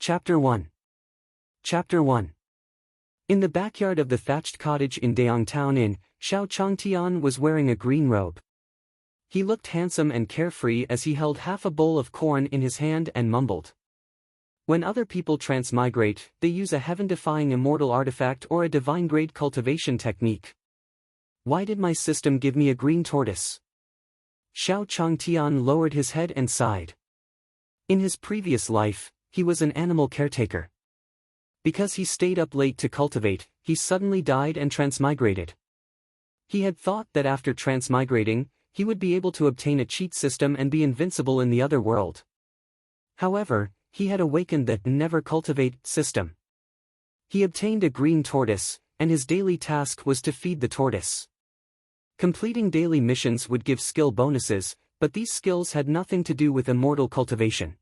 Chapter 1. Chapter 1. In the backyard of the thatched cottage in Daongtown Inn, Xiao Changtian was wearing a green robe. He looked handsome and carefree as he held half a bowl of corn in his hand and mumbled. When other people transmigrate, they use a heaven-defying immortal artifact or a divine-grade cultivation technique. Why did my system give me a green tortoise? Xiao Changtian lowered his head and sighed. In his previous life, he was an animal caretaker. Because he stayed up late to cultivate, he suddenly died and transmigrated. He had thought that after transmigrating, he would be able to obtain a cheat system and be invincible in the other world. However, he had awakened that never cultivate system. He obtained a green tortoise, and his daily task was to feed the tortoise. Completing daily missions would give skill bonuses, but these skills had nothing to do with immortal cultivation.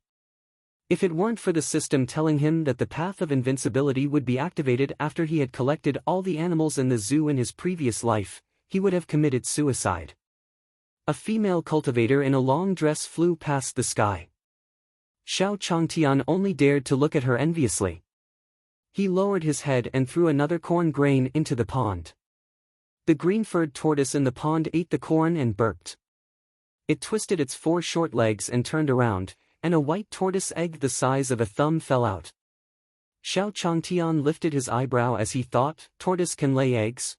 If it weren't for the system telling him that the path of invincibility would be activated after he had collected all the animals in the zoo in his previous life, he would have committed suicide. A female cultivator in a long dress flew past the sky. Xiao Changtian only dared to look at her enviously. He lowered his head and threw another corn grain into the pond. The green-furred tortoise in the pond ate the corn and burped. It twisted its 4 short legs and turned around, and a white tortoise egg the size of a thumb fell out. Xiao Changtian lifted his eyebrow as he thought, tortoise can lay eggs?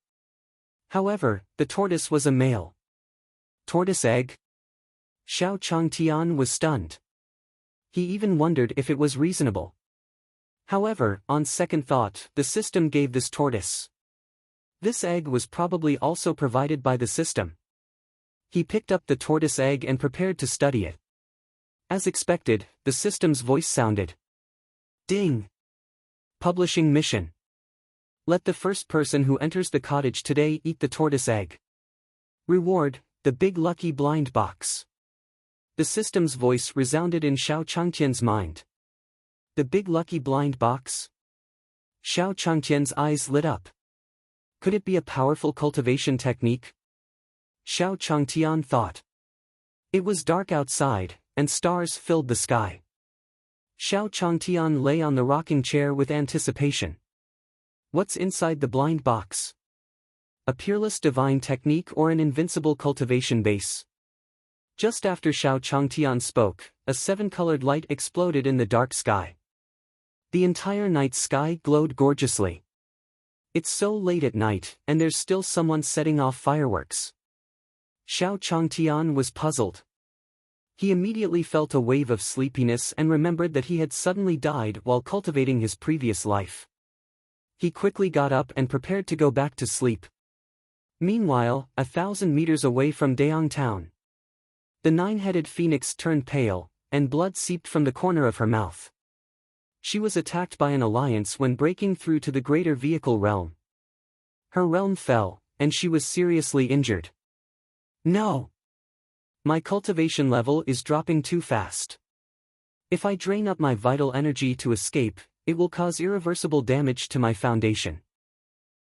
However, the tortoise was a male. Tortoise egg? Xiao Changtian was stunned. He even wondered if it was reasonable. However, on second thought, the system gave this tortoise. This egg was probably also provided by the system. He picked up the tortoise egg and prepared to study it. As expected, the system's voice sounded. Ding! Publishing mission. Let the first person who enters the cottage today eat the tortoise egg. Reward, the big lucky blind box. The system's voice resounded in Xiao Changtian's mind. The big lucky blind box? Xiao Changtian's eyes lit up. Could it be a powerful cultivation technique? Xiao Changtian thought. It was dark outside, and stars filled the sky. Xiao Changtian lay on the rocking chair with anticipation. What's inside the blind box? A peerless divine technique or an invincible cultivation base? Just after Xiao Changtian spoke, a 7-colored light exploded in the dark sky. The entire night sky glowed gorgeously. It's so late at night, and there's still someone setting off fireworks. Xiao Changtian was puzzled. He immediately felt a wave of sleepiness and remembered that he had suddenly died while cultivating his previous life. He quickly got up and prepared to go back to sleep. Meanwhile, 1,000 meters away from Daongtown, the 9-headed phoenix turned pale, and blood seeped from the corner of her mouth. She was attacked by an alliance when breaking through to the greater vehicle realm. Her realm fell, and she was seriously injured. No! My cultivation level is dropping too fast. If I drain up my vital energy to escape, it will cause irreversible damage to my foundation.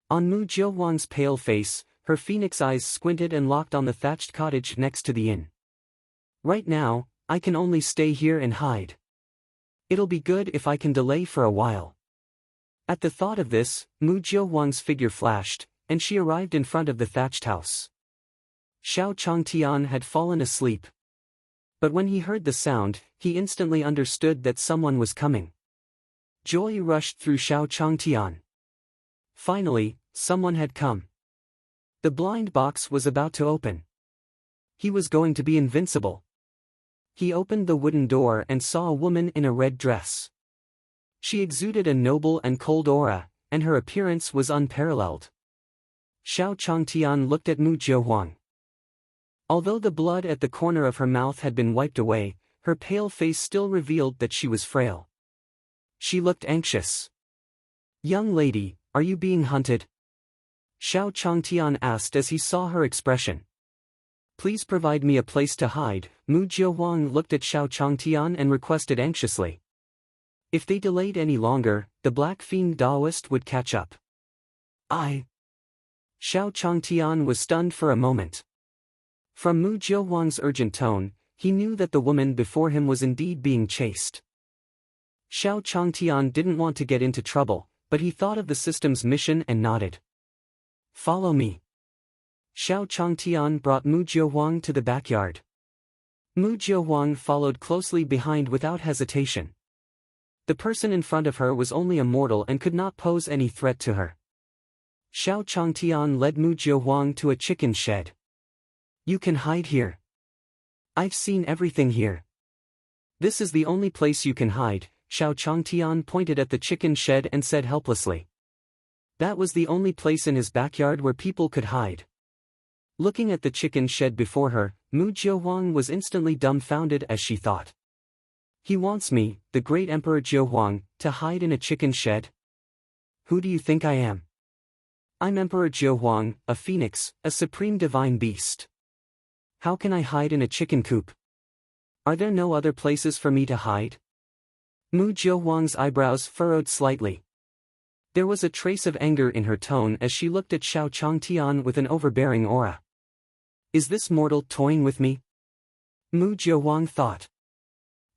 On Mu Jiuhuang's pale face, her phoenix eyes squinted and locked on the thatched cottage next to the inn. Right now, I can only stay here and hide. It'll be good if I can delay for a while. At the thought of this, Mu Jiuhuang's figure flashed, and she arrived in front of the thatched house. Xiao Changtian had fallen asleep. But when he heard the sound, he instantly understood that someone was coming. Joy rushed through Xiao Changtian. Finally, someone had come. The blind box was about to open. He was going to be invincible. He opened the wooden door and saw a woman in a red dress. She exuded a noble and cold aura, and her appearance was unparalleled. Xiao Changtian looked at Mu Jiuhuang. Although the blood at the corner of her mouth had been wiped away, her pale face still revealed that she was frail. She looked anxious. Young lady, are you being hunted? Xiao Changtian asked as he saw her expression. Please provide me a place to hide. Mu Jiuhuang looked at Xiao Changtian and requested anxiously. If they delayed any longer, the Black Fiend Daoist would catch up. Xiao Changtian was stunned for a moment. From Mu Jiuhuang's urgent tone, he knew that the woman before him was indeed being chased. Xiao Changtian didn't want to get into trouble, but he thought of the system's mission and nodded. Follow me. Xiao Changtian brought Mu Jiuhuang to the backyard. Mu Jiuhuang followed closely behind without hesitation. The person in front of her was only a mortal and could not pose any threat to her. Xiao Changtian led Mu Jiuhuang to a chicken shed. You can hide here. I've seen everything here. This is the only place you can hide, Xiao Changtian pointed at the chicken shed and said helplessly. That was the only place in his backyard where people could hide. Looking at the chicken shed before her, Mu Jiuhuang was instantly dumbfounded as she thought. He wants me, the great Emperor Jiuhuang, to hide in a chicken shed? Who do you think I am? I'm Emperor Jiuhuang, a phoenix, a supreme divine beast. How can I hide in a chicken coop? Are there no other places for me to hide? Mu Jiuhuang's eyebrows furrowed slightly. There was a trace of anger in her tone as she looked at Xiao Changtian with an overbearing aura. Is this mortal toying with me? Mu Jiuhuang thought.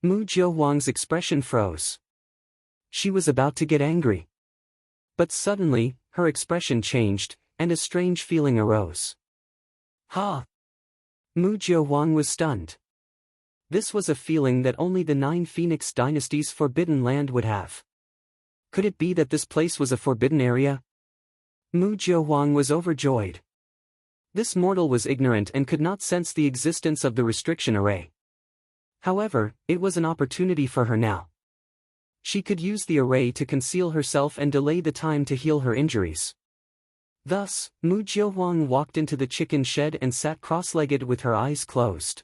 Mu Jiuhuang's expression froze. She was about to get angry. But suddenly, her expression changed, and a strange feeling arose. Ha! Mu Jiuhuang was stunned. This was a feeling that only the 9 Phoenix Dynasty's forbidden land would have. Could it be that this place was a forbidden area? Mu Jiuhuang was overjoyed. This mortal was ignorant and could not sense the existence of the restriction array. However, it was an opportunity for her now. She could use the array to conceal herself and delay the time to heal her injuries. Thus, Mu Jiuhuang walked into the chicken shed and sat cross-legged with her eyes closed.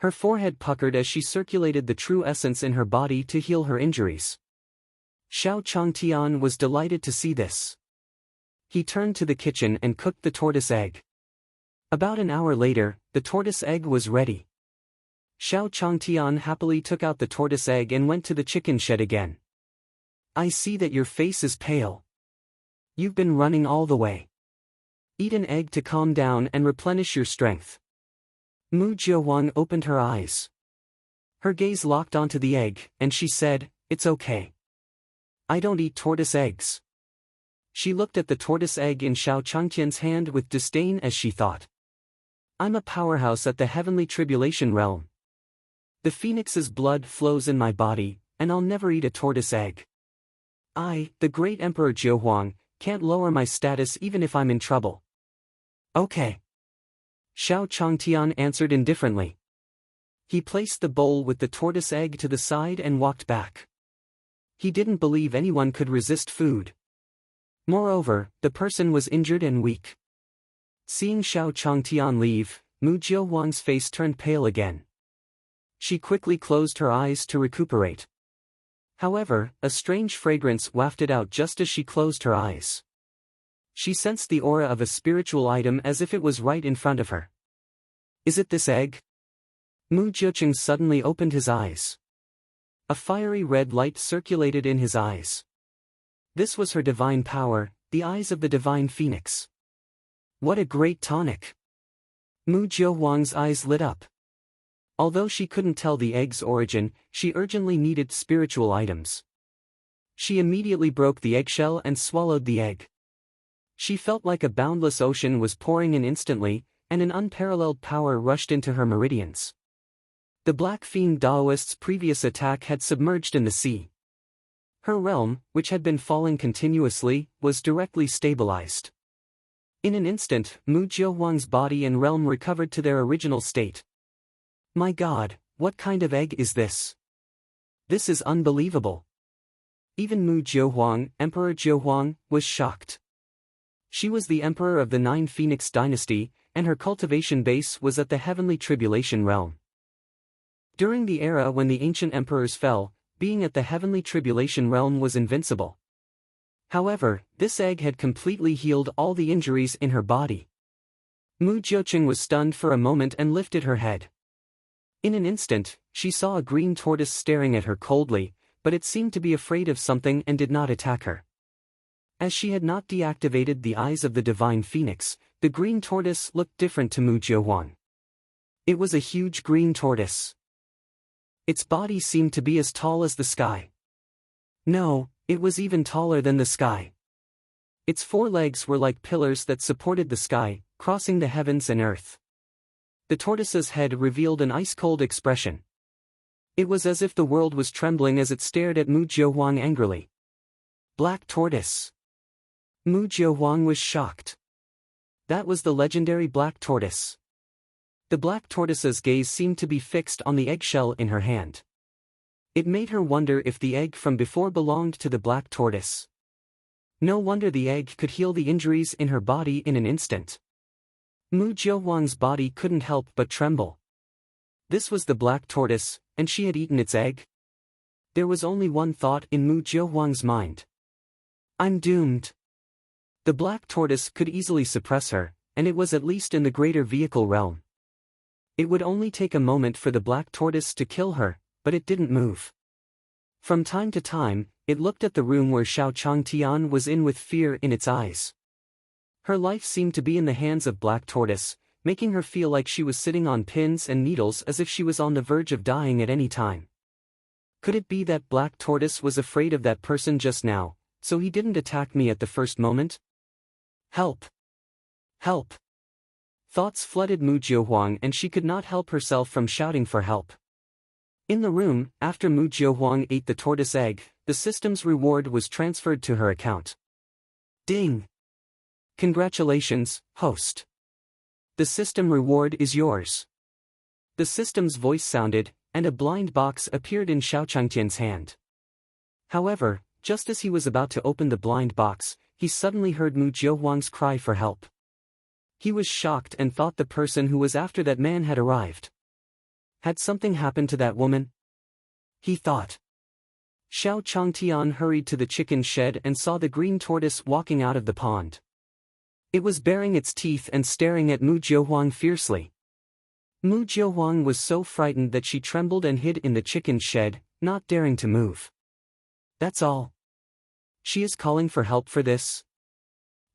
Her forehead puckered as she circulated the true essence in her body to heal her injuries. Xiao Changtian was delighted to see this. He turned to the kitchen and cooked the tortoise egg. About an hour later, the tortoise egg was ready. Xiao Changtian happily took out the tortoise egg and went to the chicken shed again. I see that your face is pale. You've been running all the way. Eat an egg to calm down and replenish your strength. Mu Jiuhuang opened her eyes. Her gaze locked onto the egg, and she said, It's okay. I don't eat tortoise eggs. She looked at the tortoise egg in Xiao Changtian's hand with disdain as she thought. I'm a powerhouse at the heavenly tribulation realm. The phoenix's blood flows in my body, and I'll never eat a tortoise egg. I, the great Emperor Jiuhuang, can't lower my status even if I'm in trouble. Okay. Xiao Changtian answered indifferently. He placed the bowl with the tortoise egg to the side and walked back. He didn't believe anyone could resist food. Moreover, the person was injured and weak. Seeing Xiao Changtian leave, Mu Jiuhuang's face turned pale again. She quickly closed her eyes to recuperate. However, a strange fragrance wafted out just as she closed her eyes. She sensed the aura of a spiritual item as if it was right in front of her. Is it this egg? Mu Jiucheng suddenly opened his eyes. A fiery red light circulated in his eyes. This was her divine power, the eyes of the divine phoenix. What a great tonic! Mu Jiuhuang's eyes lit up. Although she couldn't tell the egg's origin, she urgently needed spiritual items. She immediately broke the eggshell and swallowed the egg. She felt like a boundless ocean was pouring in instantly, and an unparalleled power rushed into her meridians. The Black Fiend Daoist's previous attack had submerged in the sea. Her realm, which had been falling continuously, was directly stabilized. In an instant, Mu Jiuhuang's body and realm recovered to their original state. My God, what kind of egg is this? This is unbelievable. Even Mu Jiuhuang, Emperor Jiuhuang, was shocked. She was the emperor of the 9 Phoenix dynasty, and her cultivation base was at the heavenly tribulation realm. During the era when the ancient emperors fell, being at the heavenly tribulation realm was invincible. However, this egg had completely healed all the injuries in her body. Mu Jiucheng was stunned for a moment and lifted her head. In an instant, she saw a green tortoise staring at her coldly, but it seemed to be afraid of something and did not attack her. As she had not deactivated the eyes of the divine phoenix, the green tortoise looked different to Mu Jiuhuang. It was a huge green tortoise. Its body seemed to be as tall as the sky. No, it was even taller than the sky. Its 4 legs were like pillars that supported the sky, crossing the heavens and earth. The tortoise's head revealed an ice-cold expression. It was as if the world was trembling as it stared at Mu Jiahuang angrily. Black tortoise. Mu Jiahuang was shocked. That was the legendary black tortoise. The black tortoise's gaze seemed to be fixed on the eggshell in her hand. It made her wonder if the egg from before belonged to the black tortoise. No wonder the egg could heal the injuries in her body in an instant. Mu Jiahuang's body couldn't help but tremble. This was the black tortoise, and she had eaten its egg? There was only one thought in Mu Jiahuang's mind. I'm doomed. The black tortoise could easily suppress her, and it was at least in the greater vehicle realm. It would only take a moment for the black tortoise to kill her, but it didn't move. From time to time, it looked at the room where Xiao Changtian was in with fear in its eyes. Her life seemed to be in the hands of Black Tortoise, making her feel like she was sitting on pins and needles as if she was on the verge of dying at any time. Could it be that Black Tortoise was afraid of that person just now, so he didn't attack me at the first moment? Help! Help! Thoughts flooded Mu Jiahuang and she could not help herself from shouting for help. In the room, after Mu Jiahuang ate the tortoise egg, the system's reward was transferred to her account. Ding! Congratulations, host. The system reward is yours. The system's voice sounded, and a blind box appeared in Xiao Changtian's hand. However, just as he was about to open the blind box, he suddenly heard Mu Jiahuang's cry for help. He was shocked and thought the person who was after that man had arrived. Had something happened to that woman? He thought. Xiao Changtian hurried to the chicken shed and saw the green tortoise walking out of the pond. It was baring its teeth and staring at Mu Jiahuang fiercely. Mu Jiahuang was so frightened that she trembled and hid in the chicken shed, not daring to move. That's all. She is calling for help for this?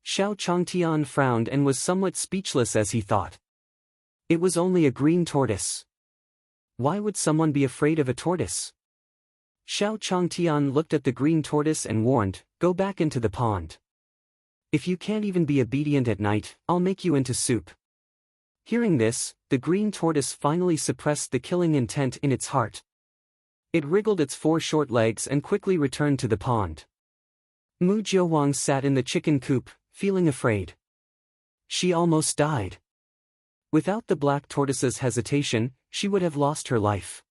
Xiao Changtian frowned and was somewhat speechless as he thought. It was only a green tortoise. Why would someone be afraid of a tortoise? Xiao Changtian looked at the green tortoise and warned, "Go back into the pond. If you can't even be obedient at night, I'll make you into soup." Hearing this, the green tortoise finally suppressed the killing intent in its heart. It wriggled its 4 short legs and quickly returned to the pond. Mu Jiahuang sat in the chicken coop, feeling afraid. She almost died. Without the black tortoise's hesitation, she would have lost her life.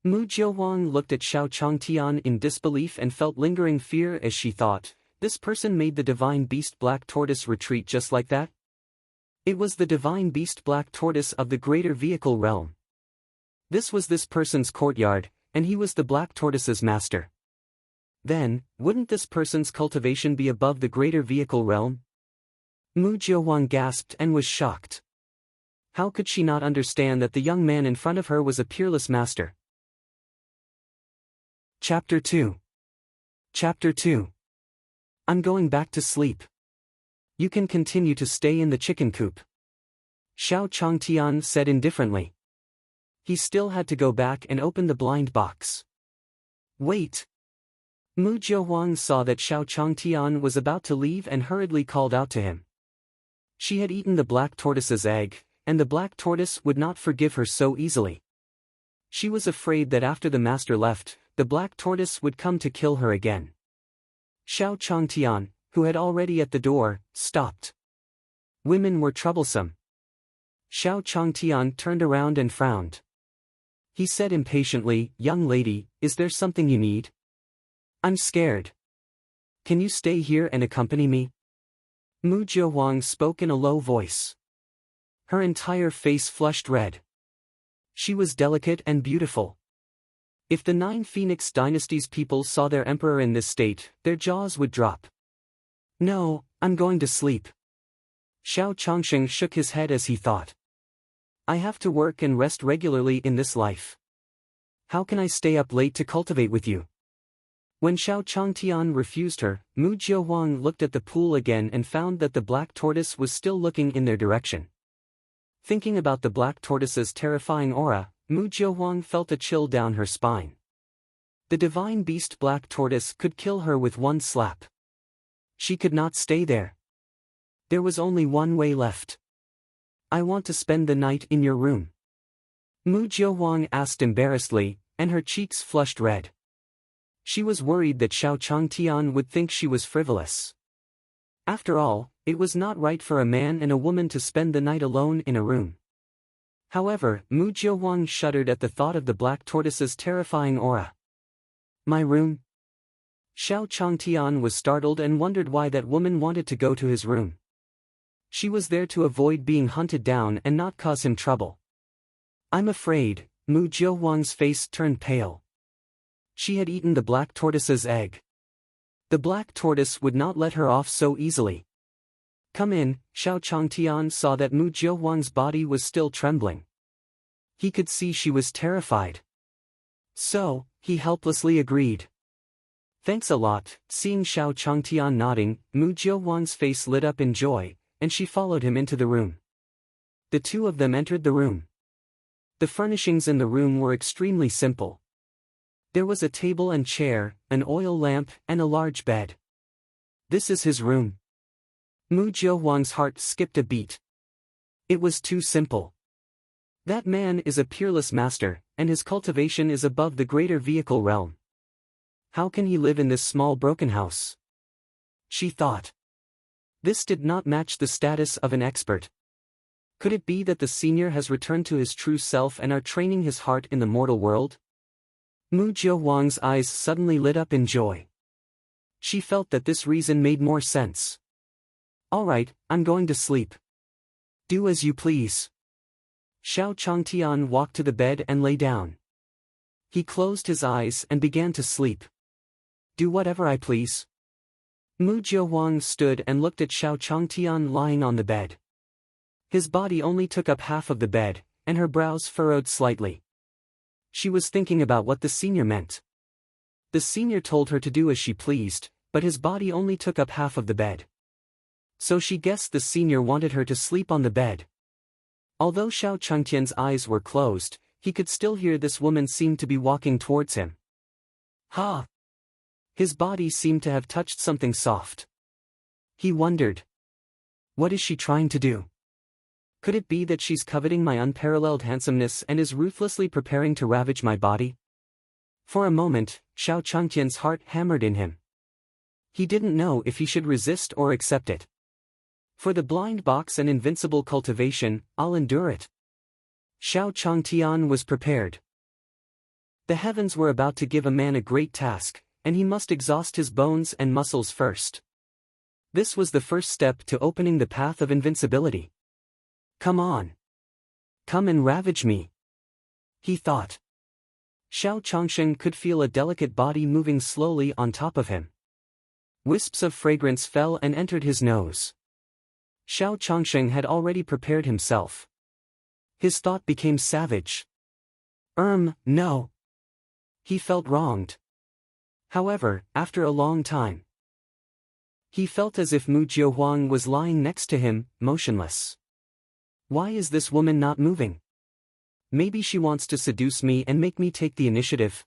Mu Jiahuang looked at Xiao Changtian in disbelief and felt lingering fear as she thought, this person made the divine beast black tortoise retreat just like that? It was the divine beast black tortoise of the greater vehicle realm. This was this person's courtyard, and he was the black tortoise's master. Then, wouldn't this person's cultivation be above the greater vehicle realm? Mu Jiahuang gasped and was shocked. How could she not understand that the young man in front of her was a peerless master? Chapter 2. Chapter 2. I'm going back to sleep. You can continue to stay in the chicken coop. Xiao Changtian said indifferently. He still had to go back and open the blind box. Wait. Mu Jiahuang saw that Xiao Changtian was about to leave and hurriedly called out to him. She had eaten the black tortoise's egg, and the black tortoise would not forgive her so easily. She was afraid that after the master left, the black tortoise would come to kill her again. Xiao Changtian, who had already at the door, stopped. Women were troublesome. Xiao Changtian turned around and frowned. He said impatiently, "Young lady, is there something you need? I'm scared. Can you stay here and accompany me?" Mu Jiahuang spoke in a low voice. Her entire face flushed red. She was delicate and beautiful. If the 9 Phoenix Dynasty's people saw their emperor in this state, their jaws would drop. No, I'm going to sleep. Xiao Changsheng shook his head as he thought. I have to work and rest regularly in this life. How can I stay up late to cultivate with you? When Xiao Changtian refused her, Mu Jiahuang looked at the pool again and found that the black tortoise was still looking in their direction. Thinking about the black tortoise's terrifying aura, Mu Jiahuang felt a chill down her spine. The divine beast black tortoise could kill her with one slap. She could not stay there. There was only one way left. I want to spend the night in your room. Mu Jiuhuang asked embarrassedly, and her cheeks flushed red. She was worried that Xiao Changtian would think she was frivolous. After all, it was not right for a man and a woman to spend the night alone in a room. However, Mu Jiuhuang shuddered at the thought of the black tortoise's terrifying aura. My room? Xiao Changtian was startled and wondered why that woman wanted to go to his room. She was there to avoid being hunted down and not cause him trouble. I'm afraid. Mu Jiuhuang's face turned pale. She had eaten the black tortoise's egg. The black tortoise would not let her off so easily. Come in. Xiao Changtian saw that Mu Jiuhuang's body was still trembling. He could see she was terrified. So, he helplessly agreed. Thanks a lot. Seeing Xiao Changtian nodding, Mu Jiuhuang's face lit up in joy, and she followed him into the room. The two of them entered the room. The furnishings in the room were extremely simple. There was a table and chair, an oil lamp, and a large bed. This is his room. Mu Jiuhuang's heart skipped a beat. It was too simple. That man is a peerless master, and his cultivation is above the greater vehicle realm. How can he live in this small broken house? She thought. This did not match the status of an expert. Could it be that the senior has returned to his true self and are training his heart in the mortal world? Mu Jiuhuang's eyes suddenly lit up in joy. She felt that this reason made more sense. All right, I'm going to sleep. Do as you please. Xiao Changtian walked to the bed and lay down. He closed his eyes and began to sleep. Do whatever I please. Mu Jiuhuang stood and looked at Xiao Changtian lying on the bed. His body only took up half of the bed, and her brows furrowed slightly. She was thinking about what the senior meant. The senior told her to do as she pleased, but his body only took up half of the bed. So she guessed the senior wanted her to sleep on the bed. Although Xiao Changtian's eyes were closed, he could still hear this woman seem to be walking towards him. Ha! His body seemed to have touched something soft. He wondered. What is she trying to do? Could it be that she's coveting my unparalleled handsomeness and is ruthlessly preparing to ravage my body? For a moment, Xiao Changtian's heart hammered in him. He didn't know if he should resist or accept it. For the blind box and invincible cultivation, I'll endure it. Xiao Changtian was prepared. The heavens were about to give a man a great task, and he must exhaust his bones and muscles first. This was the first step to opening the path of invincibility. Come on. Come and ravage me. He thought. Xiao Changsheng could feel a delicate body moving slowly on top of him. Wisps of fragrance fell and entered his nose. Xiao Changsheng had already prepared himself. His thought became savage. No. He felt wronged. However, after a long time, he felt as if Mu Jiuhuang was lying next to him, motionless. Why is this woman not moving? Maybe she wants to seduce me and make me take the initiative.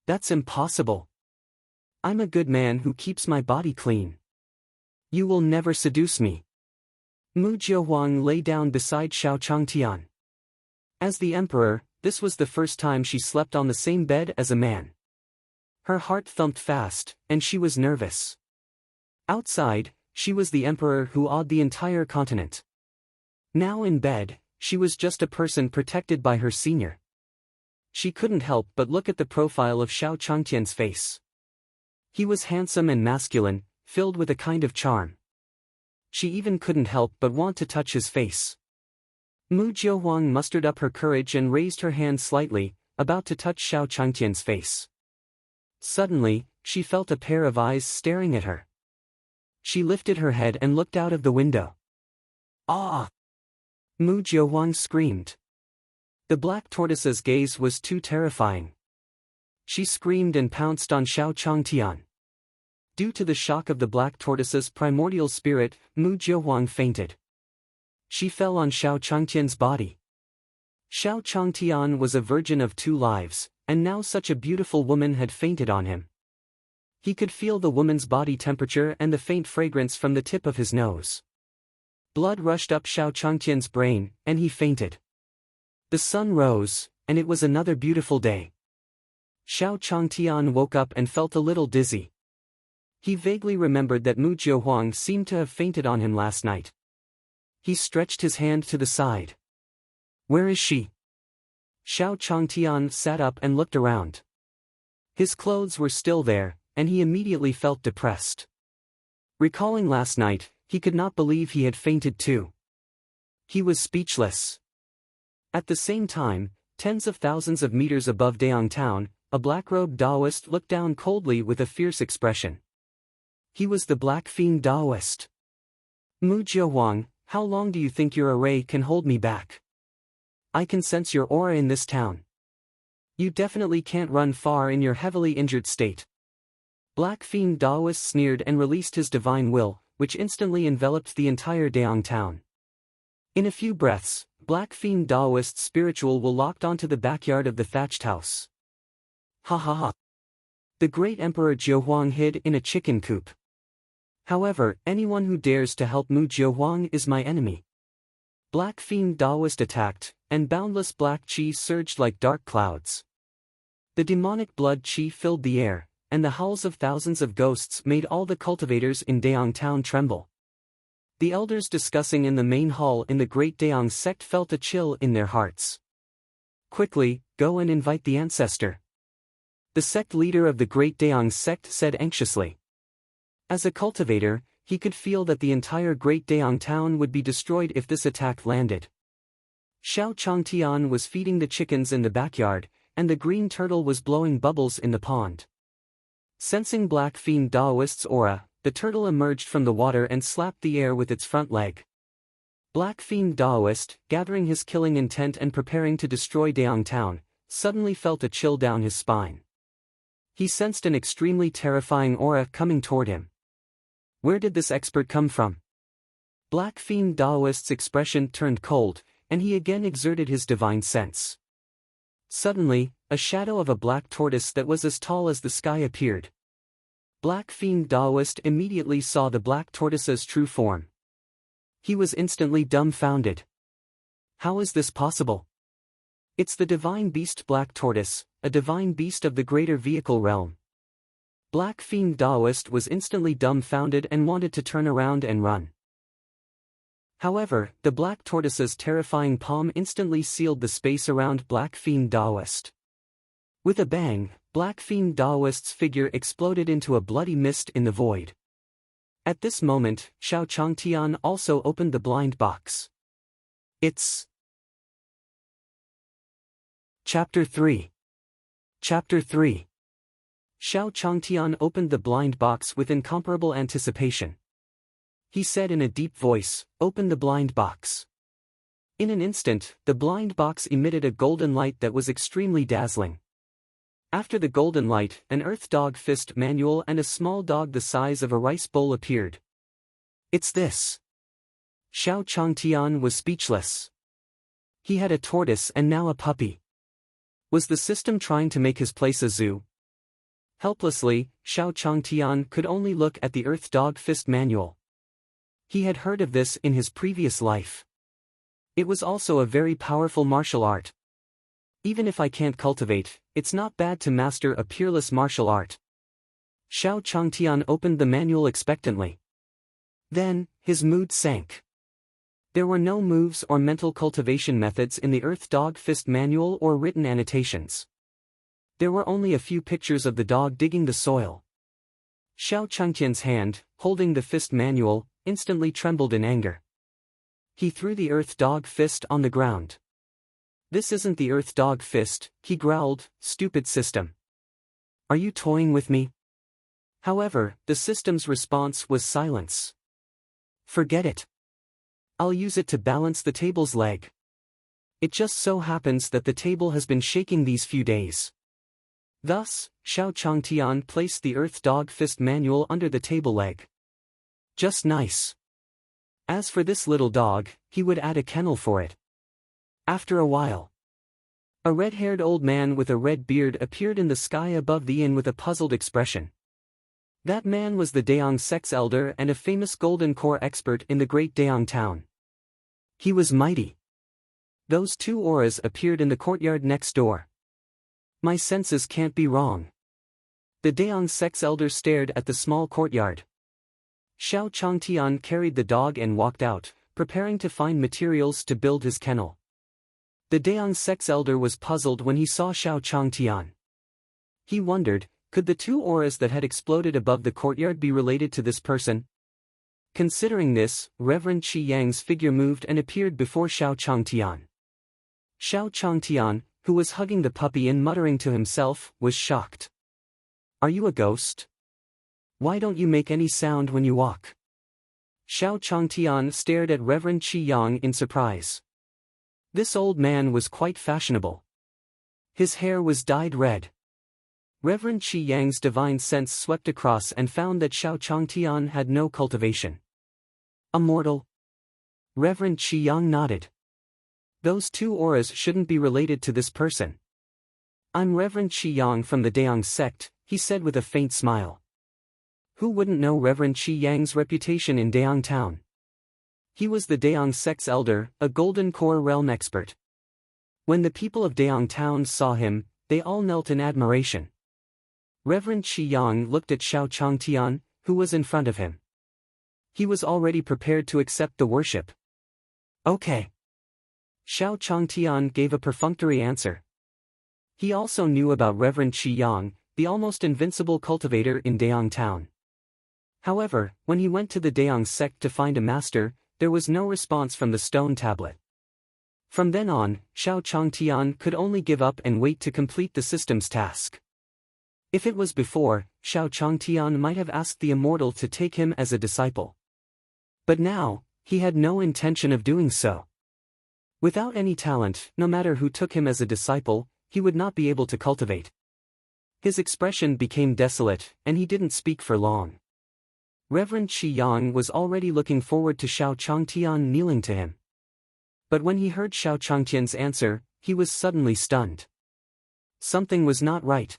That's impossible. I'm a good man who keeps my body clean. You will never seduce me. Mu Jiuhuang lay down beside Xiao Changtian. As the emperor, this was the first time she slept on the same bed as a man. Her heart thumped fast, and she was nervous. Outside, she was the emperor who awed the entire continent. Now in bed, she was just a person protected by her senior. She couldn't help but look at the profile of Xiao Changtian's face. He was handsome and masculine, filled with a kind of charm. She even couldn't help but want to touch his face. Mu Jiuhuang mustered up her courage and raised her hand slightly, about to touch Xiao Changtian's face. Suddenly, she felt a pair of eyes staring at her. She lifted her head and looked out of the window. Ah! Mu Jiuhuang screamed. The black tortoise's gaze was too terrifying. She screamed and pounced on Xiao Changtian. Due to the shock of the black tortoise's primordial spirit, Mu Jiuhuang fainted. She fell on Xiao Changtian's body. Xiao Changtian was a virgin of 2 lives, and now such a beautiful woman had fainted on him. He could feel the woman's body temperature and the faint fragrance from the tip of his nose. Blood rushed up Xiao Changtian's brain, and he fainted. The sun rose, and it was another beautiful day. Xiao Changtian woke up and felt a little dizzy. He vaguely remembered that Mu Jiuhuang seemed to have fainted on him last night. He stretched his hand to the side. Where is she? Xiao Changtian sat up and looked around. His clothes were still there, and he immediately felt depressed. Recalling last night, he could not believe he had fainted too. He was speechless. At the same time, tens of thousands of meters above Dayang Town, a black-robed Taoist looked down coldly with a fierce expression. He was the Black Fiend Taoist. Mu Jiuhuang, how long do you think your array can hold me back? I can sense your aura in this town. You definitely can't run far in your heavily injured state. Black Fiend Taoist sneered and released his divine will, which instantly enveloped the entire Dayang Town. In a few breaths, Black Fiend Taoist's spiritual will locked onto the backyard of the thatched house. Ha ha ha. The great Emperor Jiuhuang hid in a chicken coop. However, anyone who dares to help Mu Jiuhuang is my enemy. Black Fiend Taoist attacked, and boundless black qi surged like dark clouds. The demonic blood qi filled the air, and the howls of thousands of ghosts made all the cultivators in Dayang Town tremble. The elders discussing in the main hall in the Great Dayang sect felt a chill in their hearts. Quickly, go and invite the ancestor. The sect leader of the Great Dayang sect said anxiously. As a cultivator, he could feel that the entire Great Dayang Town would be destroyed if this attack landed. Xiao Changtian was feeding the chickens in the backyard, and the green turtle was blowing bubbles in the pond. Sensing Black Fiend Taoist's aura, the turtle emerged from the water and slapped the air with its front leg. Black Fiend Taoist, gathering his killing intent and preparing to destroy Dayang Town, suddenly felt a chill down his spine. He sensed an extremely terrifying aura coming toward him. Where did this expert come from? Black Fiend Taoist's expression turned cold, and he again exerted his divine sense. Suddenly, a shadow of a black tortoise that was as tall as the sky appeared. Black Fiend Taoist immediately saw the black tortoise's true form. He was instantly dumbfounded. How is this possible? It's the divine beast Black Tortoise, a divine beast of the greater vehicle realm. Black Fiend Taoist was instantly dumbfounded and wanted to turn around and run. However, the Black Tortoise's terrifying palm instantly sealed the space around Black Fiend Taoist. With a bang, Black Fiend Taoist's figure exploded into a bloody mist in the void. At this moment, Xiao Changtian also opened the blind box. It's Chapter 3. Chapter 3. Xiao Changtian opened the blind box with incomparable anticipation. He said in a deep voice, "Open the blind box." In an instant, the blind box emitted a golden light that was extremely dazzling. After the golden light, an earth dog fist manual and a small dog the size of a rice bowl appeared. It's this. Xiao Changtian was speechless. He had a tortoise and now a puppy. Was the system trying to make his place a zoo? Helplessly, Xiao Changtian could only look at the Earth Dog Fist manual. He had heard of this in his previous life. It was also a very powerful martial art. Even if I can't cultivate, it's not bad to master a peerless martial art. Xiao Changtian opened the manual expectantly. Then, his mood sank. There were no moves or mental cultivation methods in the Earth Dog Fist manual or written annotations. There were only a few pictures of the dog digging the soil. Xiao Changtian's hand, holding the fist manual, instantly trembled in anger. He threw the Earth Dog Fist on the ground. This isn't the Earth Dog Fist, he growled, stupid system. Are you toying with me? However, the system's response was silence. Forget it. I'll use it to balance the table's leg. It just so happens that the table has been shaking these few days. Thus, Xiao Changtian placed the Earth Dog Fist manual under the table leg. Just nice. As for this little dog, he would add a kennel for it. After a while, A red-haired old man with a red beard appeared in the sky above the inn with a puzzled expression. That man was the Daong sect's elder and a famous golden core expert in the great Daong town. He was mighty. Those two auras appeared in the courtyard next door. My senses can't be wrong. The Daong sect's elder stared at the small courtyard. Xiao Changtian carried the dog and walked out, preparing to find materials to build his kennel. The Daong sect's elder was puzzled when he saw Xiao Changtian. He wondered, could the two auras that had exploded above the courtyard be related to this person? Considering this, Reverend Qi Yang's figure moved and appeared before Xiao Changtian. Xiao Changtian, who was hugging the puppy and muttering to himself, was shocked. Are you a ghost? Why don't you make any sound when you walk? Xiao Changtian stared at Reverend Qi Yang in surprise. This old man was quite fashionable. His hair was dyed red. Reverend Qi Yang's divine sense swept across and found that Xiao Changtian had no cultivation. A mortal? Reverend Qi Yang nodded. Those two auras shouldn't be related to this person. I'm Reverend Qi Yang from the Daong sect, he said with a faint smile. Who wouldn't know Reverend Qi Yang's reputation in Daong town? He was the Daong sect's elder, a golden core realm expert. When the people of Daong town saw him, they all knelt in admiration. Reverend Qi Yang looked at Xiao Changtian, who was in front of him. He was already prepared to accept the worship. Okay. Xiao Changtian gave a perfunctory answer. He also knew about Reverend Qi Yang, the almost invincible cultivator in Daong town. However, when he went to the Daong sect to find a master, there was no response from the stone tablet. From then on, Xiao Changtian could only give up and wait to complete the system's task. If it was before, Xiao Changtian might have asked the immortal to take him as a disciple. But now, he had no intention of doing so. Without any talent, no matter who took him as a disciple, he would not be able to cultivate. His expression became desolate, and he didn't speak for long. Reverend Qi Yang was already looking forward to Xiao Changtian kneeling to him. But when he heard Xiao Changtian's answer, he was suddenly stunned. Something was not right.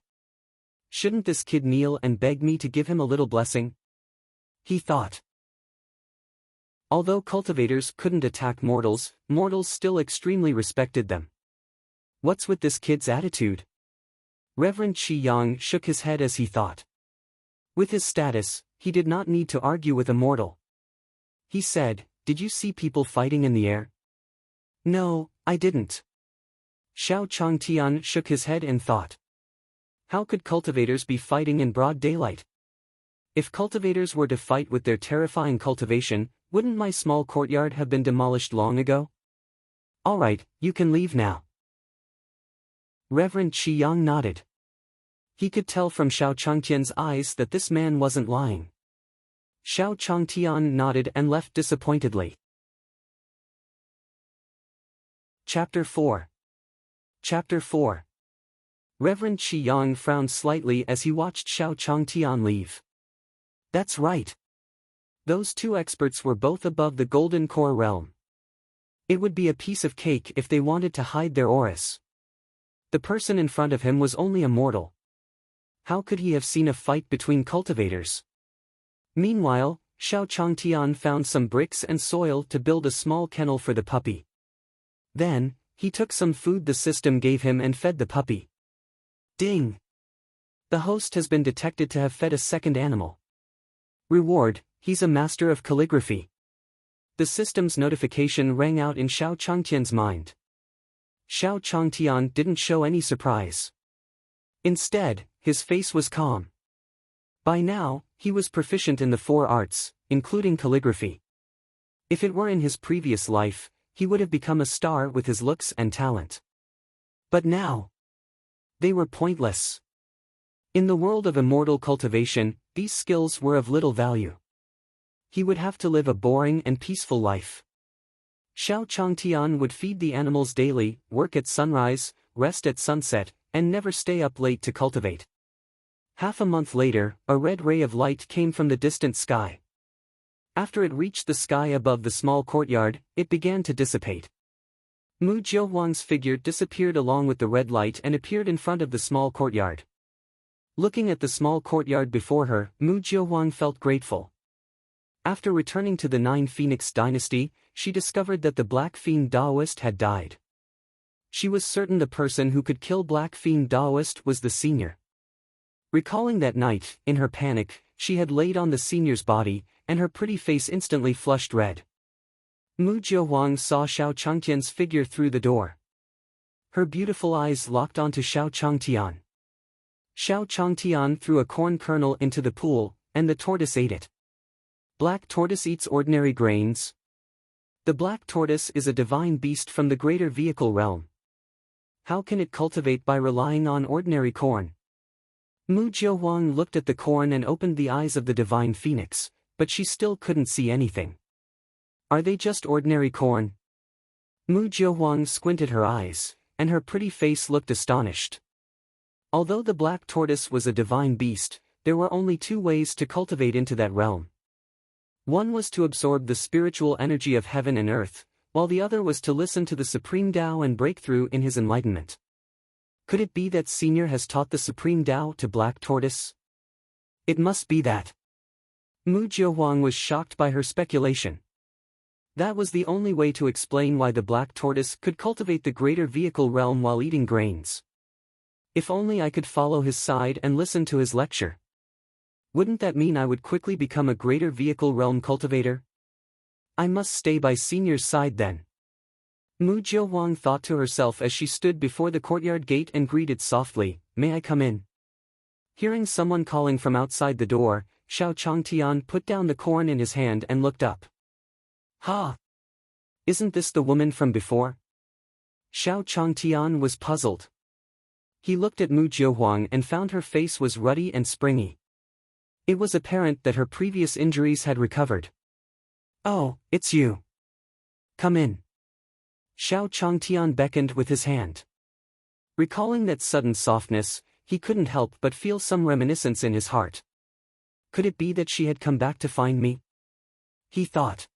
Shouldn't this kid kneel and beg me to give him a little blessing? He thought. Although cultivators couldn't attack mortals, mortals still extremely respected them. What's with this kid's attitude? Reverend Qi Yang shook his head as he thought. With his status, he did not need to argue with a mortal. He said, "Did you see people fighting in the air?" "No, I didn't." Xiao Changtian shook his head and thought. How could cultivators be fighting in broad daylight? If cultivators were to fight with their terrifying cultivation, wouldn't my small courtyard have been demolished long ago? All right, you can leave now. Reverend Qi Yang nodded. He could tell from Xiao Changtian's eyes that this man wasn't lying. Xiao Changtian nodded and left disappointedly. Chapter 4. Chapter 4. Reverend Qi Yang frowned slightly as he watched Xiao Changtian leave. That's right. Those two experts were both above the golden core realm. It would be a piece of cake if they wanted to hide their auras. The person in front of him was only a mortal. How could he have seen a fight between cultivators? Meanwhile, Xiao Changtian found some bricks and soil to build a small kennel for the puppy. Then, he took some food the system gave him and fed the puppy. Ding! The host has been detected to have fed a second animal. Reward, he's a master of calligraphy. The system's notification rang out in Xiao Changtian's mind. Xiao Changtian didn't show any surprise. Instead, his face was calm. By now, he was proficient in the 4 arts, including calligraphy. If it were in his previous life, he would have become a star with his looks and talent. But now, they were pointless. In the world of immortal cultivation, these skills were of little value. He would have to live a boring and peaceful life. Xiao Changtian would feed the animals daily, work at sunrise, rest at sunset, and never stay up late to cultivate. Half a month later, a red ray of light came from the distant sky. After it reached the sky above the small courtyard, it began to dissipate. Mu Jiuhuang's figure disappeared along with the red light and appeared in front of the small courtyard. Looking at the small courtyard before her, Mu Jiuhuang felt grateful. After returning to the Nine Phoenix dynasty, she discovered that the Black Fiend Daoist had died. She was certain the person who could kill Black Fiend Daoist was the senior. Recalling that night, in her panic, she had laid on the senior's body, and her pretty face instantly flushed red. Mu Jiuhuang saw Xiao Changtian's figure through the door. Her beautiful eyes locked onto Xiao Changtian. Xiao Changtian threw a corn kernel into the pool, and the tortoise ate it. Black tortoise eats ordinary grains. The black tortoise is a divine beast from the greater vehicle realm. How can it cultivate by relying on ordinary corn? Mu Jiuhuang looked at the corn and opened the eyes of the divine phoenix, but she still couldn't see anything. Are they just ordinary corn? Mu Jiuhuang squinted her eyes, and her pretty face looked astonished. Although the black tortoise was a divine beast, there were only two ways to cultivate into that realm. One was to absorb the spiritual energy of heaven and earth, while the other was to listen to the Supreme Tao and break through in his enlightenment. Could it be that Senior has taught the Supreme Tao to Black Tortoise? It must be that. Mu Jiuhuang was shocked by her speculation. That was the only way to explain why the Black Tortoise could cultivate the greater vehicle realm while eating grains. If only I could follow his side and listen to his lecture. Wouldn't that mean I would quickly become a greater vehicle realm cultivator? I must stay by Senior's side then. Mu Jiuhuang thought to herself as she stood before the courtyard gate and greeted softly, "May I come in?" Hearing someone calling from outside the door, Xiao Changtian put down the corn in his hand and looked up. Ha! Isn't this the woman from before? Xiao Changtian was puzzled. He looked at Mu Jiuhuang and found her face was ruddy and springy. It was apparent that her previous injuries had recovered. "Oh, it's you. Come in." Xiao Changtian beckoned with his hand. Recalling that sudden softness, he couldn't help but feel some reminiscence in his heart. Could it be that she had come back to find me? He thought.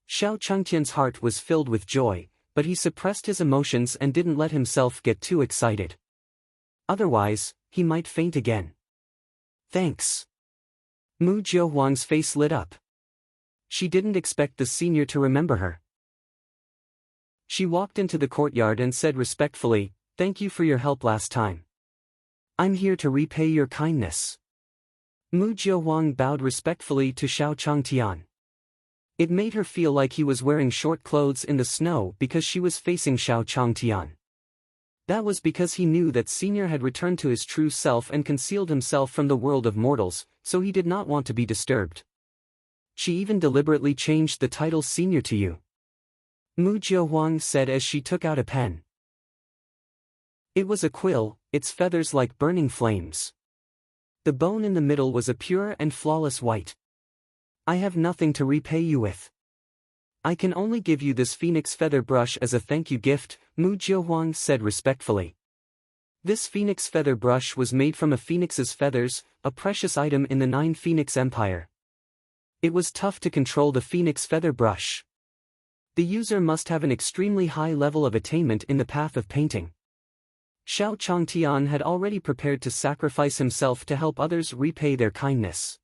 Xiao Changtian's heart was filled with joy, but he suppressed his emotions and didn't let himself get too excited. Otherwise, he might faint again. Thanks. Mu Jiuhuang's face lit up. She didn't expect the senior to remember her. She walked into the courtyard and said respectfully, "Thank you for your help last time. I'm here to repay your kindness." Mu Jiuhuang bowed respectfully to Xiao Changtian. It made her feel like he was wearing short clothes in the snow because she was facing Xiao Changtian. That was because he knew that Senior had returned to his true self and concealed himself from the world of mortals, so he did not want to be disturbed. She even deliberately changed the title Senior to you. Mu Jiuhuang said as she took out a pen. It was a quill, its feathers like burning flames. The bone in the middle was a pure and flawless white. I have nothing to repay you with. I can only give you this phoenix feather brush as a thank you gift, Mu Jiuhuang said respectfully. This phoenix feather brush was made from a phoenix's feathers, a precious item in the Nine Phoenix Empire. It was tough to control the phoenix feather brush. The user must have an extremely high level of attainment in the path of painting. Xiao Changtian had already prepared to sacrifice himself to help others repay their kindness.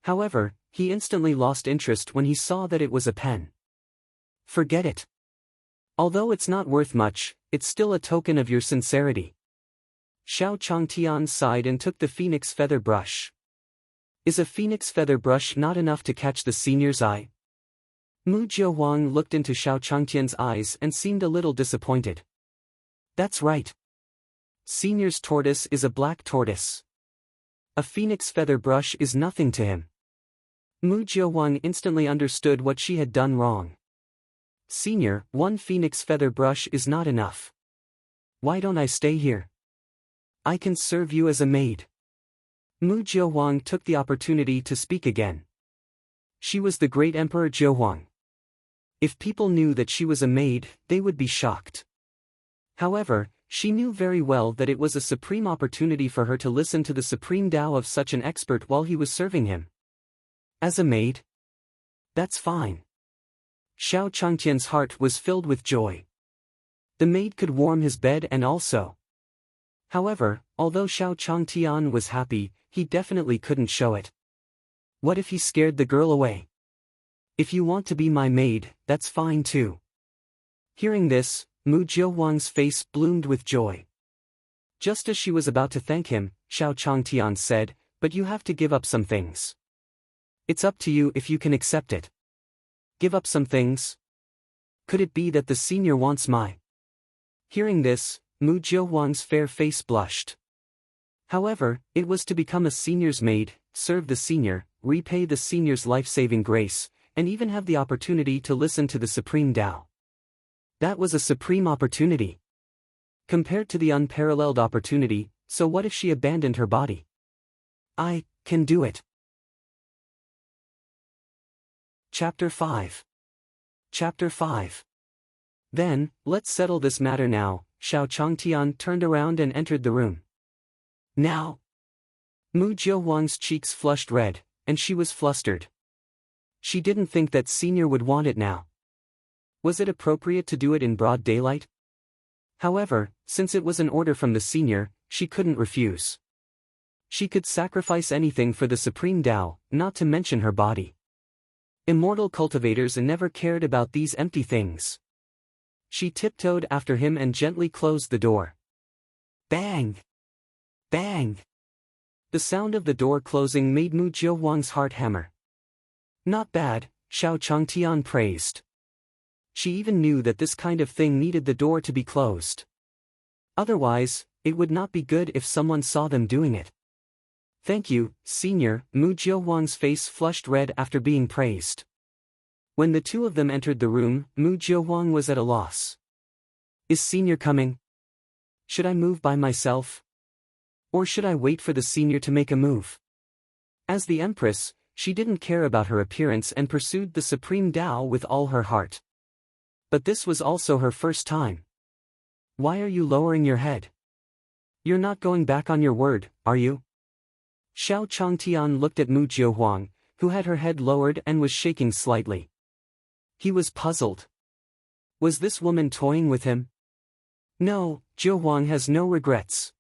However, he instantly lost interest when he saw that it was a pen. Forget it. Although it's not worth much, it's still a token of your sincerity. Xiao Changtian sighed and took the phoenix feather brush. Is a phoenix feather brush not enough to catch the senior's eye? Mu Jiuhuang looked into Xiao Changtian's eyes and seemed a little disappointed. That's right. Senior's tortoise is a black tortoise. A phoenix feather brush is nothing to him. Mu Jiuhuang instantly understood what she had done wrong. Senior, one phoenix feather brush is not enough. Why don't I stay here? I can serve you as a maid. Mu Jiuhuang took the opportunity to speak again. She was the great Emperor Jiuhuang. If people knew that she was a maid, they would be shocked. However, she knew very well that it was a supreme opportunity for her to listen to the supreme Tao of such an expert while he was serving him. As a maid? That's fine. Xiao Changtian's heart was filled with joy. The maid could warm his bed and also. However, although Xiao Changtian was happy, he definitely couldn't show it. What if he scared the girl away? If you want to be my maid, that's fine too. Hearing this, Mu Jiuwang's face bloomed with joy. Just as she was about to thank him, Xiao Changtian said, but you have to give up some things. It's up to you if you can accept it. Give up some things? Could it be that the senior wants my? Hearing this, Mu Jiuwang's fair face blushed. However, it was to become a senior's maid, serve the senior, repay the senior's life-saving grace, and even have the opportunity to listen to the Supreme Tao. That was a supreme opportunity. Compared to the unparalleled opportunity, so what if she abandoned her body? I can do it. Chapter 5. Chapter 5. Then, let's settle this matter now. Xiao Changtian turned around and entered the room. Now. Mu Jiuwang's cheeks flushed red, and she was flustered. She didn't think that senior would want it now. Was it appropriate to do it in broad daylight? However, since it was an order from the senior, she couldn't refuse. She could sacrifice anything for the Supreme Tao, not to mention her body. Immortal cultivators never cared about these empty things. She tiptoed after him and gently closed the door. Bang! Bang! The sound of the door closing made Mu Jiuwang's heart hammer. Not bad, Xiao Changtian praised. She even knew that this kind of thing needed the door to be closed. Otherwise, it would not be good if someone saw them doing it. Thank you, senior. Mu Jiuwang's face flushed red after being praised. When the two of them entered the room, Mu Jiuwang was at a loss. Is senior coming? Should I move by myself? Or should I wait for the senior to make a move? As the empress, she didn't care about her appearance and pursued the Supreme Tao with all her heart. But this was also her first time. Why are you lowering your head? You're not going back on your word, are you? Xiao Changtian looked at Mu Jiuwang, who had her head lowered and was shaking slightly. He was puzzled. Was this woman toying with him? No, Jiuwang has no regrets.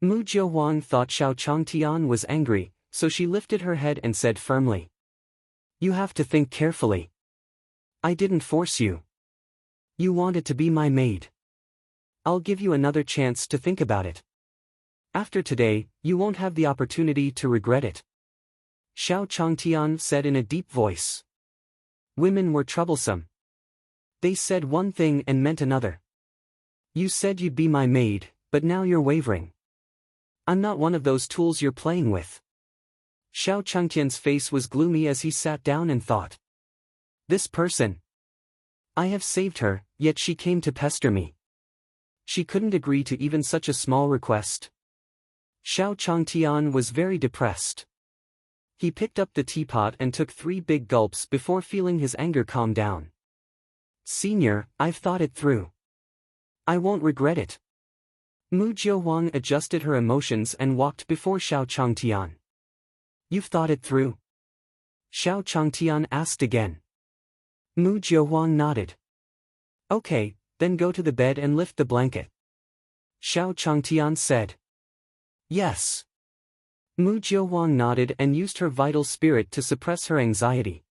Mu Jiuwang thought Xiao Changtian was angry, so she lifted her head and said firmly. You have to think carefully. I didn't force you. You wanted to be my maid. I'll give you another chance to think about it. After today, you won't have the opportunity to regret it. Xiao Changtian said in a deep voice. Women were troublesome. They said one thing and meant another. You said you'd be my maid, but now you're wavering. I'm not one of those tools you're playing with. Xiao Changtian's face was gloomy as he sat down and thought. This person. I have saved her, yet she came to pester me. She couldn't agree to even such a small request. Xiao Changtian was very depressed. He picked up the teapot and took 3 big gulps before feeling his anger calm down. Senior, I've thought it through. I won't regret it. Mu Jiuwang adjusted her emotions and walked before Xiao Changtian. You've thought it through? Xiao Changtian asked again. Mu Jiuwang nodded. Okay, then go to the bed and lift the blanket. Xiao Changtian said. Yes. Mu Jiuwang nodded and used her vital spirit to suppress her anxiety.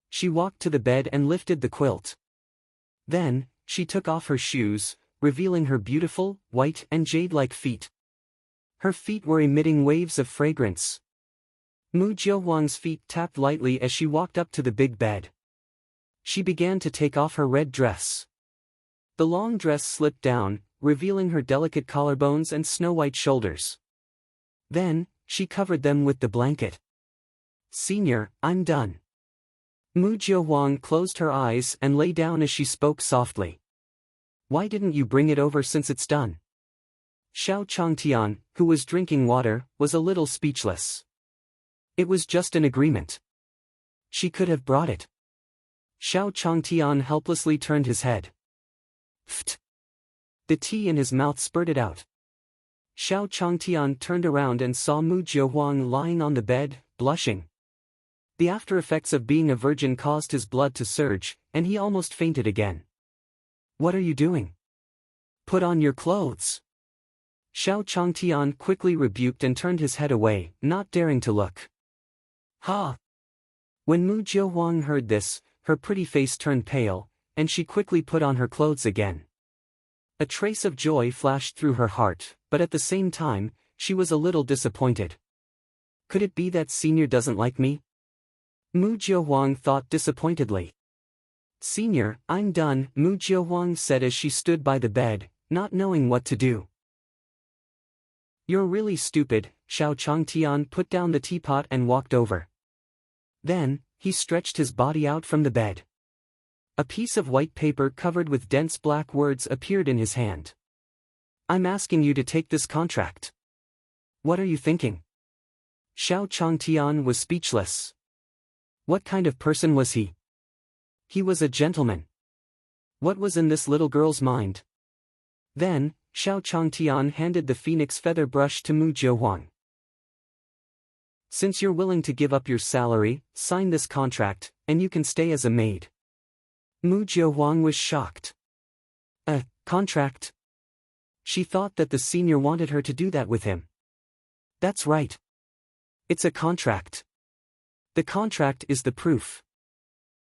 She walked to the bed and lifted the quilt. Then, she took off her shoes, revealing her beautiful, white and jade-like feet. Her feet were emitting waves of fragrance. Mu Jiuwang's feet tapped lightly as she walked up to the big bed. She began to take off her red dress. The long dress slipped down, revealing her delicate collarbones and snow-white shoulders. Then, she covered them with the blanket. Senior, I'm done. Mu Jiuwang closed her eyes and lay down as she spoke softly. Why didn't you bring it over since it's done? Xiao Changtian, who was drinking water, was a little speechless. It was just an agreement. She could have brought it. Xiao Changtian helplessly turned his head. Pfft. The tea in his mouth spurted out. Xiao Changtian turned around and saw Mu Jiuwang lying on the bed, blushing. The after effects of being a virgin caused his blood to surge, and he almost fainted again. What are you doing? Put on your clothes. Xiao Changtian quickly rebuked and turned his head away, not daring to look. Ha! When Mu Jiahuang heard this, her pretty face turned pale, and she quickly put on her clothes again. A trace of joy flashed through her heart, but at the same time, she was a little disappointed. Could it be that Senior doesn't like me? Mu Jiahuang thought disappointedly. Senior, I'm done, Mu Jiahuang said as she stood by the bed, not knowing what to do. You're really stupid, Xiao Changtian put down the teapot and walked over. Then, he stretched his body out from the bed. A piece of white paper covered with dense black words appeared in his hand. I'm asking you to take this contract. What are you thinking? Xiao Changtian was speechless. What kind of person was he? He was a gentleman. What was in this little girl's mind? Then, Xiao Changtian handed the phoenix feather brush to Mu Jiahuang. Since you're willing to give up your salary, sign this contract, and you can stay as a maid. Mu Jiahuang was shocked. A contract? She thought that the senior wanted her to do that with him. That's right. It's a contract. The contract is the proof.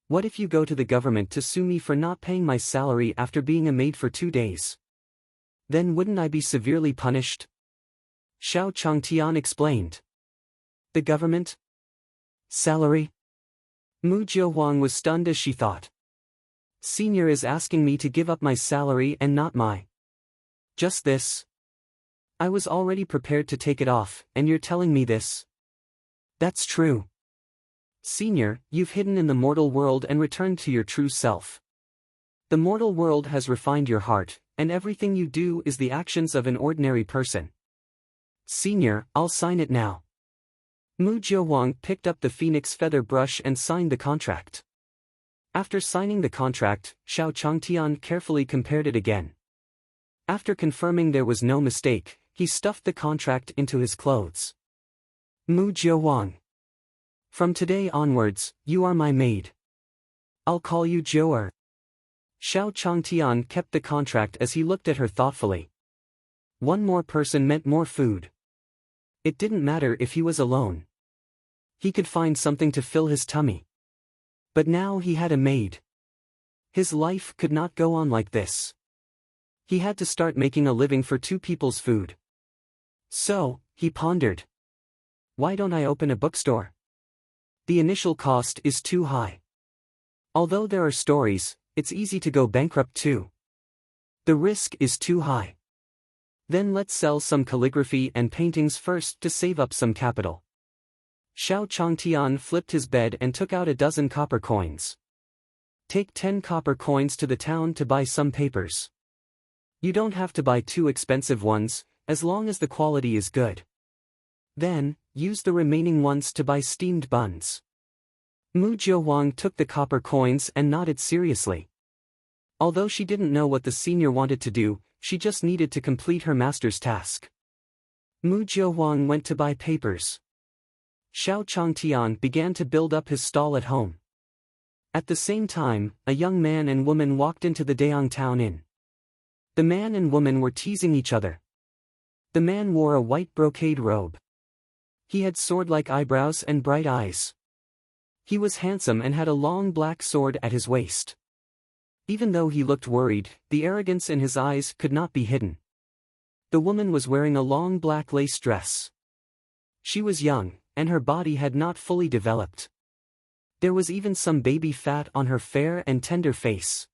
What if you go to the government to sue me for not paying my salary after being a maid for 2 days? Then wouldn't I be severely punished? Xiao Changtian explained. The government? Salary? Mu Jiahuang was stunned as she thought. Senior is asking me to give up my salary and not my. Just this. I was already prepared to take it off, and you're telling me this? That's true. Senior, you've hidden in the mortal world and returned to your true self. The mortal world has refined your heart, and everything you do is the actions of an ordinary person. Senior, I'll sign it now. Mu Jiahuang picked up the phoenix feather brush and signed the contract. After signing the contract, Xiao Changtian carefully compared it again. After confirming there was no mistake, he stuffed the contract into his clothes. Mu Jiahuang. From today onwards, you are my maid. I'll call you Zhou. Xiao Changtian kept the contract as he looked at her thoughtfully. One more person meant more food. It didn't matter if he was alone. He could find something to fill his tummy. But now he had a maid. His life could not go on like this. He had to start making a living for 2 people's food. So, he pondered. Why don't I open a bookstore? The initial cost is too high. Although there are stories, it's easy to go bankrupt too. The risk is too high. Then let's sell some calligraphy and paintings first to save up some capital. Xiao Changtian flipped his bed and took out 12 copper coins. Take 10 copper coins to the town to buy some papers. You don't have to buy too expensive ones, as long as the quality is good. Then, use the remaining ones to buy steamed buns. Mu Jiahuang took the copper coins and nodded seriously. Although she didn't know what the senior wanted to do, she just needed to complete her master's task. Mu Jiahuang went to buy papers. Xiao Changtian began to build up his stall at home. At the same time, a young man and woman walked into the Dayang town inn. The man and woman were teasing each other. The man wore a white brocade robe. He had sword-like eyebrows and bright eyes. He was handsome and had a long black sword at his waist. Even though he looked worried, the arrogance in his eyes could not be hidden. The woman was wearing a long black lace dress. She was young, and her body had not fully developed. There was even some baby fat on her fair and tender face.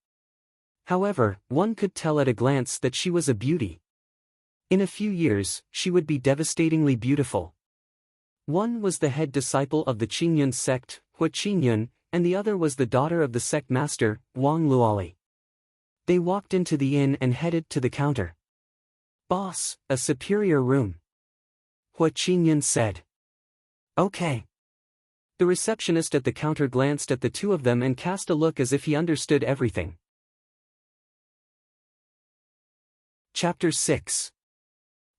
However, one could tell at a glance that she was a beauty. In a few years, she would be devastatingly beautiful. One was the head disciple of the Qingyun sect, Hua Qingyun, and the other was the daughter of the sect master, Wang Luoli. They walked into the inn and headed to the counter. "Boss, a superior room," Hua Qingyun said. "Okay." The receptionist at the counter glanced at the two of them and cast a look as if he understood everything. Chapter 6.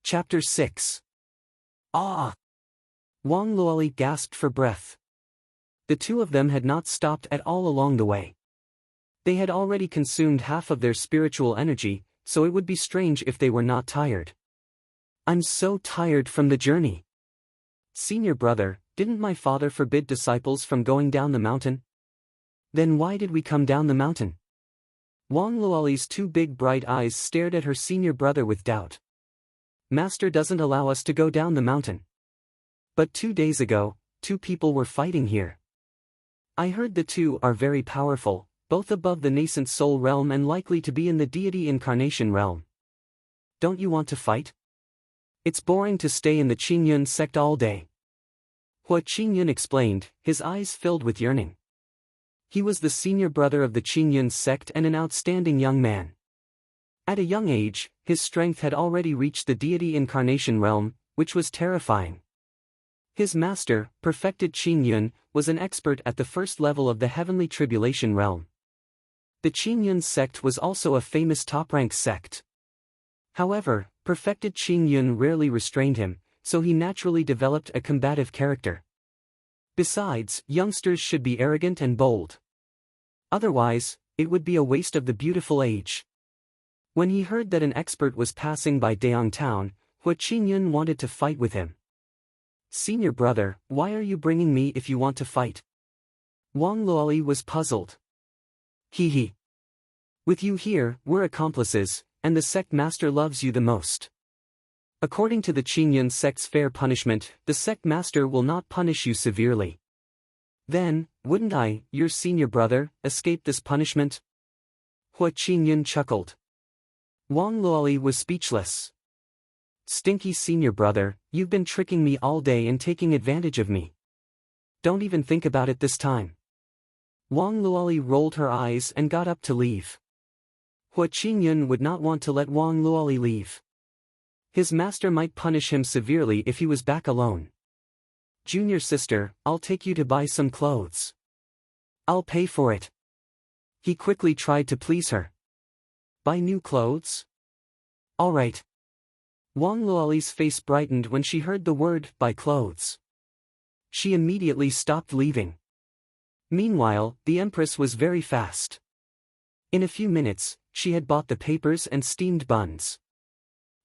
Chapter 6. Ah! Wang Luoli gasped for breath. The two of them had not stopped at all along the way. They had already consumed half of their spiritual energy, so it would be strange if they were not tired. I'm so tired from the journey. Senior brother, didn't my father forbid disciples from going down the mountain? Then why did we come down the mountain? Wang Luoli's two big bright eyes stared at her senior brother with doubt. Master doesn't allow us to go down the mountain. But 2 days ago, 2 people were fighting here. I heard the 2 are very powerful, both above the nascent soul realm and likely to be in the deity incarnation realm. Don't you want to fight? It's boring to stay in the Qingyun sect all day. Hua Qingyun explained, his eyes filled with yearning. He was the senior brother of the Qingyun sect and an outstanding young man. At a young age, his strength had already reached the deity incarnation realm, which was terrifying. His master, perfected Qingyun, was an expert at the first level of the heavenly tribulation realm. The Qingyun sect was also a famous top-rank sect. However, perfected Qingyun rarely restrained him, so he naturally developed a combative character. Besides, youngsters should be arrogant and bold. Otherwise, it would be a waste of the beautiful age. When he heard that an expert was passing by Daong town, Hua Qingyun wanted to fight with him. Senior brother, why are you bringing me if you want to fight? Wang Luoli was puzzled. He. With you here, we're accomplices, and the sect master loves you the most. According to the Qingyun sect's fair punishment, the sect master will not punish you severely. Then, wouldn't I, your senior brother, escape this punishment? Hua Qingyun chuckled. Wang Luoli was speechless. Stinky senior brother, you've been tricking me all day and taking advantage of me. Don't even think about it this time. Wang Luoli rolled her eyes and got up to leave. Hua Qingyun would not want to let Wang Luoli leave. His master might punish him severely if he was back alone. Junior sister, I'll take you to buy some clothes. I'll pay for it. He quickly tried to please her. Buy new clothes? All right. Wang Luoli's face brightened when she heard the word, buy clothes. She immediately stopped leaving. Meanwhile, the Empress was very fast. In a few minutes, she had bought the papers and steamed buns.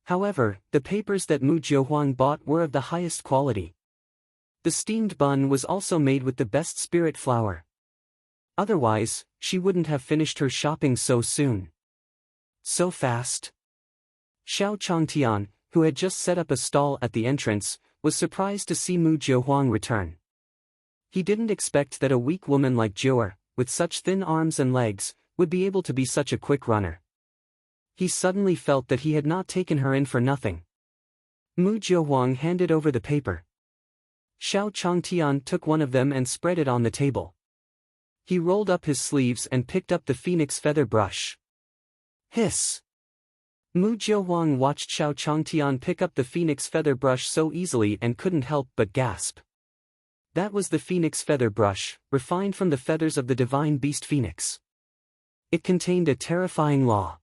However, the papers that Mu Jiuhuang bought were of the highest quality. The steamed bun was also made with the best spirit flour. Otherwise, she wouldn't have finished her shopping so soon. So fast. Xiao Changtian, who had just set up a stall at the entrance, was surprised to see Mu Jiuhuang return. He didn't expect that a weak woman like Jiuer, with such thin arms and legs, would be able to be such a quick runner. He suddenly felt that he had not taken her in for nothing. Mu Jiuhuang handed over the paper. Xiao Changtian took one of them and spread it on the table. He rolled up his sleeves and picked up the phoenix feather brush. Hiss! Mu Jiuhuang watched Xiao Changtian pick up the phoenix feather brush so easily and couldn't help but gasp. That was the phoenix feather brush, refined from the feathers of the divine beast phoenix. It contained a terrifying law.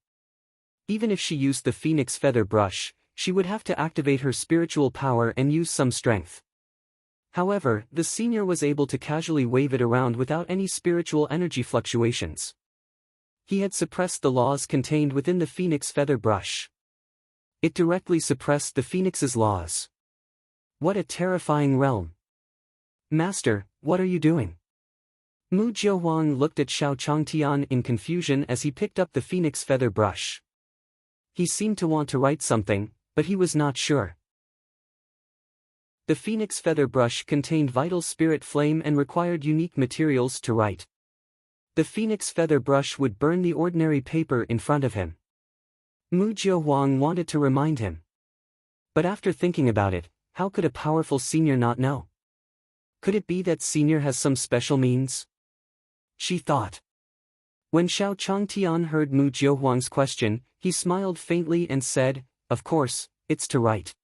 Even if she used the phoenix feather brush, she would have to activate her spiritual power and use some strength. However, the senior was able to casually wave it around without any spiritual energy fluctuations. He had suppressed the laws contained within the phoenix feather brush. It directly suppressed the phoenix's laws. What a terrifying realm! Master, what are you doing? Mu Jiuhuang looked at Xiao Changtian in confusion as he picked up the phoenix feather brush. He seemed to want to write something, but he was not sure. The phoenix feather brush contained vital spirit flame and required unique materials to write. The phoenix feather brush would burn the ordinary paper in front of him. Mu Jiuhuang wanted to remind him. But after thinking about it, how could a powerful senior not know? Could it be that senior has some special means? She thought. When Xiao Changtian heard Mu Jiuhuang's question, he smiled faintly and said, "Of course, it's to write."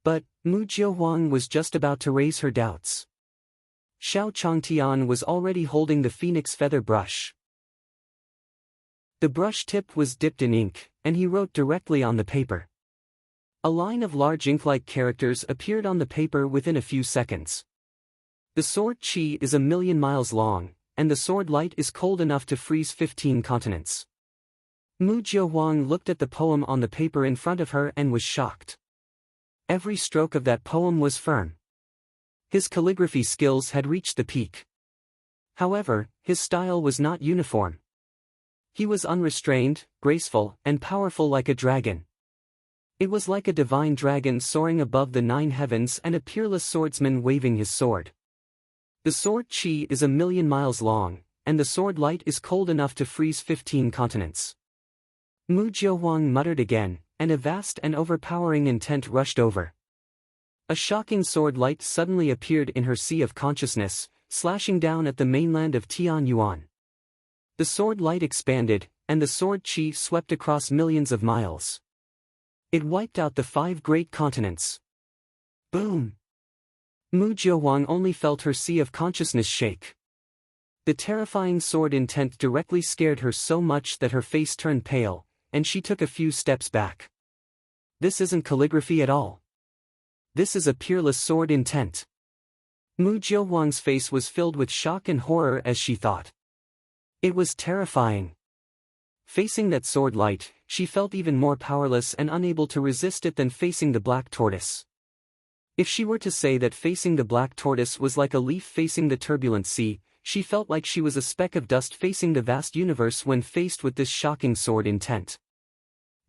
But Mu Jiuhuang was just about to raise her doubts. Xiao Changtian was already holding the phoenix feather brush. The brush tip was dipped in ink, and he wrote directly on the paper. A line of large ink-like characters appeared on the paper within a few seconds. The sword Qi is 1,000,000 miles long, and the sword light is cold enough to freeze 15 continents. Mu Jiahuang looked at the poem on the paper in front of her and was shocked. Every stroke of that poem was firm. His calligraphy skills had reached the peak. However, his style was not uniform. He was unrestrained, graceful, and powerful like a dragon. It was like a divine dragon soaring above the 9 heavens and a peerless swordsman waving his sword. The sword qi is 1,000,000 miles long, and the sword light is cold enough to freeze 15 continents. Mu Jiahuang muttered again, and a vast and overpowering intent rushed over. A shocking sword light suddenly appeared in her sea of consciousness, slashing down at the mainland of Tianyuan. The sword light expanded, and the sword qi swept across millions of miles. It wiped out the 5 great continents. Boom! Mu Jiahuang only felt her sea of consciousness shake. The terrifying sword intent directly scared her so much that her face turned pale, and she took a few steps back. This isn't calligraphy at all. This is a peerless sword intent. Mu Jiahuang's face was filled with shock and horror as she thought. It was terrifying. Facing that sword light, she felt even more powerless and unable to resist it than facing the black tortoise. If she were to say that facing the black tortoise was like a leaf facing the turbulent sea, she felt like she was a speck of dust facing the vast universe when faced with this shocking sword intent.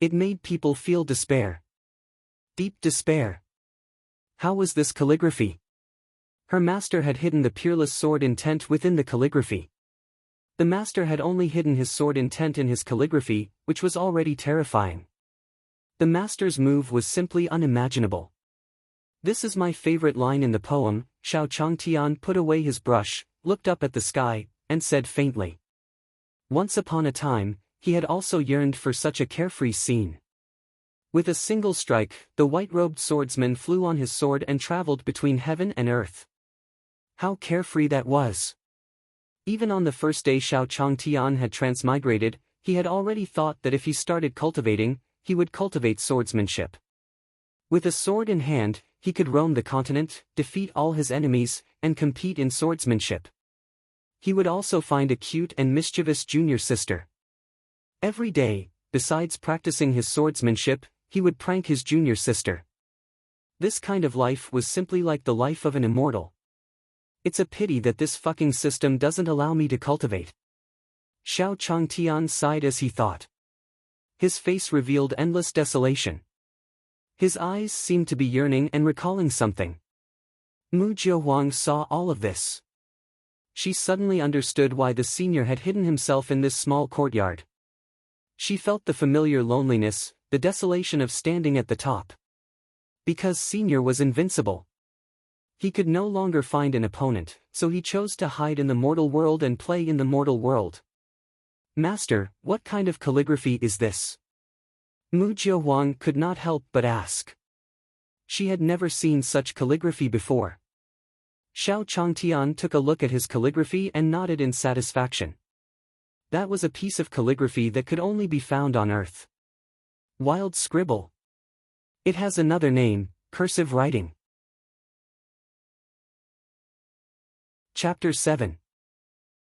It made people feel despair. Deep despair. How was this calligraphy? Her master had hidden the peerless sword intent within the calligraphy. The master had only hidden his sword intent in his calligraphy, which was already terrifying. The master's move was simply unimaginable. This is my favorite line in the poem. Xiao Changtian put away his brush, looked up at the sky, and said faintly. Once upon a time, he had also yearned for such a carefree scene. With a single strike, the white-robed swordsman flew on his sword and traveled between heaven and earth. How carefree that was! Even on the first day Xiao Changtian had transmigrated, he had already thought that if he started cultivating, he would cultivate swordsmanship. With a sword in hand, he could roam the continent, defeat all his enemies, and compete in swordsmanship. He would also find a cute and mischievous junior sister. Every day, besides practicing his swordsmanship, he would prank his junior sister. This kind of life was simply like the life of an immortal. It's a pity that this fucking system doesn't allow me to cultivate. Xiao Changtian sighed as he thought. His face revealed endless desolation. His eyes seemed to be yearning and recalling something. Mu Jiahuang saw all of this. She suddenly understood why the senior had hidden himself in this small courtyard. She felt the familiar loneliness, the desolation of standing at the top. Because senior was invincible. He could no longer find an opponent, so he chose to hide in the mortal world and play in the mortal world. Master, what kind of calligraphy is this? Mu Jiahuang could not help but ask. She had never seen such calligraphy before. Xiao Changtian took a look at his calligraphy and nodded in satisfaction. That was a piece of calligraphy that could only be found on Earth. Wild scribble. It has another name, cursive writing. Chapter 7.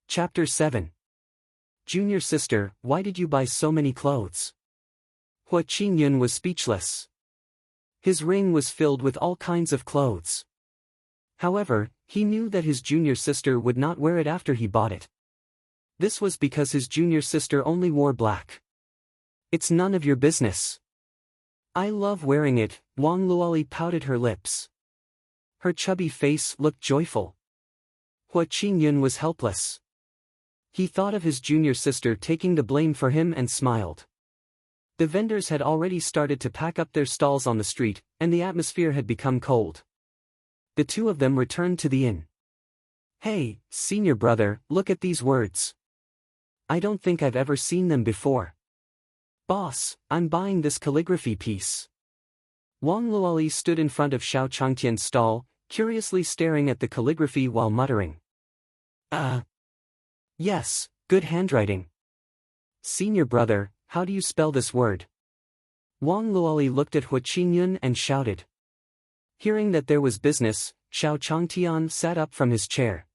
Chapter 7. Junior sister, why did you buy so many clothes? Hua Qingyun was speechless. His ring was filled with all kinds of clothes. However, he knew that his junior sister would not wear it after he bought it. This was because his junior sister only wore black. It's none of your business. I love wearing it, Wang Luoli pouted her lips. Her chubby face looked joyful. Hua Qingyun was helpless. He thought of his junior sister taking the blame for him and smiled. The vendors had already started to pack up their stalls on the street, and the atmosphere had become cold. The two of them returned to the inn. Hey, senior brother, look at these words. I don't think I've ever seen them before. Boss, I'm buying this calligraphy piece. Wang Luoli stood in front of Xiao Changtian's stall, curiously staring at the calligraphy while muttering. Yes, good handwriting. Senior brother, how do you spell this word? Wang Luoli looked at Hua Qingyun and shouted. Hearing that there was business, Xiao Changtian sat up from his chair.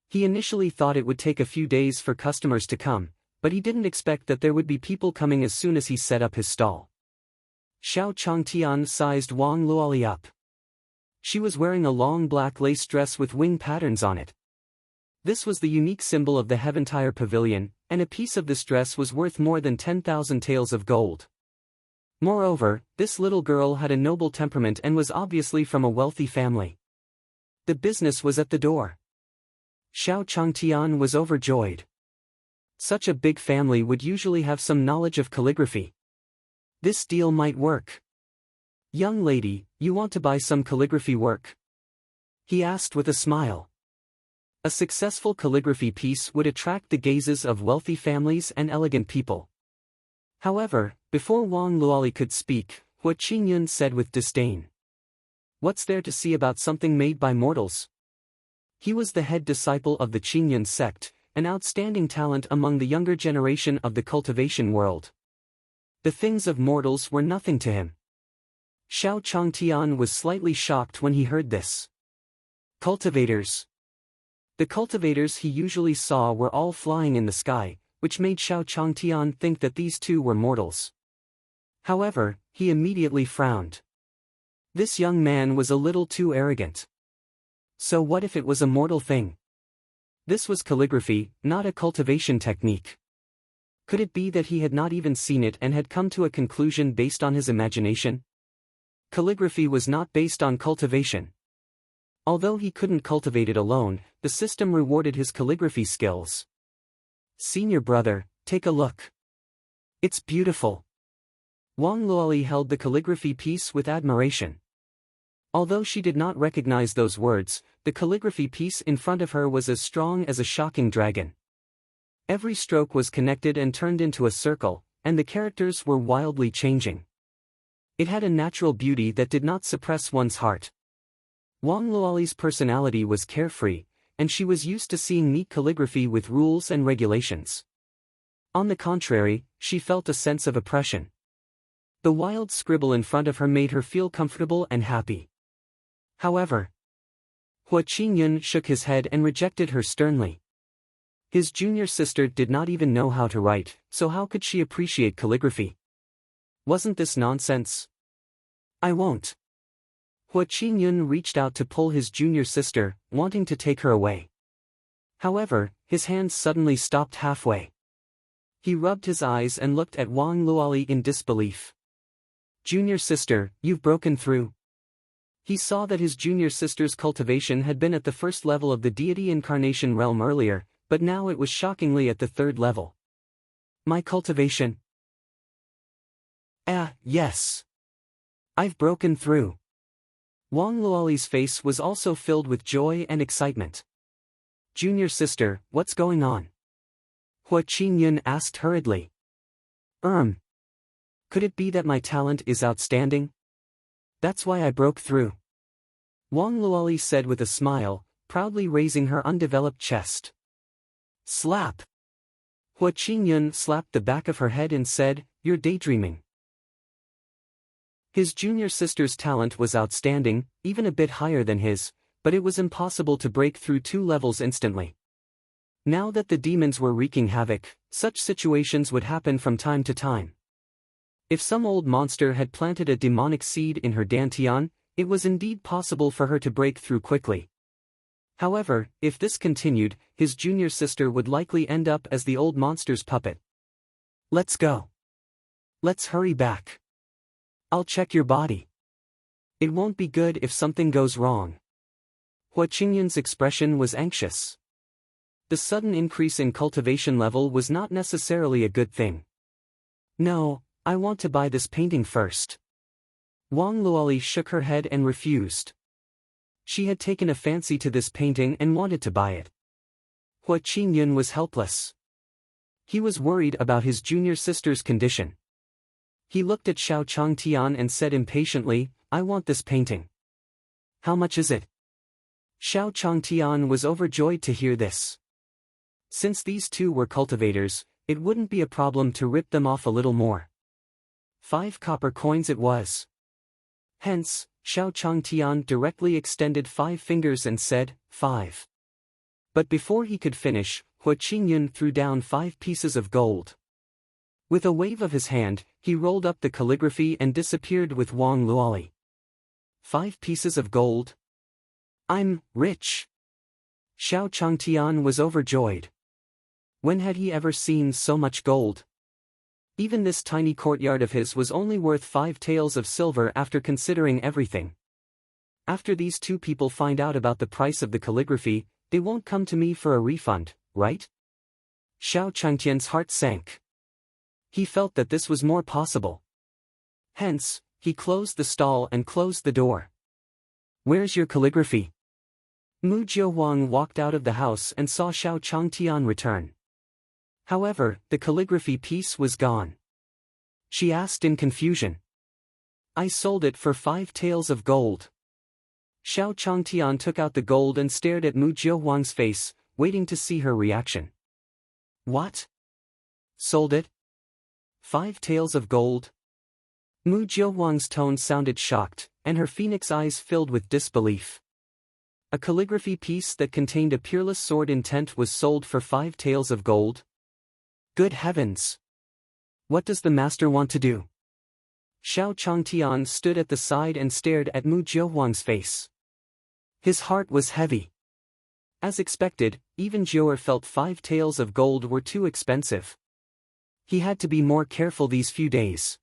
He initially thought it would take a few days for customers to come, but he didn't expect that there would be people coming as soon as he set up his stall. Xiao Changtian sized Wang Luoli up. She was wearing a long black lace dress with wing patterns on it. This was the unique symbol of the Heaventire Pavilion, and a piece of this dress was worth more than 10,000 taels of gold. Moreover, this little girl had a noble temperament and was obviously from a wealthy family. The business was at the door. Xiao Changtian was overjoyed. Such a big family would usually have some knowledge of calligraphy. This deal might work. "Young lady, you want to buy some calligraphy work?" he asked with a smile. A successful calligraphy piece would attract the gazes of wealthy families and elegant people. However, before Wang Luoli could speak, Hua Qingyun said with disdain, "What's there to see about something made by mortals?" He was the head disciple of the Qingyun sect, an outstanding talent among the younger generation of the cultivation world. The things of mortals were nothing to him. Xiao Changtian was slightly shocked when he heard this. Cultivators. The cultivators he usually saw were all flying in the sky, which made Xiao Changtian think that these two were mortals. However, he immediately frowned. This young man was a little too arrogant. So what if it was a mortal thing? This was calligraphy, not a cultivation technique. Could it be that he had not even seen it and had come to a conclusion based on his imagination? Calligraphy was not based on cultivation. Although he couldn't cultivate it alone, the system rewarded his calligraphy skills. "Senior brother, take a look. It's beautiful." Wang Luoli held the calligraphy piece with admiration. Although she did not recognize those words, the calligraphy piece in front of her was as strong as a shocking dragon. Every stroke was connected and turned into a circle, and the characters were wildly changing. It had a natural beauty that did not suppress one's heart. Wang Luoli's personality was carefree, and she was used to seeing neat calligraphy with rules and regulations. On the contrary, she felt a sense of oppression. The wild scribble in front of her made her feel comfortable and happy. However, Hua Qingyun shook his head and rejected her sternly. His junior sister did not even know how to write, so how could she appreciate calligraphy? Wasn't this nonsense? "I won't." Hua Qingyun reached out to pull his junior sister, wanting to take her away. However, his hands suddenly stopped halfway. He rubbed his eyes and looked at Wang Luoli in disbelief. "Junior sister, you've broken through." He saw that his junior sister's cultivation had been at the first level of the deity incarnation realm earlier, but now it was shockingly at the third level. "My cultivation?" Yes. I've broken through." Wang Luoli's face was also filled with joy and excitement. "Junior sister, what's going on?" Hua Qingyun asked hurriedly. Could it be that my talent is outstanding? That's why I broke through." Wang Luoli said with a smile, proudly raising her undeveloped chest. Slap! Hua Qingyun slapped the back of her head and said, "You're daydreaming." His junior sister's talent was outstanding, even a bit higher than his, but it was impossible to break through 2 levels instantly. Now that the demons were wreaking havoc, such situations would happen from time to time. If some old monster had planted a demonic seed in her dantian, it was indeed possible for her to break through quickly. However, if this continued, his junior sister would likely end up as the old monster's puppet. "Let's go. Let's hurry back. I'll check your body. It won't be good if something goes wrong." Hua Qingyun's expression was anxious. The sudden increase in cultivation level was not necessarily a good thing. "No, I want to buy this painting first." Wang Luoli shook her head and refused. She had taken a fancy to this painting and wanted to buy it. Hua Qingyun was helpless. He was worried about his junior sister's condition. He looked at Xiao Changtian and said impatiently, "I want this painting." "How much is it?" Xiao Changtian was overjoyed to hear this. Since these two were cultivators, it wouldn't be a problem to rip them off a little more. 5 copper coins it was. Hence, Xiao Changtian directly extended 5 fingers and said, 5. But before he could finish, Hua Qingyun threw down 5 pieces of gold. With a wave of his hand, he rolled up the calligraphy and disappeared with Wang Luoli. 5 pieces of gold? I'm rich. Xiao Changtian was overjoyed. When had he ever seen so much gold? Even this tiny courtyard of his was only worth 5 taels of silver after considering everything. After these 2 people find out about the price of the calligraphy, they won't come to me for a refund, right? Xiao Changtian's heart sank. He felt that this was more possible. Hence, he closed the stall and closed the door. Where's your calligraphy? Mu Jiuhuang walked out of the house and saw Xiao Changtian return. However, the calligraphy piece was gone. She asked in confusion. I sold it for 5 taels of gold. Xiao Changtian took out the gold and stared at Mu Jiuhuang's face, waiting to see her reaction. What? Sold it? 5 taels of gold? Mu Jiuhuang's tone sounded shocked, and her phoenix eyes filled with disbelief. A calligraphy piece that contained a peerless sword intent was sold for 5 taels of gold? Good heavens! What does the master want to do? Xiao Changtian stood at the side and stared at Mu Jiuhuang's face. His heart was heavy. As expected, even Jiuer felt 5 taels of gold were too expensive. He had to be more careful these few days.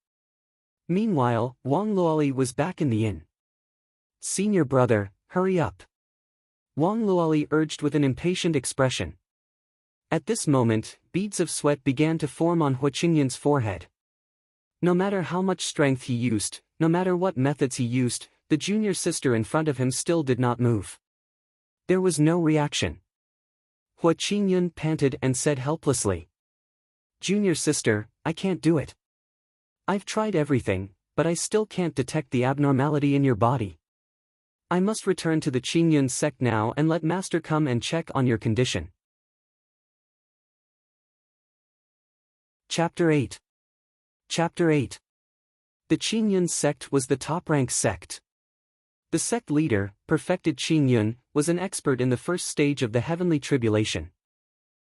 Meanwhile, Wang Luoli was back in the inn. Senior brother, hurry up. Wang Luoli urged with an impatient expression. At this moment, beads of sweat began to form on Hua Qingyun's forehead. No matter how much strength he used, no matter what methods he used, the junior sister in front of him still did not move. There was no reaction. Hua Qingyun panted and said helplessly. Junior sister, I can't do it. I've tried everything, but I still can't detect the abnormality in your body. I must return to the Qingyun sect now and let master come and check on your condition. Chapter 8. Chapter 8. The Qingyun sect was the top-ranked sect. The sect leader, perfected Qingyun, was an expert in the first stage of the heavenly tribulation.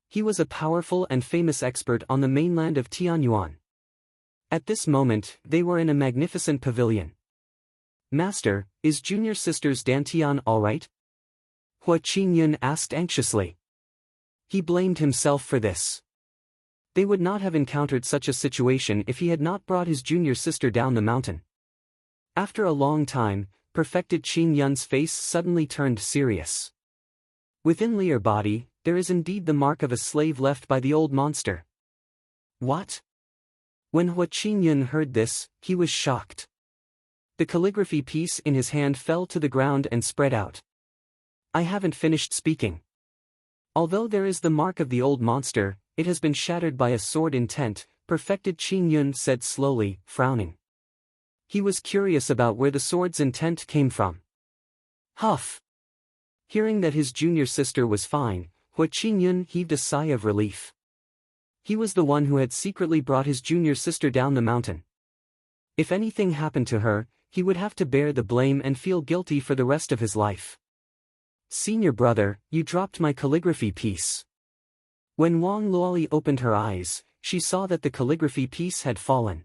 He was a powerful and famous expert on the mainland of Tianyuan. At this moment, they were in a magnificent pavilion. Master, is junior sister's Dantian all right? Hua Qingyun asked anxiously. He blamed himself for this. They would not have encountered such a situation if he had not brought his junior sister down the mountain. After a long time, perfected Qingyun's face suddenly turned serious. Within Lear body, there is indeed the mark of a slave left by the old monster. What? When Hua Qingyun heard this, he was shocked. The calligraphy piece in his hand fell to the ground and spread out. I haven't finished speaking. Although there is the mark of the old monster, it has been shattered by a sword intent, perfected Qingyun said slowly, frowning. He was curious about where the sword's intent came from. Huff! Hearing that his junior sister was fine, Hua Qingyun heaved a sigh of relief. He was the one who had secretly brought his junior sister down the mountain. If anything happened to her, he would have to bear the blame and feel guilty for the rest of his life. Senior brother, you dropped my calligraphy piece. When Wang Luoli opened her eyes, she saw that the calligraphy piece had fallen.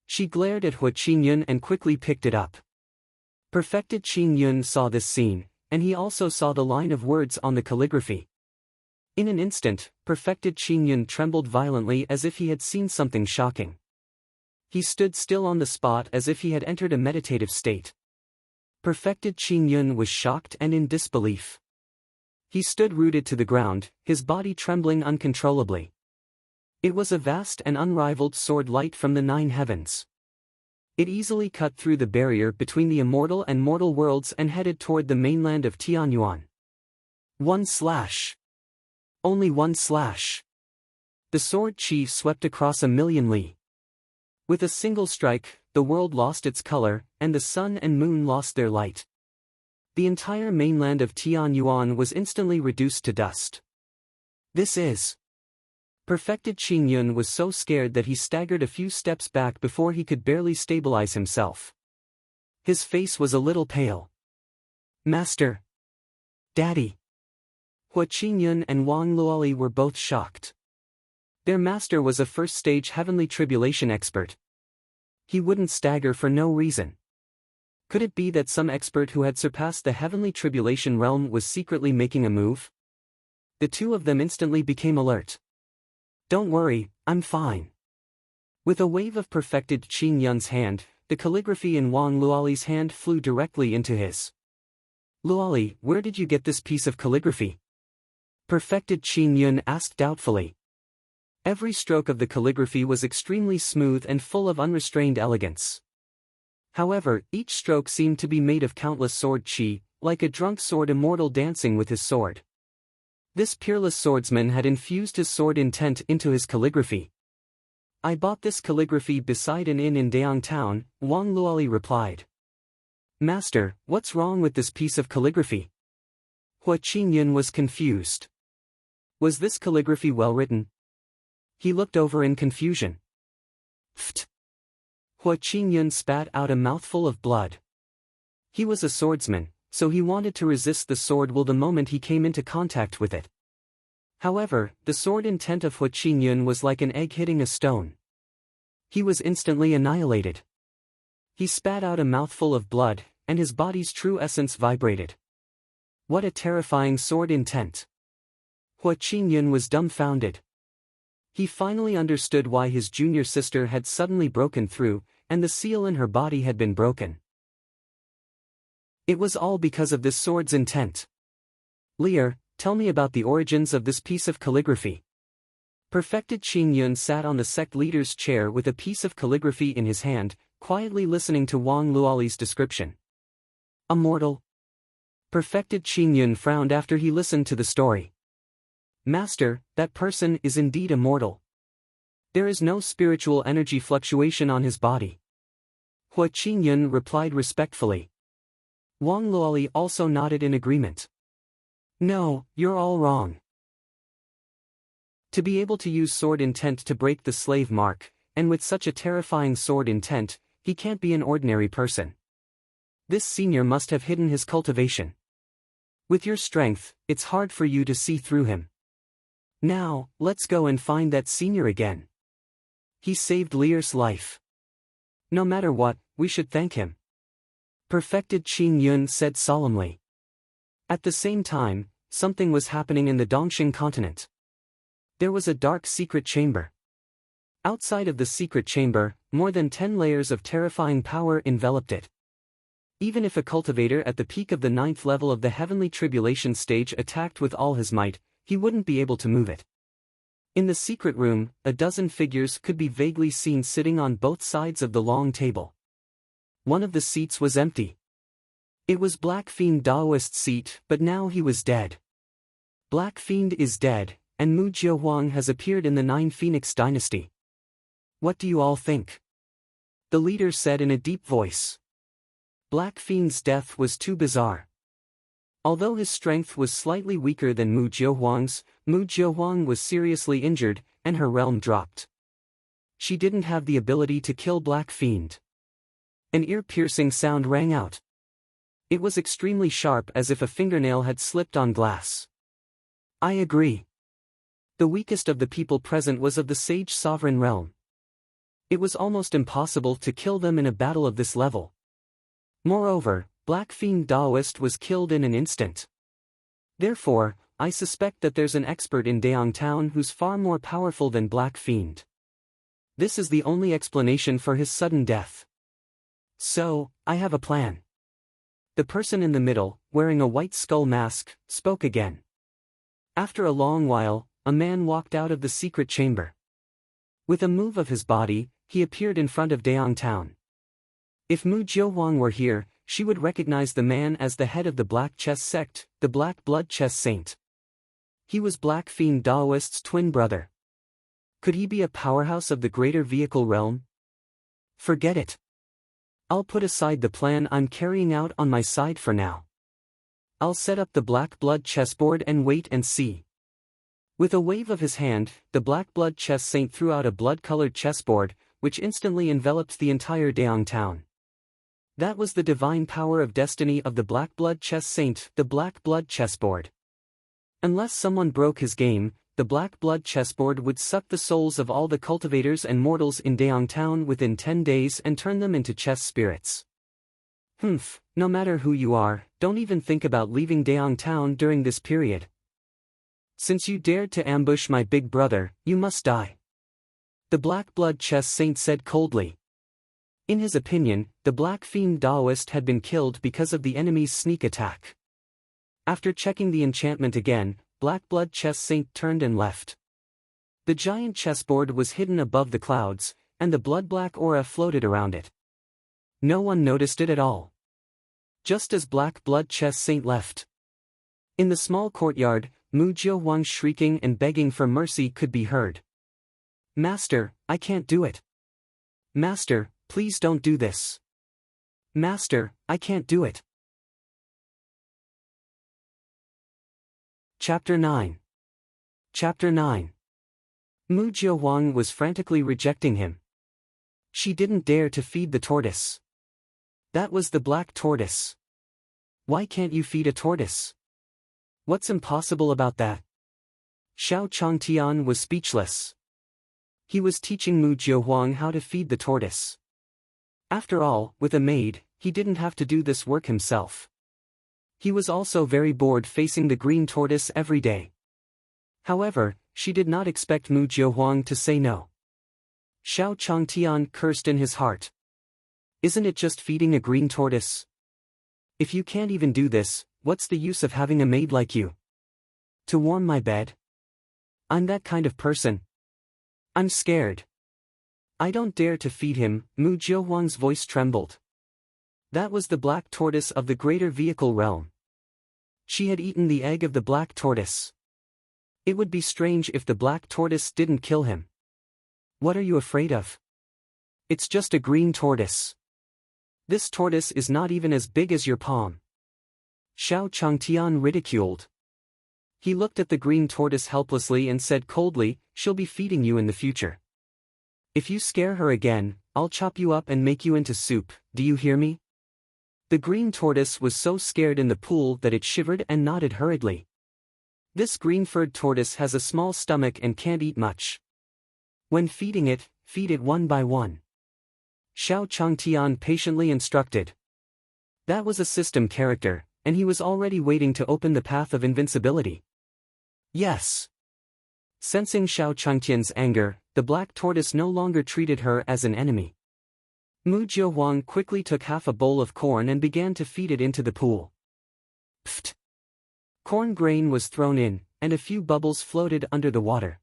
She glared at Hua Qingyun and quickly picked it up. Perfected Qingyun saw this scene, and he also saw the line of words on the calligraphy. In an instant, perfected Qingyun trembled violently as if he had seen something shocking. He stood still on the spot as if he had entered a meditative state. Perfected Qingyun was shocked and in disbelief. He stood rooted to the ground, his body trembling uncontrollably. It was a vast and unrivaled sword light from the 9 heavens. It easily cut through the barrier between the immortal and mortal worlds and headed toward the mainland of Tianyuan. One slash. Only one slash. The sword chi swept across 1,000,000 li. With a single strike, the world lost its color, and the sun and moon lost their light. The entire mainland of Tianyuan was instantly reduced to dust. This is. Perfected Qingyun was so scared that he staggered a few steps back before he could barely stabilize himself. His face was a little pale. Master. Daddy. Hua Qingyun and Wang Luoli were both shocked. Their master was a first-stage heavenly tribulation expert. He wouldn't stagger for no reason. Could it be that some expert who had surpassed the heavenly tribulation realm was secretly making a move? The two of them instantly became alert. "Don't worry, I'm fine." With a wave of perfected Qin Yun's hand, the calligraphy in Wang Luoli's hand flew directly into his. "Luoli, where did you get this piece of calligraphy?" Perfected Qin Yun asked doubtfully. Every stroke of the calligraphy was extremely smooth and full of unrestrained elegance. However, each stroke seemed to be made of countless sword qi, like a drunk sword immortal dancing with his sword. This peerless swordsman had infused his sword intent into his calligraphy. "I bought this calligraphy beside an inn in Dayang Town," Wang Luoli replied. "Master, what's wrong with this piece of calligraphy?" Hua Qingyun was confused. Was this calligraphy well written? He looked over in confusion. Pfft! Hua Qingyun spat out a mouthful of blood. He was a swordsman, so he wanted to resist the sword will the moment he came into contact with it. However, the sword intent of Hua Qingyun was like an egg hitting a stone. He was instantly annihilated. He spat out a mouthful of blood, and his body's true essence vibrated. What a terrifying sword intent! Hua Qingyun was dumbfounded. He finally understood why his junior sister had suddenly broken through, and the seal in her body had been broken. It was all because of this sword's intent. "Lear, tell me about the origins of this piece of calligraphy." Perfected Qin Yun sat on the sect leader's chair with a piece of calligraphy in his hand, quietly listening to Wang Luoli's description. "A mortal?" Perfected Qin Yun frowned after he listened to the story. "Master, that person is indeed immortal. There is no spiritual energy fluctuation on his body." Hua Qingyun replied respectfully. Wang Luoli also nodded in agreement. "No, you're all wrong. To be able to use sword intent to break the slave mark, and with such a terrifying sword intent, he can't be an ordinary person. This senior must have hidden his cultivation. With your strength, it's hard for you to see through him. Now, let's go and find that senior again. He saved Lear's life. No matter what, we should thank him." Perfected Qin Yun said solemnly. At the same time, something was happening in the Dongxing continent. There was a dark secret chamber. Outside of the secret chamber, more than 10 layers of terrifying power enveloped it. Even if a cultivator at the peak of the 9th level of the heavenly tribulation stage attacked with all his might, he wouldn't be able to move it. In the secret room, a dozen figures could be vaguely seen sitting on both sides of the long table. One of the seats was empty. It was Black Fiend Daoist's seat, but now he was dead. Black Fiend is dead, and Mu Jiahuang has appeared in the 9 Phoenix dynasty. What do you all think? The leader said in a deep voice. Black Fiend's death was too bizarre. Although his strength was slightly weaker than Mu Jiahuang's, Mu Jiahuang was seriously injured, and her realm dropped. She didn't have the ability to kill Black Fiend. An ear-piercing sound rang out. It was extremely sharp, as if a fingernail had slipped on glass. I agree. The weakest of the people present was of the Sage Sovereign realm. It was almost impossible to kill them in a battle of this level. Moreover, Black Fiend Daoist was killed in an instant. Therefore, I suspect that there's an expert in Dayang Town who's far more powerful than Black Fiend. This is the only explanation for his sudden death. So, I have a plan. The person in the middle, wearing a white skull mask, spoke again. After a long while, a man walked out of the secret chamber. With a move of his body, he appeared in front of Dayang Town. If Mu Jiahuang were here, she would recognize the man as the head of the Black Chess sect, the Black Blood Chess Saint. He was Black Fiend Daoist's twin brother. Could he be a powerhouse of the greater vehicle realm? Forget it. I'll put aside the plan I'm carrying out on my side for now. I'll set up the Black Blood chessboard and wait and see. With a wave of his hand, the Black Blood Chess Saint threw out a blood-colored chessboard, which instantly enveloped the entire Dayang Town. That was the divine power of destiny of the Black Blood Chess Saint, the Black Blood chessboard. Unless someone broke his game, the black blood chessboard would suck the souls of all the cultivators and mortals in Daong Town within 10 days and turn them into chess spirits. No matter who you are, don't even think about leaving Daong Town during this period. Since you dared to ambush my big brother, you must die. The Black Blood Chess Saint said coldly. In his opinion, the Black Fiend Daoist had been killed because of the enemy's sneak attack. After checking the enchantment again, Black Blood Chess Saint turned and left. The giant chessboard was hidden above the clouds, and the blood-black aura floated around it. No one noticed it at all. Just as Black Blood Chess Saint left. In the small courtyard, Mu Jiuhuang's shrieking and begging for mercy could be heard. Master, I can't do it. Master, please don't do this. Master, I can't do it. Chapter 9. Chapter 9. Mu Jiuhuang was frantically rejecting him. She didn't dare to feed the tortoise. That was the black tortoise. Why can't you feed a tortoise? What's impossible about that? Xiao Changtian was speechless. He was teaching Mu Jiuhuang how to feed the tortoise. After all, with a maid, he didn't have to do this work himself. He was also very bored facing the green tortoise every day. However, she did not expect Mu Jiuhuang to say no. Xiao Changtian cursed in his heart. Isn't it just feeding a green tortoise? If you can't even do this, what's the use of having a maid like you? To warm my bed? I'm that kind of person. I'm scared. I don't dare to feed him, Mu Jiuhuang's voice trembled. That was the black tortoise of the greater vehicle realm. She had eaten the egg of the black tortoise. It would be strange if the black tortoise didn't kill him. What are you afraid of? It's just a green tortoise. This tortoise is not even as big as your palm. Xiao Changtian ridiculed. He looked at the green tortoise helplessly and said coldly, she'll be feeding you in the future. If you scare her again, I'll chop you up and make you into soup, do you hear me? The green tortoise was so scared in the pool that it shivered and nodded hurriedly. This green-furred tortoise has a small stomach and can't eat much. When feeding it, feed it one by one. Xiao Changtian patiently instructed. That was a system character, and he was already waiting to open the path of invincibility. Yes. Sensing Xiao Changtian's anger, the black tortoise no longer treated her as an enemy. Mu Jiuhuang quickly took half a bowl of corn and began to feed it into the pool. Pfft! Corn grain was thrown in, and a few bubbles floated under the water.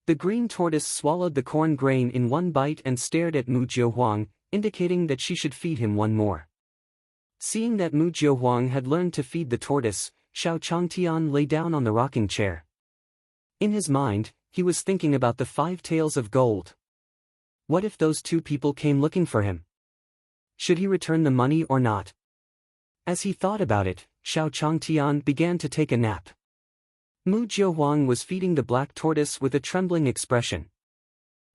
The green tortoise swallowed the corn grain in one bite and stared at Mu Jiuhuang, indicating that she should feed him one more. Seeing that Mu Jiuhuang had learned to feed the tortoise, Xiao Changtian lay down on the rocking chair. In his mind, he was thinking about the 5 tails of gold. What if those 2 people came looking for him? Should he return the money or not? As he thought about it, Xiao Changtian began to take a nap. Mu Jiuhuang was feeding the black tortoise with a trembling expression.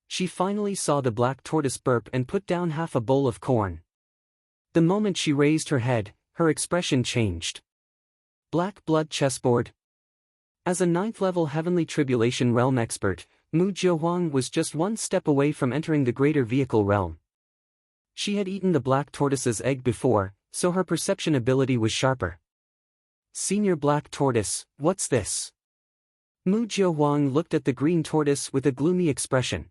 She finally saw the black tortoise burp and put down half a bowl of corn. The moment she raised her head, her expression changed. Black blood chessboard. As a 9th-level Heavenly Tribulation Realm expert, Mu Jiuhuang was just one step away from entering the greater vehicle realm. She had eaten the black tortoise's egg before, so her perception ability was sharper. Senior Black Tortoise, what's this? Mu Jiuhuang looked at the green tortoise with a gloomy expression.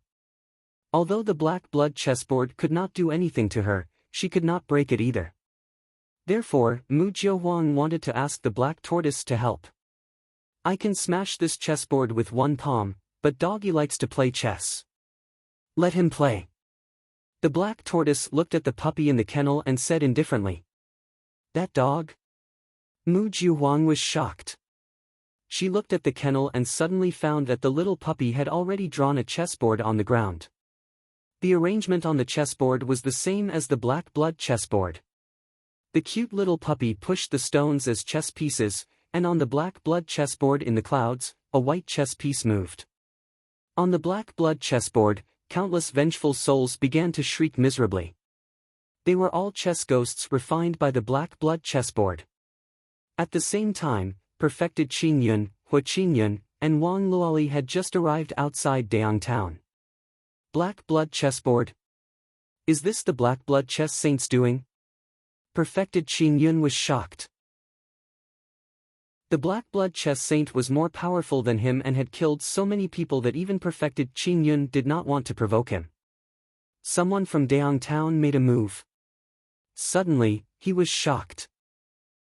Although the black blood chessboard could not do anything to her, she could not break it either. Therefore, Mu Jiuhuang wanted to ask the black tortoise to help. I can smash this chessboard with one palm, but Doggy likes to play chess. Let him play. The black tortoise looked at the puppy in the kennel and said indifferently. That dog? Mu Jiuhuang was shocked. She looked at the kennel and suddenly found that the little puppy had already drawn a chessboard on the ground. The arrangement on the chessboard was the same as the black blood chessboard. The cute little puppy pushed the stones as chess pieces, and on the black blood chessboard in the clouds, a white chess piece moved. On the black blood chessboard, countless vengeful souls began to shriek miserably. They were all chess ghosts refined by the black blood chessboard. At the same time, perfected Qing Yun, Hua Qingyun, and Wang Luoli had just arrived outside Dayang town. Black blood chessboard? Is this the black blood chess saint's doing? Perfected Qingyun was shocked. The black blood chess saint was more powerful than him and had killed so many people that even perfected Qingyun did not want to provoke him. Someone from Dayang town made a move. Suddenly, he was shocked.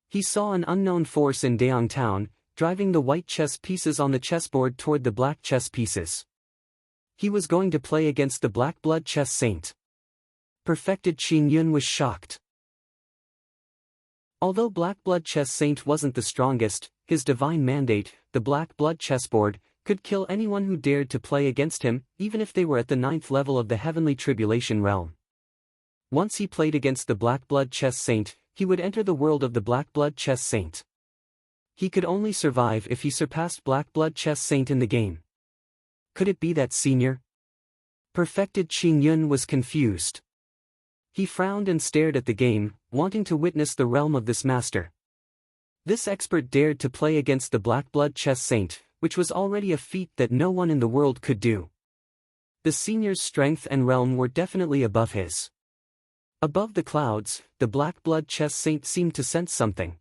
He saw an unknown force in Dayang town, driving the white chess pieces on the chessboard toward the black chess pieces. He was going to play against the black blood chess saint. Perfected Qingyun was shocked. Although black blood chess saint wasn't the strongest, his divine mandate, the black blood chessboard, could kill anyone who dared to play against him, even if they were at the 9th level of the heavenly tribulation realm. Once he played against the black blood chess saint, he would enter the world of the black blood chess saint. He could only survive if he surpassed black blood chess saint in the game. Could it be that senior? Perfected Qingyun was confused. He frowned and stared at the game, wanting to witness the realm of this master. This expert dared to play against the black blood chess saint, which was already a feat that no one in the world could do. The senior's strength and realm were definitely above his. Above the clouds, the black blood chess saint seemed to sense something.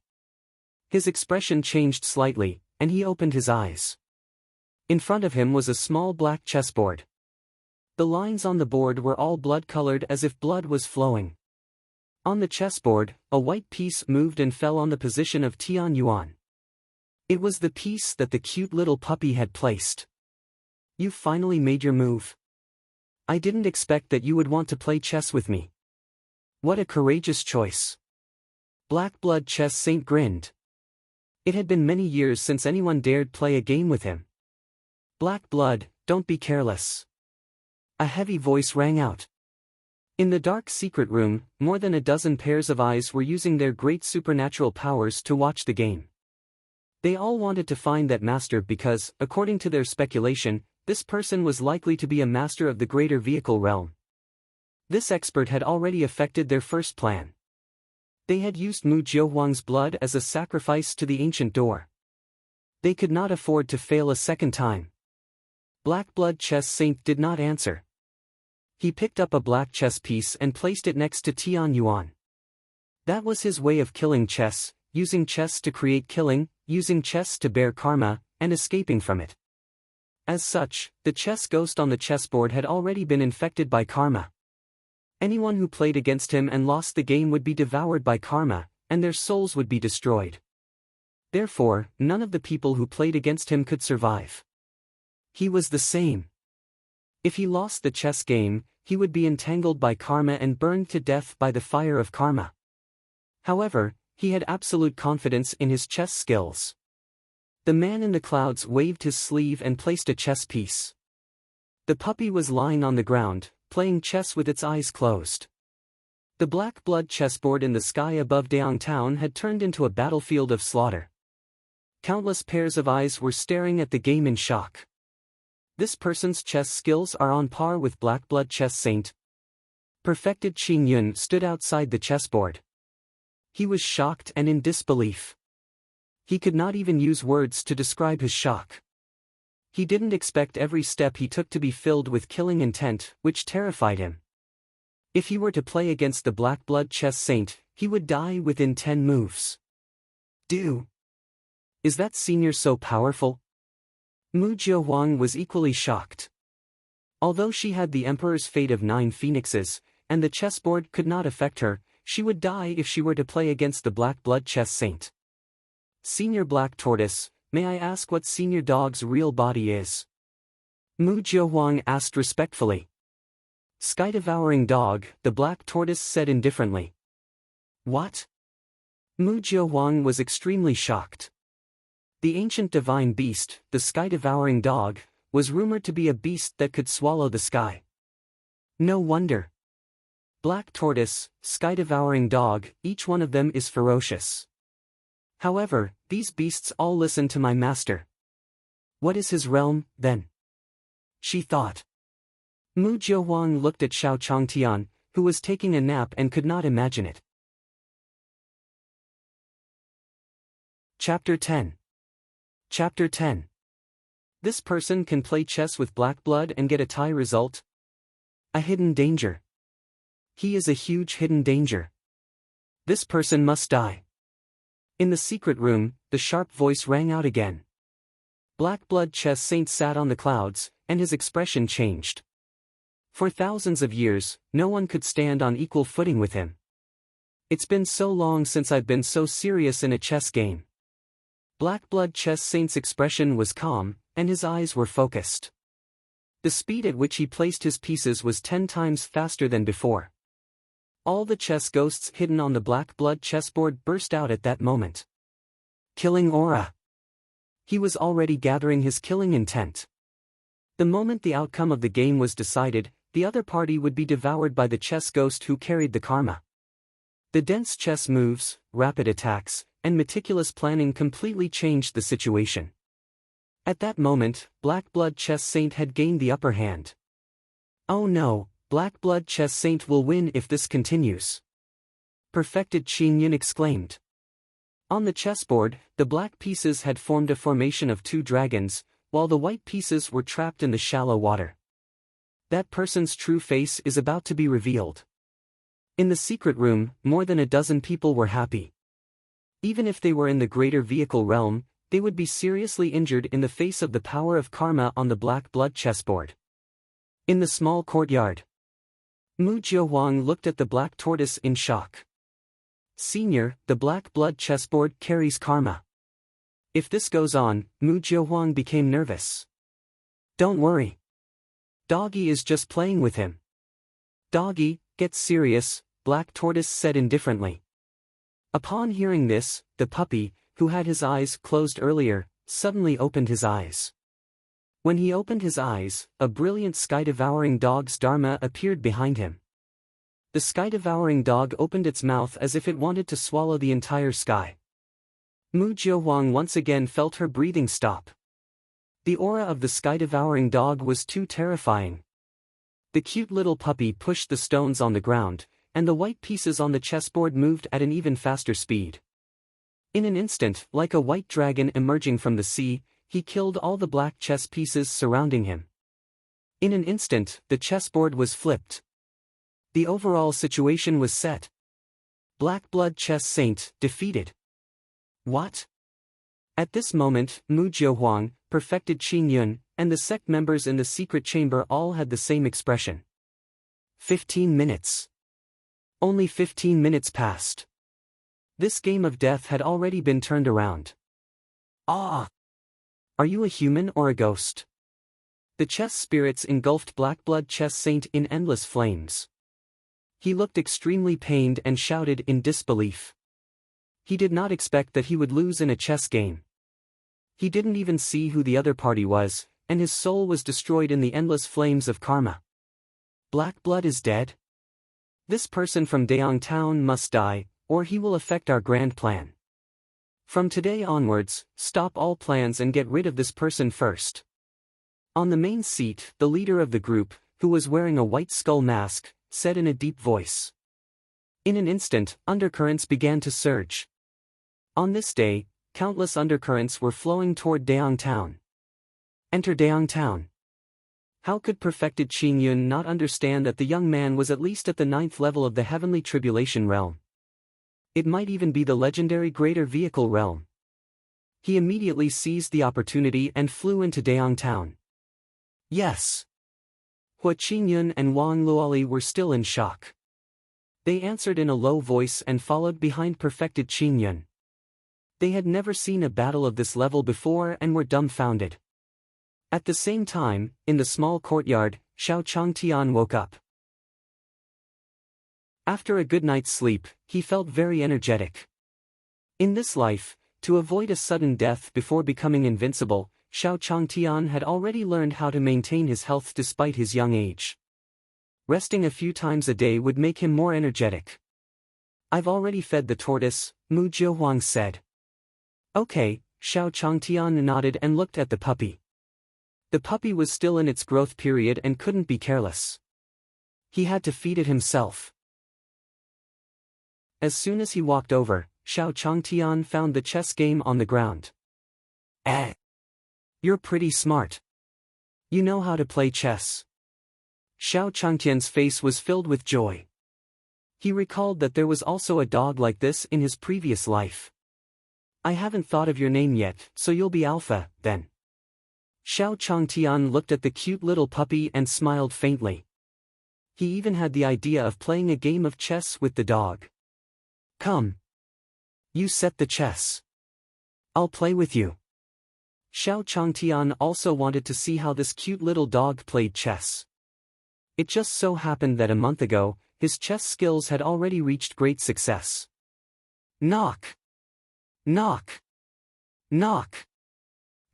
His expression changed slightly, and he opened his eyes. In front of him was a small black chessboard. The lines on the board were all blood-colored as if blood was flowing. On the chessboard, a white piece moved and fell on the position of Tian Yuan. It was the piece that the cute little puppy had placed. You finally made your move. I didn't expect that you would want to play chess with me. What a courageous choice. Black blood chess saint grinned. It had been many years since anyone dared play a game with him. Black blood, don't be careless. A heavy voice rang out. In the dark secret room, more than a dozen pairs of eyes were using their great supernatural powers to watch the game. They all wanted to find that master because, according to their speculation, this person was likely to be a master of the greater vehicle realm. This expert had already effected their first plan. They had used Mu Jiuhuang's blood as a sacrifice to the ancient door. They could not afford to fail a second time. Black blood chess saint did not answer. He picked up a black chess piece and placed it next to Tian Yuan. That was his way of killing chess, using chess to create killing, using chess to bear karma, and escaping from it. As such, the chess ghost on the chessboard had already been infected by karma. Anyone who played against him and lost the game would be devoured by karma, and their souls would be destroyed. Therefore, none of the people who played against him could survive. He was the same. If he lost the chess game, he would be entangled by karma and burned to death by the fire of karma. However, he had absolute confidence in his chess skills. The man in the clouds waved his sleeve and placed a chess piece. The puppy was lying on the ground, playing chess with its eyes closed. The black blood chessboard in the sky above Dayang town had turned into a battlefield of slaughter. Countless pairs of eyes were staring at the game in shock. This person's chess skills are on par with black blood chess saint. Perfected Qingyun stood outside the chessboard. He was shocked and in disbelief. He could not even use words to describe his shock. He didn't expect every step he took to be filled with killing intent, which terrified him. If he were to play against the black blood chess saint, he would die within 10 moves. Is that senior so powerful? Mu Jiuhuang was equally shocked. Although she had the emperor's fate of 9 phoenixes, and the chessboard could not affect her, she would die if she were to play against the black blood chess saint. Senior Black Tortoise, may I ask what Senior Dog's real body is? Mu Jiuhuang asked respectfully. Sky-devouring dog, the Black Tortoise said indifferently. What? Mu Jiuhuang was extremely shocked. The ancient divine beast, the sky-devouring dog, was rumored to be a beast that could swallow the sky. No wonder. Black Tortoise, sky-devouring dog, each one of them is ferocious. However, these beasts all listen to my master. What is his realm, then? She thought. Mu Jiuhuang looked at Xiao Changtian, who was taking a nap and could not imagine it. Chapter 10. Chapter 10. This person can play chess with black blood and get a tie result. A hidden danger. He is a huge hidden danger. This person must die. In the secret room, the sharp voice rang out again. Black blood chess saint sat on the clouds, and his expression changed. For thousands of years, no one could stand on equal footing with him. It's been so long since I've been so serious in a chess game. Black blood chess saint's expression was calm, and his eyes were focused. The speed at which he placed his pieces was 10 times faster than before. All the chess ghosts hidden on the black blood chessboard burst out at that moment. Killing aura. He was already gathering his killing intent. The moment the outcome of the game was decided, the other party would be devoured by the chess ghost who carried the karma. The dense chess moves, rapid attacks, and meticulous planning completely changed the situation. At that moment, Black Blood Chess Saint had gained the upper hand. Oh no, Black Blood Chess Saint will win if this continues. Perfected Qin Yun exclaimed. On the chessboard, the black pieces had formed a formation of 2 dragons, while the white pieces were trapped in the shallow water. That person's true face is about to be revealed. In the secret room, more than a dozen people were happy. Even if they were in the greater vehicle realm, they would be seriously injured in the face of the power of karma on the black blood chessboard. In the small courtyard, Mu Jiahuang looked at the black tortoise in shock. Senior, the black blood chessboard carries karma. If this goes on, Mu Jiahuang became nervous. Don't worry. Doggy is just playing with him. Doggy, get serious, Black Tortoise said indifferently. Upon hearing this, the puppy, who had his eyes closed earlier, suddenly opened his eyes. When he opened his eyes, a brilliant sky-devouring dog's dharma appeared behind him. The sky-devouring dog opened its mouth as if it wanted to swallow the entire sky. Mu Jiahuang once again felt her breathing stop. The aura of the sky-devouring dog was too terrifying. The cute little puppy pushed the stones on the ground, and the white pieces on the chessboard moved at an even faster speed. In an instant, like a white dragon emerging from the sea, he killed all the black chess pieces surrounding him. In an instant, the chessboard was flipped. The overall situation was set. Black Blood Chess Saint, defeated. What? At this moment, Mu Jiahuang, Perfected Qin Yun, and the sect members in the secret chamber all had the same expression. 15 minutes. Only 15 minutes passed. This game of death had already been turned around. Ah! Are you a human or a ghost? The chess spirits engulfed Black Blood Chess Saint in endless flames. He looked extremely pained and shouted in disbelief. He did not expect that he would lose in a chess game. He didn't even see who the other party was, and his soul was destroyed in the endless flames of karma. Black Blood is dead? This person from Daong Town must die, or he will affect our grand plan. From today onwards, stop all plans and get rid of this person first. On the main seat, the leader of the group, who was wearing a white skull mask, said in a deep voice. In an instant, undercurrents began to surge. On this day, countless undercurrents were flowing toward Daong Town. Enter Daong Town. How could Perfected Qin Yun not understand that the young man was at least at the 9th level of the heavenly tribulation realm? It might even be the legendary greater vehicle realm. He immediately seized the opportunity and flew into Daong Town. Yes. Hua Qin and Wang Luoli were still in shock. They answered in a low voice and followed behind Perfected Qin Yun. They had never seen a battle of this level before and were dumbfounded. At the same time, in the small courtyard, Xiao Changtian woke up. After a good night's sleep, he felt very energetic. In this life, to avoid a sudden death before becoming invincible, Xiao Changtian had already learned how to maintain his health despite his young age. Resting a few times a day would make him more energetic. I've already fed the tortoise, Mu Jiahuang said. Okay, Xiao Changtian nodded and looked at the puppy. The puppy was still in its growth period and couldn't be careless. He had to feed it himself. As soon as he walked over, Xiao Changtian found the chess game on the ground. You're pretty smart. You know how to play chess. Xiao Changtian's face was filled with joy. He recalled that there was also a dog like this in his previous life. I haven't thought of your name yet, so you'll be Alpha, then. Xiao Changtian looked at the cute little puppy and smiled faintly. He even had the idea of playing a game of chess with the dog. Come. You set the chess. I'll play with you. Xiao Changtian also wanted to see how this cute little dog played chess. It just so happened that a month ago, his chess skills had already reached great success. Knock. Knock. Knock.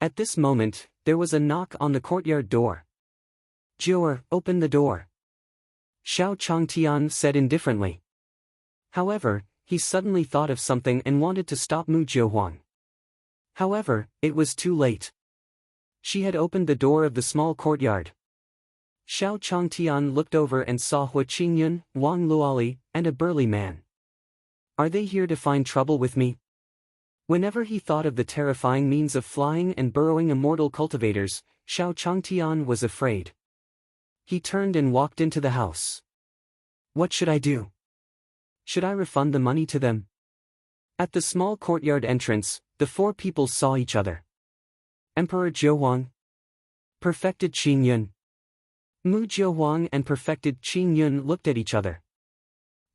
At this moment, there was a knock on the courtyard door. Jiu'er, open the door. Xiao Changtian said indifferently. However, he suddenly thought of something and wanted to stop Mu Jiuhuang. However, it was too late. She had opened the door of the small courtyard. Xiao Changtian looked over and saw Hua Qingyun, Wang Luoli, and a burly man. Are they here to find trouble with me? Whenever he thought of the terrifying means of flying and burrowing immortal cultivators, Xiao Changtian was afraid. He turned and walked into the house. What should I do? Should I refund the money to them? At the small courtyard entrance, the four people saw each other. Emperor Jiuhuang. Perfected Qingyun. Mu Jiuhuang and Perfected Qingyun looked at each other.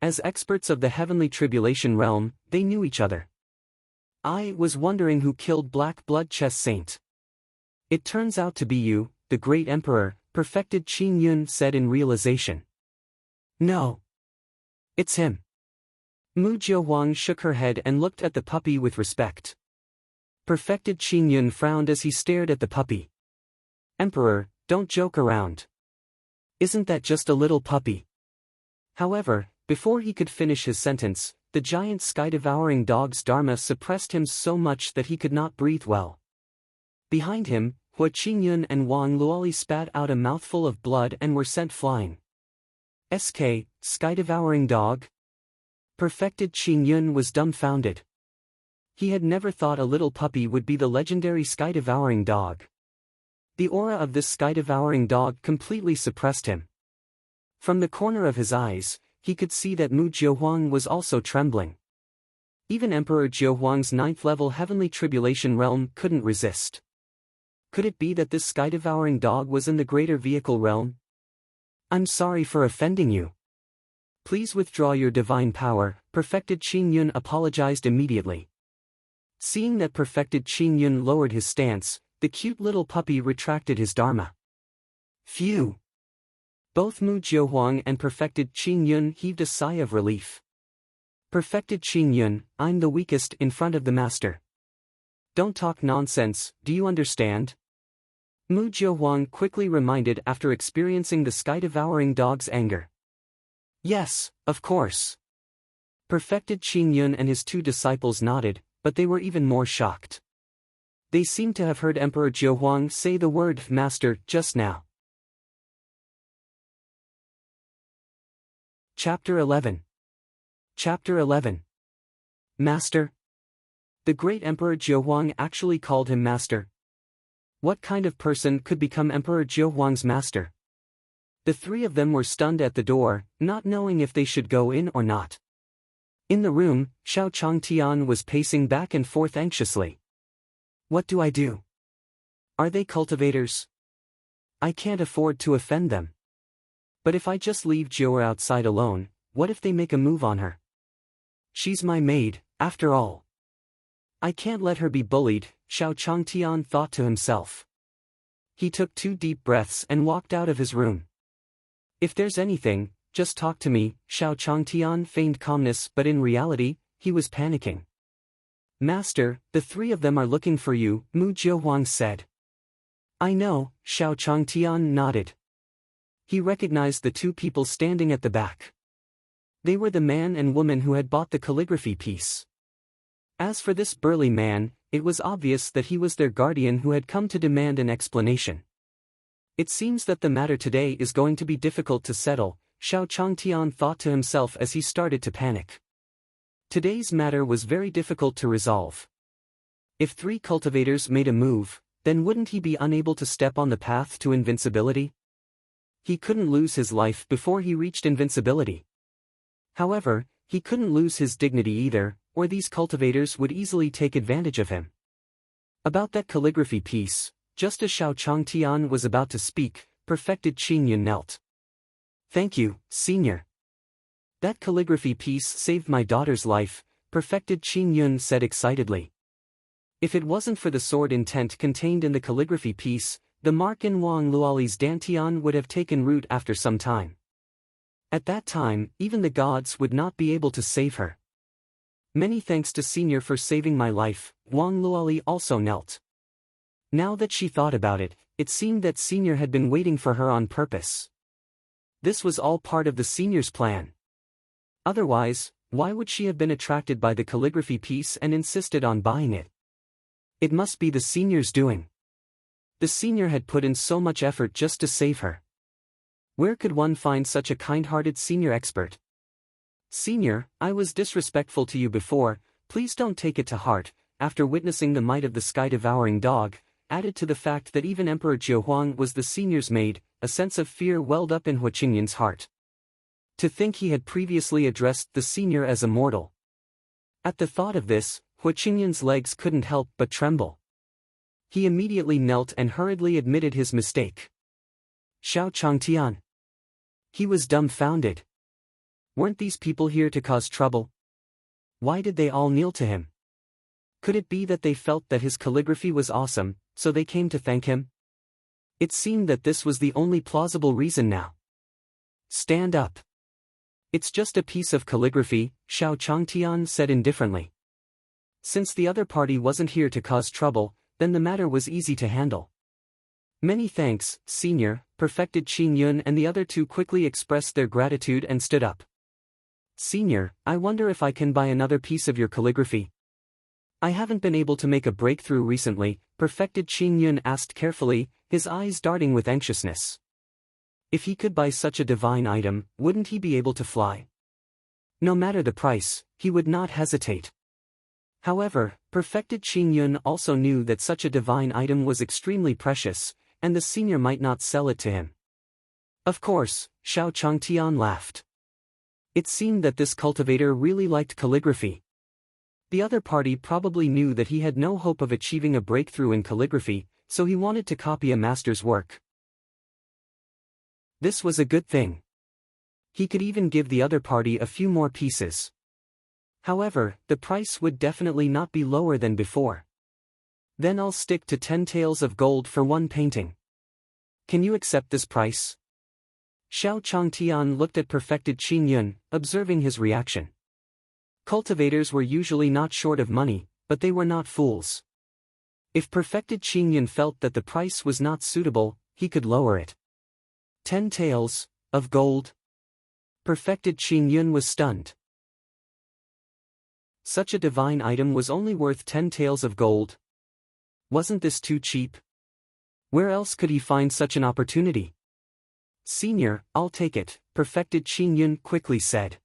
As experts of the heavenly tribulation realm, they knew each other. I was wondering who killed Black Blood Chess Saint. It turns out to be you, the great emperor, Perfected Qingyun said in realization. No. It's him. Mu Jiuhuang shook her head and looked at the puppy with respect. Perfected Qingyun frowned as he stared at the puppy. Emperor, don't joke around. Isn't that just a little puppy? However, before he could finish his sentence, the giant sky-devouring dog's dharma suppressed him so much that he could not breathe well. Behind him, Hua Qingyun and Wang Luoli spat out a mouthful of blood and were sent flying. SK, sky-devouring dog? Perfected Qingyun was dumbfounded. He had never thought a little puppy would be the legendary sky-devouring dog. The aura of this sky-devouring dog completely suppressed him. From the corner of his eyes, he could see that Mu Jiuhuang was also trembling. Even Emperor Jiuhuang's 9th-level heavenly tribulation realm couldn't resist. Could it be that this sky-devouring dog was in the greater vehicle realm? I'm sorry for offending you. Please withdraw your divine power, Perfected Qingyun apologized immediately. Seeing that Perfected Qingyun lowered his stance, the cute little puppy retracted his dharma. Phew! Both Mu Jiuhuang and Perfected Qingyun heaved a sigh of relief. Perfected Qingyun, I'm the weakest in front of the master. Don't talk nonsense, do you understand? Mu Jiuhuang quickly reminded after experiencing the sky-devouring dog's anger. Yes, of course. Perfected Qingyun and his two disciples nodded, but they were even more shocked. They seemed to have heard Emperor Jiuhuang say the word master just now. Chapter 11. Chapter 11. Master? The great Emperor Jiuhuang actually called him master. What kind of person could become Emperor Jiuhuang's master? The three of them were stunned at the door, not knowing if they should go in or not. In the room, Xiao Changtian was pacing back and forth anxiously. What do I do? Are they cultivators? I can't afford to offend them. But if I just leave Jiu'er outside alone, what if they make a move on her? She's my maid, after all. I can't let her be bullied, Xiao Changtian thought to himself. He took 2 deep breaths and walked out of his room. If there's anything, just talk to me, Xiao Changtian feigned calmness, but in reality, he was panicking. Master, the 3 of them are looking for you, Mu Jiuhuang said. I know, Xiao Changtian nodded. He recognized the 2 people standing at the back. They were the man and woman who had bought the calligraphy piece. As for this burly man, it was obvious that he was their guardian who had come to demand an explanation. It seems that the matter today is going to be difficult to settle, Xiao Changtian thought to himself as he started to panic. Today's matter was very difficult to resolve. If 3 cultivators made a move, then wouldn't he be unable to step on the path to invincibility? He couldn't lose his life before he reached invincibility. However, he couldn't lose his dignity either, or these cultivators would easily take advantage of him. About that calligraphy piece, just as Xiao Changtian was about to speak, Perfected Qin Yun knelt. "Thank you, Senior. That calligraphy piece saved my daughter's life," Perfected Qin Yun said excitedly. If it wasn't for the sword intent contained in the calligraphy piece, the mark in Wang Luoli's dantian would have taken root after some time. At that time, even the gods would not be able to save her. "Many thanks to Senior for saving my life," Wang Luoli also knelt. Now that she thought about it, it seemed that Senior had been waiting for her on purpose. This was all part of the Senior's plan. Otherwise, why would she have been attracted by the calligraphy piece and insisted on buying it? It must be the Senior's doing. The Senior had put in so much effort just to save her. Where could one find such a kind-hearted senior expert? "Senior, I was disrespectful to you before, please don't take it to heart," after witnessing the might of the sky-devouring dog, added to the fact that even Emperor Jiuhuang was the Senior's maid, a sense of fear welled up in Hu Qingyan's heart. To think he had previously addressed the Senior as a mortal. At the thought of this, Hu Qingyan's legs couldn't help but tremble. He immediately knelt and hurriedly admitted his mistake. "Xiao Changtian." He was dumbfounded. Weren't these people here to cause trouble? Why did they all kneel to him? Could it be that they felt that his calligraphy was awesome, so they came to thank him? It seemed that this was the only plausible reason now. "Stand up. It's just a piece of calligraphy," Xiao Changtian said indifferently. Since the other party wasn't here to cause trouble, then the matter was easy to handle. "Many thanks, Senior," Perfected Qin Yun and the other two quickly expressed their gratitude and stood up. "Senior, I wonder if I can buy another piece of your calligraphy? I haven't been able to make a breakthrough recently," Perfected Qin Yun asked carefully, his eyes darting with anxiousness. If he could buy such a divine item, wouldn't he be able to fly? No matter the price, he would not hesitate. However, Perfected Qin Yun also knew that such a divine item was extremely precious, and the Senior might not sell it to him. Of course, Xiao Changtian laughed. It seemed that this cultivator really liked calligraphy. The other party probably knew that he had no hope of achieving a breakthrough in calligraphy, so he wanted to copy a master's work. This was a good thing. He could even give the other party a few more pieces. However, the price would definitely not be lower than before. "Then I'll stick to 10 taels of gold for one painting. Can you accept this price?" Xiao Changtian looked at Perfected Qin Yun, observing his reaction. Cultivators were usually not short of money, but they were not fools. If Perfected Qin Yun felt that the price was not suitable, he could lower it. 10 taels of gold? Perfected Qin Yun was stunned. Such a divine item was only worth 10 taels of gold. Wasn't this too cheap? Where else could he find such an opportunity? "Senior, I'll take it," Perfected Qin Yun quickly said.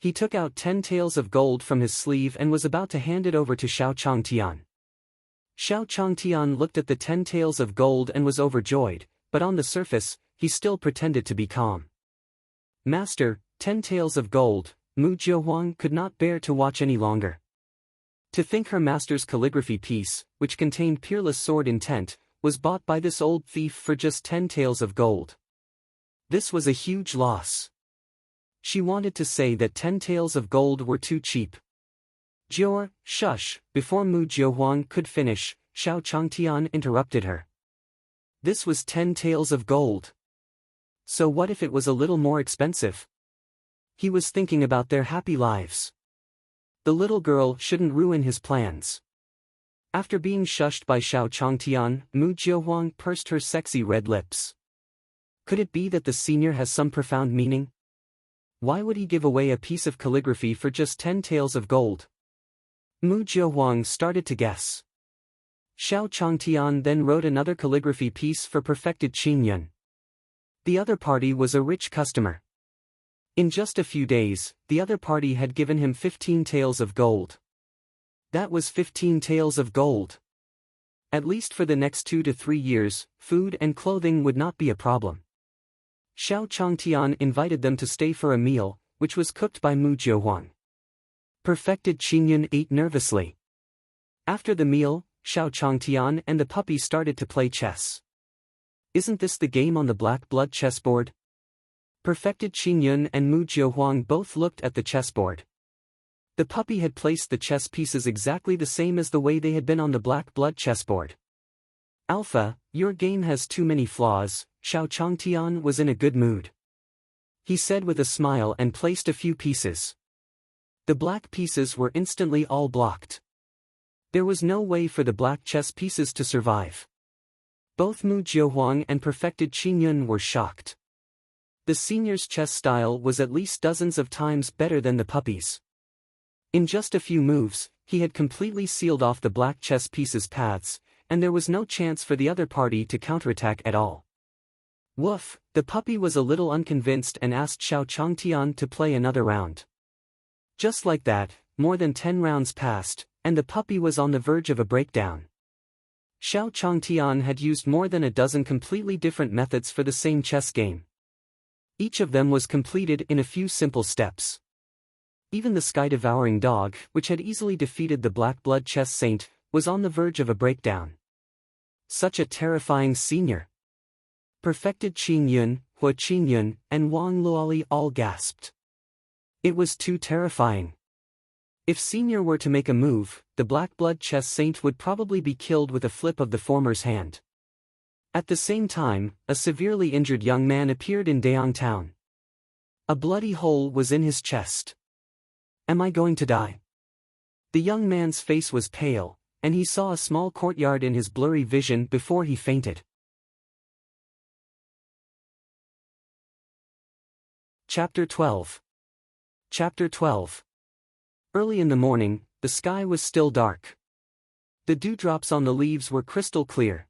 He took out 10 taels of gold from his sleeve and was about to hand it over to Xiao Changtian. Xiao Changtian looked at the 10 taels of gold and was overjoyed, but on the surface, he still pretended to be calm. "Master, 10 taels of gold," Mu Jiuhuang could not bear to watch any longer. To think her master's calligraphy piece, which contained peerless sword intent, was bought by this old thief for just 10 taels of gold. This was a huge loss. She wanted to say that 10 taels of gold were too cheap. "Jior, shush," before Mu Jiuhuang could finish, Xiao Changtian interrupted her. This was 10 taels of gold. So what if it was a little more expensive? He was thinking about their happy lives. The little girl shouldn't ruin his plans. After being shushed by Xiao Changtian, Mu Jiuhuang pursed her sexy red lips. Could it be that the Senior has some profound meaning? Why would he give away a piece of calligraphy for just 10 taels of gold? Mu Jiuhuang started to guess. Xiao Changtian then wrote another calligraphy piece for Perfected Qin Yun. The other party was a rich customer. In just a few days, the other party had given him 15 taels of gold. That was 15 taels of gold. At least for the next 2 to 3 years, food and clothing would not be a problem. Xiao Changtian invited them to stay for a meal, which was cooked by Mu Jiuhuang. Perfected Qingyun ate nervously. After the meal, Xiao Changtian and the puppy started to play chess. Isn't this the game on the black blood chessboard? Perfected Qingyun and Mu Jiuhuang both looked at the chessboard. The puppy had placed the chess pieces exactly the same as the way they had been on the black blood chessboard. Alpha, your game has too many flaws. Xiao Changtian was in a good mood. He said with a smile and placed a few pieces. The black pieces were instantly all blocked. There was no way for the black chess pieces to survive. Both Mu Jiuhuang and Perfected Qingyun were shocked. The senior's chess style was at least dozens of times better than the puppy's. In just a few moves, he had completely sealed off the black chess pieces' paths, and there was no chance for the other party to counterattack at all. Woof, the puppy was a little unconvinced and asked Xiao Changtian to play another round. Just like that, more than 10 rounds passed, and the puppy was on the verge of a breakdown. Xiao Changtian had used more than a dozen completely different methods for the same chess game. Each of them was completed in a few simple steps. Even the sky-devouring dog, which had easily defeated the black blood chess saint, was on the verge of a breakdown. Such a terrifying senior. Perfected Qingyun, Hua Qingyun, and Wang Luoli all gasped. It was too terrifying. If senior were to make a move, the black blood chess saint would probably be killed with a flip of the former's hand. At the same time, a severely injured young man appeared in Dayang town. A bloody hole was in his chest. Am I going to die? The young man's face was pale, and he saw a small courtyard in his blurry vision before he fainted. Chapter 12. Chapter 12. Early in the morning, the sky was still dark. The dewdrops on the leaves were crystal clear.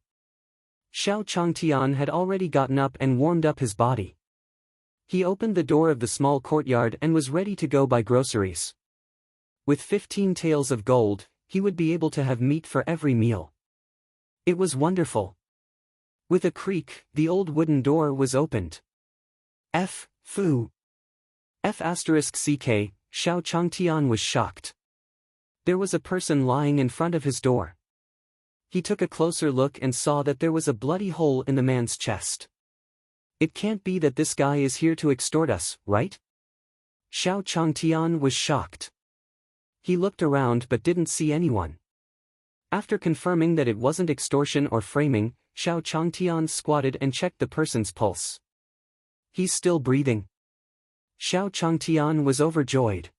Xiao Changtian had already gotten up and warmed up his body. He opened the door of the small courtyard and was ready to go buy groceries. With 15 taels of gold, he would be able to have meat for every meal. It was wonderful. With a creak, the old wooden door was opened. Fu. *CK, Xiao Changtian was shocked. There was a person lying in front of his door. He took a closer look and saw that there was a bloody hole in the man's chest. It can't be that this guy is here to extort us, right? Xiao Changtian was shocked. He looked around but didn't see anyone. After confirming that it wasn't extortion or framing, Xiao Changtian squatted and checked the person's pulse. He's still breathing. Xiao Changtian was overjoyed.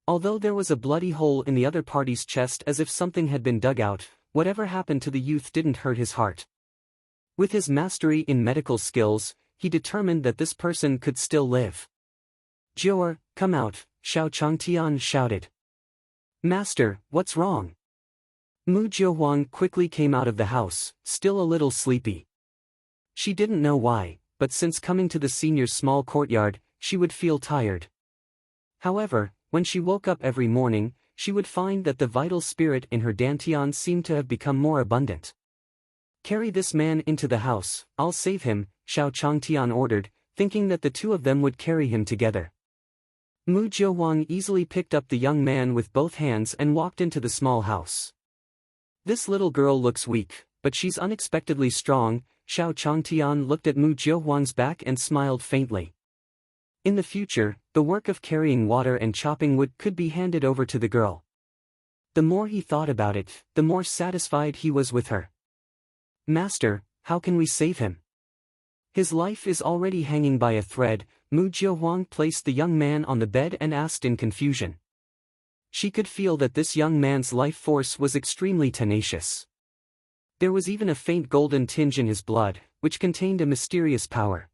Although there was a bloody hole in the other party's chest as if something had been dug out, whatever happened to the youth didn't hurt his heart. With his mastery in medical skills, he determined that this person could still live. Jiuer, come out, Xiao Changtian shouted. Master, what's wrong? Mu Jiuhuang quickly came out of the house, still a little sleepy. She didn't know why, but since coming to the senior's small courtyard, she would feel tired. However, when she woke up every morning, she would find that the vital spirit in her dantian seemed to have become more abundant. Carry this man into the house, I'll save him, Xiao Changtian ordered, thinking that the two of them would carry him together. Mu Jiuhuang easily picked up the young man with both hands and walked into the small house. This little girl looks weak, but she's unexpectedly strong. Xiao Changtian looked at Mu Jiuhuang's back and smiled faintly. In the future, the work of carrying water and chopping wood could be handed over to the girl. The more he thought about it, the more satisfied he was with her. Master, how can we save him? His life is already hanging by a thread. Mu Jiuhuang placed the young man on the bed and asked in confusion. She could feel that this young man's life force was extremely tenacious. There was even a faint golden tinge in his blood, which contained a mysterious power.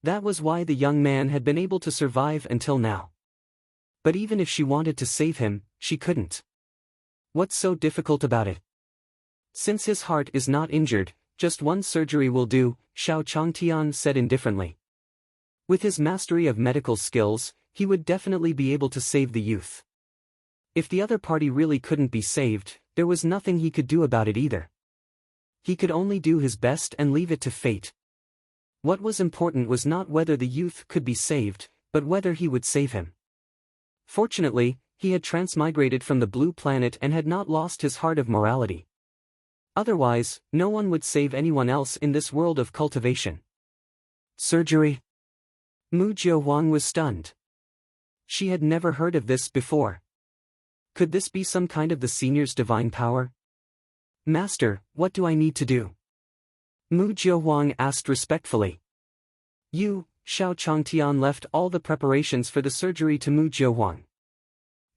That was why the young man had been able to survive until now. But even if she wanted to save him, she couldn't. What's so difficult about it? Since his heart is not injured, just one surgery will do, Xiao Changtian said indifferently. With his mastery of medical skills, he would definitely be able to save the youth. If the other party really couldn't be saved, there was nothing he could do about it either. He could only do his best and leave it to fate. What was important was not whether the youth could be saved, but whether he would save him. Fortunately, he had transmigrated from the blue planet and had not lost his heart of morality. Otherwise, no one would save anyone else in this world of cultivation. Surgery? Mu Jiahuang was stunned. She had never heard of this before. Could this be some kind of the senior's divine power? Master, what do I need to do? Mu Jiahuang asked respectfully. Xiao Changtian left all the preparations for the surgery to Mu Jiahuang.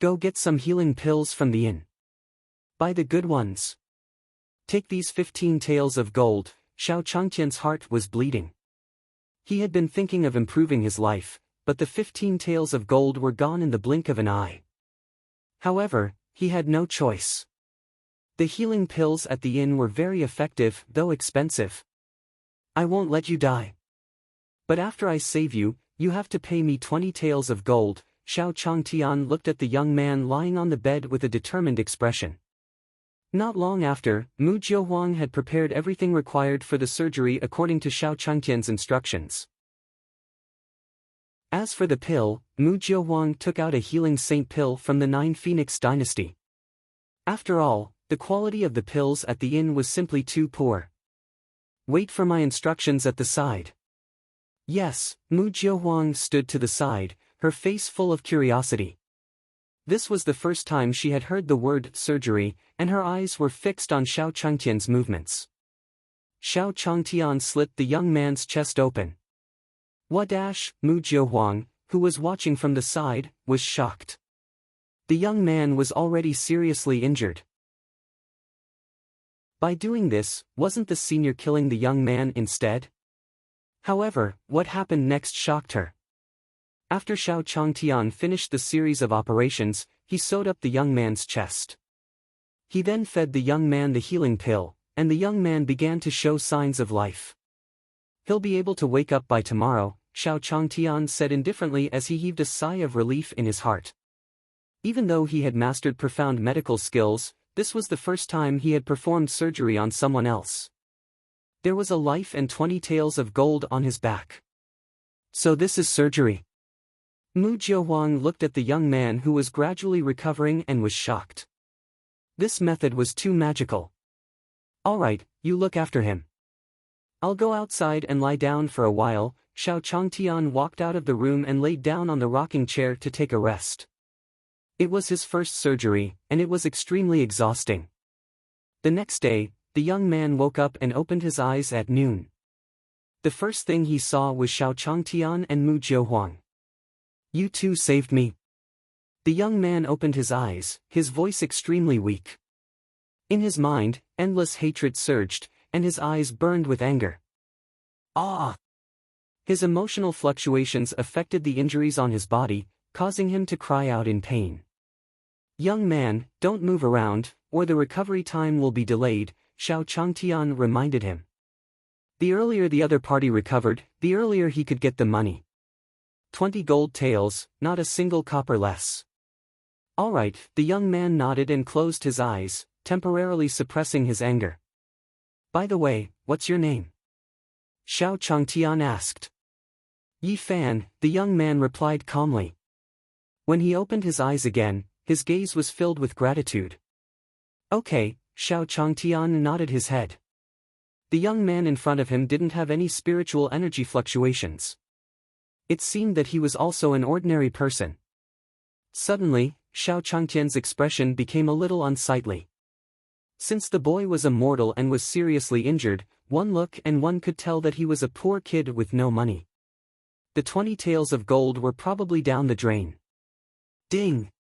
Go get some healing pills from the inn. Buy the good ones. Take these 15 taels of gold. Xiao Changtian's heart was bleeding. He had been thinking of improving his life, but the 15 taels of gold were gone in the blink of an eye. However, he had no choice. The healing pills at the inn were very effective, though expensive. I won't let you die. But after I save you, you have to pay me 20 taels of gold. Xiao Changtian looked at the young man lying on the bed with a determined expression. Not long after, Mu Jiahuang had prepared everything required for the surgery according to Xiao Changtian's instructions. As for the pill, Mu Jiahuang took out a healing saint pill from the 9 Phoenix dynasty. After all, the quality of the pills at the inn was simply too poor. Wait for my instructions at the side. Yes, Mu Jiahuang stood to the side, her face full of curiosity. This was the first time she had heard the word surgery, and her eyes were fixed on Xiao Changtian's movements. Xiao Changtian slit the young man's chest open. What? Mu Jiahuang, who was watching from the side, was shocked. The young man was already seriously injured. By doing this, wasn't the senior killing the young man instead? However, what happened next shocked her. After Xiao Changtian finished the series of operations, he sewed up the young man's chest. He then fed the young man the healing pill, and the young man began to show signs of life. He'll be able to wake up by tomorrow, Xiao Changtian said indifferently as he heaved a sigh of relief in his heart. Even though he had mastered profound medical skills, this was the first time he had performed surgery on someone else. There was a life and 20 taels of gold on his back. So this is surgery? Mu Jiahuang looked at the young man who was gradually recovering and was shocked. This method was too magical. All right, you look after him. I'll go outside and lie down for a while. Xiao Changtian walked out of the room and laid down on the rocking chair to take a rest. It was his first surgery, and it was extremely exhausting. The next day, the young man woke up and opened his eyes at noon. The first thing he saw was Xiao Changtian and Mu Jiahuang. You two saved me. The young man opened his eyes, his voice extremely weak. In his mind, endless hatred surged, and his eyes burned with anger. Ah! His emotional fluctuations affected the injuries on his body, causing him to cry out in pain. Young man, don't move around, or the recovery time will be delayed, Xiao Changtian reminded him. The earlier the other party recovered, the earlier he could get the money. 20 gold taels, not a single copper less. All right, the young man nodded and closed his eyes, temporarily suppressing his anger. By the way, what's your name? Xiao Changtian asked. Yi Fan, the young man replied calmly. When he opened his eyes again, his gaze was filled with gratitude. Okay, Xiao Changtian nodded his head. The young man in front of him didn't have any spiritual energy fluctuations. It seemed that he was also an ordinary person. Suddenly, Xiao Changtian's expression became a little unsightly. Since the boy was a mortal and was seriously injured, one look and one could tell that he was a poor kid with no money. The 20 taels of gold were probably down the drain. Ding!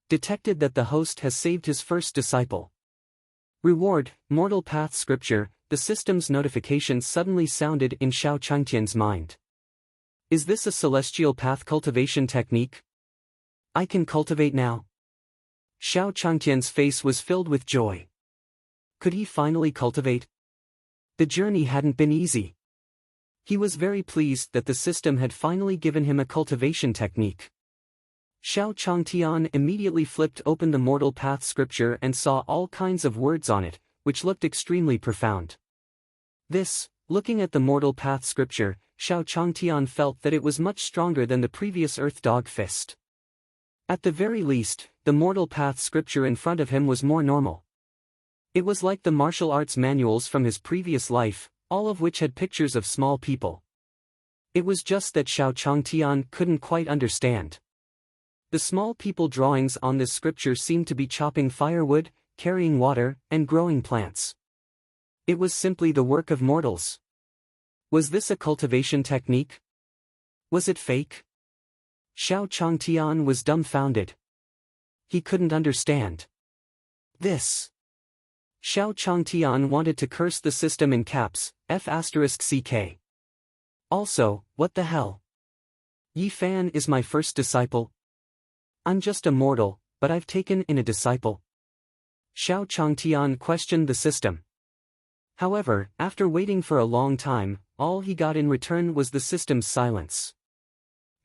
Detected that the host has saved his first disciple. Reward, Mortal Path Scripture. The system's notification suddenly sounded in Xiao Changtian's mind. Is this a celestial path cultivation technique? I can cultivate now. Xiao Changtian's face was filled with joy. Could he finally cultivate? The journey hadn't been easy. He was very pleased that the system had finally given him a cultivation technique. Xiao Changtian immediately flipped open the Mortal Path Scripture and saw all kinds of words on it, which looked extremely profound. This, looking at the Mortal Path scripture, Xiao Changtian felt that it was much stronger than the previous Earth Dog Fist. At the very least, the Mortal Path scripture in front of him was more normal. It was like the martial arts manuals from his previous life, all of which had pictures of small people. It was just that Xiao Changtian couldn't quite understand. The small people drawings on this scripture seemed to be chopping firewood, carrying water, and growing plants. It was simply the work of mortals. Was this a cultivation technique? Was it fake? Xiao Changtian was dumbfounded. He couldn't understand this. Xiao Changtian wanted to curse the system in caps, F***CK. Also, what the hell? Yi Fan is my first disciple? I'm just a mortal, but I've taken in a disciple. Xiao Changtian questioned the system. However, after waiting for a long time, all he got in return was the system's silence.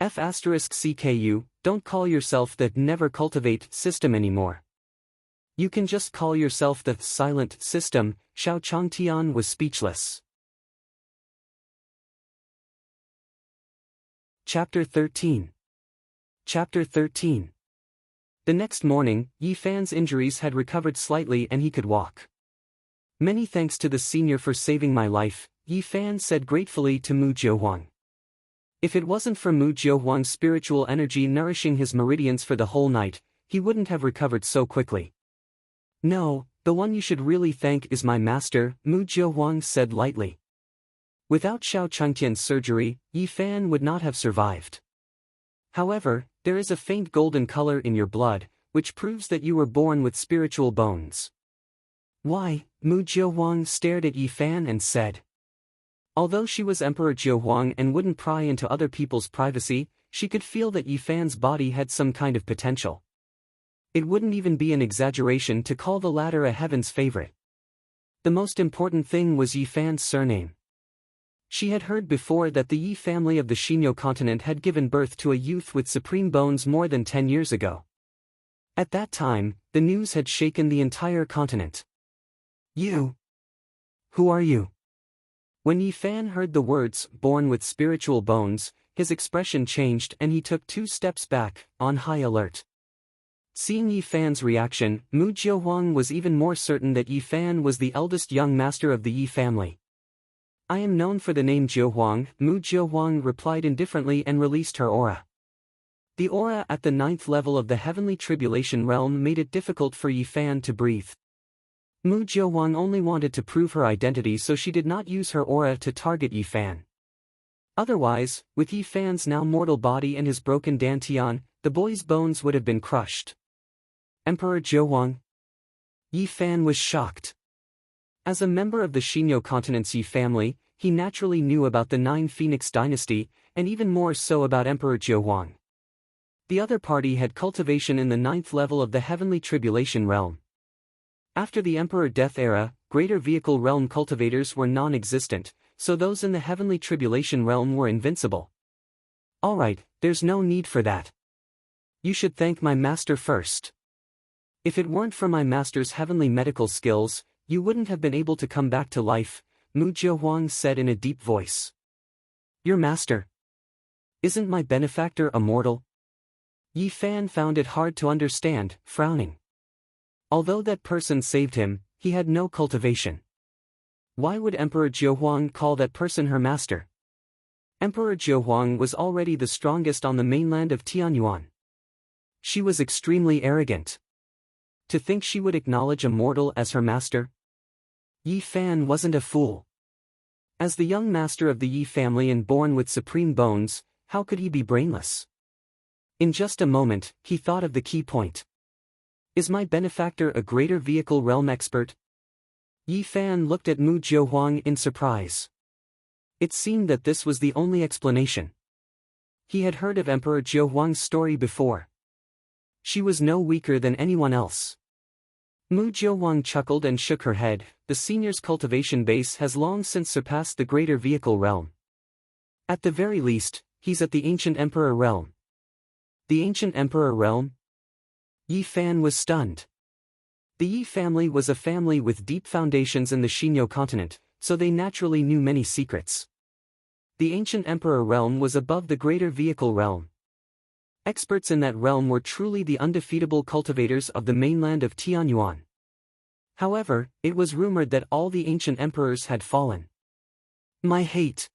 F***CKU, don't call yourself the never cultivate system anymore. You can just call yourself the silent system. Xiao Changtian was speechless. Chapter 13. Chapter 13. The next morning, Yi Fan's injuries had recovered slightly and he could walk. Many thanks to the senior for saving my life, Yi Fan said gratefully to Mu Jiuhuang. If it wasn't for Mu Jiuhuang's spiritual energy nourishing his meridians for the whole night, he wouldn't have recovered so quickly. No, the one you should really thank is my master, Mu Jiuhuang said lightly. Without Xiao Changtian's surgery, Yi Fan would not have survived. However, there is a faint golden color in your blood, which proves that you were born with spiritual bones. Why? Mu Jiuhuang stared at Yi Fan and said. Although she was Emperor Jiuhuang and wouldn't pry into other people's privacy, she could feel that Yi Fan's body had some kind of potential. It wouldn't even be an exaggeration to call the latter a heaven's favorite. The most important thing was Yi Fan's surname. She had heard before that the Yi family of the Xinyo continent had given birth to a youth with supreme bones more than 10 years ago. At that time, the news had shaken the entire continent. You? Who are you? When Yi Fan heard the words, born with spiritual bones, his expression changed and he took 2 steps back, on high alert. Seeing Yi Fan's reaction, Mu Jiuhuang was even more certain that Yi Fan was the eldest young master of the Yi family. I am known for the name Jiuhuang, Mu Jiuhuang replied indifferently and released her aura. The aura at the 9th level of the heavenly tribulation realm made it difficult for Yi Fan to breathe. Mu Jiuhuang only wanted to prove her identity, so she did not use her aura to target Yi Fan. Otherwise, with Yi Fan's now mortal body and his broken dantian, the boy's bones would have been crushed. Emperor Jiuhuang? Yi Fan was shocked. As a member of the Xinyo continent's Yi family, he naturally knew about the 9 Phoenix dynasty, and even more so about Emperor Jiuhuang. The other party had cultivation in the 9th level of the heavenly tribulation realm. After the Emperor Death era, greater vehicle realm cultivators were non-existent, so those in the heavenly tribulation realm were invincible. Alright, there's no need for that. You should thank my master first. If it weren't for my master's heavenly medical skills, you wouldn't have been able to come back to life, Mu Jiuhuang said in a deep voice. Your master? Isn't my benefactor a mortal? Yi Fan found it hard to understand, frowning. Although that person saved him, he had no cultivation. Why would Emperor Jiuhuang call that person her master? Emperor Jiuhuang was already the strongest on the mainland of Tianyuan. She was extremely arrogant. To think she would acknowledge a mortal as her master? Yi Fan wasn't a fool. As the young master of the Yi family and born with supreme bones, how could he be brainless? In just a moment, he thought of the key point. Is my benefactor a greater vehicle realm expert? Yi Fan looked at Mu Jiuhuang in surprise. It seemed that this was the only explanation. He had heard of Emperor Jiuhuang's story before. She was no weaker than anyone else. Mu Jiuhuang chuckled and shook her head. The senior's cultivation base has long since surpassed the greater vehicle realm. At the very least, he's at the ancient emperor realm. The ancient emperor realm? Yi Fan was stunned. The Yi family was a family with deep foundations in the Xinyo continent, so they naturally knew many secrets. The ancient emperor realm was above the greater vehicle realm. Experts in that realm were truly the undefeatable cultivators of the mainland of Tianyuan. However, it was rumored that all the ancient emperors had fallen. My hate.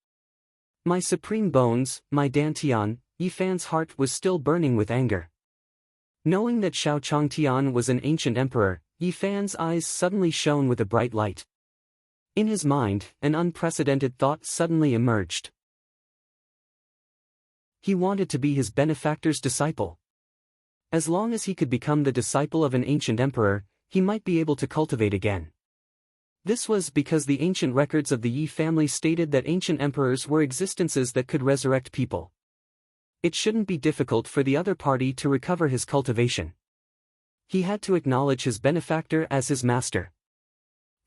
My supreme bones, my Dantian, Yi Fan's heart was still burning with anger. Knowing that Xiao Changtian was an ancient emperor, Yi Fan's eyes suddenly shone with a bright light. In his mind, an unprecedented thought suddenly emerged. He wanted to be his benefactor's disciple. As long as he could become the disciple of an ancient emperor, he might be able to cultivate again. This was because the ancient records of the Yi family stated that ancient emperors were existences that could resurrect people. It shouldn't be difficult for the other party to recover his cultivation. He had to acknowledge his benefactor as his master.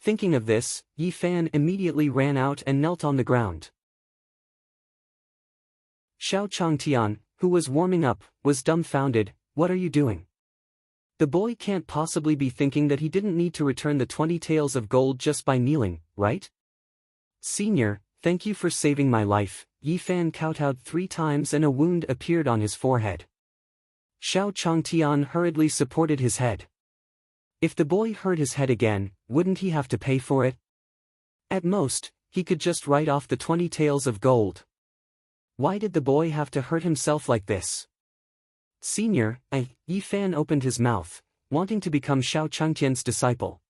Thinking of this, Yi Fan immediately ran out and knelt on the ground. Xiao Changtian, who was warming up, was dumbfounded. What are you doing? The boy can't possibly be thinking that he didn't need to return the 20 taels of gold just by kneeling, right? Senior, thank you for saving my life. Yi Fan kowtowed 3 times and a wound appeared on his forehead. Xiao Changtian hurriedly supported his head. If the boy hurt his head again, wouldn't he have to pay for it? At most, he could just write off the 20 taels of gold. Why did the boy have to hurt himself like this? Senior, Yi Fan opened his mouth, wanting to become Xiao Changtian's disciple.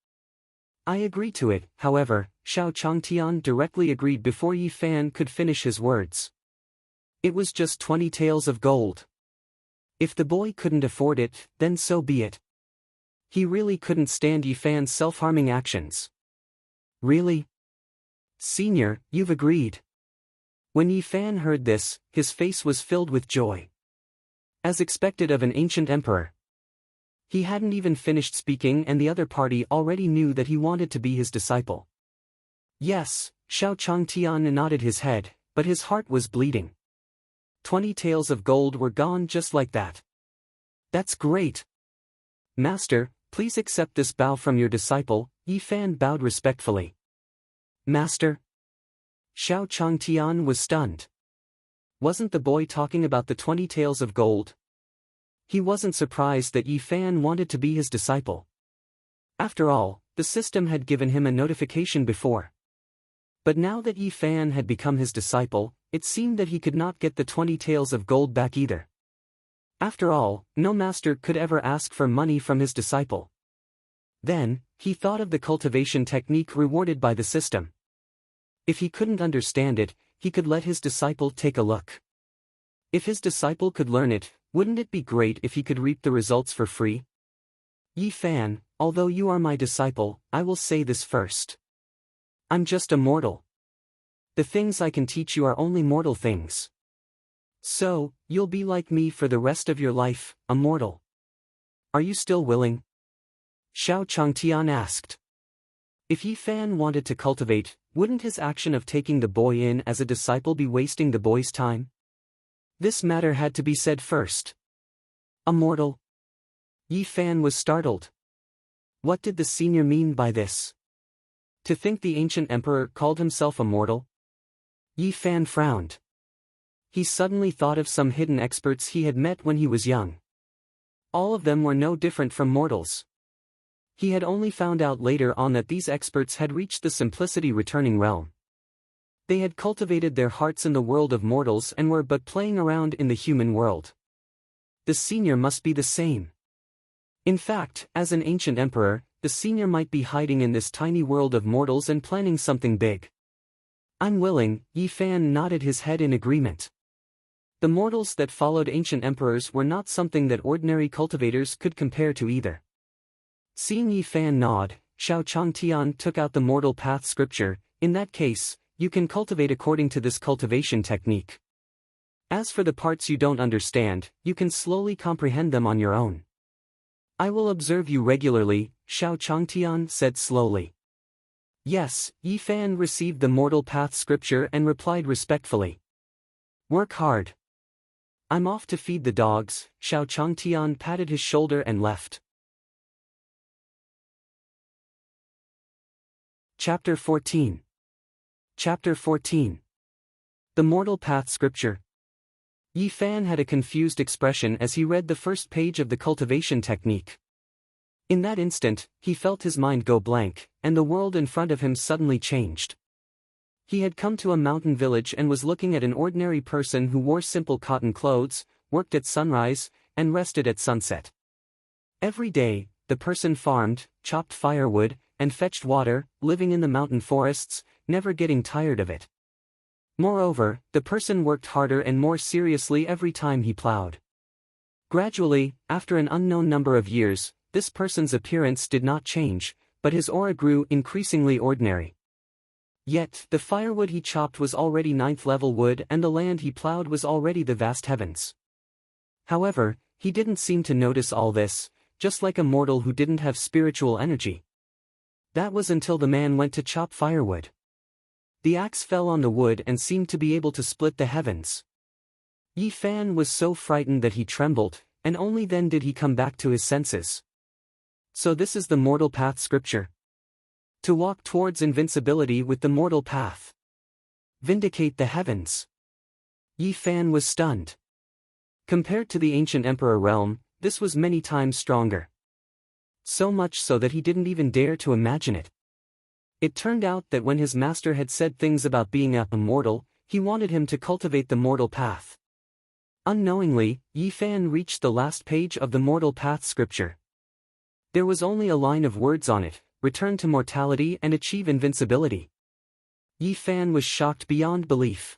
I agree to it. However, Xiao Changtian directly agreed before Yi Fan could finish his words. It was just 20 taels of gold. If the boy couldn't afford it, then so be it. He really couldn't stand Yi Fan's self-harming actions. Really? Senior, you've agreed. When Yi Fan heard this, his face was filled with joy. As expected of an ancient emperor. He hadn't even finished speaking and the other party already knew that he wanted to be his disciple. Yes, Xiao Changtian nodded his head, but his heart was bleeding. 20 taels of gold were gone just like that. That's great. Master, please accept this bow from your disciple. Yi Fan bowed respectfully. Master? Xiao Changtian was stunned. Wasn't the boy talking about the 20 taels of gold? He wasn't surprised that Yi Fan wanted to be his disciple. After all, the system had given him a notification before. But now that Yi Fan had become his disciple, it seemed that he could not get the 20 taels of gold back either. After all, no master could ever ask for money from his disciple. Then, he thought of the cultivation technique rewarded by the system. If he couldn't understand it, he could let his disciple take a look. If his disciple could learn it, wouldn't it be great if he could reap the results for free? Yi Fan, although you are my disciple, I will say this first. I'm just a mortal. The things I can teach you are only mortal things. So, you'll be like me for the rest of your life, a mortal. Are you still willing? Xiao Changtian asked. If Yi Fan wanted to cultivate, wouldn't his action of taking the boy in as a disciple be wasting the boy's time? This matter had to be said first. A mortal? Yi Fan was startled. What did the senior mean by this? To think the ancient emperor called himself a mortal? Yi Fan frowned. He suddenly thought of some hidden experts he had met when he was young. All of them were no different from mortals. He had only found out later on that these experts had reached the simplicity returning realm. They had cultivated their hearts in the world of mortals and were but playing around in the human world. The senior must be the same. In fact, as an ancient emperor, the senior might be hiding in this tiny world of mortals and planning something big. I'm willing. Yi Fan nodded his head in agreement. The mortals that followed ancient emperors were not something that ordinary cultivators could compare to either. Seeing Yi Fan nod, Xiao Changtian took out the Mortal Path scripture. In that case, you can cultivate according to this cultivation technique. As for the parts you don't understand, you can slowly comprehend them on your own. I will observe you regularly, Xiao Changtian said slowly. Yes, Yi Fan received the Mortal Path scripture and replied respectfully. Work hard. I'm off to feed the dogs. Xiao Changtian patted his shoulder and left. Chapter 14. Chapter 14. The Mortal Path Scripture. Yi Fan had a confused expression as he read the first page of the cultivation technique. In that instant, he felt his mind go blank, and the world in front of him suddenly changed. He had come to a mountain village and was looking at an ordinary person who wore simple cotton clothes, worked at sunrise, and rested at sunset. Every day, the person farmed, chopped firewood, and fetched water, living in the mountain forests, never getting tired of it. Moreover, the person worked harder and more seriously every time he plowed. Gradually, after an unknown number of years, this person's appearance did not change, but his aura grew increasingly ordinary. Yet, the firewood he chopped was already 9th-level wood and the land he plowed was already the vast heavens. However, he didn't seem to notice all this, just like a mortal who didn't have spiritual energy. That was until the man went to chop firewood. The axe fell on the wood and seemed to be able to split the heavens. Yi Fan was so frightened that he trembled, and only then did he come back to his senses. So this is the Mortal Path Scripture. To walk towards invincibility with the Mortal Path. Vindicate the heavens. Yi Fan was stunned. Compared to the ancient Emperor realm, this was many times stronger. So much so that he didn't even dare to imagine it. It turned out that when his master had said things about being a immortal, he wanted him to cultivate the mortal path. Unknowingly, Yi Fan reached the last page of the Mortal Path Scripture. There was only a line of words on it: return to mortality and achieve invincibility. Yi Fan was shocked beyond belief.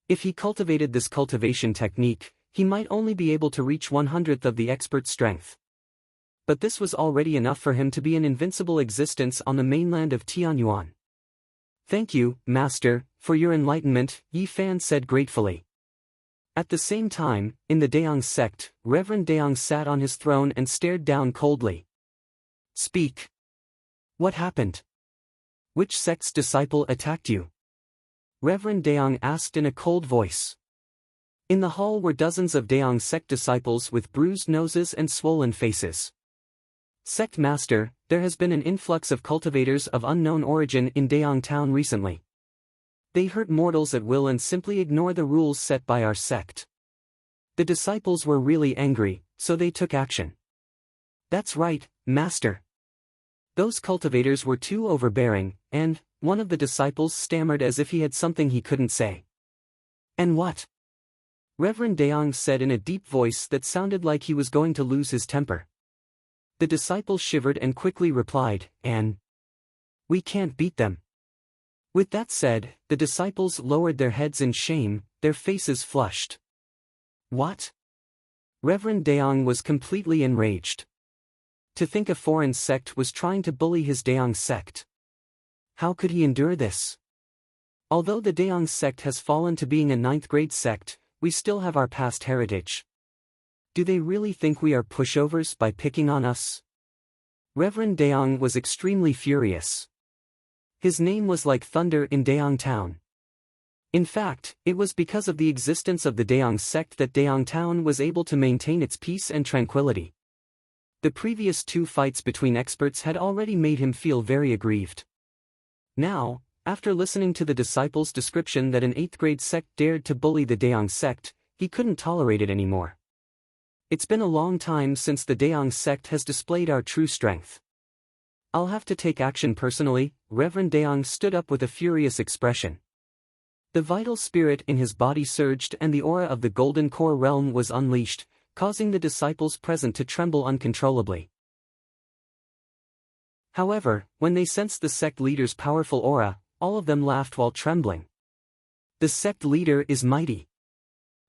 If he cultivated this cultivation technique, he might only be able to reach 1/100th of the expert's strength. But this was already enough for him to be an invincible existence on the mainland of Tianyuan. Thank you, Master, for your enlightenment, Yi Fan said gratefully. At the same time, in the Daong sect, Reverend Daong sat on his throne and stared down coldly. Speak. What happened? Which sect's disciple attacked you? Reverend Daong asked in a cold voice. In the hall were dozens of Daong sect disciples with bruised noses and swollen faces. Sect Master, there has been an influx of cultivators of unknown origin in Daong town recently. They hurt mortals at will and simply ignore the rules set by our sect. The disciples were really angry, so they took action. That's right, Master. Those cultivators were too overbearing, and one of the disciples stammered as if he had something he couldn't say. And what? Reverend Daong said in a deep voice that sounded like he was going to lose his temper. The disciple shivered and quickly replied, "And we can't beat them." With that said, the disciples lowered their heads in shame, their faces flushed. What? Reverend Daong was completely enraged. To think a foreign sect was trying to bully his Daong sect. How could he endure this? Although the Daong sect has fallen to being a 9th-grade sect, we still have our past heritage. Do they really think we are pushovers by picking on us? Reverend Daong was extremely furious. His name was like thunder in Daong town. In fact, it was because of the existence of the Daong sect that Daong town was able to maintain its peace and tranquility. The previous 2 fights between experts had already made him feel very aggrieved. Now, after listening to the disciples' description that an 8th-grade sect dared to bully the Daong sect, he couldn't tolerate it anymore. It's been a long time since the Daong sect has displayed our true strength. I'll have to take action personally. Reverend Daong stood up with a furious expression. The vital spirit in his body surged and the aura of the Golden Core realm was unleashed, causing the disciples present to tremble uncontrollably. However, when they sensed the sect leader's powerful aura, all of them laughed while trembling. The sect leader is mighty.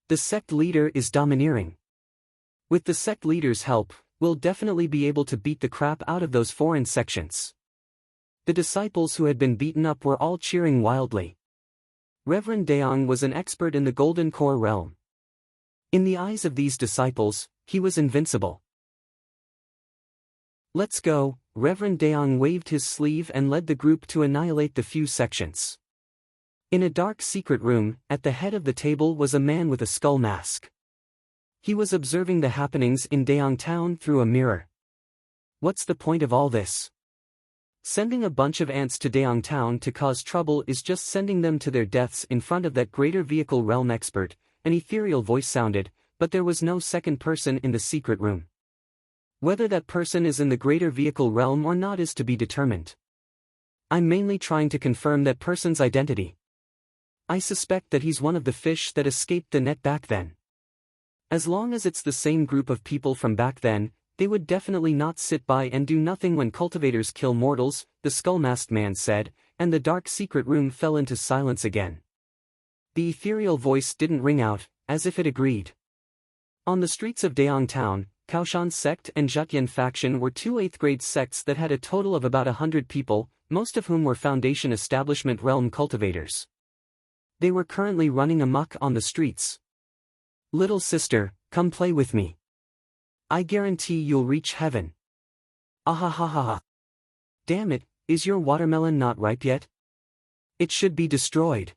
The sect leader is domineering. With the sect leader's help, we'll definitely be able to beat the crap out of those foreign sections. The disciples who had been beaten up were all cheering wildly. Reverend Daong was an expert in the Golden Core realm. In the eyes of these disciples, he was invincible. Let's go. Reverend Daong waved his sleeve and led the group to annihilate the few sections. In a dark secret room, at the head of the table was a man with a skull mask. He was observing the happenings in Daong town through a mirror. What's the point of all this? Sending a bunch of ants to Daong Town to cause trouble is just sending them to their deaths in front of that greater vehicle realm expert, an ethereal voice sounded, but there was no second person in the secret room. Whether that person is in the greater vehicle realm or not is to be determined. I'm mainly trying to confirm that person's identity. I suspect that he's one of the fish that escaped the net back then. As long as it's the same group of people from back then, they would definitely not sit by and do nothing when cultivators kill mortals, the skull-masked man said, and the dark secret room fell into silence again. The ethereal voice didn't ring out, as if it agreed. On the streets of Daong Town, Kaoshan sect and Zhutyan faction were two 8th-grade sects that had a total of about 100 people, most of whom were Foundation Establishment realm cultivators. They were currently running amok on the streets. Little sister, come play with me. I guarantee you'll reach heaven. Ahahaha. Damn it, is your watermelon not ripe yet? It should be destroyed.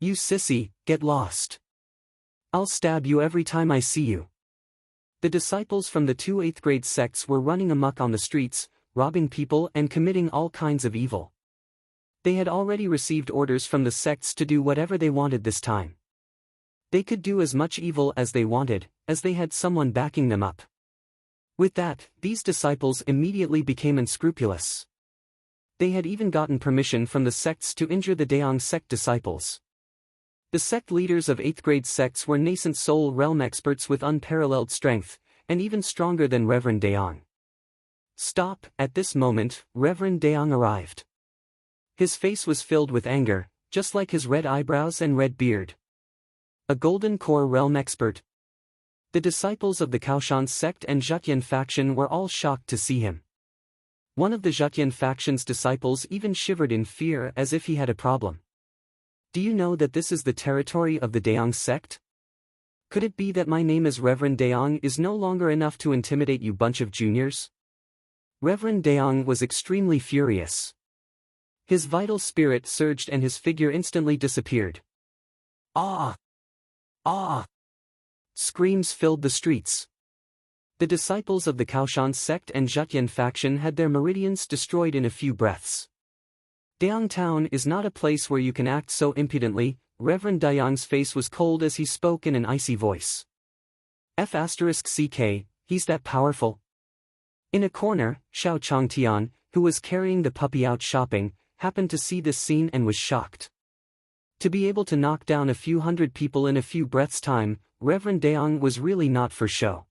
You sissy, get lost. I'll stab you every time I see you. The disciples from the two 8th-grade sects were running amok on the streets, robbing people and committing all kinds of evil. They had already received orders from the sects to do whatever they wanted this time. They could do as much evil as they wanted, as they had someone backing them up. With that, these disciples immediately became unscrupulous. They had even gotten permission from the sects to injure the Daong sect disciples. The sect leaders of 8th-grade sects were nascent soul realm experts with unparalleled strength, and even stronger than Reverend Daong. Stop! At this moment, Reverend Daong arrived. His face was filled with anger, just like his red eyebrows and red beard. A golden core realm expert. The disciples of the Kaoshan sect and Zhutyan faction were all shocked to see him. One of the Zhutyan faction's disciples even shivered in fear as if he had a problem. Do you know that this is the territory of the Daong sect? Could it be that my name as Reverend Daong is no longer enough to intimidate you bunch of juniors? Reverend Daong was extremely furious. His vital spirit surged and his figure instantly disappeared. Ah! Ah! Screams filled the streets. The disciples of the Kaoshan sect and Zhutyan faction had their meridians destroyed in a few breaths. Daong Town is not a place where you can act so impudently. Reverend Daong's face was cold as he spoke in an icy voice. F***ck, he's that powerful. In a corner, Xiao Changtian, who was carrying the puppy out shopping, happened to see this scene and was shocked. To be able to knock down a few hundred people in a few breaths' time, Reverend Daong was really not for show.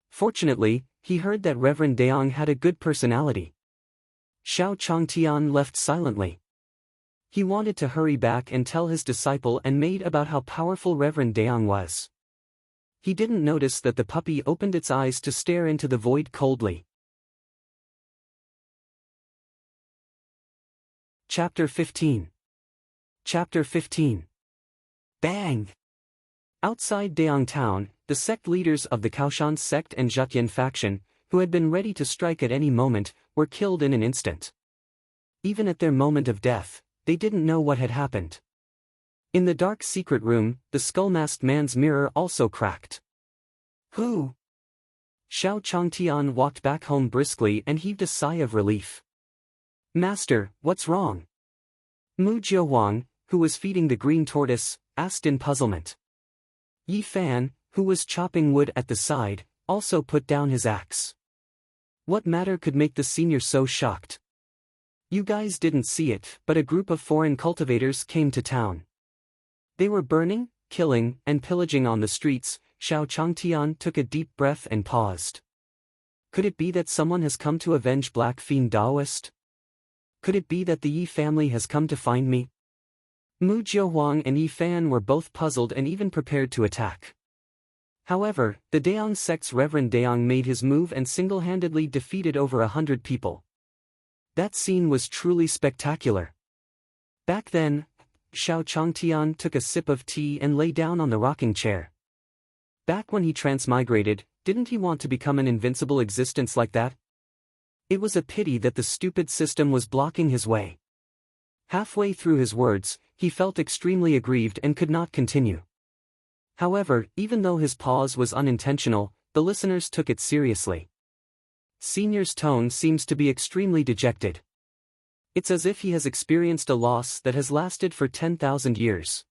Fortunately, he heard that Reverend Daong had a good personality. Xiao Changtian left silently. He wanted to hurry back and tell his disciple and maid about how powerful Reverend Daong was. He didn't notice that the puppy opened its eyes to stare into the void coldly. Chapter 15. Chapter 15. Bang! Outside Daong Town, the sect leaders of the Kaoshan sect and Zhutyan faction, who had been ready to strike at any moment, were killed in an instant. Even at their moment of death, they didn't know what had happened. In the dark secret room, the skull-masked man's mirror also cracked. Who? Xiao Changtian walked back home briskly and heaved a sigh of relief. Master, what's wrong? Mu Jiahuang, who was feeding the green tortoise, asked in puzzlement. Yi Fan, who was chopping wood at the side, also put down his axe. What matter could make the senior so shocked? You guys didn't see it, but a group of foreign cultivators came to town. They were burning, killing, and pillaging on the streets. Xiao Changtian took a deep breath and paused. Could it be that someone has come to avenge Black Fiend Daoist? Could it be that the Yi family has come to find me? Mu Jiahuang and Yi Fan were both puzzled and even prepared to attack. However, the Daong sect's Reverend Daong made his move and single-handedly defeated over 100 people. That scene was truly spectacular. Back then, Xiao Changtian took a sip of tea and lay down on the rocking chair. Back when he transmigrated, didn't he want to become an invincible existence like that? It was a pity that the stupid system was blocking his way. Halfway through his words, he felt extremely aggrieved and could not continue. However, even though his pause was unintentional, the listeners took it seriously. Senior's tone seems to be extremely dejected. It's as if he has experienced a loss that has lasted for 10,000 years.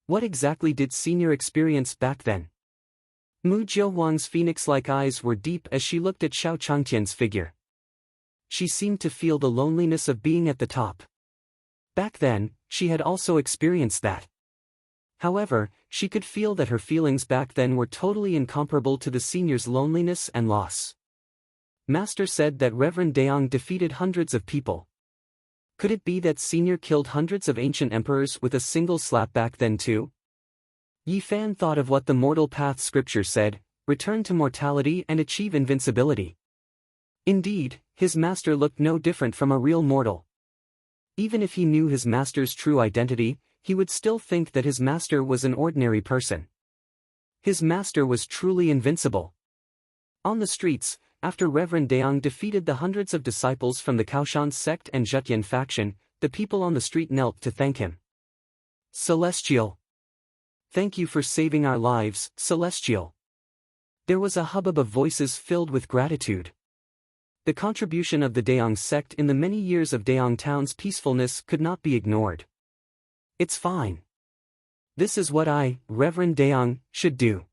What exactly did Senior experience back then? Mu Jiuhuang's phoenix-like eyes were deep as she looked at Xiao Changtian's figure. She seemed to feel the loneliness of being at the top. Back then, she had also experienced that. However, she could feel that her feelings back then were totally incomparable to the Senior's loneliness and loss. Master said that Reverend Daong defeated hundreds of people. Could it be that Senior killed hundreds of ancient emperors with a single slap back then too? Yi Fan thought of what the Mortal Path scripture said, return to mortality and achieve invincibility. Indeed, his master looked no different from a real mortal. Even if he knew his master's true identity, he would still think that his master was an ordinary person. His master was truly invincible. On the streets, after Reverend Daong defeated the hundreds of disciples from the Kaoshan sect and Zhejian faction, the people on the street knelt to thank him. Celestial! Thank you for saving our lives, Celestial! There was a hubbub of voices filled with gratitude. The contribution of the Daong sect in the many years of Daong Town's peacefulness could not be ignored. It's fine. This is what I, Reverend Daong, should do.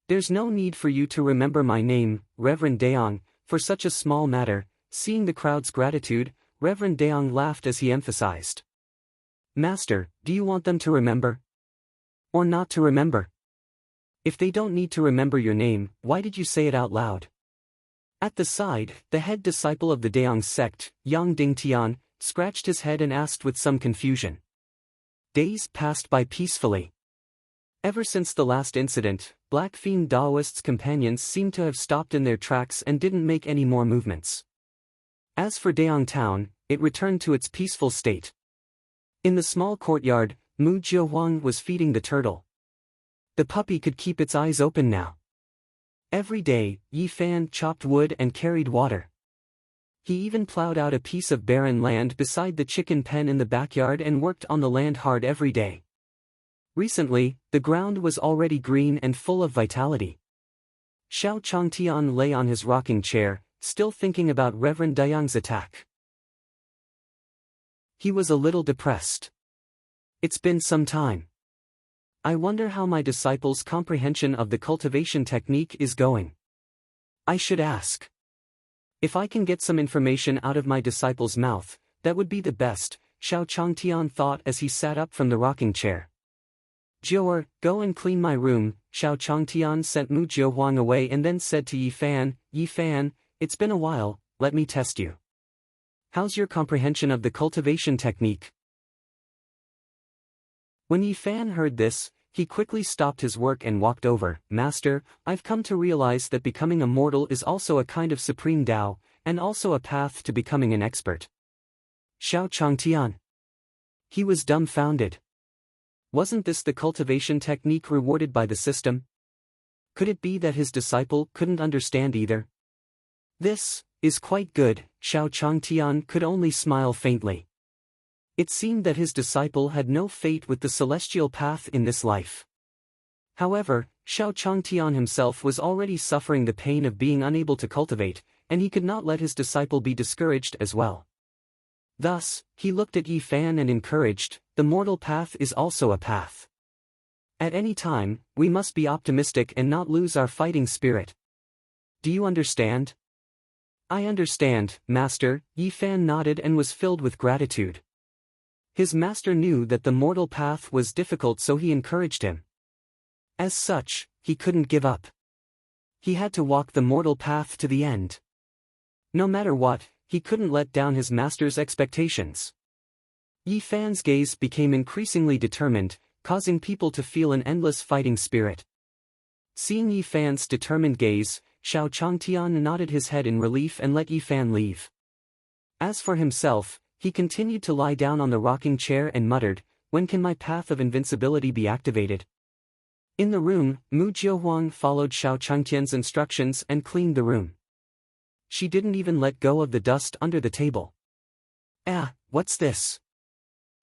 There's no need for you to remember my name, Reverend Daong, for such a small matter. Seeing the crowd's gratitude, Reverend Daong laughed as he emphasized. Master, do you want them to remember? Or not to remember? If they don't need to remember your name, why did you say it out loud? At the side, the head disciple of the Daong sect, Yang Dingtian, scratched his head and asked with some confusion. Days passed by peacefully. Ever since the last incident, Black Fiend Daoist's companions seemed to have stopped in their tracks and didn't make any more movements. As for Daong Town, it returned to its peaceful state. In the small courtyard, Mu Jiuhuang was feeding the turtle. The puppy could keep its eyes open now. Every day, Yi Fan chopped wood and carried water. He even plowed out a piece of barren land beside the chicken pen in the backyard and worked on the land hard every day. Recently, the ground was already green and full of vitality. Xiao Changtian lay on his rocking chair, still thinking about Reverend Daong's attack. He was a little depressed. It's been some time. I wonder how my disciples' comprehension of the cultivation technique is going. I should ask. If I can get some information out of my disciple's mouth, that would be the best, Xiao Changtian thought as he sat up from the rocking chair. Jiuer, go and clean my room. Xiao Changtian sent Mu Jiuhuang away and then said to Yi Fan, it's been a while, let me test you. How's your comprehension of the cultivation technique? When Yi Fan heard this, he quickly stopped his work and walked over. Master, I've come to realize that becoming a mortal is also a kind of supreme Tao, and also a path to becoming an expert. Xiao Changtian. He was dumbfounded. Wasn't this the cultivation technique rewarded by the system? Could it be that his disciple couldn't understand either? This is quite good. Xiao Changtian could only smile faintly. It seemed that his disciple had no fate with the celestial path in this life. However, Xiao Changtian himself was already suffering the pain of being unable to cultivate, and he could not let his disciple be discouraged as well. Thus, he looked at Yi Fan and encouraged, the mortal path is also a path. At any time, we must be optimistic and not lose our fighting spirit. Do you understand? I understand, Master. Yi Fan nodded and was filled with gratitude. His master knew that the mortal path was difficult, so he encouraged him. As such, he couldn't give up. He had to walk the mortal path to the end. No matter what, he couldn't let down his master's expectations. Yi Fan's gaze became increasingly determined, causing people to feel an endless fighting spirit. Seeing Yi Fan's determined gaze, Xiao Changtian nodded his head in relief and let Yi Fan leave. As for himself, he continued to lie down on the rocking chair and muttered, when can my path of invincibility be activated? In the room, Mu Jiuhuang followed Xiao Changtian's instructions and cleaned the room. She didn't even let go of the dust under the table. What's this?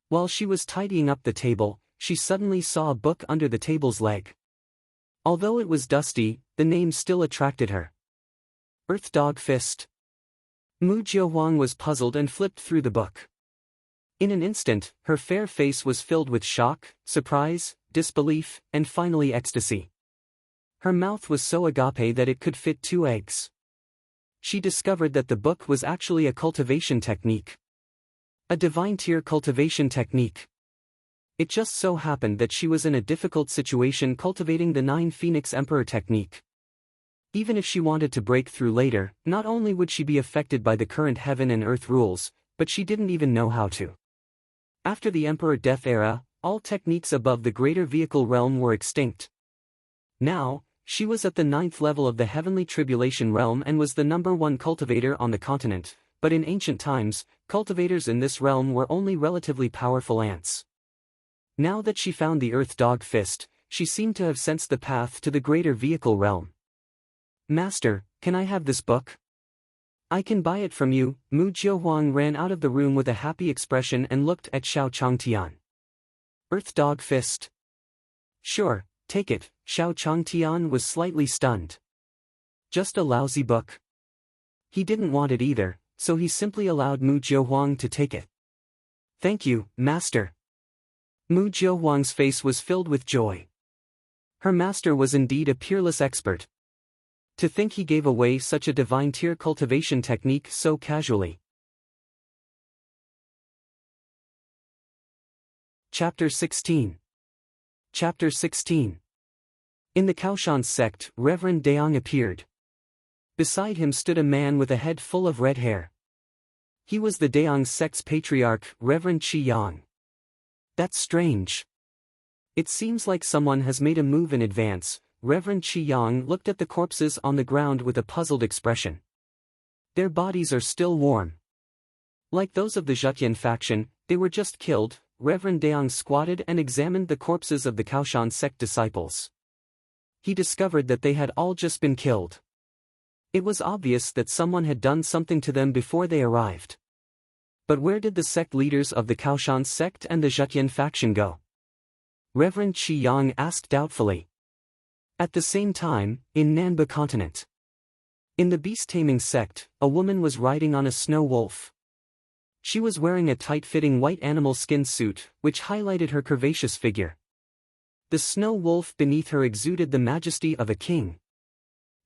While she was tidying up the table, she suddenly saw a book under the table's leg. Although it was dusty, the name still attracted her. Earth Dog Fist. Mu Jiahuang was puzzled and flipped through the book. In an instant, her fair face was filled with shock, surprise, disbelief, and finally ecstasy. Her mouth was so agape that it could fit 2 eggs. She discovered that the book was actually a cultivation technique. A divine tier cultivation technique. It just so happened that she was in a difficult situation cultivating the 9 Phoenix Emperor technique. Even if she wanted to break through later, not only would she be affected by the current heaven and earth rules, but she didn't even know how to. After the Emperor Death era, all techniques above the greater vehicle realm were extinct. Now, she was at the 9th level of the heavenly tribulation realm and was the #1 cultivator on the continent, but in ancient times, cultivators in this realm were only relatively powerful ants. Now that she found the Earth Dog Fist, she seemed to have sensed the path to the greater vehicle realm. "Master, can I have this book?" "I can buy it from you." Mu Jiahuang ran out of the room with a happy expression and looked at Xiao Changtian. "Earth Dog Fist?" "Sure, take it." Xiao Changtian was slightly stunned. "Just a lousy book." He didn't want it either, so he simply allowed Mu Jiahuang to take it. "Thank you, Master." Mu Jiahuang's face was filled with joy. Her master was indeed a peerless expert. To think he gave away such a divine tier cultivation technique so casually. Chapter 16. Chapter 16. In the Kaoshan sect, Reverend Daong appeared. Beside him stood a man with a head full of red hair. He was the Daong sect's patriarch, Reverend Qi Yang. "That's strange. It seems like someone has made a move in advance." Reverend Qi Yang looked at the corpses on the ground with a puzzled expression. Their bodies are still warm. Like those of the Zhejian faction, they were just killed. Reverend Daong squatted and examined the corpses of the Kaoshan sect disciples. He discovered that they had all just been killed. It was obvious that someone had done something to them before they arrived. But where did the sect leaders of the Kaoshan sect and the Zhejian faction go? Reverend Qi Yang asked doubtfully. At the same time, in Nanba continent. In the beast-taming sect, a woman was riding on a snow wolf. She was wearing a tight-fitting white animal skin suit, which highlighted her curvaceous figure. The snow wolf beneath her exuded the majesty of a king.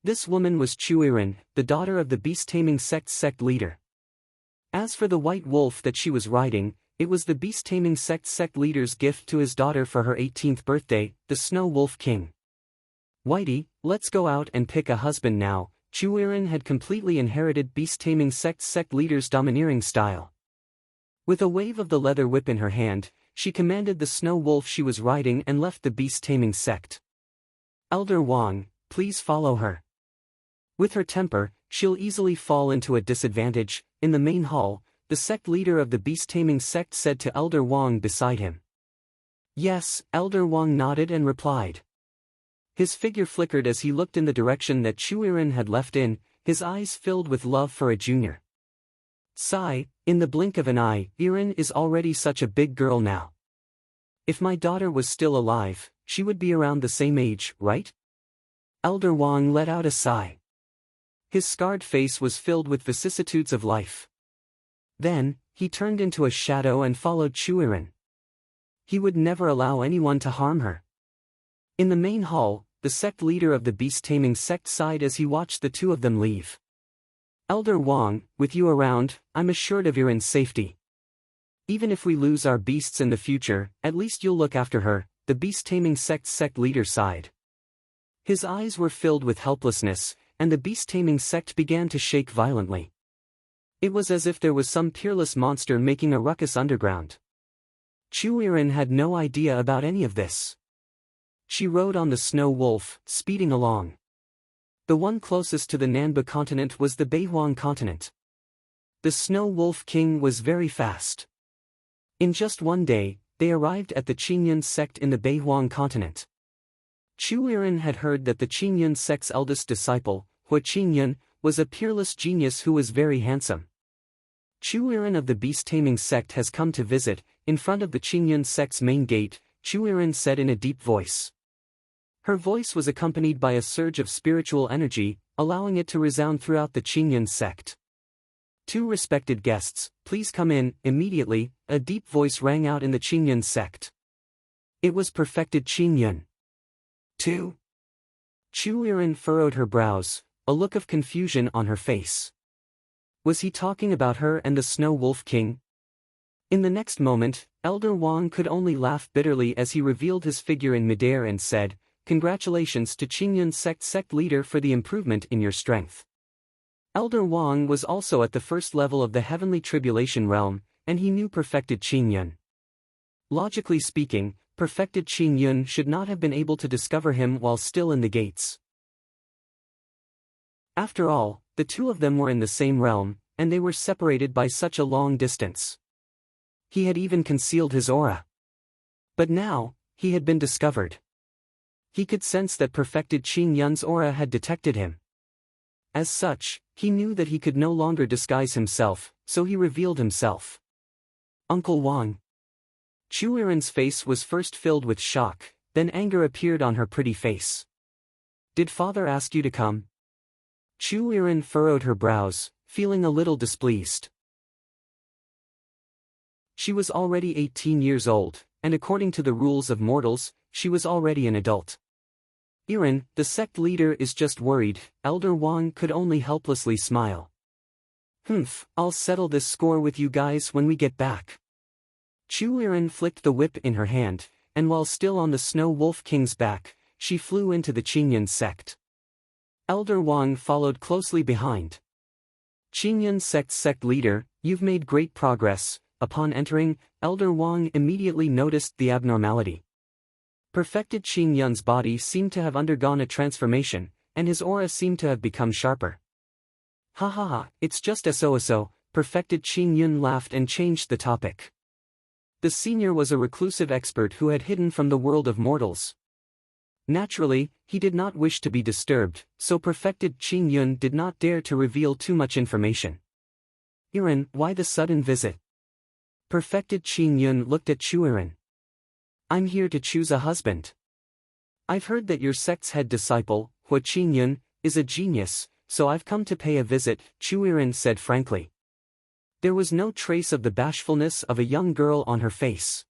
This woman was Chuiren, the daughter of the beast-taming sect's sect leader. As for the white wolf that she was riding, it was the beast-taming sect's sect leader's gift to his daughter for her 18th birthday, the Snow Wolf King. "Whitey, let's go out and pick a husband now." Chuiren had completely inherited beast-taming sect's sect leader's domineering style. With a wave of the leather whip in her hand, she commanded the snow wolf she was riding and left the beast-taming sect. "Elder Wang, please follow her. With her temper, she'll easily fall into a disadvantage." In the main hall, the sect leader of the beast-taming sect said to Elder Wang beside him. "Yes," Elder Wang nodded and replied. His figure flickered as he looked in the direction that Chuiren had left in, his eyes filled with love for a junior. Sigh, in the blink of an eye, Irin is already such a big girl now. If my daughter was still alive, she would be around the same age, right? Elder Wang let out a sigh. His scarred face was filled with vicissitudes of life. Then, he turned into a shadow and followed Chuiren. He would never allow anyone to harm her. In the main hall, the sect leader of the beast-taming sect sighed as he watched the two of them leave. "Elder Wang, with you around, I'm assured of Irin's safety. Even if we lose our beasts in the future, at least you'll look after her," the beast-taming sect's sect leader sighed. His eyes were filled with helplessness, and the beast-taming sect began to shake violently. It was as if there was some peerless monster making a ruckus underground. Chuiren had no idea about any of this. She rode on the snow wolf, speeding along. The one closest to the Nanba continent was the Beihuang continent. The Snow Wolf King was very fast. In just one day, they arrived at the Qingyun sect in the Beihuang continent. Chuiren had heard that the Qingyun sect's eldest disciple, Hua Qingyun, was a peerless genius who was very handsome. Chuiren of the beast-taming sect has come to visit. In front of the Qingyun sect's main gate, Chuiren said in a deep voice. Her voice was accompanied by a surge of spiritual energy, allowing it to resound throughout the Qingyun sect. "Two respected guests, please come in." Immediately, a deep voice rang out in the Qingyun sect. It was perfected Qingyun. 2. Chu Yiren furrowed her brows, a look of confusion on her face. Was he talking about her and the Snow Wolf King? In the next moment, Elder Wang could only laugh bitterly as he revealed his figure in midair and said, "Congratulations to Qingyun sect leader for the improvement in your strength." Elder Wang was also at the first level of the heavenly tribulation realm, and he knew perfected Qingyun. Logically speaking, perfected Qingyun should not have been able to discover him while still in the gates. After all, the two of them were in the same realm, and they were separated by such a long distance. He had even concealed his aura. But now, he had been discovered. He could sense that perfected Qingyun's aura had detected him. As such, he knew that he could no longer disguise himself, so he revealed himself. "Uncle Wang." Chu Yiren's face was first filled with shock, then anger appeared on her pretty face. "Did father ask you to come?" Chu Yiren furrowed her brows, feeling a little displeased. She was already 18 years old, and according to the rules of mortals, she was already an adult. "Yiren, the sect leader is just worried." Elder Wang could only helplessly smile. "I'll settle this score with you guys when we get back." Chu Yiren flicked the whip in her hand, and while still on the Snow Wolf King's back, she flew into the Qingyun sect. Elder Wang followed closely behind. "Qingyun sect leader, you've made great progress." Upon entering, Elder Wang immediately noticed the abnormality. Perfected Qingyun's body seemed to have undergone a transformation, and his aura seemed to have become sharper. "Ha ha ha, it's just so. Perfected Qingyun laughed and changed the topic. The senior was a reclusive expert who had hidden from the world of mortals. Naturally, he did not wish to be disturbed, so perfected Qingyun did not dare to reveal too much information. "Yiren, why the sudden visit?" Perfected Qingyun looked at Chu Yiren. "I'm here to choose a husband. I've heard that your sect's head disciple, Hua Qingyun, is a genius, so I've come to pay a visit," Chu Yiren said frankly. There was no trace of the bashfulness of a young girl on her face.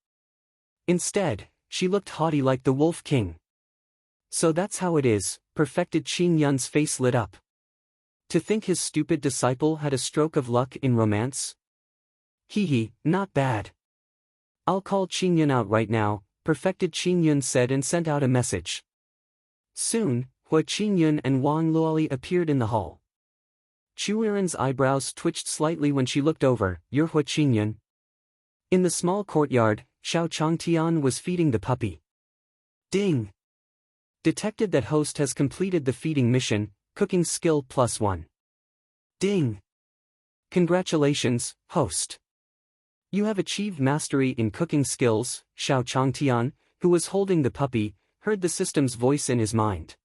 Instead, she looked haughty like the Wolf King. "So that's how it is." Perfected Qingyun's face lit up. To think his stupid disciple had a stroke of luck in romance? Not bad. "I'll call Qingyun out right now," Perfected Qingyun said and sent out a message. Soon, Hua Qingyun and Wang Luoli appeared in the hall. Chu Yiren's eyebrows twitched slightly when she looked over. "You're Hua Qingyun?" In the small courtyard, Xiao Changtian was feeding the puppy. Ding! Detected that host has completed the feeding mission, cooking skill +1. Ding! Congratulations, host. You have achieved mastery in cooking skills. Xiao Changtian, who was holding the puppy, heard the system's voice in his mind.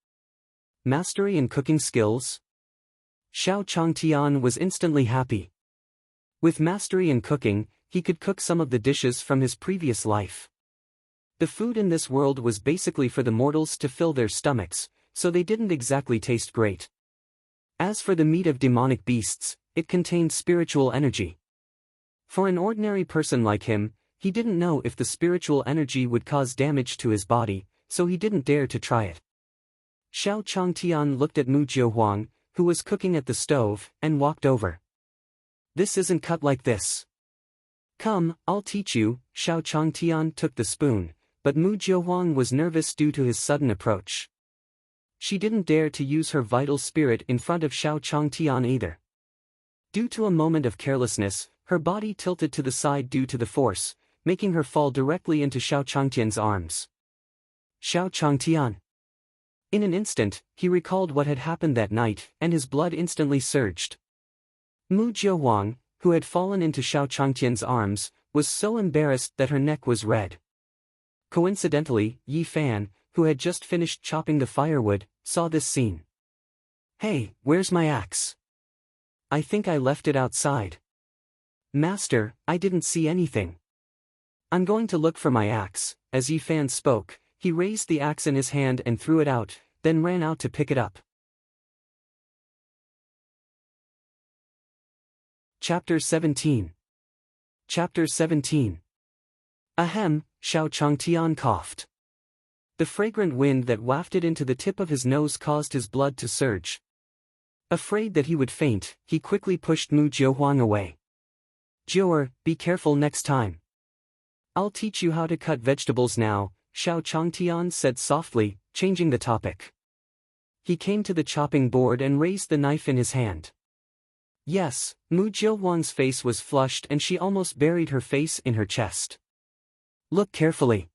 Mastery in cooking skills? Xiao Changtian was instantly happy. With mastery in cooking, he could cook some of the dishes from his previous life. The food in this world was basically for the mortals to fill their stomachs, so they didn't exactly taste great. As for the meat of demonic beasts, it contained spiritual energy. For an ordinary person like him, he didn't know if the spiritual energy would cause damage to his body, so he didn't dare to try it. Xiao Changtian looked at Mu Jiuhuang, who was cooking at the stove, and walked over. "This isn't cut like this. Come, I'll teach you." Xiao Changtian took the spoon, but Mu Jiuhuang was nervous due to his sudden approach. She didn't dare to use her vital spirit in front of Xiao Changtian either. Due to a moment of carelessness, her body tilted to the side due to the force, making her fall directly into Xiao Changtian's arms. Xiao Changtian. In an instant, he recalled what had happened that night, and his blood instantly surged. Mu Jiuhuang, who had fallen into Xiao Changtian's arms, was so embarrassed that her neck was red. Coincidentally, Yi Fan, who had just finished chopping the firewood, saw this scene. "Hey, where's my axe? I think I left it outside." "Master, I didn't see anything." "I'm going to look for my axe." As Yi Fan spoke, he raised the axe in his hand and threw it out, then ran out to pick it up. Chapter 17. Chapter 17. Ahem, Xiao Changtian coughed. The fragrant wind that wafted into the tip of his nose caused his blood to surge. Afraid that he would faint, he quickly pushed Mu Jiuhuang away. "Jiuer, be careful next time. I'll teach you how to cut vegetables now," Xiao Changtian said softly, changing the topic. He came to the chopping board and raised the knife in his hand. Yes, Mu Jiuhuang's face was flushed and she almost buried her face in her chest. "Look carefully.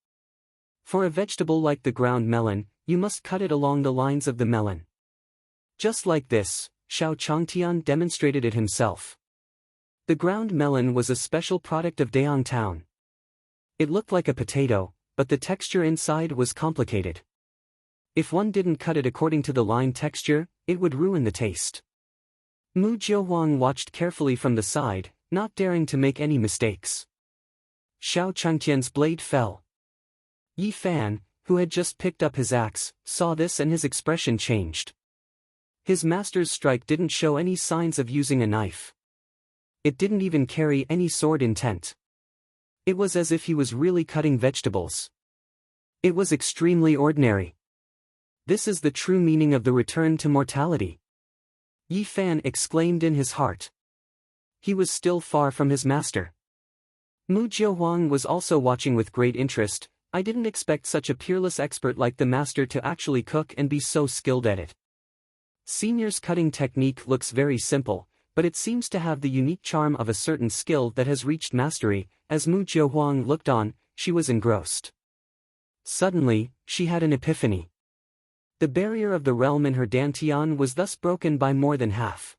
For a vegetable like the ground melon, you must cut it along the lines of the melon. Just like this," Xiao Changtian demonstrated it himself. The ground melon was a special product of Dayang town. It looked like a potato, but the texture inside was complicated. If one didn't cut it according to the line texture, it would ruin the taste. Mu Jiuhuang watched carefully from the side, not daring to make any mistakes. Xiao Changtian's blade fell. Yi Fan, who had just picked up his axe, saw this and his expression changed. His master's strike didn't show any signs of using a knife. It didn't even carry any sword intent. It was as if he was really cutting vegetables. It was extremely ordinary. This is the true meaning of the return to mortality. Yi Fan exclaimed in his heart. He was still far from his master. Mu Jiuhuang was also watching with great interest. "I didn't expect such a peerless expert like the master to actually cook and be so skilled at it. Senior's cutting technique looks very simple, but it seems to have the unique charm of a certain skill that has reached mastery." As Mu Jiuhuang looked on, she was engrossed. Suddenly, she had an epiphany. The barrier of the realm in her dantian was thus broken by more than half.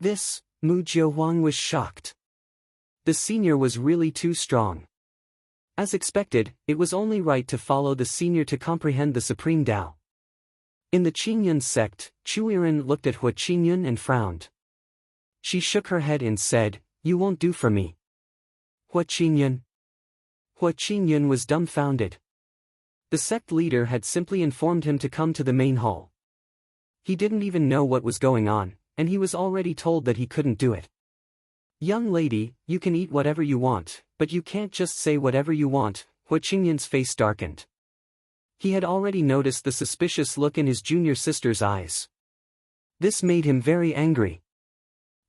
This, Mu Jiuhuang was shocked. The senior was really too strong. As expected, it was only right to follow the senior to comprehend the supreme Tao. In the Qingyun sect, Chuiren looked at Hua Qingyun and frowned. She shook her head and said, "You won't do for me." Hua Qingyun? Hua Qingyun was dumbfounded. The sect leader had simply informed him to come to the main hall. He didn't even know what was going on, and he was already told that he couldn't do it. "Young lady, you can eat whatever you want, but you can't just say whatever you want." Hua Qingyun's face darkened. He had already noticed the suspicious look in his junior sister's eyes. This made him very angry.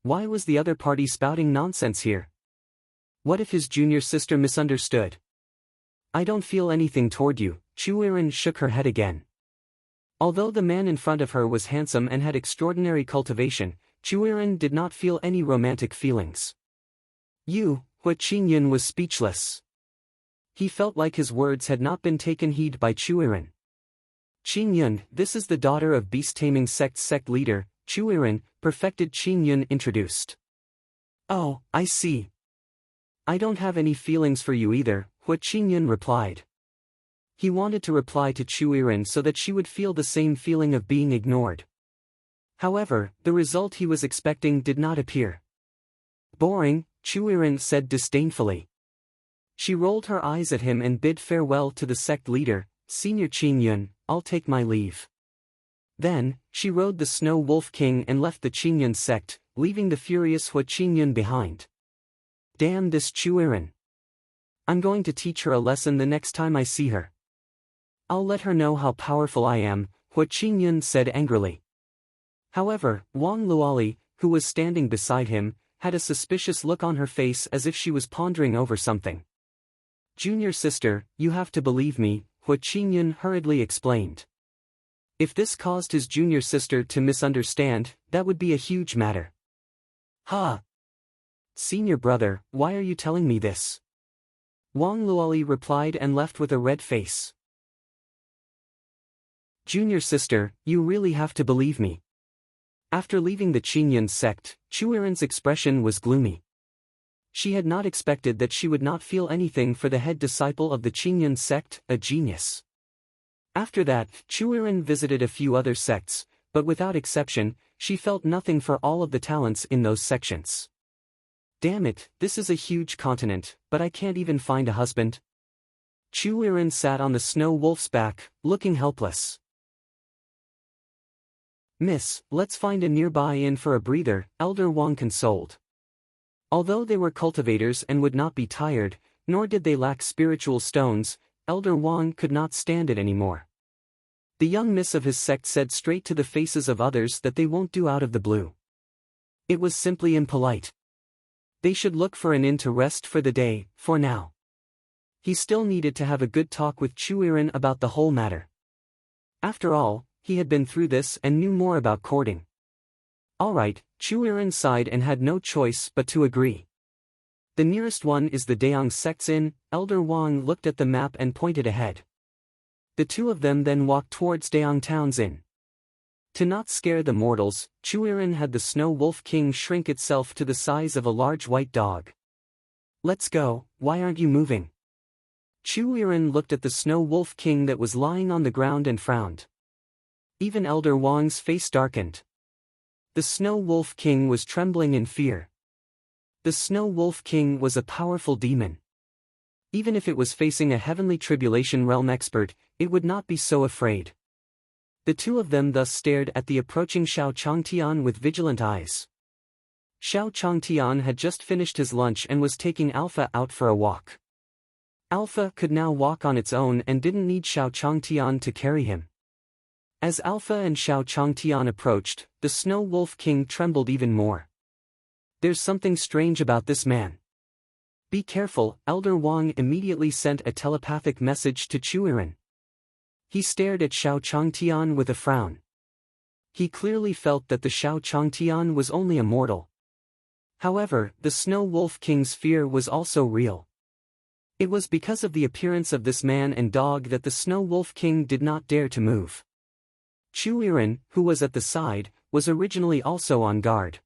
Why was the other party spouting nonsense here? What if his junior sister misunderstood? "I don't feel anything toward you," Chuiren shook her head again. Although the man in front of her was handsome and had extraordinary cultivation, Chuiren did not feel any romantic feelings. Hua Qingyun was speechless. He felt like his words had not been taken heed by Chuiren. "Qingyun, this is the daughter of beast-taming sect leader," Chuiren, perfected Qingyun introduced. "Oh, I see. I don't have any feelings for you either," Hua Qingyun replied. He wanted to reply to Chuiren so that she would feel the same feeling of being ignored. However, the result he was expecting did not appear. "Boring," Chuiren said disdainfully. She rolled her eyes at him and bid farewell to the sect leader. "Senior Qingyun, I'll take my leave." Then, she rode the Snow Wolf King and left the Qingyun sect, leaving the furious Hua Qingyun behind. Damn this Chuiren. I'm going to teach her a lesson the next time I see her. I'll let her know how powerful I am, Hua Qingyun said angrily. However, Wang Luoli, who was standing beside him, had a suspicious look on her face as if she was pondering over something. "Junior sister, you have to believe me," Hua Qingyun hurriedly explained. If this caused his junior sister to misunderstand, that would be a huge matter. "Ha! Senior brother, why are you telling me this?" Wang Luoli replied and left with a red face. "Junior sister, you really have to believe me." After leaving the Qingyun sect, Chuiren's expression was gloomy. She had not expected that she would not feel anything for the head disciple of the Qingyun sect, a genius. After that, Chuiren visited a few other sects, but without exception, she felt nothing for all of the talents in those sections. "Damn it, this is a huge continent, but I can't even find a husband." Chu Yiren sat on the snow wolf's back, looking helpless. "Miss, let's find a nearby inn for a breather," Elder Wang consoled. Although they were cultivators and would not be tired, nor did they lack spiritual stones, Elder Wang could not stand it anymore. The young miss of his sect said straight to the faces of others that they won't do out of the blue. It was simply impolite. They should look for an inn to rest for the day, for now. He still needed to have a good talk with Chu Yiren about the whole matter. After all, he had been through this and knew more about courting. Alright, Chu Yiren sighed and had no choice but to agree. The nearest one is the Daong sect's inn. Elder Wang looked at the map and pointed ahead. The two of them then walked towards Daong Town's inn. To not scare the mortals, Chu Yiren had the Snow Wolf King shrink itself to the size of a large white dog. "Let's go, why aren't you moving?" Chu Yiren looked at the Snow Wolf King that was lying on the ground and frowned. Even Elder Wang's face darkened. The Snow Wolf King was trembling in fear. The Snow Wolf King was a powerful demon. Even if it was facing a heavenly tribulation realm expert, it would not be so afraid. The two of them thus stared at the approaching Xiao Changtian with vigilant eyes. Xiao Changtian had just finished his lunch and was taking Alpha out for a walk. Alpha could now walk on its own and didn't need Xiao Changtian to carry him. As Alpha and Xiao Changtian approached, the Snow Wolf King trembled even more. "There's something strange about this man. Be careful." Elder Wang immediately sent a telepathic message to Chu Yiren. He stared at Xiao Changtian with a frown. He clearly felt that the Xiao Changtian was only a mortal. However, the Snow Wolf King's fear was also real. It was because of the appearance of this man and dog that the Snow Wolf King did not dare to move. Chu Yiren, who was at the side, was originally also on guard.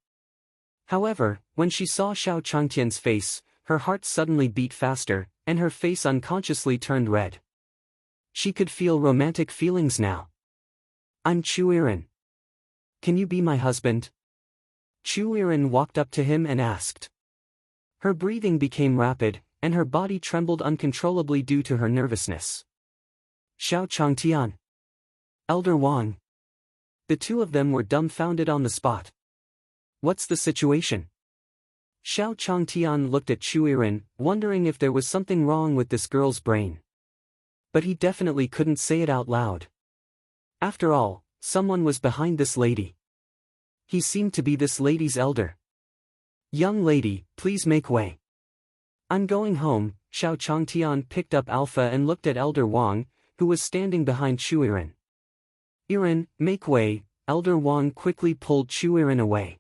However, when she saw Xiao Changtian's face, her heart suddenly beat faster, and her face unconsciously turned red. She could feel romantic feelings now. "I'm Chu Yiren. Can you be my husband?" Chu Yiren walked up to him and asked. Her breathing became rapid, and her body trembled uncontrollably due to her nervousness. "Xiao Changtian. Elder Wang." The two of them were dumbfounded on the spot. "What's the situation?" Xiao Changtian looked at Chu Yiren, wondering if there was something wrong with this girl's brain. But he definitely couldn't say it out loud. After all, someone was behind this lady. He seemed to be this lady's elder. "Young lady, please make way. I'm going home." Xiao Changtian picked up Alpha and looked at Elder Wang, who was standing behind Chu Yiren. "Yiren, make way." Elder Wang quickly pulled Chu Yiren away.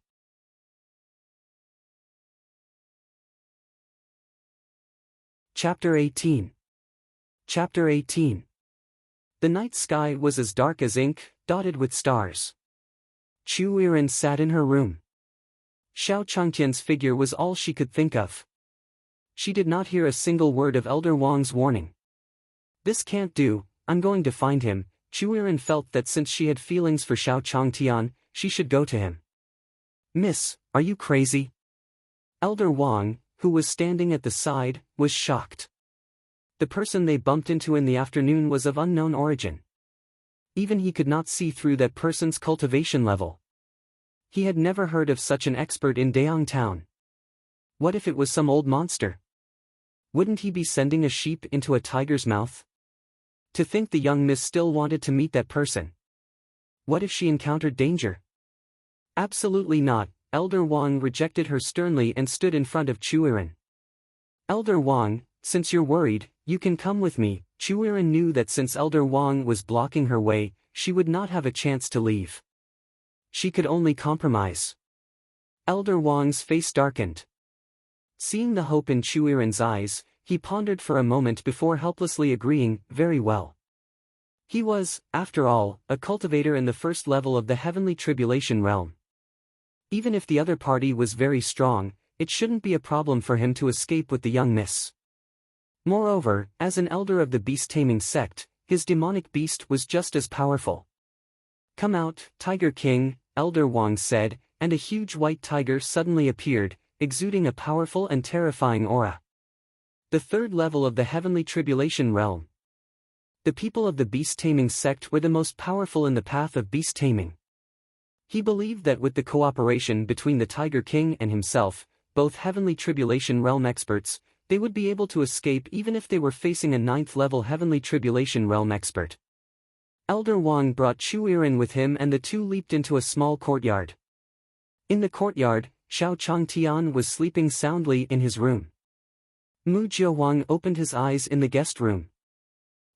Chapter 18. Chapter 18. The night sky was as dark as ink, dotted with stars. Chu Yiren sat in her room. Xiao Changtian's figure was all she could think of. She did not hear a single word of Elder Wang's warning. "This can't do, I'm going to find him." Chu Yiren felt that since she had feelings for Xiao Changtian, she should go to him. "Miss, are you crazy?" Elder Wang, who was standing at the side, was shocked. The person they bumped into in the afternoon was of unknown origin. Even he could not see through that person's cultivation level. He had never heard of such an expert in Daong Town. What if it was some old monster? Wouldn't he be sending a sheep into a tiger's mouth? To think the young miss still wanted to meet that person. What if she encountered danger? Absolutely not. Elder Wang rejected her sternly and stood in front of Chu Yiren. "Elder Wang, since you're worried, you can come with me." Chu Yiren knew that since Elder Wang was blocking her way, she would not have a chance to leave. She could only compromise. Elder Wang's face darkened. Seeing the hope in Chu Yiren's eyes, he pondered for a moment before helplessly agreeing, "Very well." He was, after all, a cultivator in the first level of the heavenly tribulation realm. Even if the other party was very strong, it shouldn't be a problem for him to escape with the young miss. Moreover, as an elder of the beast-taming sect, his demonic beast was just as powerful. "Come out, Tiger King," Elder Wang said, and a huge white tiger suddenly appeared, exuding a powerful and terrifying aura. The third level of the heavenly tribulation realm. The people of the beast-taming sect were the most powerful in the path of beast-taming. He believed that with the cooperation between the Tiger King and himself, both heavenly tribulation realm experts, they would be able to escape even if they were facing a 9th-level heavenly tribulation realm expert. Elder Wang brought Chu Yiren with him and the two leaped into a small courtyard. In the courtyard, Xiao Changtian was sleeping soundly in his room. Mu Jiawang opened his eyes in the guest room.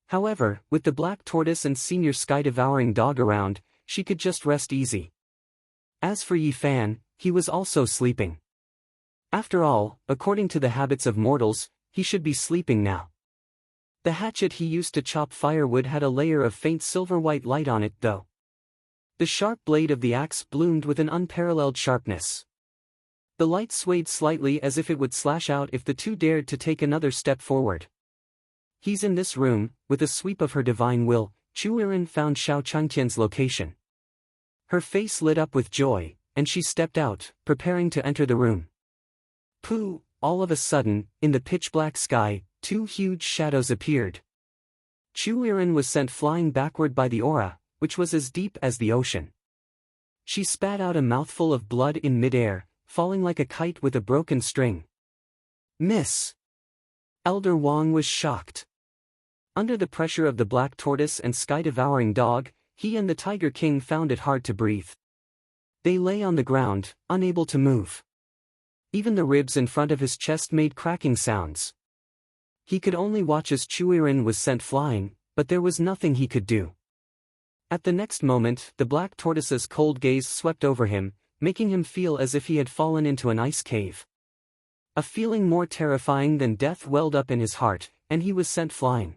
However, with the black tortoise and senior sky-devouring dog around, she could just rest easy. As for Yi Fan, he was also sleeping. After all, according to the habits of mortals, he should be sleeping now. The hatchet he used to chop firewood had a layer of faint silver-white light on it though. The sharp blade of the axe bloomed with an unparalleled sharpness. The light swayed slightly as if it would slash out if the two dared to take another step forward. He's in this room. With a sweep of her divine will, Chu Yiren found Xiao Changtian's location. Her face lit up with joy, and she stepped out, preparing to enter the room. Pooh! All of a sudden, in the pitch-black sky, two huge shadows appeared. Chu Yiren was sent flying backward by the aura, which was as deep as the ocean. She spat out a mouthful of blood in midair, falling like a kite with a broken string. Miss! Elder Wang was shocked. Under the pressure of the black tortoise and sky-devouring dog, he and the Tiger King found it hard to breathe. They lay on the ground, unable to move. Even the ribs in front of his chest made cracking sounds. He could only watch as Chu Yiren was sent flying, but there was nothing he could do. At the next moment, the black tortoise's cold gaze swept over him, making him feel as if he had fallen into an ice cave. A feeling more terrifying than death welled up in his heart, and he was sent flying.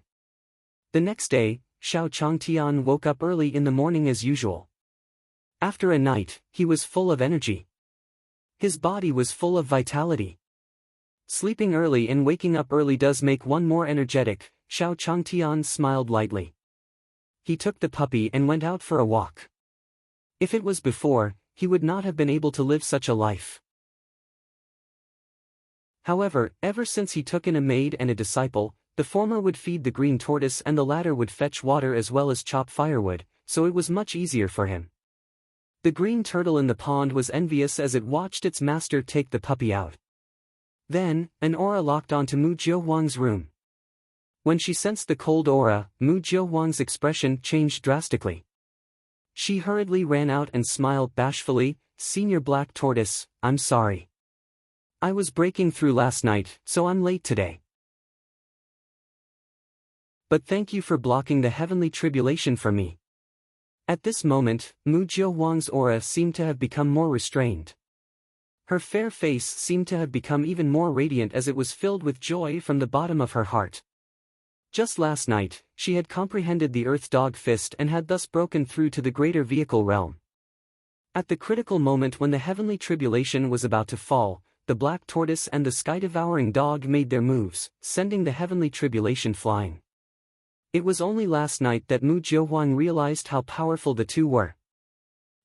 The next day, Xiao Changtian woke up early in the morning as usual. After a night, he was full of energy. His body was full of vitality. Sleeping early and waking up early does make one more energetic. Xiao Changtian smiled lightly. He took the puppy and went out for a walk. If it was before, he would not have been able to live such a life. However, ever since he took in a maid and a disciple, the former would feed the green tortoise and the latter would fetch water as well as chop firewood, so it was much easier for him. The green turtle in the pond was envious as it watched its master take the puppy out. Then, an aura locked onto Mu Jiawang's room. When she sensed the cold aura, Mu Jiawang's expression changed drastically. She hurriedly ran out and smiled bashfully, "Senior Black Tortoise, I'm sorry. I was breaking through last night, so I'm late today. But thank you for blocking the heavenly tribulation for me." At this moment, Mu Jiawang's aura seemed to have become more restrained. Her fair face seemed to have become even more radiant as it was filled with joy from the bottom of her heart. Just last night, she had comprehended the Earth Dog Fist and had thus broken through to the greater vehicle realm. At the critical moment when the heavenly tribulation was about to fall, the black tortoise and the sky-devouring dog made their moves, sending the heavenly tribulation flying. It was only last night that Mu Jiawang realized how powerful the two were.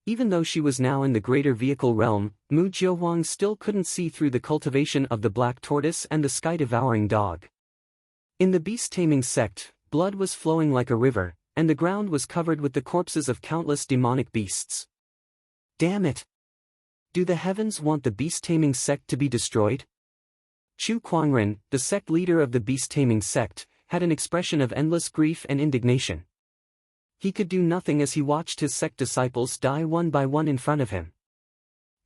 Even though she was now in the greater vehicle realm, Mu Jiawang still couldn't see through the cultivation of the black tortoise and the sky-devouring dog. In the beast-taming sect, blood was flowing like a river, and the ground was covered with the corpses of countless demonic beasts. Damn it! Do the heavens want the beast-taming sect to be destroyed? Chu Kuangren, the sect leader of the beast-taming sect, had an expression of endless grief and indignation. He could do nothing as he watched his sect disciples die one by one in front of him.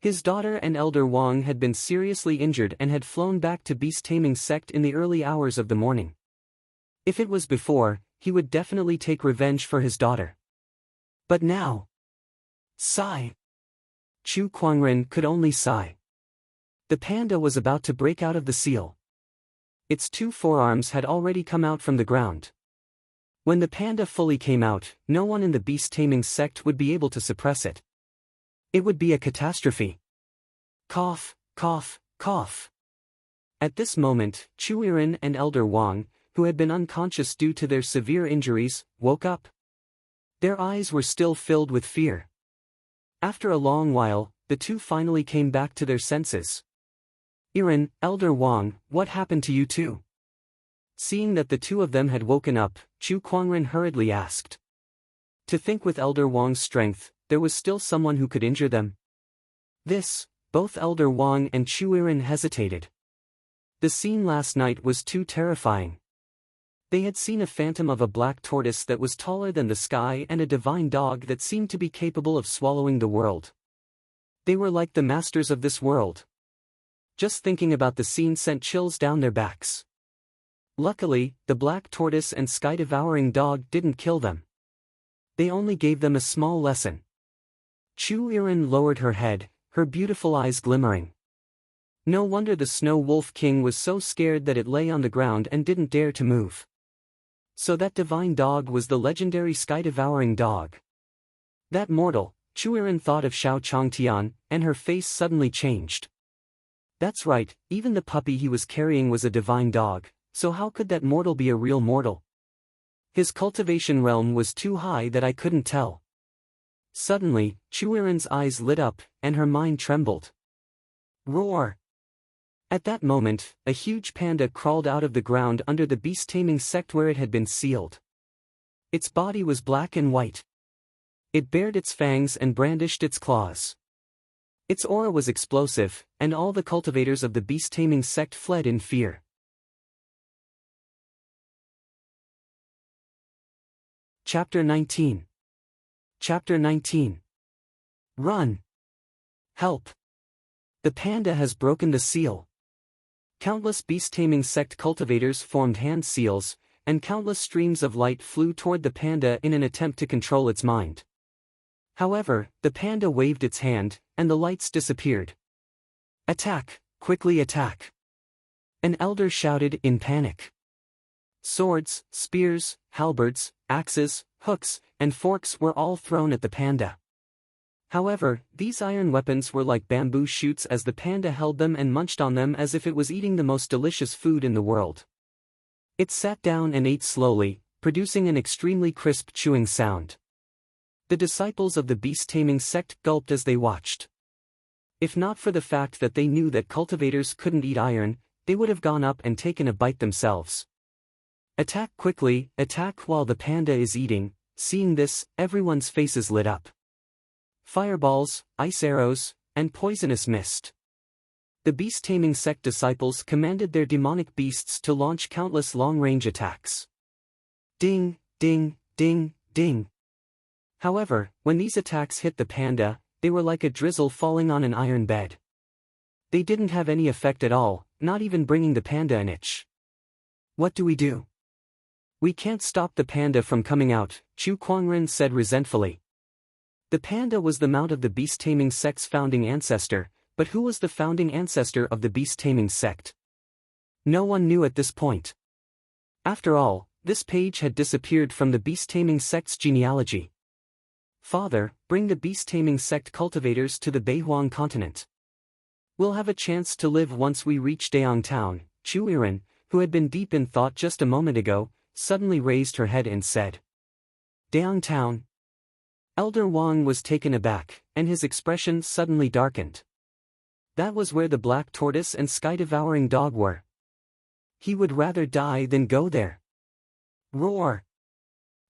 His daughter and Elder Wang had been seriously injured and had flown back to beast-taming sect in the early hours of the morning. If it was before, he would definitely take revenge for his daughter. But now... Sigh. Chu Kuangren could only sigh. The panda was about to break out of the seal. Its two forearms had already come out from the ground. When the panda fully came out, no one in the beast-taming sect would be able to suppress it. It would be a catastrophe. Cough, cough, cough. At this moment, Chu Yiren and Elder Wang, who had been unconscious due to their severe injuries, woke up. Their eyes were still filled with fear. After a long while, the two finally came back to their senses. "Yiren, Elder Wang, what happened to you two?" Seeing that the two of them had woken up, Chu Kuangren hurriedly asked. To think with Elder Wang's strength, there was still someone who could injure them. Both Elder Wang and Chu Iren hesitated. The scene last night was too terrifying. They had seen a phantom of a black tortoise that was taller than the sky and a divine dog that seemed to be capable of swallowing the world. They were like the masters of this world. Just thinking about the scene sent chills down their backs. Luckily, the black tortoise and sky-devouring dog didn't kill them. They only gave them a small lesson. Chu Iren lowered her head, her beautiful eyes glimmering. No wonder the Snow Wolf King was so scared that it lay on the ground and didn't dare to move. So that divine dog was the legendary sky-devouring dog. That mortal, Chu Iren thought of Xiao Changtian, and her face suddenly changed. That's right, even the puppy he was carrying was a divine dog, so how could that mortal be a real mortal? His cultivation realm was too high that I couldn't tell. Suddenly, Chu Iren's eyes lit up, and her mind trembled. Roar! At that moment, a huge panda crawled out of the ground under the beast-taming sect where it had been sealed. Its body was black and white. It bared its fangs and brandished its claws. Its aura was explosive, and all the cultivators of the beast-taming sect fled in fear. Chapter 19. Chapter 19. Run! Help! The panda has broken the seal. Countless beast-taming sect cultivators formed hand seals, and countless streams of light flew toward the panda in an attempt to control its mind. However, the panda waved its hand, and the lights disappeared. Attack! Quickly attack! An elder shouted in panic. Swords, spears, halberds, axes, hooks, and forks were all thrown at the panda. However, these iron weapons were like bamboo shoots as the panda held them and munched on them as if it was eating the most delicious food in the world. It sat down and ate slowly, producing an extremely crisp chewing sound. The disciples of the beast-taming sect gulped as they watched. If not for the fact that they knew that cultivators couldn't eat iron, they would have gone up and taken a bite themselves. Attack quickly, attack while the panda is eating. Seeing this, everyone's faces lit up. Fireballs, ice arrows, and poisonous mist. The beast-taming sect disciples commanded their demonic beasts to launch countless long-range attacks. Ding, ding, ding, ding. However, when these attacks hit the panda, they were like a drizzle falling on an iron bed. They didn't have any effect at all, not even bringing the panda an itch. What do we do? We can't stop the panda from coming out, Chu Kuangren said resentfully. The panda was the mount of the beast-taming sect's founding ancestor, but who was the founding ancestor of the beast-taming sect? No one knew at this point. After all, this page had disappeared from the beast-taming sect's genealogy. Father, bring the beast-taming sect cultivators to the Beihuang continent. We'll have a chance to live once we reach Daong Town. Chu Iren, who had been deep in thought just a moment ago, suddenly raised her head and said, Daong Town. Elder Wang was taken aback, and his expression suddenly darkened. That was where the black tortoise and sky-devouring dog were. He would rather die than go there. Roar!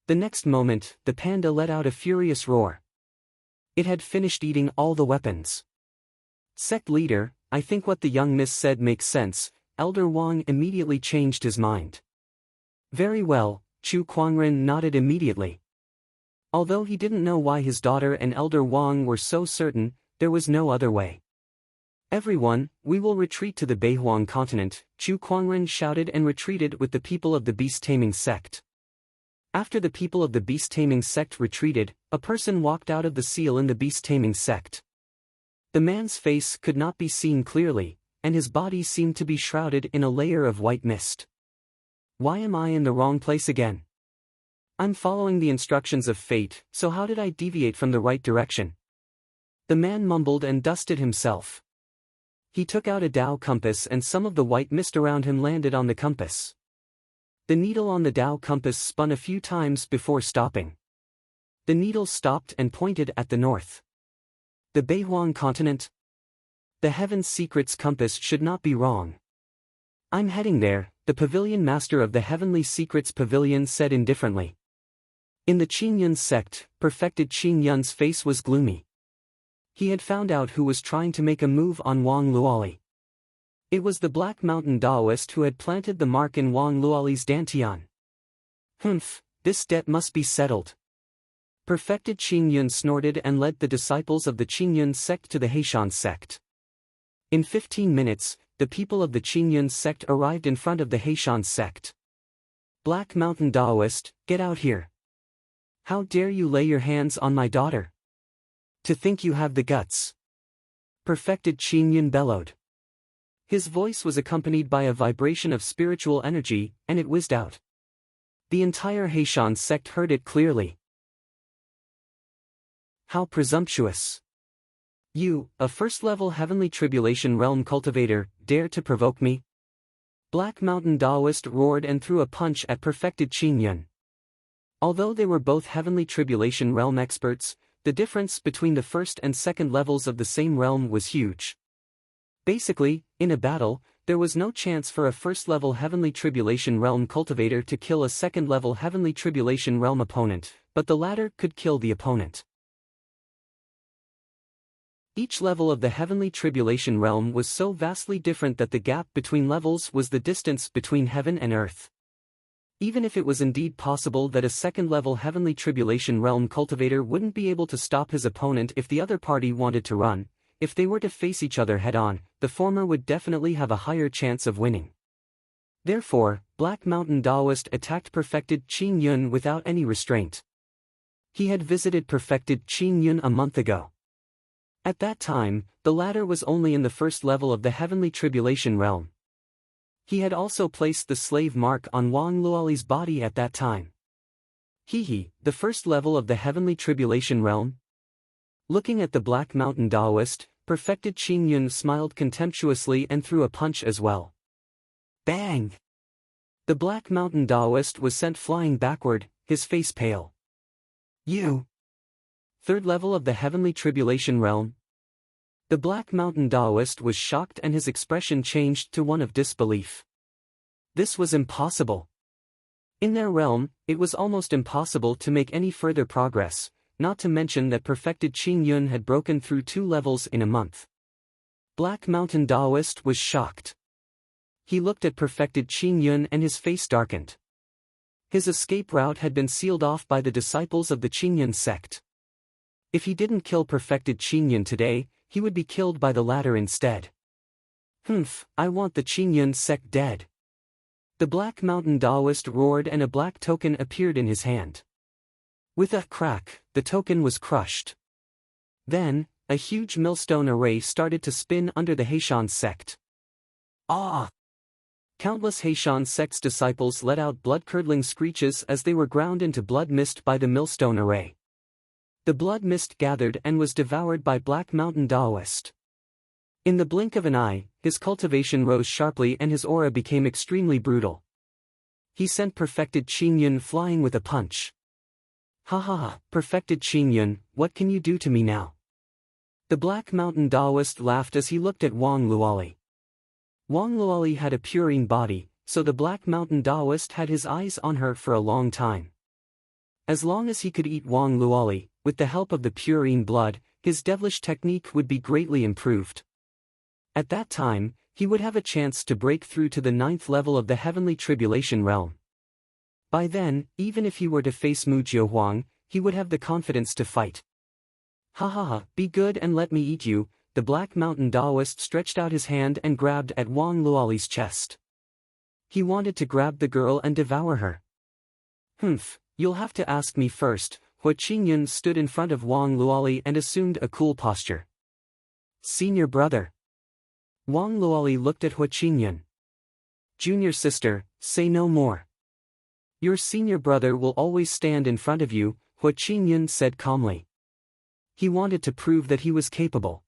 The next moment, the panda let out a furious roar. It had finished eating all the weapons. Sect leader, I think what the young miss said makes sense. Elder Wang immediately changed his mind. Very well, Chu Kuangren nodded immediately. Although he didn't know why his daughter and Elder Wang were so certain, there was no other way. Everyone, we will retreat to the Beihuang continent, Chu Kuangren shouted and retreated with the people of the beast-taming sect. After the people of the beast-taming sect retreated, a person walked out of the seal in the beast-taming sect. The man's face could not be seen clearly, and his body seemed to be shrouded in a layer of white mist. Why am I in the wrong place again? I'm following the instructions of fate, so how did I deviate from the right direction? The man mumbled and dusted himself. He took out a Dao compass and some of the white mist around him landed on the compass. The needle on the Dao compass spun a few times before stopping. The needle stopped and pointed at the north. The Beihuang continent? The Heaven's Secrets compass should not be wrong. I'm heading there, the pavilion master of the Heavenly Secrets Pavilion said indifferently. In the Qingyun sect, perfected Qingyun's face was gloomy. He had found out who was trying to make a move on Wang Luoli. It was the Black Mountain Daoist who had planted the mark in Wang Luoli's dantian. Humph, this debt must be settled. Perfected Qingyun snorted and led the disciples of the Qingyun sect to the Heishan sect. In 15 minutes, the people of the Qingyun sect arrived in front of the Heishan sect. Black Mountain Daoist, get out here. How dare you lay your hands on my daughter? To think you have the guts. Perfected Qingyun bellowed. His voice was accompanied by a vibration of spiritual energy, and it whizzed out. The entire Heishan sect heard it clearly. How presumptuous! You, a first-level Heavenly Tribulation Realm cultivator, dare to provoke me? Black Mountain Daoist roared and threw a punch at Perfected Qingyun. Although they were both Heavenly Tribulation Realm experts, the difference between the first and second levels of the same realm was huge. Basically, in a battle, there was no chance for a first-level Heavenly Tribulation Realm cultivator to kill a second-level Heavenly Tribulation Realm opponent, but the latter could kill the opponent. Each level of the Heavenly Tribulation Realm was so vastly different that the gap between levels was the distance between heaven and earth. Even if it was indeed possible that a second-level Heavenly Tribulation Realm cultivator wouldn't be able to stop his opponent if the other party wanted to run, if they were to face each other head-on, the former would definitely have a higher chance of winning. Therefore, Black Mountain Daoist attacked Perfected Qingyun without any restraint. He had visited Perfected Qingyun a month ago. At that time, the latter was only in the first level of the Heavenly Tribulation Realm. He had also placed the slave mark on Wang Luoli's body at that time. The first level of the Heavenly Tribulation Realm? Looking at the Black Mountain Daoist, Perfected Qingyun smiled contemptuously and threw a punch as well. Bang! The Black Mountain Daoist was sent flying backward, his face pale. You! Third level of the Heavenly Tribulation Realm? The Black Mountain Daoist was shocked and his expression changed to one of disbelief. This was impossible. In their realm, it was almost impossible to make any further progress, not to mention that Perfected Qingyun had broken through 2 levels in a month. Black Mountain Daoist was shocked. He looked at Perfected Qingyun and his face darkened. His escape route had been sealed off by the disciples of the Qingyun sect. If he didn't kill Perfected Qingyun today, he would be killed by the latter instead. Humph, I want the Qingyun sect dead. The Black Mountain Daoist roared and a black token appeared in his hand. With a crack, the token was crushed. Then, a huge millstone array started to spin under the Heishan sect. Ah! Countless Heishan sect's disciples let out blood-curdling screeches as they were ground into blood mist by the millstone array. The blood mist gathered and was devoured by Black Mountain Daoist. In the blink of an eye, his cultivation rose sharply and his aura became extremely brutal. He sent Perfected Qingyun flying with a punch. Ha ha ha, Perfected Qingyun, what can you do to me now? The Black Mountain Daoist laughed as he looked at Wang Luoli. Wang Luoli had a purine body, so the Black Mountain Daoist had his eyes on her for a long time. As long as he could eat Wang Luoli, with the help of the purine blood, his devilish technique would be greatly improved. At that time, he would have a chance to break through to the 9th level of the Heavenly Tribulation Realm. By then, even if he were to face Mu Jiuhuang, he would have the confidence to fight. Ha ha ha, be good and let me eat you, the Black Mountain Daoist stretched out his hand and grabbed at Wang Luoli's chest. He wanted to grab the girl and devour her. Humph, you'll have to ask me first. Hua Qingyun stood in front of Wang Luoli and assumed a cool posture. Senior brother. Wang Luoli looked at Hua Qingyun. Junior sister, say no more. Your senior brother will always stand in front of you, Hua Qingyun said calmly. He wanted to prove that he was capable.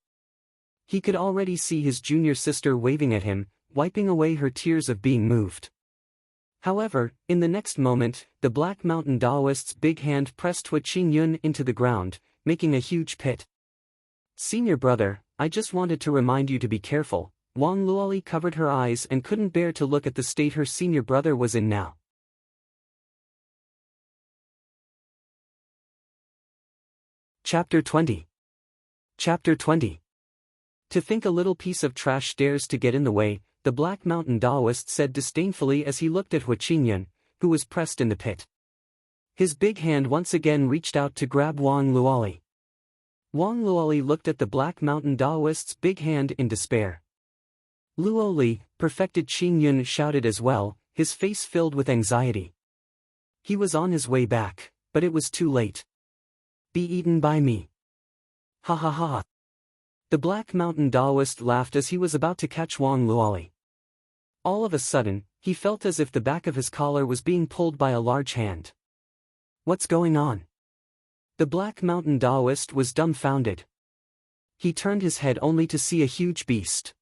He could already see his junior sister waving at him, wiping away her tears of being moved. However, in the next moment, the Black Mountain Daoist's big hand pressed Hua Qingyun into the ground, making a huge pit. Senior brother, I just wanted to remind you to be careful. Wang Luoli covered her eyes and couldn't bear to look at the state her senior brother was in now. Chapter 20. Chapter 20. To think a little piece of trash dares to get in the way, the Black Mountain Taoist said disdainfully as he looked at Hua Qingyun, who was pressed in the pit. His big hand once again reached out to grab Wang Luoli. Wang Luoli looked at the Black Mountain Taoist's big hand in despair. Luoli, perfected Qingyun shouted as well, his face filled with anxiety. He was on his way back, but it was too late. Be eaten by me. Ha ha ha. The Black Mountain Taoist laughed as he was about to catch Wang Luoli. All of a sudden, he felt as if the back of his collar was being pulled by a large hand. What's going on? The Black Mountain Taoist was dumbfounded. He turned his head only to see a huge beast.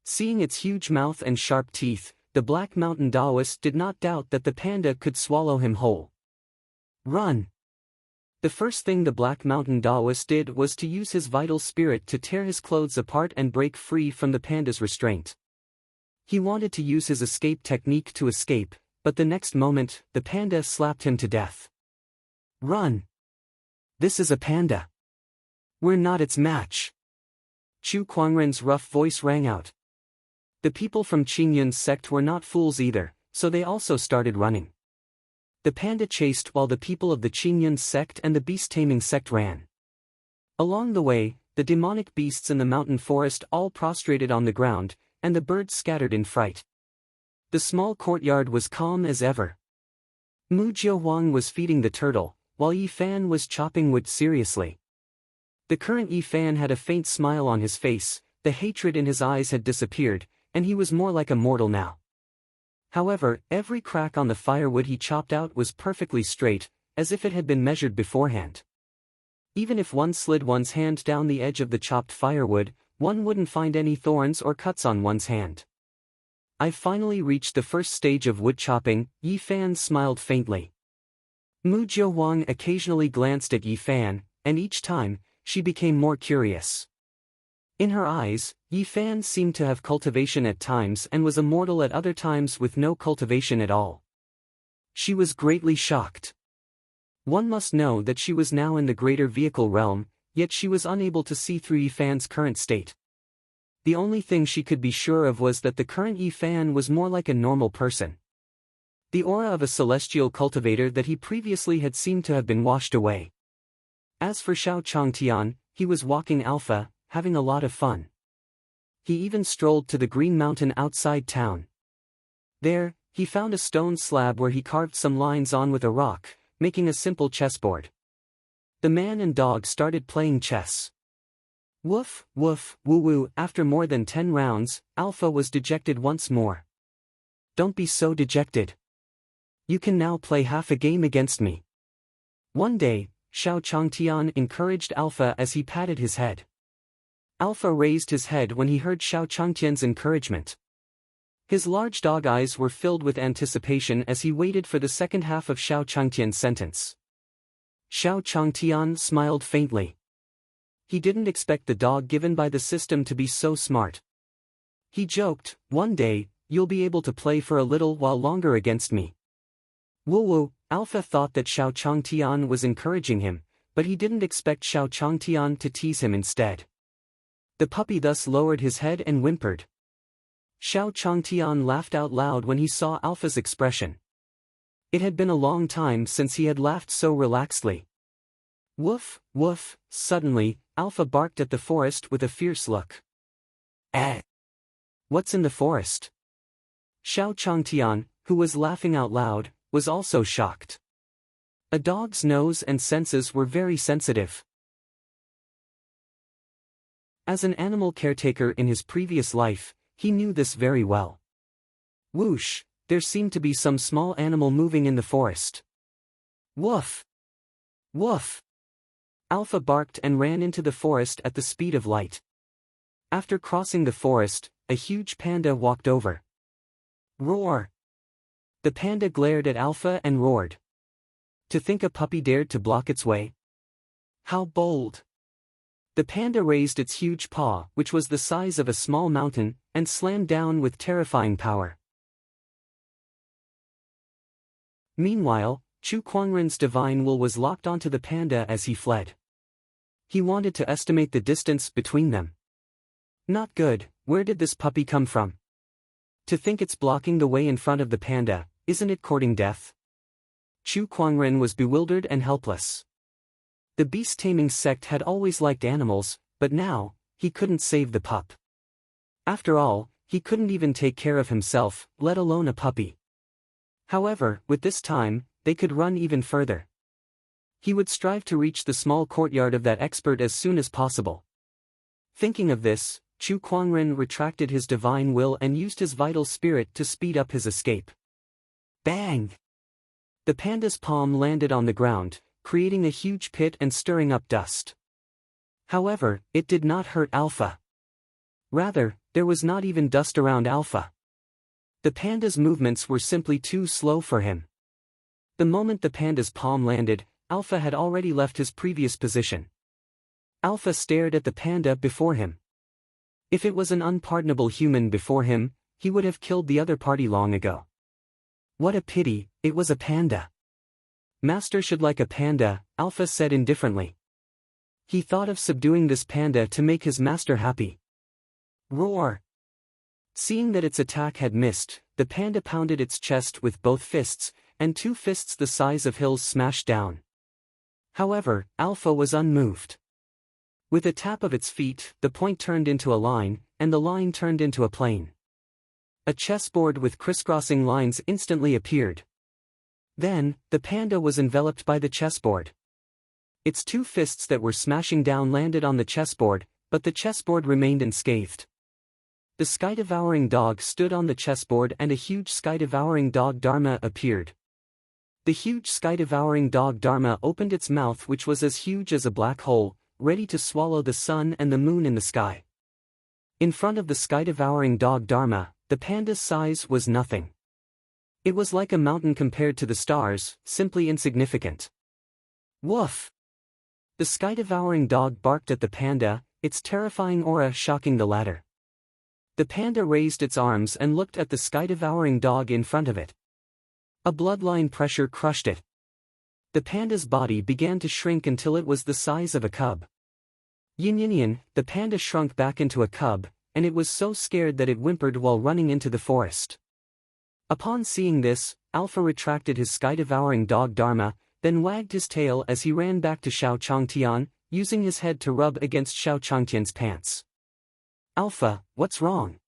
Seeing its huge mouth and sharp teeth, the Black Mountain Taoist did not doubt that the panda could swallow him whole. Run! The first thing the Black Mountain Taoist did was to use his vital spirit to tear his clothes apart and break free from the panda's restraint. He wanted to use his escape technique to escape, but the next moment, the panda slapped him to death. Run! This is a panda. We're not its match. Chu Kuangren's rough voice rang out. The people from Qingyun's sect were not fools either, so they also started running. The panda chased while the people of the Qingyun sect and the beast-taming sect ran. Along the way, the demonic beasts in the mountain forest all prostrated on the ground, and the birds scattered in fright. The small courtyard was calm as ever. Mu Jiuhuang was feeding the turtle, while Yi Fan was chopping wood seriously. The current Yi Fan had a faint smile on his face, the hatred in his eyes had disappeared, and he was more like a mortal now. However, every crack on the firewood he chopped out was perfectly straight, as if it had been measured beforehand. Even if one slid one's hand down the edge of the chopped firewood, one wouldn't find any thorns or cuts on one's hand. I've finally reached the first stage of wood chopping, Yi Fan smiled faintly. Mu Jiuhuang occasionally glanced at Yi Fan, and each time, she became more curious. In her eyes, Yi Fan seemed to have cultivation at times and was immortal at other times with no cultivation at all. She was greatly shocked. One must know that she was now in the greater vehicle realm, yet she was unable to see through Yi Fan's current state. The only thing she could be sure of was that the current Yi Fan was more like a normal person. The aura of a celestial cultivator that he previously had seemed to have been washed away. As for Xiao Changtian, he was walking alpha, having a lot of fun. He even strolled to the green mountain outside town. There, he found a stone slab where he carved some lines on with a rock, making a simple chessboard. The man and dog started playing chess. Woof, woof, woo-woo. After more than 10 rounds, Alpha was dejected once more. Don't be so dejected. You can now play half a game against me. One day, Xiao Changtian encouraged Alpha as he patted his head. Alpha raised his head when he heard Xiao Changtian's encouragement. His large dog eyes were filled with anticipation as he waited for the second half of Xiao Changtian's sentence. Xiao Changtian smiled faintly. He didn't expect the dog given by the system to be so smart. He joked, one day, you'll be able to play for a little while longer against me. Woo-woo, Alpha thought that Xiao Changtian was encouraging him, but he didn't expect Xiao Changtian to tease him instead. The puppy thus lowered his head and whimpered. Xiao Changtian laughed out loud when he saw Alpha's expression. It had been a long time since he had laughed so relaxedly. Woof, woof, suddenly, Alpha barked at the forest with a fierce look. Eh? What's in the forest? Xiao Changtian, who was laughing out loud, was also shocked. A dog's nose and senses were very sensitive. As an animal caretaker in his previous life, he knew this very well. Whoosh, there seemed to be some small animal moving in the forest. Woof! Woof! Alpha barked and ran into the forest at the speed of light. After crossing the forest, a huge panda walked over. Roar! The panda glared at Alpha and roared. To think a puppy dared to block its way. How bold! The panda raised its huge paw, which was the size of a small mountain, and slammed down with terrifying power. Meanwhile, Chu Kuangren's divine will was locked onto the panda as he fled. He wanted to estimate the distance between them. Not good. Where did this puppy come from? To think it's blocking the way in front of the panda, isn't it courting death? Chu Kuangren was bewildered and helpless. The beast-taming sect had always liked animals, but now, he couldn't save the pup. After all, he couldn't even take care of himself, let alone a puppy. However, with this time, they could run even further. He would strive to reach the small courtyard of that expert as soon as possible. Thinking of this, Chu Kuangren retracted his divine will and used his vital spirit to speed up his escape. Bang! The panda's palm landed on the ground, creating a huge pit and stirring up dust. However, it did not hurt Alpha. Rather, there was not even dust around Alpha. The panda's movements were simply too slow for him. The moment the panda's palm landed, Alpha had already left his previous position. Alpha stared at the panda before him. If it was an unpardonable human before him, he would have killed the other party long ago. What a pity, it was a panda. Master should like a panda, Alpha said indifferently. He thought of subduing this panda to make his master happy. Roar! Seeing that its attack had missed, the panda pounded its chest with both fists, and two fists the size of hills smashed down. However, Alpha was unmoved. With a tap of its feet, the point turned into a line, and the line turned into a plane. A chessboard with crisscrossing lines instantly appeared. Then, the panda was enveloped by the chessboard. Its two fists that were smashing down landed on the chessboard, but the chessboard remained unscathed. The sky-devouring dog stood on the chessboard and a huge sky-devouring dog Dharma appeared. The huge sky-devouring dog Dharma opened its mouth, which was as huge as a black hole, ready to swallow the sun and the moon in the sky. In front of the sky-devouring dog Dharma, the panda's size was nothing. It was like a mountain compared to the stars, simply insignificant. Woof! The sky-devouring dog barked at the panda, its terrifying aura shocking the latter. The panda raised its arms and looked at the sky-devouring dog in front of it. A bloodline pressure crushed it. The panda's body began to shrink until it was the size of a cub. Yin, the panda shrunk back into a cub, and it was so scared that it whimpered while running into the forest. Upon seeing this, Alpha retracted his sky-devouring dog Dharma, then wagged his tail as he ran back to Xiao Changtian, using his head to rub against Xiao Changtian's pants. Alpha, what's wrong?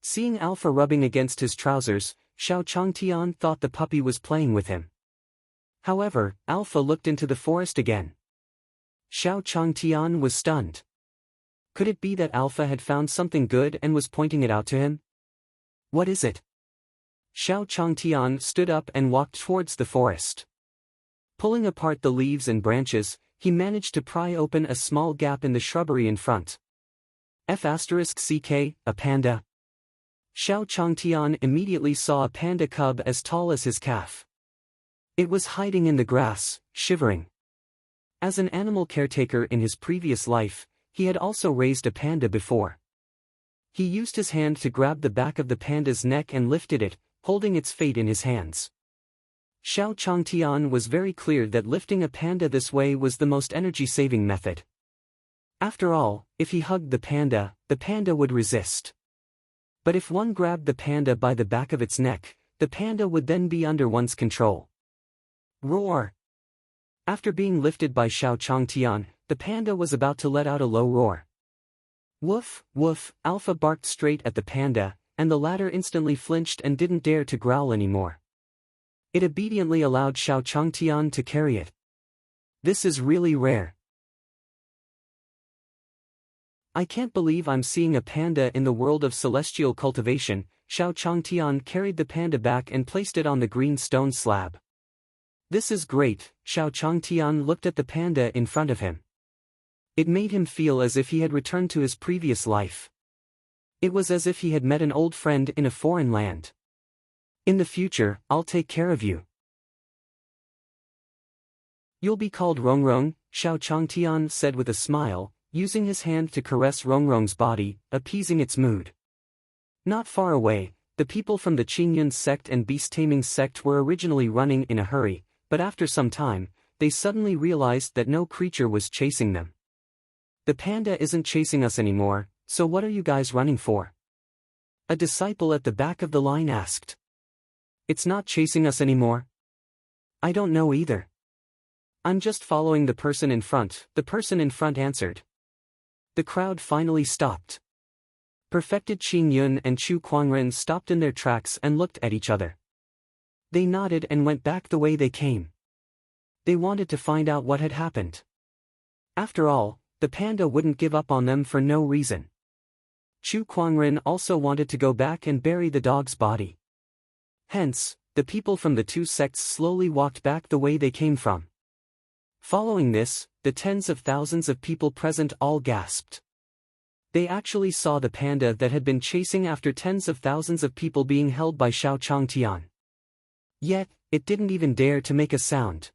Seeing Alpha rubbing against his trousers, Xiao Changtian thought the puppy was playing with him. However, Alpha looked into the forest again. Xiao Changtian was stunned. Could it be that Alpha had found something good and was pointing it out to him? What is it? Xiao Changtian stood up and walked towards the forest. Pulling apart the leaves and branches, he managed to pry open a small gap in the shrubbery in front. F***ck, a panda. Xiao Changtian immediately saw a panda cub as tall as his calf. It was hiding in the grass, shivering. As an animal caretaker in his previous life, he had also raised a panda before. He used his hand to grab the back of the panda's neck and lifted it, holding its fate in his hands. Xiao Changtian was very clear that lifting a panda this way was the most energy-saving method. After all, if he hugged the panda would resist. But if one grabbed the panda by the back of its neck, the panda would then be under one's control. Roar! After being lifted by Xiao Changtian, the panda was about to let out a low roar. Woof, woof, Alpha barked straight at the panda, and the latter instantly flinched and didn't dare to growl anymore. It obediently allowed Xiao Changtian to carry it. This is really rare. I can't believe I'm seeing a panda in the world of celestial cultivation. Xiao Changtian carried the panda back and placed it on the green stone slab. This is great. Xiao Changtian looked at the panda in front of him. It made him feel as if he had returned to his previous life. It was as if he had met an old friend in a foreign land. In the future, I'll take care of you. You'll be called Rongrong, Xiao Changtian said with a smile, using his hand to caress Rongrong's body, appeasing its mood. Not far away, the people from the Qingyun sect and beast-taming sect were originally running in a hurry, but after some time, they suddenly realized that no creature was chasing them. The panda isn't chasing us anymore, so what are you guys running for? A disciple at the back of the line asked. It's not chasing us anymore? I don't know either. I'm just following the person in front, the person in front answered. The crowd finally stopped. Perfected Qingyun and Chu Kuangren stopped in their tracks and looked at each other. They nodded and went back the way they came. They wanted to find out what had happened. After all, the panda wouldn't give up on them for no reason. Chu Kuangren also wanted to go back and bury the dog's body. Hence, the people from the two sects slowly walked back the way they came from. Following this, the tens of thousands of people present all gasped. They actually saw the panda that had been chasing after tens of thousands of people being held by Xiao Changtian. Yet, it didn't even dare to make a sound.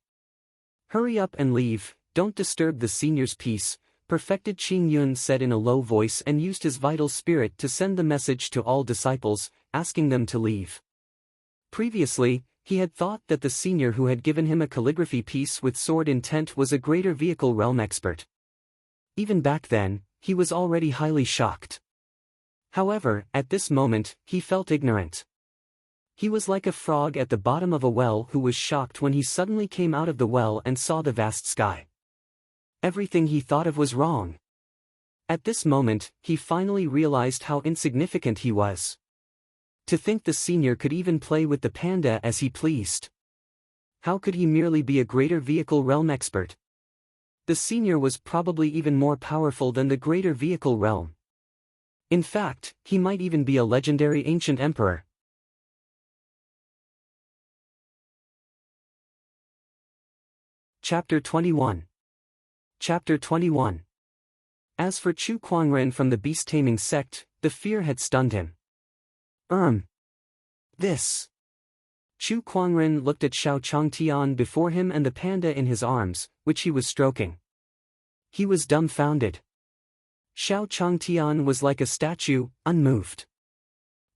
Hurry up and leave, don't disturb the senior's peace, Perfected Qingyun said in a low voice and used his vital spirit to send the message to all disciples, asking them to leave. Previously, he had thought that the senior who had given him a calligraphy piece with sword intent was a greater vehicle realm expert. Even back then, he was already highly shocked. However, at this moment, he felt ignorant. He was like a frog at the bottom of a well who was shocked when he suddenly came out of the well and saw the vast sky. Everything he thought of was wrong. At this moment, he finally realized how insignificant he was. To think the senior could even play with the panda as he pleased. How could he merely be a greater vehicle realm expert? The senior was probably even more powerful than the greater vehicle realm. In fact, he might even be a legendary ancient emperor. Chapter 21. Chapter 21. As for Chu Kuangren from the beast-taming sect, the fear had stunned him. This. Chu Kuangren looked at Xiao Changtian before him and the panda in his arms, which he was stroking. He was dumbfounded. Xiao Changtian was like a statue, unmoved.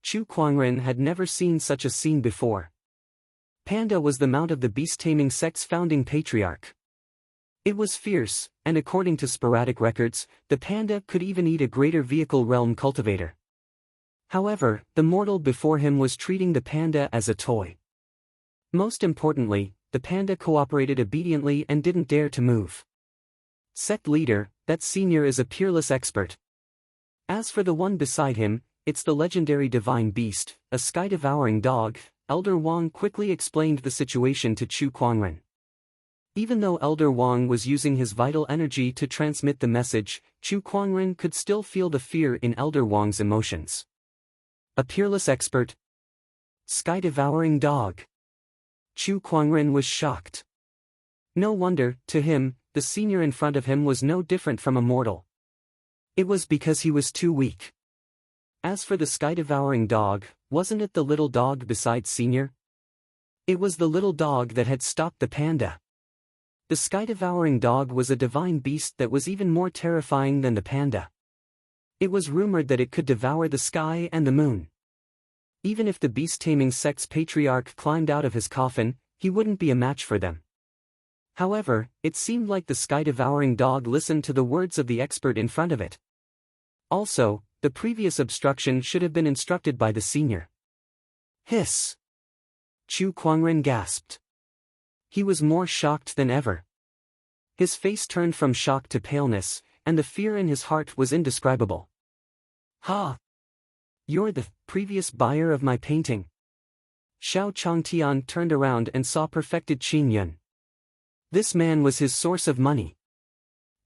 Chu Kuangren had never seen such a scene before. Panda was the mount of the beast-taming sect's founding patriarch. It was fierce, and according to sporadic records, the panda could even eat a greater vehicle realm cultivator. However, the mortal before him was treating the panda as a toy. Most importantly, the panda cooperated obediently and didn't dare to move. Sect leader, that senior is a peerless expert. As for the one beside him, it's the legendary divine beast, a sky-devouring dog. Elder Wang quickly explained the situation to Chu Kuangren. Even though Elder Wang was using his vital energy to transmit the message, Chu Kuangren could still feel the fear in Elder Wang's emotions. A peerless expert? Sky-devouring dog? Chu Kuangren was shocked. No wonder, to him, the senior in front of him was no different from a mortal. It was because he was too weak. As for the sky-devouring dog, wasn't it the little dog beside senior? It was the little dog that had stopped the panda. The sky-devouring dog was a divine beast that was even more terrifying than the panda. It was rumored that it could devour the sky and the moon. Even if the beast-taming sect's patriarch climbed out of his coffin, he wouldn't be a match for them. However, it seemed like the sky-devouring dog listened to the words of the expert in front of it. Also, the previous obstruction should have been instructed by the senior. Hiss! Chu Kuangren gasped. He was more shocked than ever. His face turned from shock to paleness, and the fear in his heart was indescribable. Ha! You're the previous buyer of my painting. Xiao Changtian turned around and saw Perfected Qingyun. This man was his source of money.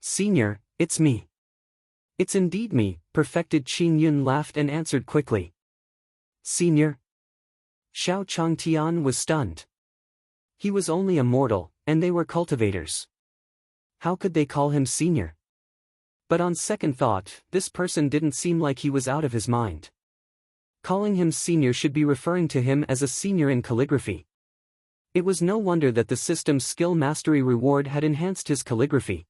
Senior, it's me. It's indeed me, Perfected Qingyun laughed and answered quickly. Senior? Xiao Changtian was stunned. He was only a mortal, and they were cultivators. How could they call him senior? But on second thought, this person didn't seem like he was out of his mind. Calling him senior should be referring to him as a senior in calligraphy. It was no wonder that the system's skill mastery reward had enhanced his calligraphy.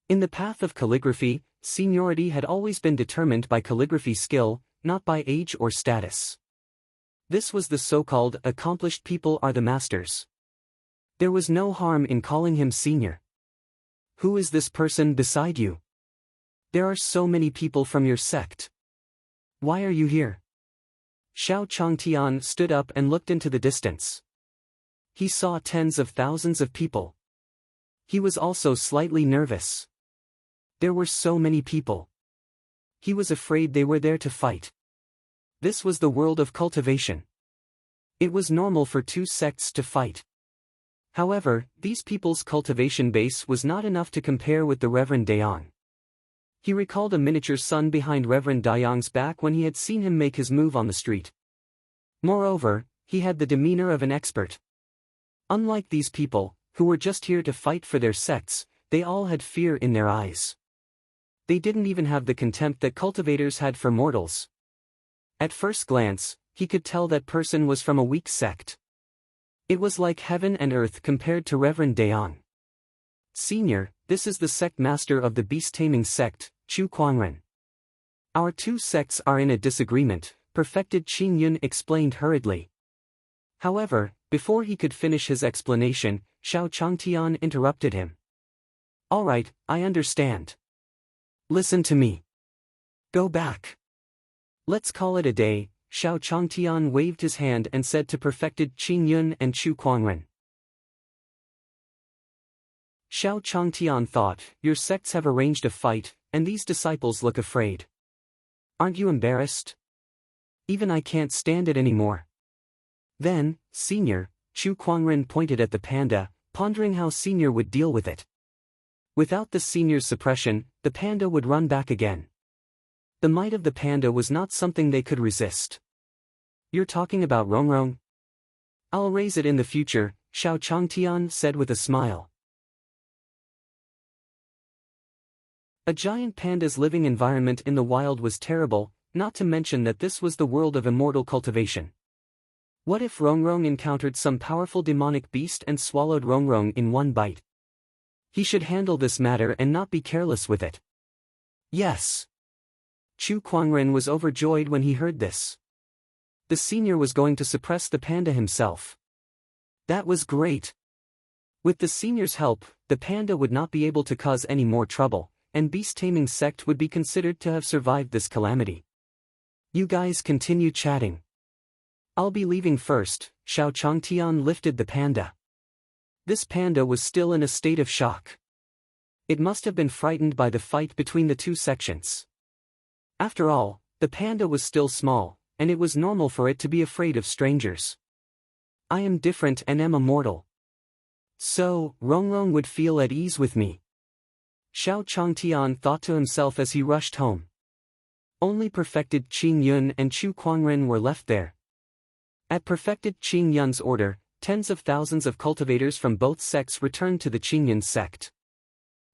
In the path of calligraphy, seniority had always been determined by calligraphy skill, not by age or status. This was the so-called accomplished people are the masters. There was no harm in calling him senior. Who is this person beside you? There are so many people from your sect. Why are you here? Xiao Changtian stood up and looked into the distance. He saw tens of thousands of people. He was also slightly nervous. There were so many people. He was afraid they were there to fight. This was the world of cultivation. It was normal for two sects to fight. However, these people's cultivation base was not enough to compare with the Reverend Dayang. He recalled a miniature sun behind Reverend Dayang's back when he had seen him make his move on the street. Moreover, he had the demeanor of an expert. Unlike these people, who were just here to fight for their sects, they all had fear in their eyes. They didn't even have the contempt that cultivators had for mortals. At first glance, he could tell that person was from a weak sect. It was like heaven and earth compared to Reverend Dayang. Senior, this is the sect master of the beast-taming sect, Chu Kuangren. Our two sects are in a disagreement, perfected Qing Yun explained hurriedly. However, before he could finish his explanation, Xiao Changtian interrupted him. All right, I understand. Listen to me. Go back. Let's call it a day. Xiao Changtian waved his hand and said to perfected Qing Yun and Chu Kuangren. Xiao Changtian thought, your sects have arranged a fight, and these disciples look afraid. Aren't you embarrassed? Even I can't stand it anymore. Then, Senior, Chu Kuangren pointed at the panda, pondering how Senior would deal with it. Without the Senior's suppression, the panda would run back again. The might of the panda was not something they could resist. You're talking about Rongrong? I'll raise it in the future, Xiao Changtian said with a smile. A giant panda's living environment in the wild was terrible, not to mention that this was the world of immortal cultivation. What if Rongrong encountered some powerful demonic beast and swallowed Rongrong in one bite? He should handle this matter and not be careless with it. Yes. Chu Kuangren was overjoyed when he heard this. The senior was going to suppress the panda himself. That was great. With the senior's help, the panda would not be able to cause any more trouble, and beast-taming sect would be considered to have survived this calamity. You guys continue chatting. I'll be leaving first. Xiao Changtian lifted the panda. This panda was still in a state of shock. It must have been frightened by the fight between the two sections. After all, the panda was still small, and it was normal for it to be afraid of strangers. I am different and am immortal. So, Rongrong would feel at ease with me. Xiao Changtian thought to himself as he rushed home. Only perfected Qing Yun and Chu Kuangren were left there. At perfected Qing Yun's order, tens of thousands of cultivators from both sects returned to the Qing Yun sect.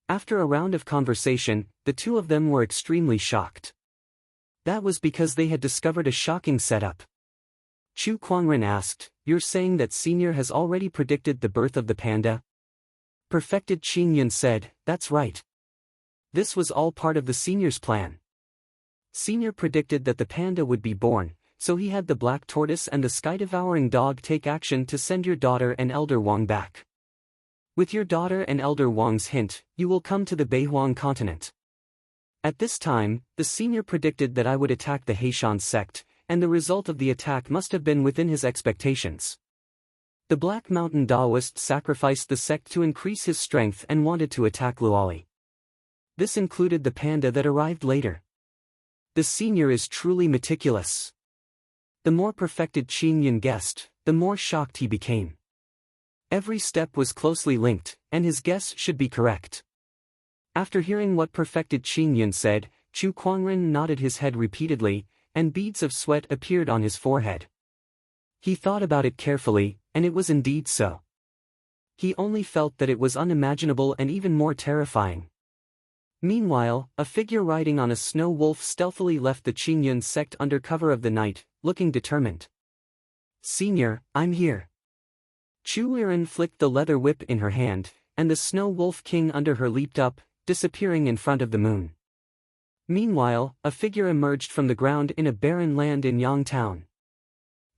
After a round of conversation, the two of them were extremely shocked. That was because they had discovered a shocking setup. Chu Kuangren asked, "You're saying that Senior has already predicted the birth of the panda?" Perfected Qing Yun said, "That's right. This was all part of the Senior's plan. Senior predicted that the panda would be born, so he had the black tortoise and the sky-devouring dog take action to send your daughter and Elder Wang back. With your daughter and Elder Wang's hint, you will come to the Beihuang continent. At this time, the senior predicted that I would attack the Heishan sect, and the result of the attack must have been within his expectations. The Black Mountain Daoist sacrificed the sect to increase his strength and wanted to attack Luoli. This included the panda that arrived later. The senior is truly meticulous." The more perfected Qing Yun guessed, the more shocked he became. Every step was closely linked, and his guess should be correct. After hearing what perfected Qing Yun said, Chu Kuangren nodded his head repeatedly, and beads of sweat appeared on his forehead. He thought about it carefully, and it was indeed so. He only felt that it was unimaginable and even more terrifying. Meanwhile, a figure riding on a snow wolf stealthily left the Qing Yun sect under cover of the night, looking determined. "Senior, I'm here." Chu Liren flicked the leather whip in her hand, and the snow wolf king under her leaped up, disappearing in front of the moon. Meanwhile, a figure emerged from the ground in a barren land in Yang Town.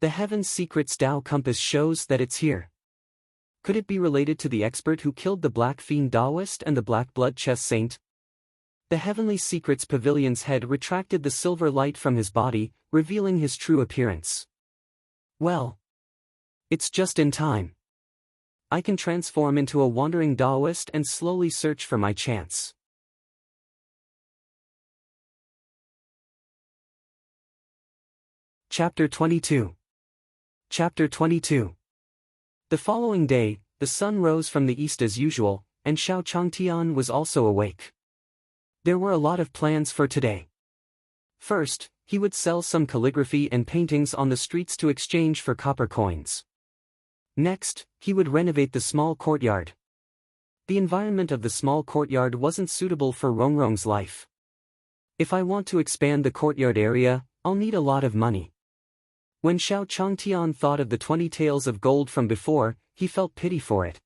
The Heaven's Secrets Tao compass shows that it's here. Could it be related to the expert who killed the Black Fiend Taoist and the Black Blood Chess Saint? The Heavenly Secrets Pavilion's head retracted the silver light from his body, revealing his true appearance. Well, it's just in time. I can transform into a wandering Taoist and slowly search for my chance. Chapter 22. Chapter 22. The following day, the sun rose from the east as usual, and Xiao Changtian was also awake. There were a lot of plans for today. First, he would sell some calligraphy and paintings on the streets to exchange for copper coins. Next, he would renovate the small courtyard. The environment of the small courtyard wasn't suitable for Rongrong's life. If I want to expand the courtyard area, I'll need a lot of money. When Xiao Changtian thought of the 20 taels of gold from before, he felt pity for it.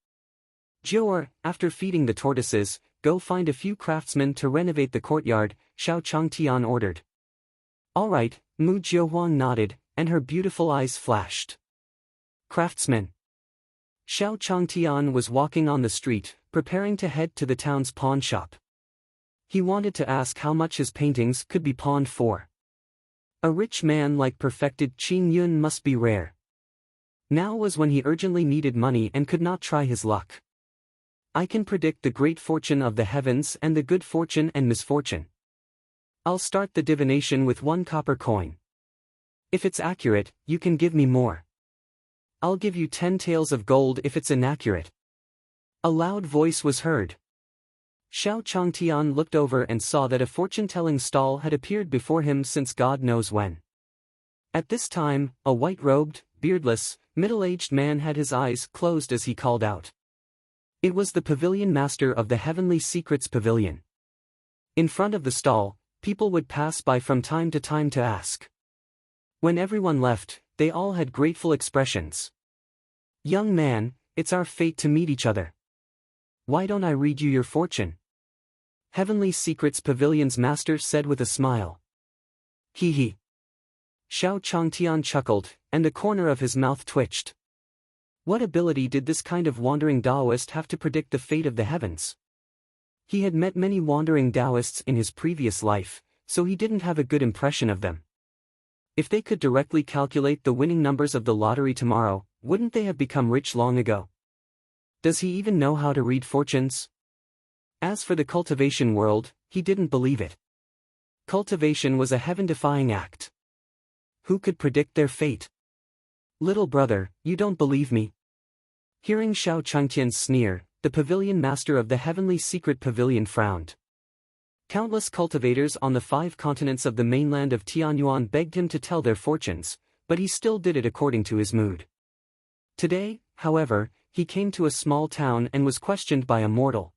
Jior, after feeding the tortoises, go find a few craftsmen to renovate the courtyard, Xiao Changtian ordered. All right, Mu Jiuhuang nodded, and her beautiful eyes flashed. Craftsmen. Xiao Changtian was walking on the street, preparing to head to the town's pawn shop. He wanted to ask how much his paintings could be pawned for. A rich man like perfected Qing Yun must be rare. Now was when he urgently needed money and could not try his luck. I can predict the great fortune of the heavens and the good fortune and misfortune. I'll start the divination with 1 copper coin. If it's accurate, you can give me more. I'll give you 10 taels of gold if it's inaccurate. A loud voice was heard. Xiao Changtian looked over and saw that a fortune-telling stall had appeared before him since God knows when. At this time, a white-robed, beardless, middle-aged man had his eyes closed as he called out. It was the pavilion master of the Heavenly Secrets Pavilion. In front of the stall, people would pass by from time to time to ask. When everyone left, they all had grateful expressions. Young man, it's our fate to meet each other. Why don't I read you your fortune? Heavenly Secrets Pavilion's master said with a smile. Hee hee. Xiao Changtian chuckled, and the corner of his mouth twitched. What ability did this kind of wandering Taoist have to predict the fate of the heavens? He had met many wandering Taoists in his previous life, so he didn't have a good impression of them. If they could directly calculate the winning numbers of the lottery tomorrow, wouldn't they have become rich long ago? Does he even know how to read fortunes? As for the cultivation world, he didn't believe it. Cultivation was a heaven-defying act. Who could predict their fate? Little brother, you don't believe me? Hearing Xiao Changtian's sneer, the pavilion master of the Heavenly Secret Pavilion frowned. Countless cultivators on the 5 continents of the mainland of Tianyuan begged him to tell their fortunes, but he still did it according to his mood. Today, however, he came to a small town and was questioned by a mortal.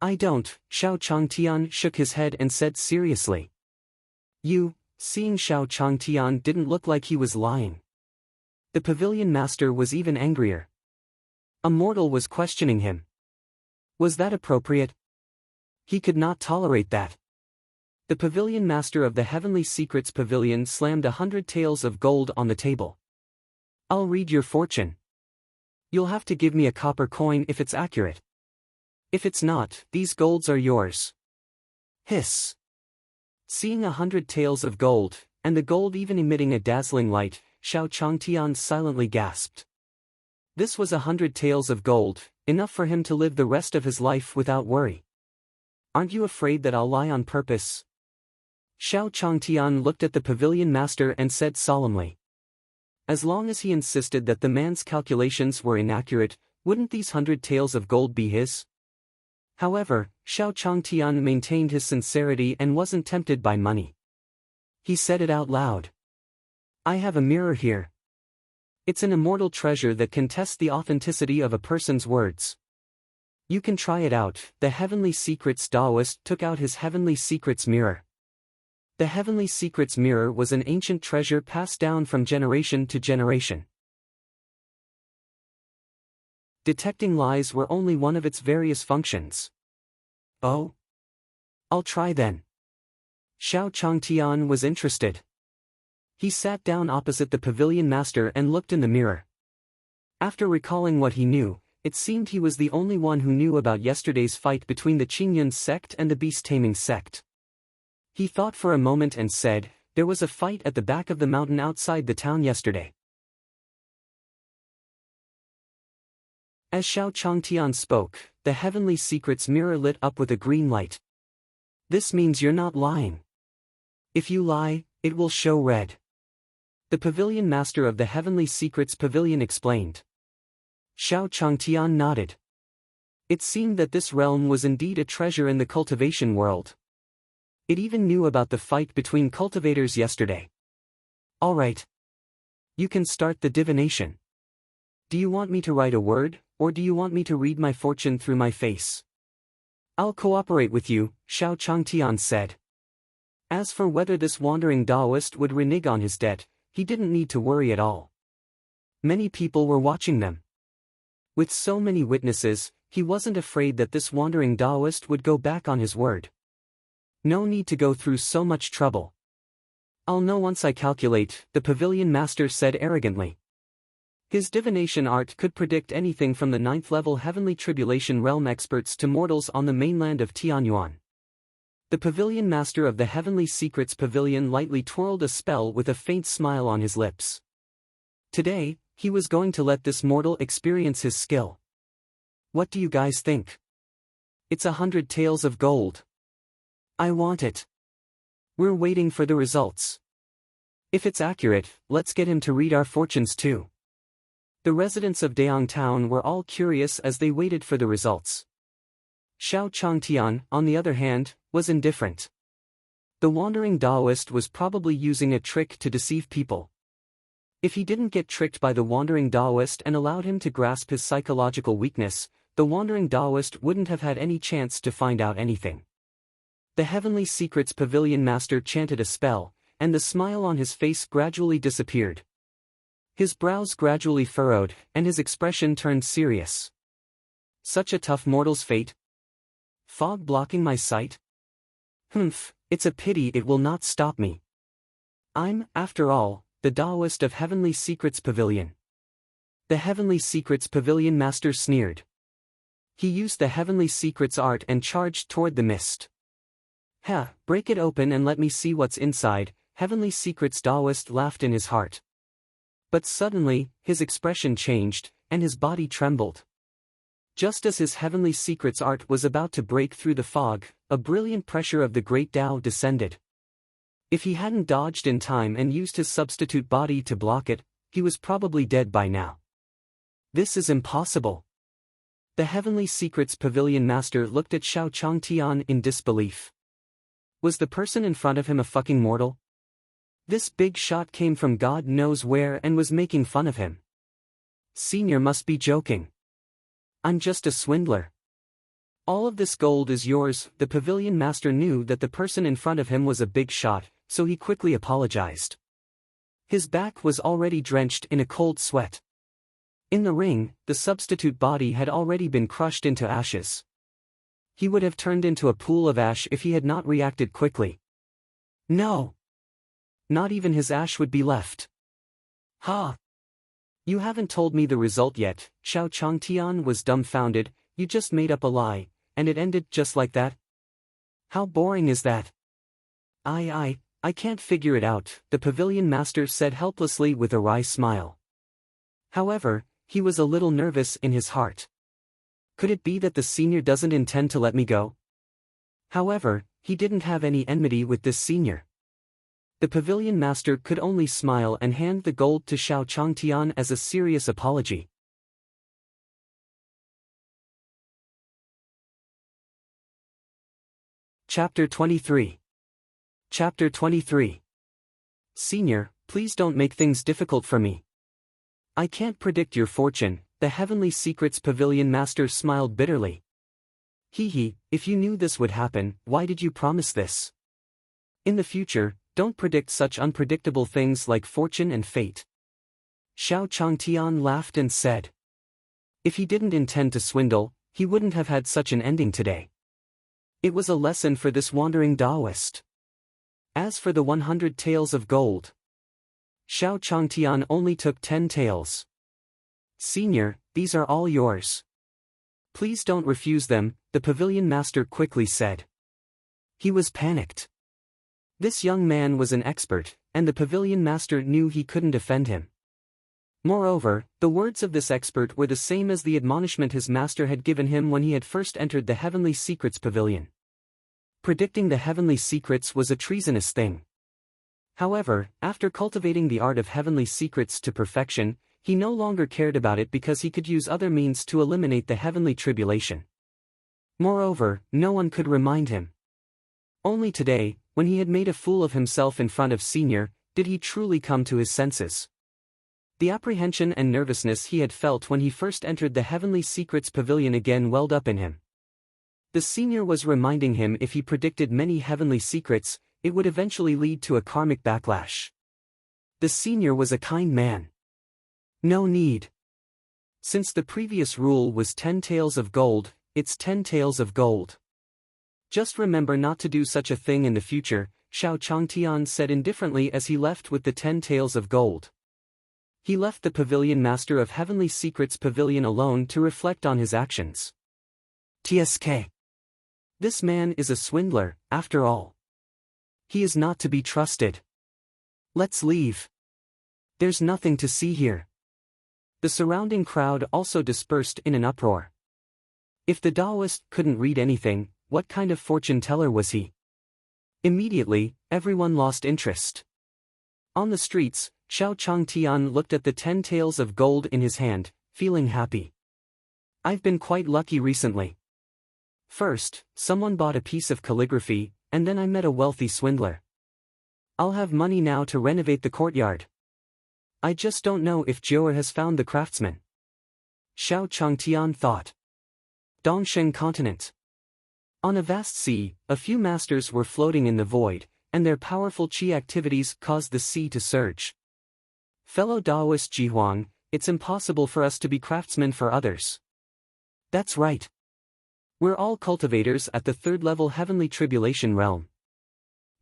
I don't, Xiao Changtian shook his head and said seriously. Seeing Xiao Changtian didn't look like he was lying. The pavilion master was even angrier. A mortal was questioning him. Was that appropriate? He could not tolerate that. The pavilion master of the Heavenly Secrets Pavilion slammed 100 taels of gold on the table. I'll read your fortune. You'll have to give me a copper coin if it's accurate. If it's not, these golds are yours. Hiss. Seeing 100 taels of gold, and the gold even emitting a dazzling light, Xiao Changtian silently gasped. This was 100 taels of gold, enough for him to live the rest of his life without worry. Aren't you afraid that I'll lie on purpose? Xiao Changtian looked at the pavilion master and said solemnly. As long as he insisted that the man's calculations were inaccurate, wouldn't these 100 taels of gold be his? However, Xiao Changtian maintained his sincerity and wasn't tempted by money. He said it out loud. I have a mirror here. It's an immortal treasure that can test the authenticity of a person's words. You can try it out. The Heavenly Secrets Taoist took out his Heavenly Secrets mirror. The Heavenly Secrets mirror was an ancient treasure passed down from generation to generation. Detecting lies were only one of its various functions. Oh? I'll try then. Xiao Changtian was interested. He sat down opposite the pavilion master and looked in the mirror. After recalling what he knew, it seemed he was the only one who knew about yesterday's fight between the Qingyun sect and the beast-taming sect. He thought for a moment and said, "There was a fight at the back of the mountain outside the town yesterday." As Xiao Changtian spoke, the Heavenly Secrets mirror lit up with a green light. "This means you're not lying. If you lie, it will show red." The pavilion master of the Heavenly Secrets Pavilion explained. Xiao Changtian nodded. It seemed that this realm was indeed a treasure in the cultivation world. It even knew about the fight between cultivators yesterday. "All right. You can start the divination. Do you want me to write a word, or do you want me to read my fortune through my face?" "I'll cooperate with you," Xiao Changtian said. As for whether this wandering Taoist would renege on his debt, he didn't need to worry at all. Many people were watching them. With so many witnesses, he wasn't afraid that this wandering Taoist would go back on his word. No need to go through so much trouble. "I'll know once I calculate," the pavilion master said arrogantly. His divination art could predict anything from the 9th-level heavenly tribulation realm experts to mortals on the mainland of Tianyuan. The pavilion master of the Heavenly Secrets Pavilion lightly twirled a spell with a faint smile on his lips. Today, he was going to let this mortal experience his skill. What do you guys think? It's 100 taels of gold. I want it. We're waiting for the results. If it's accurate, let's get him to read our fortunes too. The residents of Daong Town were all curious as they waited for the results. Xiao Changtian, on the other hand, was indifferent. The wandering Taoist was probably using a trick to deceive people. If he didn't get tricked by the wandering Taoist and allowed him to grasp his psychological weakness, the wandering Taoist wouldn't have had any chance to find out anything. The Heavenly Secrets Pavilion master chanted a spell, and the smile on his face gradually disappeared. His brows gradually furrowed, and his expression turned serious. Such a tough mortal's fate? Fog blocking my sight? Humph, it's a pity it will not stop me. I'm, after all, the Taoist of Heavenly Secrets Pavilion. The Heavenly Secrets Pavilion master sneered. He used the Heavenly Secrets art and charged toward the mist. "Ha, break it open and let me see what's inside," Heavenly Secrets Taoist laughed in his heart. But suddenly, his expression changed, and his body trembled. Just as his Heavenly Secrets art was about to break through the fog, a brilliant pressure of the Great Tao descended. If he hadn't dodged in time and used his substitute body to block it, he was probably dead by now. This is impossible. The Heavenly Secrets Pavilion master looked at Xiao Changtian in disbelief. Was the person in front of him a fucking mortal? This big shot came from God knows where and was making fun of him. Senior must be joking. I'm just a swindler. All of this gold is yours. The pavilion master knew that the person in front of him was a big shot, so he quickly apologized. His back was already drenched in a cold sweat. In the ring, the substitute body had already been crushed into ashes. He would have turned into a pool of ash if he had not reacted quickly. No! Not even his ash would be left. Ha! You haven't told me the result yet. Xiao Changtian was dumbfounded. You just made up a lie, and it ended just like that? How boring is that? I can't figure it out, the pavilion master said helplessly with a wry smile. However, he was a little nervous in his heart. Could it be that the senior doesn't intend to let me go? However, he didn't have any enmity with this senior. The pavilion master could only smile and hand the gold to Xiao Changtian as a serious apology. Chapter 23. Chapter 23. Senior, please don't make things difficult for me. I can't predict your fortune, the Heavenly Secrets Pavilion master smiled bitterly. Hee, if you knew this would happen, why did you promise this? In the future, don't predict such unpredictable things like fortune and fate. Xiao Changtian laughed and said. If he didn't intend to swindle, he wouldn't have had such an ending today. It was a lesson for this wandering Taoist. As for the 100 taels of gold, Xiao Changtian only took 10 taels. Senior, these are all yours. Please don't refuse them, the pavilion master quickly said. He was panicked. This young man was an expert, and the pavilion master knew he couldn't offend him. Moreover, the words of this expert were the same as the admonishment his master had given him when he had first entered the Heavenly Secrets Pavilion. Predicting the heavenly secrets was a treasonous thing. However, after cultivating the art of heavenly secrets to perfection, he no longer cared about it because he could use other means to eliminate the heavenly tribulation. Moreover, no one could remind him. Only today, when he had made a fool of himself in front of Senior, did he truly come to his senses. The apprehension and nervousness he had felt when he first entered the Heavenly Secrets Pavilion again welled up in him. The Senior was reminding him if he predicted many heavenly secrets, it would eventually lead to a karmic backlash. The Senior was a kind man. No need. Since the previous rule was 10 taels of gold, it's 10 taels of gold. Just remember not to do such a thing in the future, Xiao Changtian said indifferently as he left with the 10 taels of gold. He left the pavilion master of Heavenly Secrets Pavilion alone to reflect on his actions. TSK. This man is a swindler, after all. He is not to be trusted. Let's leave. There's nothing to see here. The surrounding crowd also dispersed in an uproar. If the Taoist couldn't read anything, what kind of fortune teller was he? Immediately, everyone lost interest. On the streets, Xiao Changtian looked at the 10 taels of gold in his hand, feeling happy. I've been quite lucky recently. First, someone bought a piece of calligraphy, and then I met a wealthy swindler. I'll have money now to renovate the courtyard. I just don't know if Jiao has found the craftsman. Xiao Changtian thought. Dongsheng continent. On a vast sea, a few masters were floating in the void, and their powerful qi activities caused the sea to surge. Fellow Taoist Jihuang, it's impossible for us to be craftsmen for others. That's right. We're all cultivators at the third-level heavenly tribulation realm.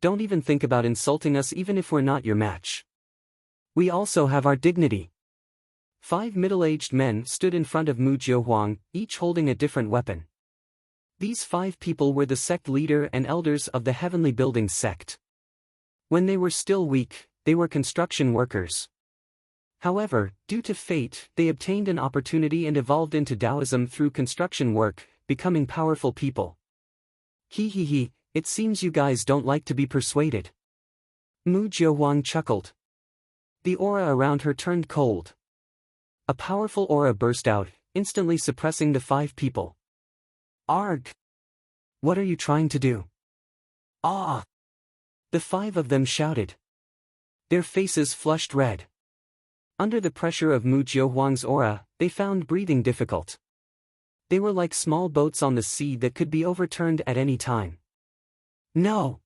Don't even think about insulting us even if we're not your match. We also have our dignity. 5 middle-aged men stood in front of Mu Jiuhuang, each holding a different weapon. These 5 people were the sect leader and elders of the Heavenly Buildings sect. When they were still weak, they were construction workers. However, due to fate, they obtained an opportunity and evolved into Taoism through construction work, becoming powerful people. He, it seems you guys don't like to be persuaded. Mu Jiuhuang chuckled. The aura around her turned cold. A powerful aura burst out, instantly suppressing the 5 people. Arg! What are you trying to do? Ah! The 5 of them shouted. Their faces flushed red. Under the pressure of Mu Jiuhuang's aura, they found breathing difficult. They were like small boats on the sea that could be overturned at any time. No!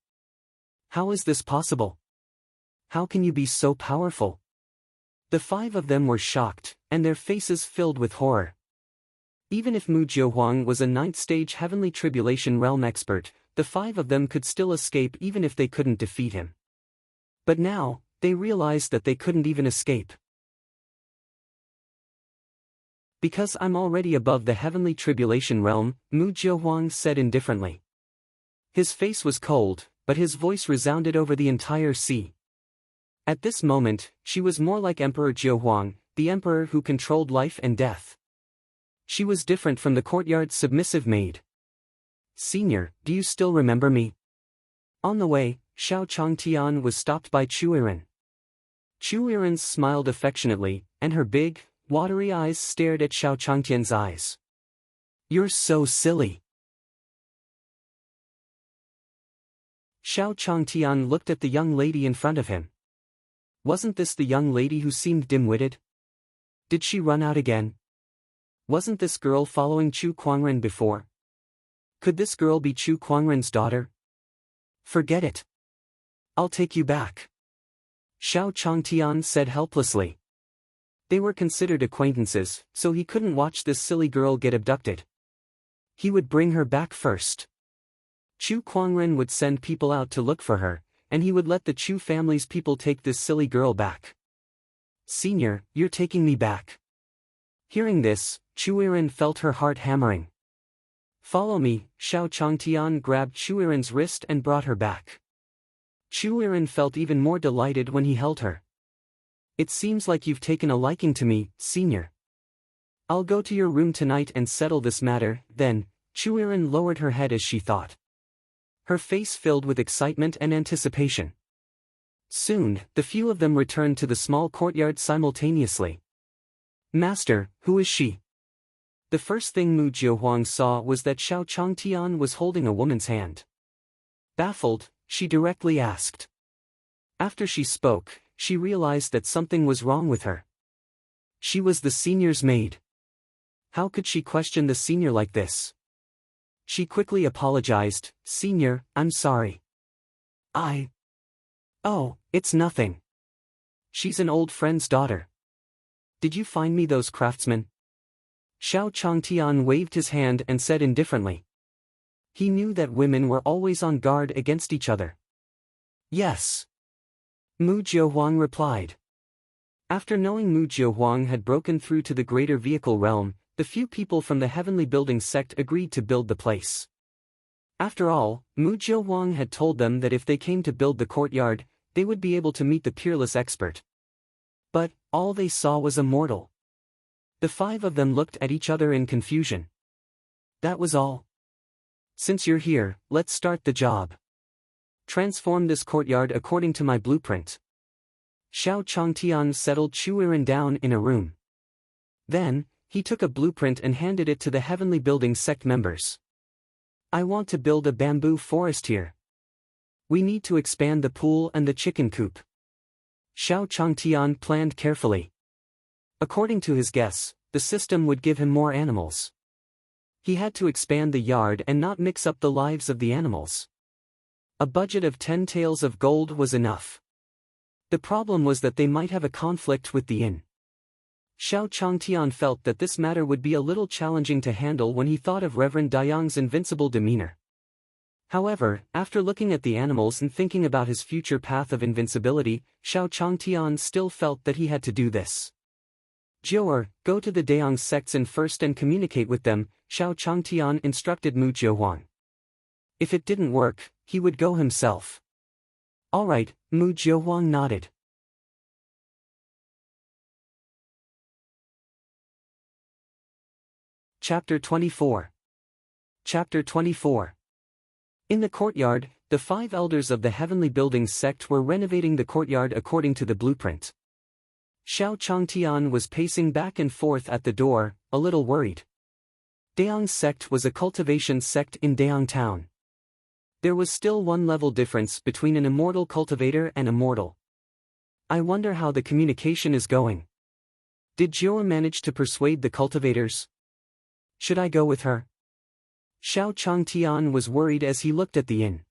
How is this possible? How can you be so powerful? The 5 of them were shocked, and their faces filled with horror. Even if Mu Jiuhuang was a 9th-stage heavenly tribulation realm expert, the 5 of them could still escape even if they couldn't defeat him. But now, they realized that they couldn't even escape. Because I'm already above the heavenly tribulation realm, Mu Jiuhuang said indifferently. His face was cold, but his voice resounded over the entire sea. At this moment, she was more like Emperor Jiuhuang, the emperor who controlled life and death. She was different from the courtyard's submissive maid. Senior, do you still remember me? On the way, Xiao Changtian was stopped by Chuiren. Chuiren smiled affectionately, and her big, watery eyes stared at Xiao Changtian's eyes. You're so silly. Xiao Changtian looked at the young lady in front of him. Wasn't this the young lady who seemed dim-witted? Did she run out again? Wasn't this girl following Chu Kuangren before? Could this girl be Chu Kuangren's daughter? Forget it. I'll take you back. Xiao Changtian said helplessly. They were considered acquaintances, so he couldn't watch this silly girl get abducted. He would bring her back first. Chu Kuangren would send people out to look for her, and he would let the Chu family's people take this silly girl back. Senior, you're taking me back. Hearing this, Chuiren felt her heart hammering. Follow me, Xiao Changtian grabbed Chuiren's wrist and brought her back. Chuiren felt even more delighted when he held her. It seems like you've taken a liking to me, senior. I'll go to your room tonight and settle this matter. Then, Chuiren lowered her head as she thought. Her face filled with excitement and anticipation. Soon, the few of them returned to the small courtyard simultaneously. Master, who is she? The first thing Mu Jiohuang saw was that Xiao Changtian was holding a woman's hand. Baffled, she directly asked. After she spoke, she realized that something was wrong with her. She was the senior's maid. How could she question the senior like this? She quickly apologized. Senior, I'm sorry. Oh, it's nothing. She's an old friend's daughter. Did you find me those craftsmen? Xiao Changtian waved his hand and said indifferently. He knew that women were always on guard against each other. Yes. Mu Jiohuang replied. After knowing Mu Jiohuang had broken through to the greater vehicle realm, the few people from the heavenly building sect agreed to build the place. After all, Mu Jiohuang had told them that if they came to build the courtyard, they would be able to meet the peerless expert. But, all they saw was a mortal. The five of them looked at each other in confusion. That was all. Since you're here, let's start the job. Transform this courtyard according to my blueprint. Xiao Changtian settled Chuiren down in a room. Then, he took a blueprint and handed it to the heavenly building sect members. I want to build a bamboo forest here. We need to expand the pool and the chicken coop. Xiao Changtian planned carefully. According to his guess, the system would give him more animals. He had to expand the yard and not mix up the lives of the animals. A budget of 10 taels of gold was enough. The problem was that they might have a conflict with the inn. Xiao Changtian felt that this matter would be a little challenging to handle when he thought of Reverend Dayang's invincible demeanor. However, after looking at the animals and thinking about his future path of invincibility, Xiao Changtian still felt that he had to do this. Jiu'er, go to the Dayang sects in first and communicate with them, Xiao Changtian instructed Mu Jiohuang. If it didn't work, he would go himself. All right, Mu Jiohuang nodded. Chapter 24. Chapter 24. In the courtyard, the five elders of the heavenly building sect were renovating the courtyard according to the blueprint. Xiao Changtian was pacing back and forth at the door, a little worried. Dayang sect was a cultivation sect in Dayang town. There was still one level difference between an immortal cultivator and a mortal. I wonder how the communication is going. Did Jiu'er manage to persuade the cultivators? Should I go with her? Xiao Changtian was worried as he looked at the inn.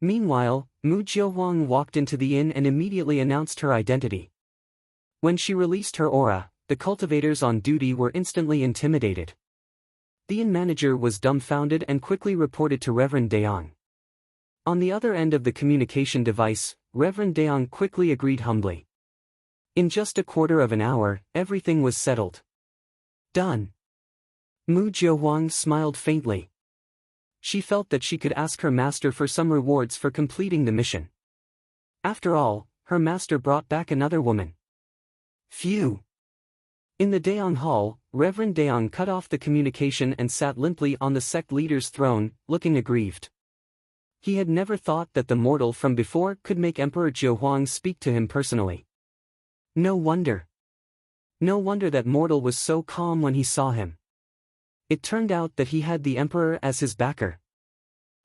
Meanwhile, Mu Jiohuang walked into the inn and immediately announced her identity. When she released her aura, the cultivators on duty were instantly intimidated. The inn manager was dumbfounded and quickly reported to Reverend Dayang. On the other end of the communication device, Reverend Dayang quickly agreed humbly. In just a quarter of an hour, everything was settled. Done. Mu Jiohuang smiled faintly. She felt that she could ask her master for some rewards for completing the mission. After all, her master brought back another woman. Phew. In the Dayang hall, Reverend Dayang cut off the communication and sat limply on the sect leader's throne, looking aggrieved. He had never thought that the mortal from before could make Emperor Jiohuang speak to him personally. No wonder. No wonder that mortal was so calm when he saw him. It turned out that he had the Emperor as his backer.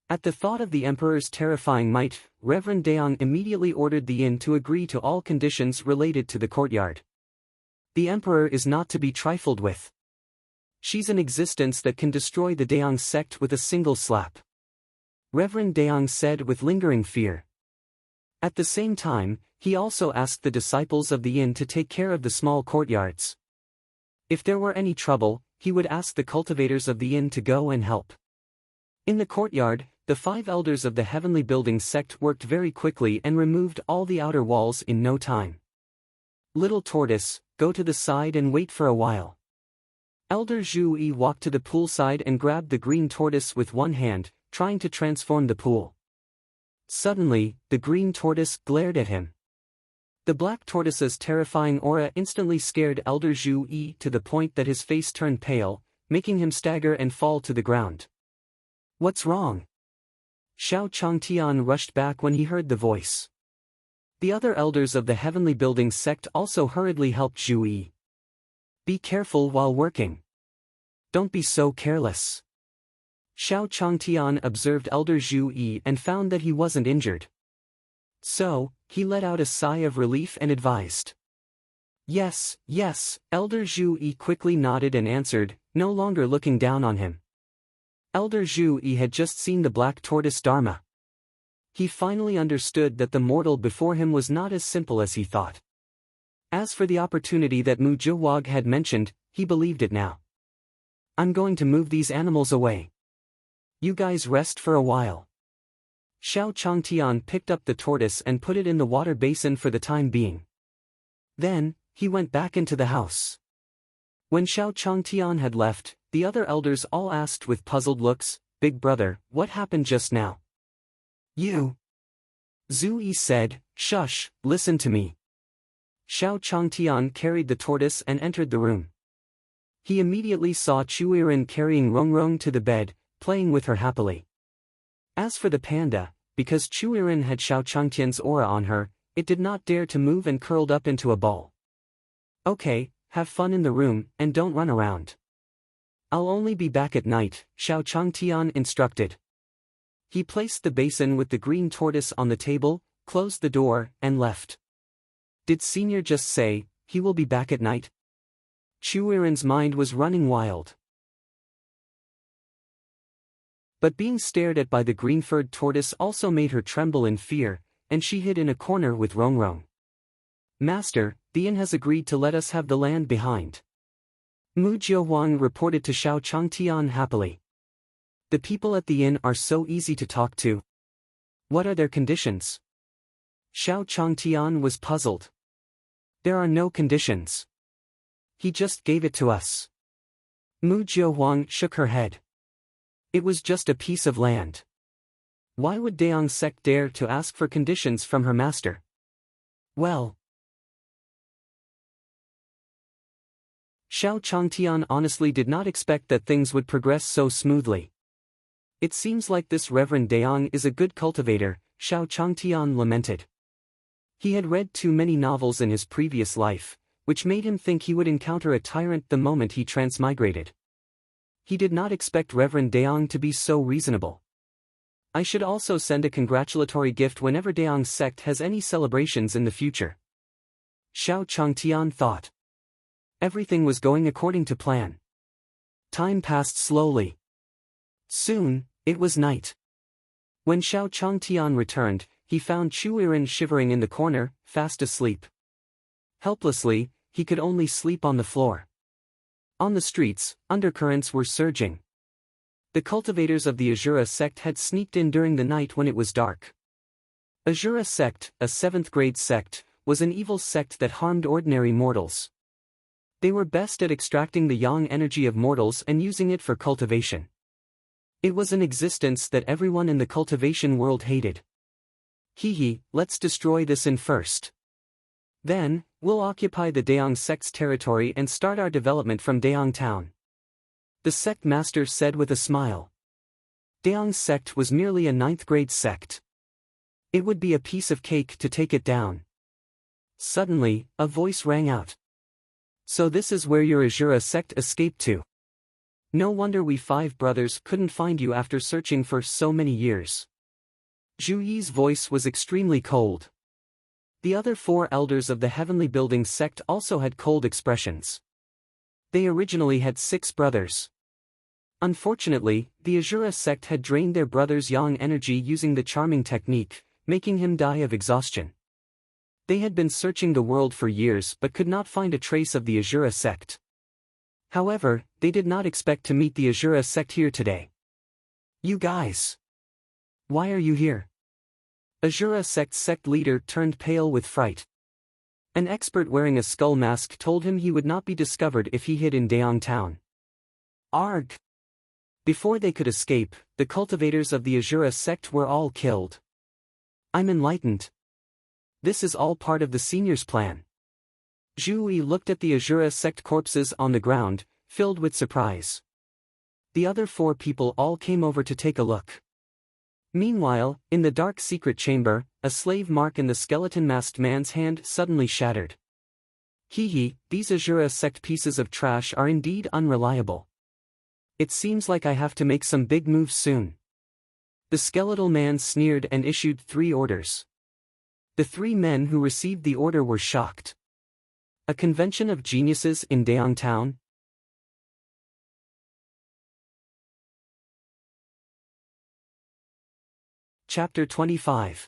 At the thought of the Emperor's terrifying might, Reverend Dayang immediately ordered the inn to agree to all conditions related to the courtyard. The Emperor is not to be trifled with. She's an existence that can destroy the Dayang sect with a single slap. Reverend Dayang said with lingering fear. At the same time, he also asked the disciples of the inn to take care of the small courtyards. If there were any trouble, he would ask the cultivators of the inn to go and help. In the courtyard, the 5 elders of the heavenly building sect worked very quickly and removed all the outer walls in no time. Little tortoise, go to the side and wait for a while. Elder Zhu Yi walked to the poolside and grabbed the green tortoise with one hand, trying to transform the pool. Suddenly, the green tortoise glared at him. The black tortoise's terrifying aura instantly scared Elder Zhu Yi to the point that his face turned pale, making him stagger and fall to the ground. What's wrong? Xiao Changtian rushed back when he heard the voice. The other elders of the heavenly building sect also hurriedly helped Zhu Yi. Be careful while working. Don't be so careless. Xiao Changtian observed Elder Zhu Yi and found that he wasn't injured. So, he let out a sigh of relief and advised. Yes, yes, Elder Zhu Yi quickly nodded and answered, no longer looking down on him. Elder Zhu Yi had just seen the black tortoise Dharma. He finally understood that the mortal before him was not as simple as he thought. As for the opportunity that Mu Jiwag had mentioned, he believed it now. I'm going to move these animals away. You guys rest for a while. Xiao Changtian picked up the tortoise and put it in the water basin for the time being. Then, he went back into the house. When Xiao Changtian had left, the other elders all asked with puzzled looks, Big brother, what happened just now? You. Zhu Yi said, Shush, listen to me. Xiao Changtian carried the tortoise and entered the room. He immediately saw Chuiren carrying Rongrong to the bed, playing with her happily. As for the panda, because Chuiren had Xiao Changtian's aura on her, it did not dare to move and curled up into a ball. Okay, have fun in the room, and don't run around. I'll only be back at night, Xiao Changtian instructed. He placed the basin with the green tortoise on the table, closed the door, and left. Did Senior just say, he will be back at night? Chuiren's mind was running wild. But being stared at by the green-furred tortoise also made her tremble in fear, and she hid in a corner with Rongrong. Master, the inn has agreed to let us have the land behind. Mu Jiahuang reported to Xiao Changtian happily. The people at the inn are so easy to talk to. What are their conditions? Xiao Changtian was puzzled. There are no conditions. He just gave it to us. Mu Jiahuang shook her head. It was just a piece of land. Why would Daong sect dare to ask for conditions from her master? Well. Xiao Changtian honestly did not expect that things would progress so smoothly. It seems like this Reverend Daong is a good cultivator, Xiao Changtian lamented. He had read too many novels in his previous life, which made him think he would encounter a tyrant the moment he transmigrated. He did not expect Reverend Daong to be so reasonable. I should also send a congratulatory gift whenever Daong's sect has any celebrations in the future. Xiao Changtian thought. Everything was going according to plan. Time passed slowly. Soon, it was night. When Xiao Changtian returned, he found Chuiren shivering in the corner, fast asleep. Helplessly, he could only sleep on the floor. On the streets, undercurrents were surging. The cultivators of the Azura sect had sneaked in during the night when it was dark. Azura sect, a 7th-grade sect, was an evil sect that harmed ordinary mortals. They were best at extracting the yang energy of mortals and using it for cultivation. It was an existence that everyone in the cultivation world hated. Let's destroy this inn first. Then, we'll occupy the Daong sect's territory and start our development from Daong town. The sect master said with a smile. Daong's sect was merely a 9th-grade sect. It would be a piece of cake to take it down. Suddenly, a voice rang out. So this is where your Azura sect escaped to. No wonder we 5 brothers couldn't find you after searching for so many years. Zhu Yi's voice was extremely cold. The other 4 elders of the heavenly building sect also had cold expressions. They originally had 6 brothers. Unfortunately, the Azura sect had drained their brother's yang energy using the charming technique, making him die of exhaustion. They had been searching the world for years but could not find a trace of the Azura sect. However, they did not expect to meet the Azura sect here today. You guys. Why are you here? Azura sect leader turned pale with fright. An expert wearing a skull mask told him he would not be discovered if he hid in Daong town. Arg! Before they could escape, the cultivators of the Azura sect were all killed. I'm enlightened. This is all part of the senior's plan. Zhu Yi looked at the Azura sect corpses on the ground, filled with surprise. The other 4 people all came over to take a look. Meanwhile, in the dark secret chamber, a slave mark in the skeleton-masked man's hand suddenly shattered. Hee, these Azura sect pieces of trash are indeed unreliable. It seems like I have to make some big moves soon. The skeletal man sneered and issued 3 orders. The 3 men who received the order were shocked. A convention of geniuses in Daong town? Chapter 25.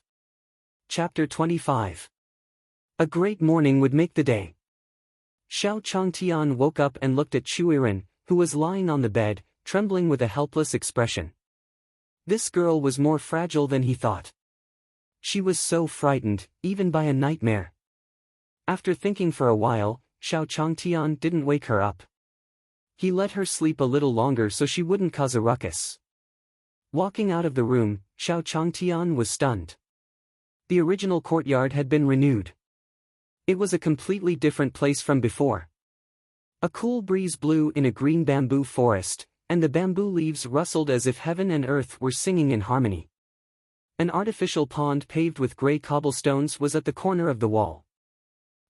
Chapter 25. A great morning would make the day. Xiao Changtian woke up and looked at Chuiren, who was lying on the bed, trembling with a helpless expression. This girl was more fragile than he thought. She was so frightened, even by a nightmare. After thinking for a while, Xiao Changtian didn't wake her up. He let her sleep a little longer so she wouldn't cause a ruckus. Walking out of the room, Xiao Changtian was stunned. The original courtyard had been renewed. It was a completely different place from before. A cool breeze blew in a green bamboo forest, and the bamboo leaves rustled as if heaven and earth were singing in harmony. An artificial pond paved with grey cobblestones was at the corner of the wall.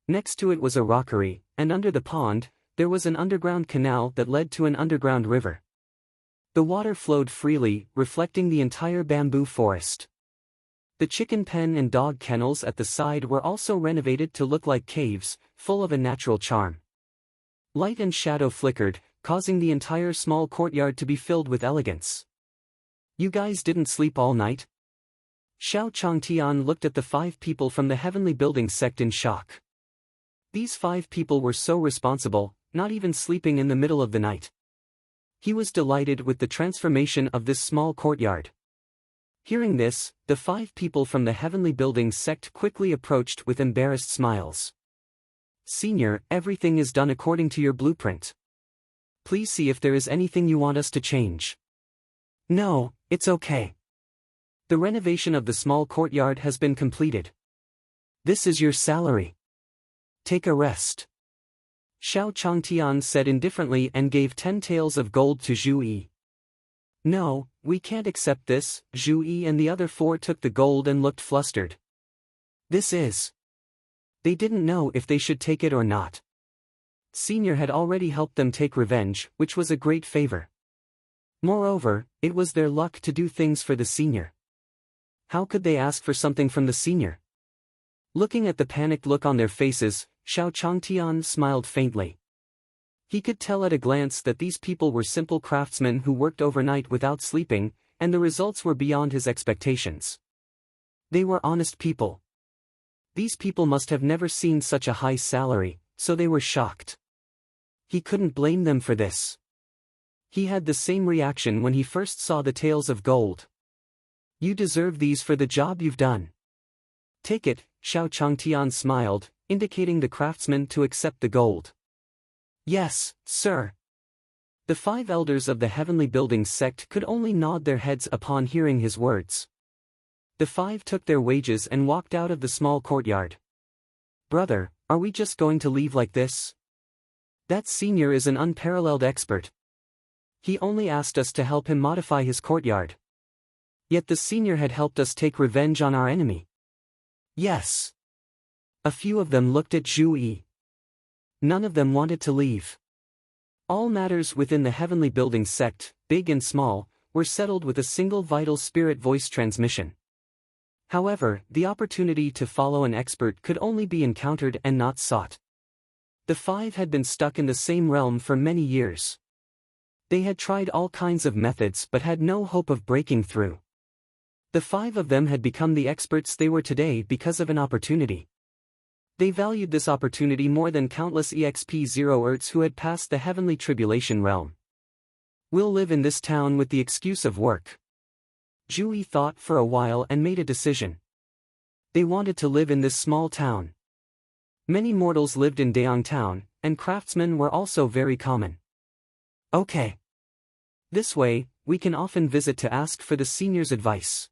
Next to it was a rockery, and under the pond, there was an underground canal that led to an underground river. The water flowed freely, reflecting the entire bamboo forest. The chicken pen and dog kennels at the side were also renovated to look like caves, full of a natural charm. Light and shadow flickered, causing the entire small courtyard to be filled with elegance. You guys didn't sleep all night? Xiao Changtian looked at the 5 people from the Heavenly Building sect in shock. These 5 people were so responsible, not even sleeping in the middle of the night. He was delighted with the transformation of this small courtyard. Hearing this, the 5 people from the Heavenly Building sect quickly approached with embarrassed smiles. Senior, everything is done according to your blueprint. Please see if there is anything you want us to change. No, it's okay. The renovation of the small courtyard has been completed. This is your salary. Take a rest. Xiao Changtian said indifferently and gave 10 taels of gold to Zhu Yi. No, we can't accept this. Zhu Yi and the other 4 took the gold and looked flustered. This is... They didn't know if they should take it or not. Senior had already helped them take revenge, which was a great favor. Moreover, it was their luck to do things for the senior. How could they ask for something from the senior? Looking at the panicked look on their faces, Xiao Changtian smiled faintly. He could tell at a glance that these people were simple craftsmen who worked overnight without sleeping, and the results were beyond his expectations. They were honest people. These people must have never seen such a high salary, so they were shocked. He couldn't blame them for this. He had the same reaction when he first saw the taels of gold. You deserve these for the job you've done. Take it, Xiao Changtian smiled, indicating the craftsman to accept the gold. Yes, sir. The 5 elders of the Heavenly Building sect could only nod their heads upon hearing his words. The 5 took their wages and walked out of the small courtyard. Brother, are we just going to leave like this? That senior is an unparalleled expert. He only asked us to help him modify his courtyard. Yet the senior had helped us take revenge on our enemy. Yes. A few of them looked at Zhu Yi. None of them wanted to leave. All matters within the Heavenly Building sect, big and small, were settled with a single vital spirit voice transmission. However, the opportunity to follow an expert could only be encountered and not sought. The 5 had been stuck in the same realm for many years. They had tried all kinds of methods but had no hope of breaking through. The 5 of them had become the experts they were today because of an opportunity. They valued this opportunity more than countless EXP-0 who had passed the heavenly tribulation realm. We'll live in this town with the excuse of work. Zhu Yi thought for a while and made a decision. They wanted to live in this small town. Many mortals lived in Daong town, and craftsmen were also very common. Okay. This way, we can often visit to ask for the senior's advice.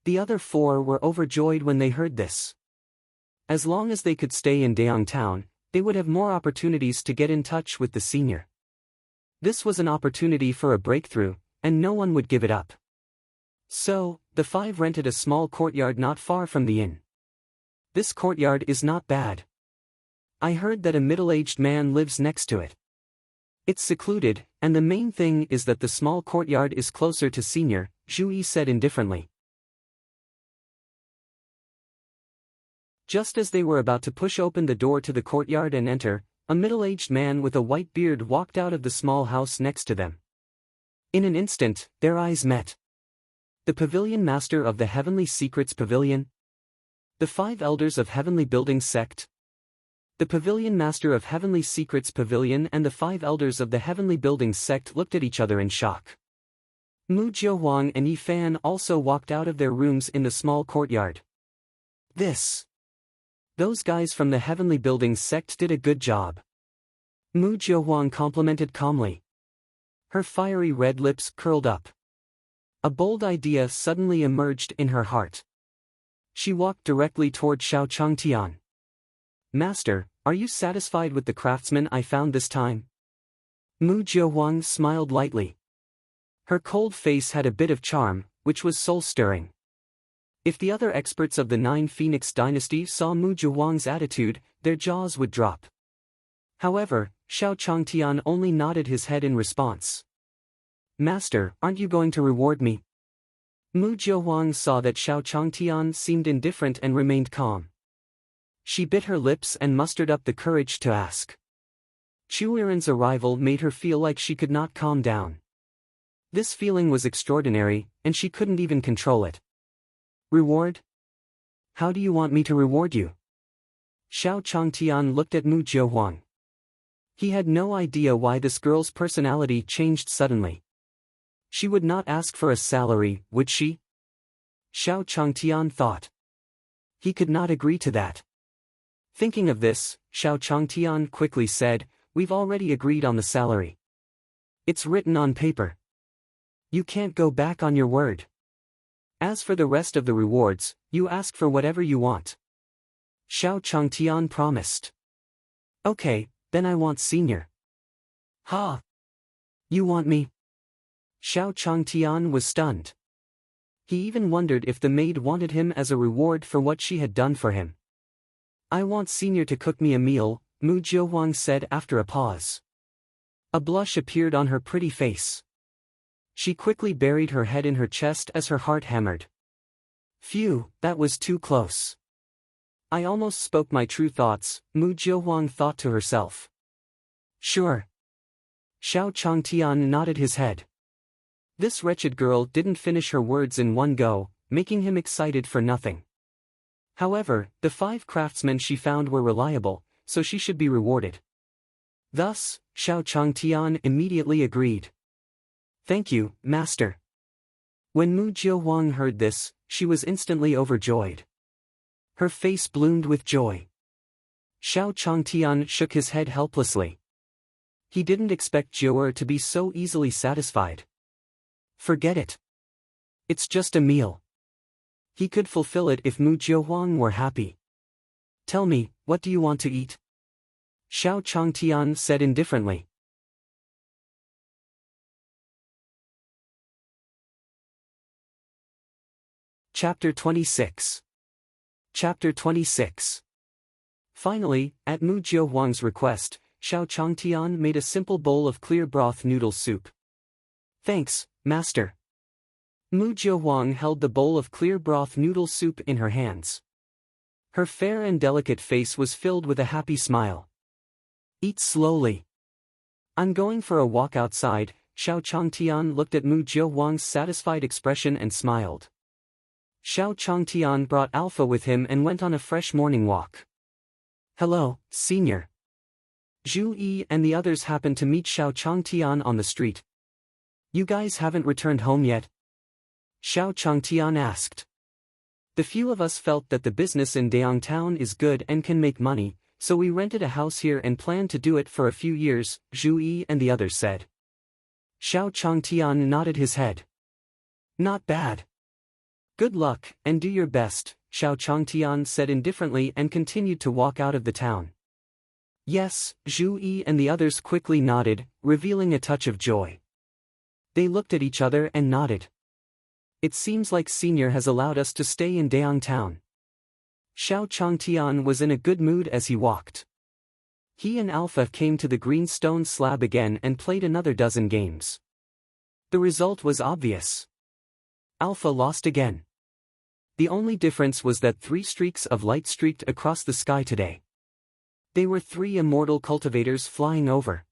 The other four were overjoyed when they heard this. As long as they could stay in Daong town, they would have more opportunities to get in touch with the senior. This was an opportunity for a breakthrough, and no one would give it up. So, the five rented a small courtyard not far from the inn. This courtyard is not bad. I heard that a middle-aged man lives next to it. It's secluded, and the main thing is that the small courtyard is closer to senior, Zhu Yi said indifferently. Just as they were about to push open the door to the courtyard and enter, a middle-aged man with a white beard walked out of the small house next to them. In an instant, their eyes met. The pavilion master of the Heavenly Secrets Pavilion? The five elders of Heavenly Building Sect? The pavilion master of Heavenly Secrets Pavilion and the five elders of the Heavenly Building Sect looked at each other in shock. Mu Jiahuang and Yi Fan also walked out of their rooms in the small courtyard. Those guys from the Heavenly Building Sect did a good job. Mu Jiahuang complimented calmly. Her fiery red lips curled up. A bold idea suddenly emerged in her heart. She walked directly toward Xiao Changtian. Master, are you satisfied with the craftsman I found this time? Mu Jiahuang smiled lightly. Her cold face had a bit of charm, which was soul-stirring. If the other experts of the Nine Phoenix dynasty saw Mu Jiahuang's attitude, their jaws would drop. However, Xiao Changtian only nodded his head in response. Master, aren't you going to reward me? Mu Jiahuang saw that Xiao Changtian seemed indifferent and remained calm. She bit her lips and mustered up the courage to ask. Chu Yiren's arrival made her feel like she could not calm down. This feeling was extraordinary, and she couldn't even control it. Reward? How do you want me to reward you? Xiao Changtian looked at Mu Jiahuang. He had no idea why this girl's personality changed suddenly. She would not ask for a salary, would she? Xiao Changtian thought. He could not agree to that. Thinking of this, Xiao Changtian quickly said, "We've already agreed on the salary. It's written on paper. You can't go back on your word. As for the rest of the rewards, you ask for whatever you want." Xiao Changtian promised. Okay, then I want senior. Ha! You want me? Xiao Changtian was stunned. He even wondered if the maid wanted him as a reward for what she had done for him. I want senior to cook me a meal, Mu Jiahuang said after a pause. A blush appeared on her pretty face. She quickly buried her head in her chest as her heart hammered. Phew, that was too close. I almost spoke my true thoughts, Mu Jiahuang thought to herself. Sure. Xiao Changtian nodded his head. This wretched girl didn't finish her words in one go, making him excited for nothing. However, the five craftsmen she found were reliable, so she should be rewarded. Thus, Xiao Changtian immediately agreed. Thank you, master. When Mu Jiahuang heard this, she was instantly overjoyed. Her face bloomed with joy. Xiao Changtian shook his head helplessly. He didn't expect Jiao'er to be so easily satisfied. Forget it. It's just a meal. He could fulfill it if Mu Jiahuang were happy. Tell me, what do you want to eat? Xiao Changtian said indifferently. Chapter 26. Chapter 26. Finally, at Mu Jiahuang's request, Xiao Changtian made a simple bowl of clear broth noodle soup. Thanks, master. Mu Jiahuang held the bowl of clear broth noodle soup in her hands. Her fair and delicate face was filled with a happy smile. Eat slowly. I'm going for a walk outside. Xiao Changtian looked at Mu Jiahuang's satisfied expression and smiled. Xiao Changtian brought Alpha with him and went on a fresh morning walk. Hello, senior. Zhu Yi and the others happened to meet Xiao Changtian on the street. You guys haven't returned home yet? Xiao Changtian asked. The few of us felt that the business in Dayang Town is good and can make money, so we rented a house here and plan to do it for a few years, Zhu Yi and the others said. Xiao Changtian nodded his head. Not bad. Good luck, and do your best, Xiao Changtian said indifferently and continued to walk out of the town. Yes, Zhu Yi and the others quickly nodded, revealing a touch of joy. They looked at each other and nodded. It seems like Senior has allowed us to stay in Dayang Town. Xiao Changtian was in a good mood as he walked. He and Alpha came to the green stone slab again and played another dozen games. The result was obvious. Alpha lost again. The only difference was that 3 streaks of light streaked across the sky today. They were 3 immortal cultivators flying over.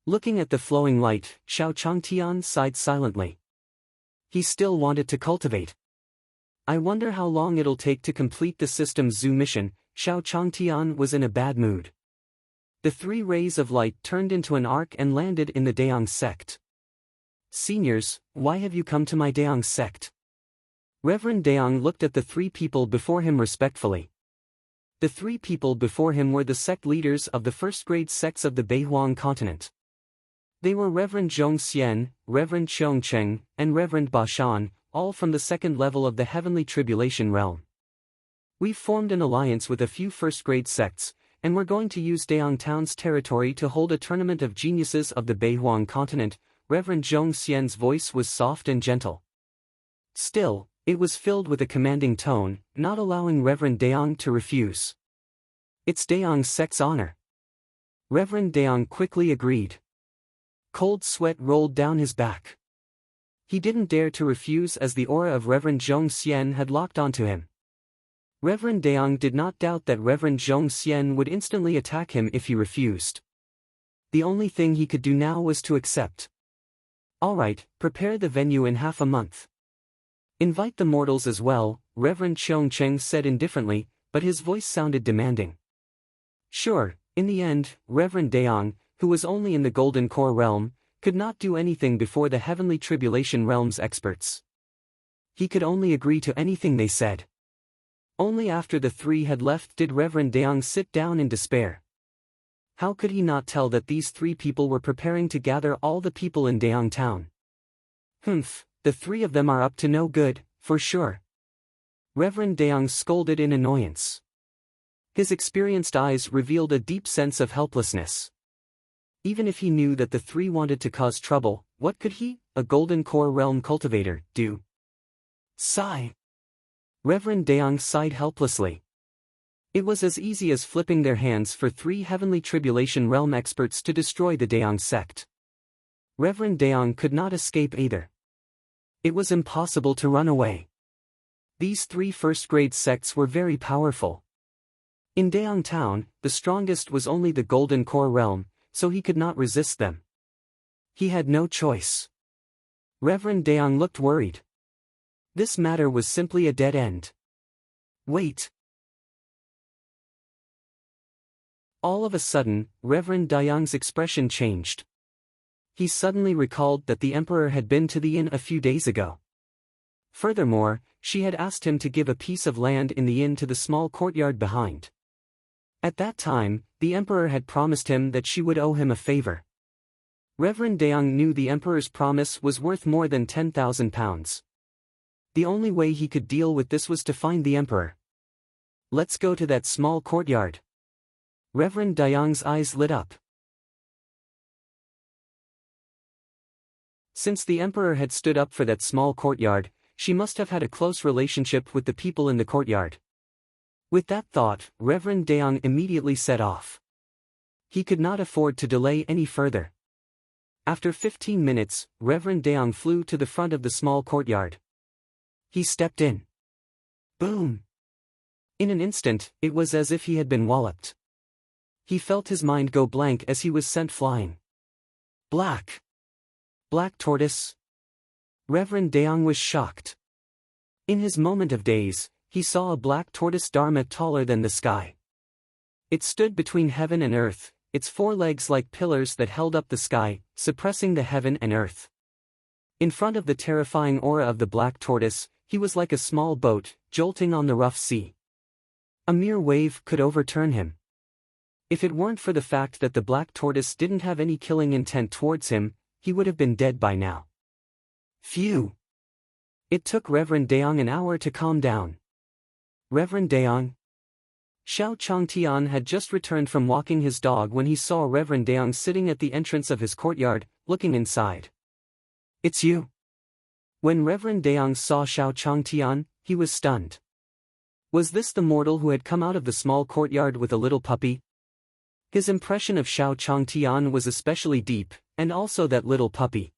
Looking at the flowing light, Xiao Changtian sighed silently. He still wanted to cultivate. I wonder how long it'll take to complete the System Zoo mission. Xiao Changtian was in a bad mood. The 3 rays of light turned into an arc and landed in the Dayang sect. Seniors, why have you come to my Dayang sect? Reverend Dayang looked at the 3 people before him respectfully. The 3 people before him were the sect leaders of the first-grade sects of the Beihuang continent. They were Reverend Zhong Xian, Reverend Qiong Cheng, and Reverend Ba Shan, all from the 2nd level of the Heavenly Tribulation realm. We've formed an alliance with a few first-grade sects, and we're going to use Dayang Town's territory to hold a tournament of geniuses of the Beihuang continent. Reverend Zhong Xian's voice was soft and gentle. Still, it was filled with a commanding tone, not allowing Reverend Dayang to refuse. It's Dayang's sect's honor. Reverend Dayang quickly agreed. Cold sweat rolled down his back. He didn't dare to refuse as the aura of Reverend Zhong Xian had locked onto him. Reverend Dayang did not doubt that Reverend Zhong Xian would instantly attack him if he refused. The only thing he could do now was to accept. Alright, prepare the venue in half a month. Invite the mortals as well, Reverend Qiong Cheng said indifferently, but his voice sounded demanding. Sure, in the end, Reverend Dayang, who was only in the Golden Core realm, could not do anything before the Heavenly Tribulation realm's experts. He could only agree to anything they said. Only after the 3 had left did Reverend Dayang sit down in despair. How could he not tell that these 3 people were preparing to gather all the people in Dayang Town? Humph, the 3 of them are up to no good, for sure. Reverend Dayang scolded in annoyance. His experienced eyes revealed a deep sense of helplessness. Even if he knew that the 3 wanted to cause trouble, what could he, a Golden Core realm cultivator, do? Sigh. Reverend Dayang sighed helplessly. It was as easy as flipping their hands for 3 Heavenly Tribulation realm experts to destroy the Dayang sect. Reverend Dayang could not escape either. It was impossible to run away. These 3 first-grade sects were very powerful. In Dayang Town, the strongest was only the Golden Core realm, so he could not resist them. He had no choice. Reverend Dayang looked worried. This matter was simply a dead end. Wait. All of a sudden, Reverend Dayang's expression changed. He suddenly recalled that the Emperor had been to the inn a few days ago. Furthermore, she had asked him to give a piece of land in the inn to the small courtyard behind. At that time, the Emperor had promised him that she would owe him a favor. Reverend Dayang knew the Emperor's promise was worth more than 10,000 pounds. The only way he could deal with this was to find the Emperor. Let's go to that small courtyard. Reverend Dayang's eyes lit up. Since the Emperor had stood up for that small courtyard, she must have had a close relationship with the people in the courtyard. With that thought, Reverend Dayang immediately set off. He could not afford to delay any further. After 15 minutes, Reverend Dayang flew to the front of the small courtyard. He stepped in. Boom! In an instant, it was as if he had been walloped. He felt his mind go blank as he was sent flying. Black tortoise? Reverend Dayang was shocked. In his moment of daze, he saw a black tortoise dharma taller than the sky. It stood between heaven and earth, its 4 legs like pillars that held up the sky, suppressing the heaven and earth. In front of the terrifying aura of the black tortoise, he was like a small boat, jolting on the rough sea. A mere wave could overturn him. If it weren't for the fact that the black tortoise didn't have any killing intent towards him, he would have been dead by now. Phew! It took Reverend Daong an hour to calm down. Reverend Daong? Xiao Changtian had just returned from walking his dog when he saw Reverend Daong sitting at the entrance of his courtyard, looking inside. It's you. When Reverend Daong saw Xiao Changtian, he was stunned. Was this the mortal who had come out of the small courtyard with a little puppy? His impression of Xiao Changtian was especially deep, and also that little puppy.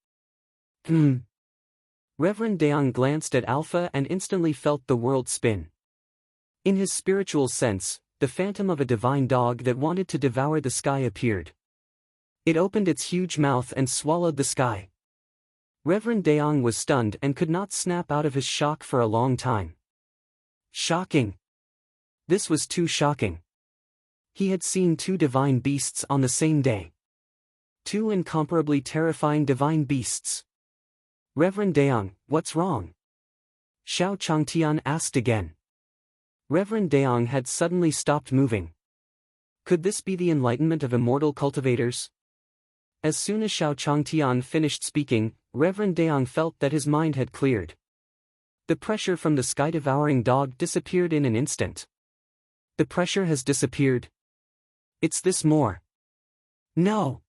Reverend Daong glanced at Alpha and instantly felt the world spin. In his spiritual sense, the phantom of a divine dog that wanted to devour the sky appeared. It opened its huge mouth and swallowed the sky. Reverend Daong was stunned and could not snap out of his shock for a long time. Shocking! This was too shocking. He had seen two divine beasts on the same day. Two incomparably terrifying divine beasts. Reverend Daong, what's wrong? Xiao Changtian asked again. Reverend Daong had suddenly stopped moving. Could this be the enlightenment of immortal cultivators? As soon as Xiao Changtian finished speaking, Reverend Daong felt that his mind had cleared. The pressure from the sky-devouring dog disappeared in an instant. The pressure has disappeared. It's this more. No.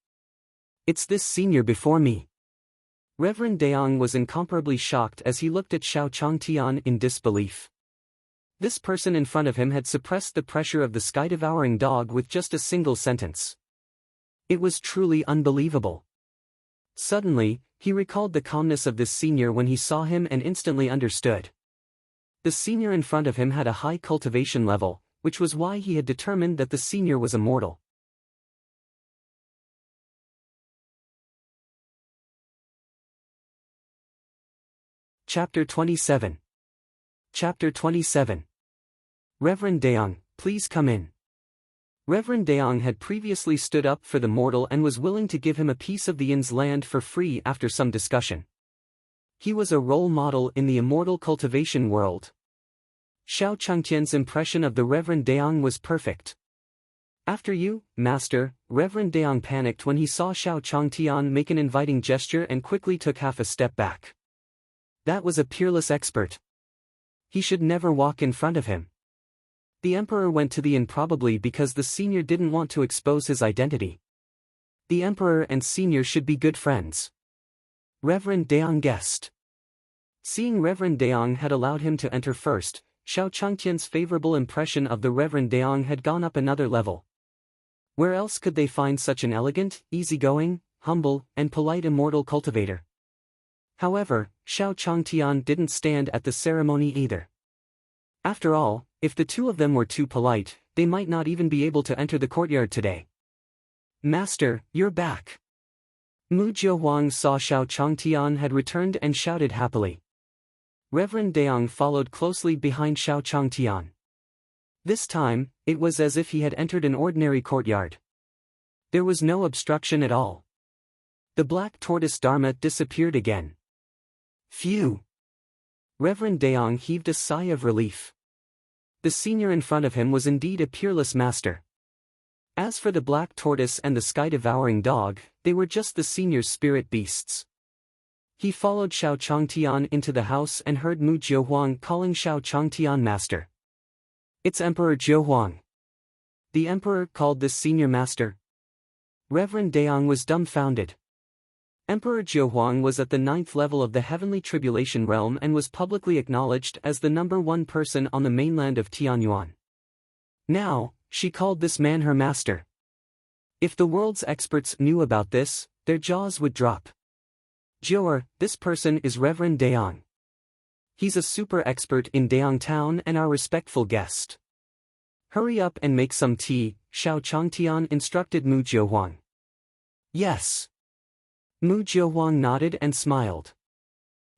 It's this senior before me. Reverend Daong was incomparably shocked as he looked at Xiao Changtian in disbelief. This person in front of him had suppressed the pressure of the sky-devouring dog with just a single sentence. It was truly unbelievable. Suddenly, he recalled the calmness of this senior when he saw him and instantly understood. The senior in front of him had a high cultivation level, which was why he had determined that the senior was immortal. Chapter 27. Chapter 27. Reverend Daong, please come in. Reverend Daong had previously stood up for the mortal and was willing to give him a piece of the inn's land for free after some discussion. He was a role model in the immortal cultivation world. Xiao Changtian's impression of the Reverend Daong was perfect. After you, Master, Reverend Daong panicked when he saw Xiao Changtian make an inviting gesture and quickly took half a step back. That was a peerless expert. He should never walk in front of him. The Emperor went to the inn probably because the senior didn't want to expose his identity. The Emperor and senior should be good friends. Reverend Daong guessed. Seeing Reverend Daong had allowed him to enter first, Xiao Changtian's favorable impression of the Reverend Daong had gone up another level. Where else could they find such an elegant, easygoing, humble, and polite immortal cultivator? However, Xiao Changtian didn't stand at the ceremony either. After all, if the two of them were too polite, they might not even be able to enter the courtyard today. Master, you're back. Mu Jiuhuang saw Xiao Changtian had returned and shouted happily. Reverend Daong followed closely behind Xiao Changtian. This time, it was as if he had entered an ordinary courtyard. There was no obstruction at all. The black tortoise Dharma disappeared again. Phew! Reverend Daong heaved a sigh of relief. The senior in front of him was indeed a peerless master. As for the black tortoise and the sky-devouring dog, they were just the senior's spirit beasts. He followed Xiao Changtian into the house and heard Mu Jiuhuang calling Xiao Changtian master. It's Emperor Jiuhuang. The Emperor called this senior master. Reverend Daong was dumbfounded. Emperor Jiuhuang was at the 9th level of the heavenly tribulation realm and was publicly acknowledged as the #1 person on the mainland of Tianyuan. Now, she called this man her master. If the world's experts knew about this, their jaws would drop. Jiuer, this person is Reverend Daong. He's a super expert in Daong Town and our respectful guest. Hurry up and make some tea, Xiao Changtian instructed Mu Jiuhuang. Yes. Mu Jiuhuang nodded and smiled.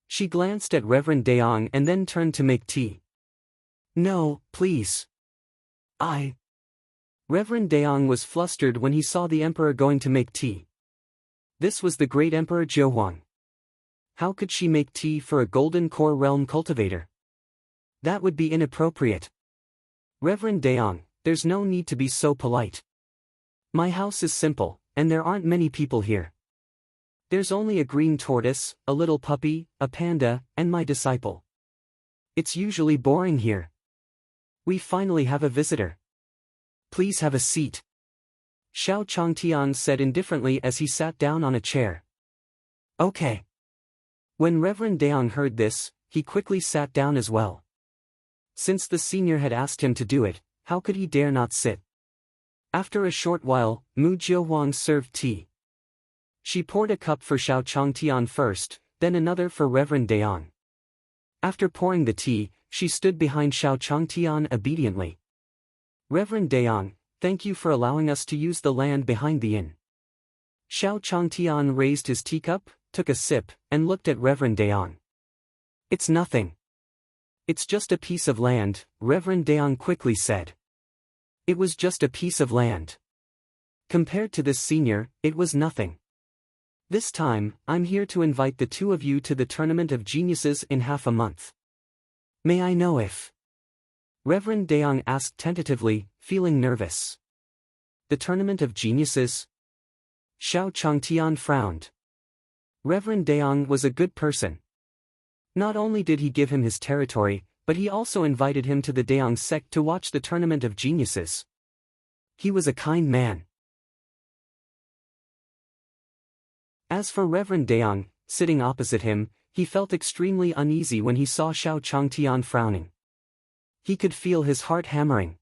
She glanced at Reverend Daong and then turned to make tea. No, please. Reverend Daong was flustered when he saw the Emperor going to make tea. This was the great Emperor Jiuhuang. How could she make tea for a golden core realm cultivator? That would be inappropriate. Reverend Daong, there's no need to be so polite. My house is simple, and there aren't many people here. There's only a green tortoise, a little puppy, a panda, and my disciple. It's usually boring here. We finally have a visitor. Please have a seat. Xiao Changtian said indifferently as he sat down on a chair. Okay. When Reverend Daong heard this, he quickly sat down as well. Since the senior had asked him to do it, how could he dare not sit? After a short while, Mu Jiahuang served tea. She poured a cup for Xiao Changtian first, then another for Reverend Daong. After pouring the tea, she stood behind Xiao Changtian obediently. Reverend Daong, thank you for allowing us to use the land behind the inn. Xiao Changtian raised his teacup, took a sip, and looked at Reverend Daong. It's nothing. It's just a piece of land, Reverend Daong quickly said. It was just a piece of land. Compared to this senior, it was nothing. This time, I'm here to invite the two of you to the Tournament of Geniuses in half a month. May I know if? Reverend Daong asked tentatively, feeling nervous. The Tournament of Geniuses? Xiao Changtian frowned. Reverend Daong was a good person. Not only did he give him his territory, but he also invited him to the Daong sect to watch the Tournament of Geniuses. He was a kind man. As for Reverend Daong, sitting opposite him, he felt extremely uneasy when he saw Xiao Changtian frowning. He could feel his heart hammering.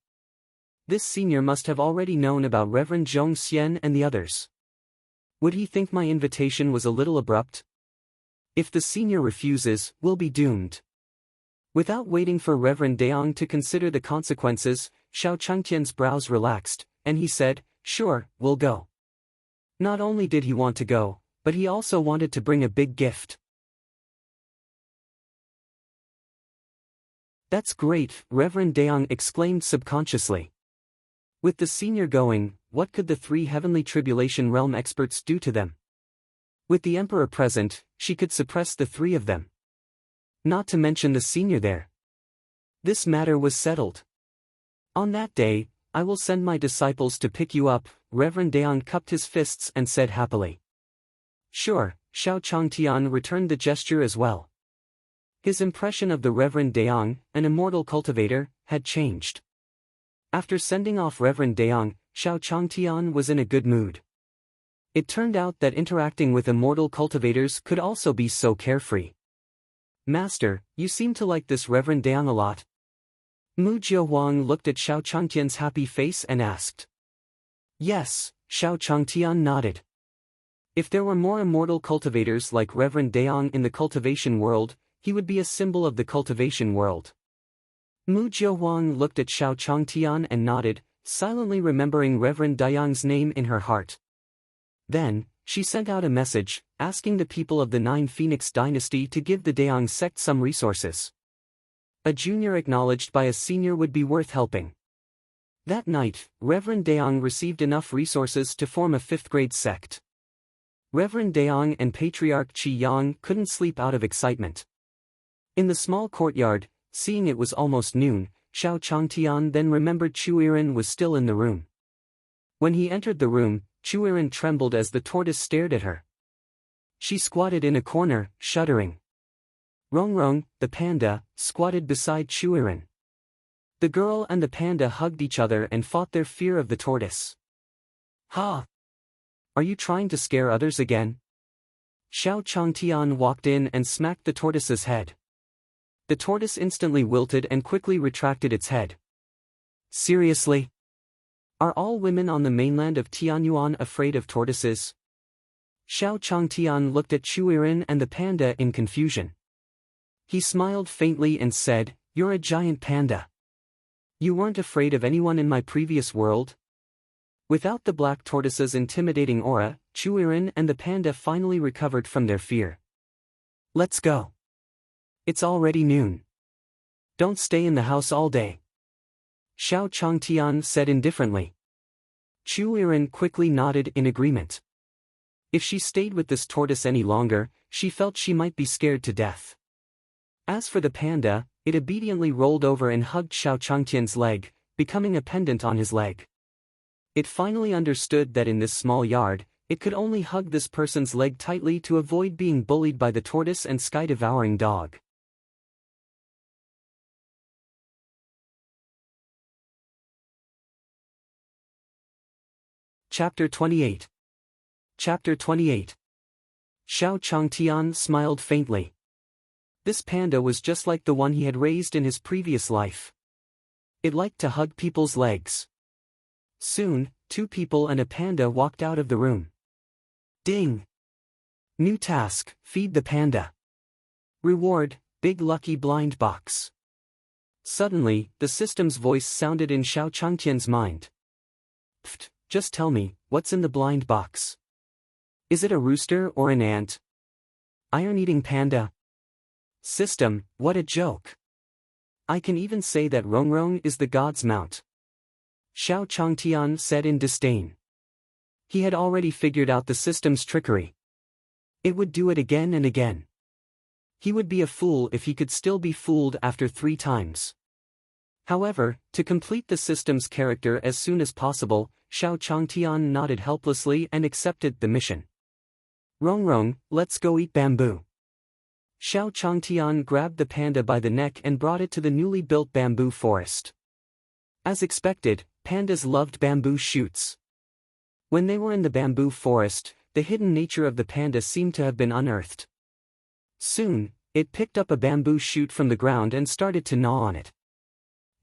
This senior must have already known about Reverend Zhong Xian and the others. Would he think my invitation was a little abrupt? If the senior refuses, we'll be doomed. Without waiting for Reverend Daong to consider the consequences, Xiao Changtian's brows relaxed, and he said, sure, we'll go. Not only did he want to go, but he also wanted to bring a big gift. That's great, Reverend Daong exclaimed subconsciously. With the senior going, what could the three heavenly tribulation realm experts do to them? With the emperor present, she could suppress the three of them. Not to mention the senior there. This matter was settled. On that day, I will send my disciples to pick you up, Reverend Daong cupped his fists and said happily. Sure, Xiao Changtian returned the gesture as well. His impression of the Reverend Daong, an immortal cultivator, had changed. After sending off Reverend Daong, Xiao Changtian was in a good mood. It turned out that interacting with immortal cultivators could also be so carefree. Master, you seem to like this Reverend Daong a lot. Mu Jiahuang looked at Xiao Changtian's happy face and asked. Yes, Xiao Changtian nodded. If there were more immortal cultivators like Reverend Daong in the cultivation world, he would be a symbol of the cultivation world. Mu Jiahuang looked at Xiao Changtian and nodded, silently remembering Reverend Daong's name in her heart. Then, she sent out a message, asking the people of the Nine Phoenix dynasty to give the Daong sect some resources. A junior acknowledged by a senior would be worth helping. That night, Reverend Daong received enough resources to form a fifth-grade sect. Reverend Daong and Patriarch Qi Yang couldn't sleep out of excitement. In the small courtyard, seeing it was almost noon, Xiao Changtian then remembered Chuiren was still in the room. When he entered the room, Chuiren trembled as the tortoise stared at her. She squatted in a corner, shuddering. Rongrong, the panda, squatted beside Chuiren. The girl and the panda hugged each other and fought their fear of the tortoise. Ha! Are you trying to scare others again? Xiao Changtian walked in and smacked the tortoise's head. The tortoise instantly wilted and quickly retracted its head. Seriously? Are all women on the mainland of Tianyuan afraid of tortoises? Xiao Changtian looked at Chuiren and the panda in confusion. He smiled faintly and said, "You're a giant panda. You weren't afraid of anyone in my previous world?" Without the black tortoise's intimidating aura, Chuiren and the panda finally recovered from their fear. Let's go. It's already noon. Don't stay in the house all day. Xiao Changtian said indifferently. Chuiren quickly nodded in agreement. If she stayed with this tortoise any longer, she felt she might be scared to death. As for the panda, it obediently rolled over and hugged Xiao Changtian's leg, becoming a pendant on his leg. It finally understood that in this small yard, it could only hug this person's leg tightly to avoid being bullied by the tortoise and sky-devouring dog. Chapter 28. Chapter 28. Xiao Changtian smiled faintly. This panda was just like the one he had raised in his previous life. It liked to hug people's legs. Soon, 2 people and a panda walked out of the room. Ding! New task, feed the panda. Reward, big lucky blind box. Suddenly, the system's voice sounded in Xiao Changtian's mind. Pfft, just tell me, what's in the blind box? Is it a rooster or an ant? Iron-eating panda? System, what a joke. I can even say that Rongrong is the god's mount. Xiao Changtian said in disdain. He had already figured out the system's trickery. It would do it again and again. He would be a fool if he could still be fooled after 3 times. However, to complete the system's character as soon as possible, Xiao Changtian nodded helplessly and accepted the mission. Rongrong, let's go eat bamboo. Xiao Changtian grabbed the panda by the neck and brought it to the newly built bamboo forest. As expected, pandas loved bamboo shoots. When they were in the bamboo forest, the hidden nature of the panda seemed to have been unearthed. Soon, it picked up a bamboo shoot from the ground and started to gnaw on it.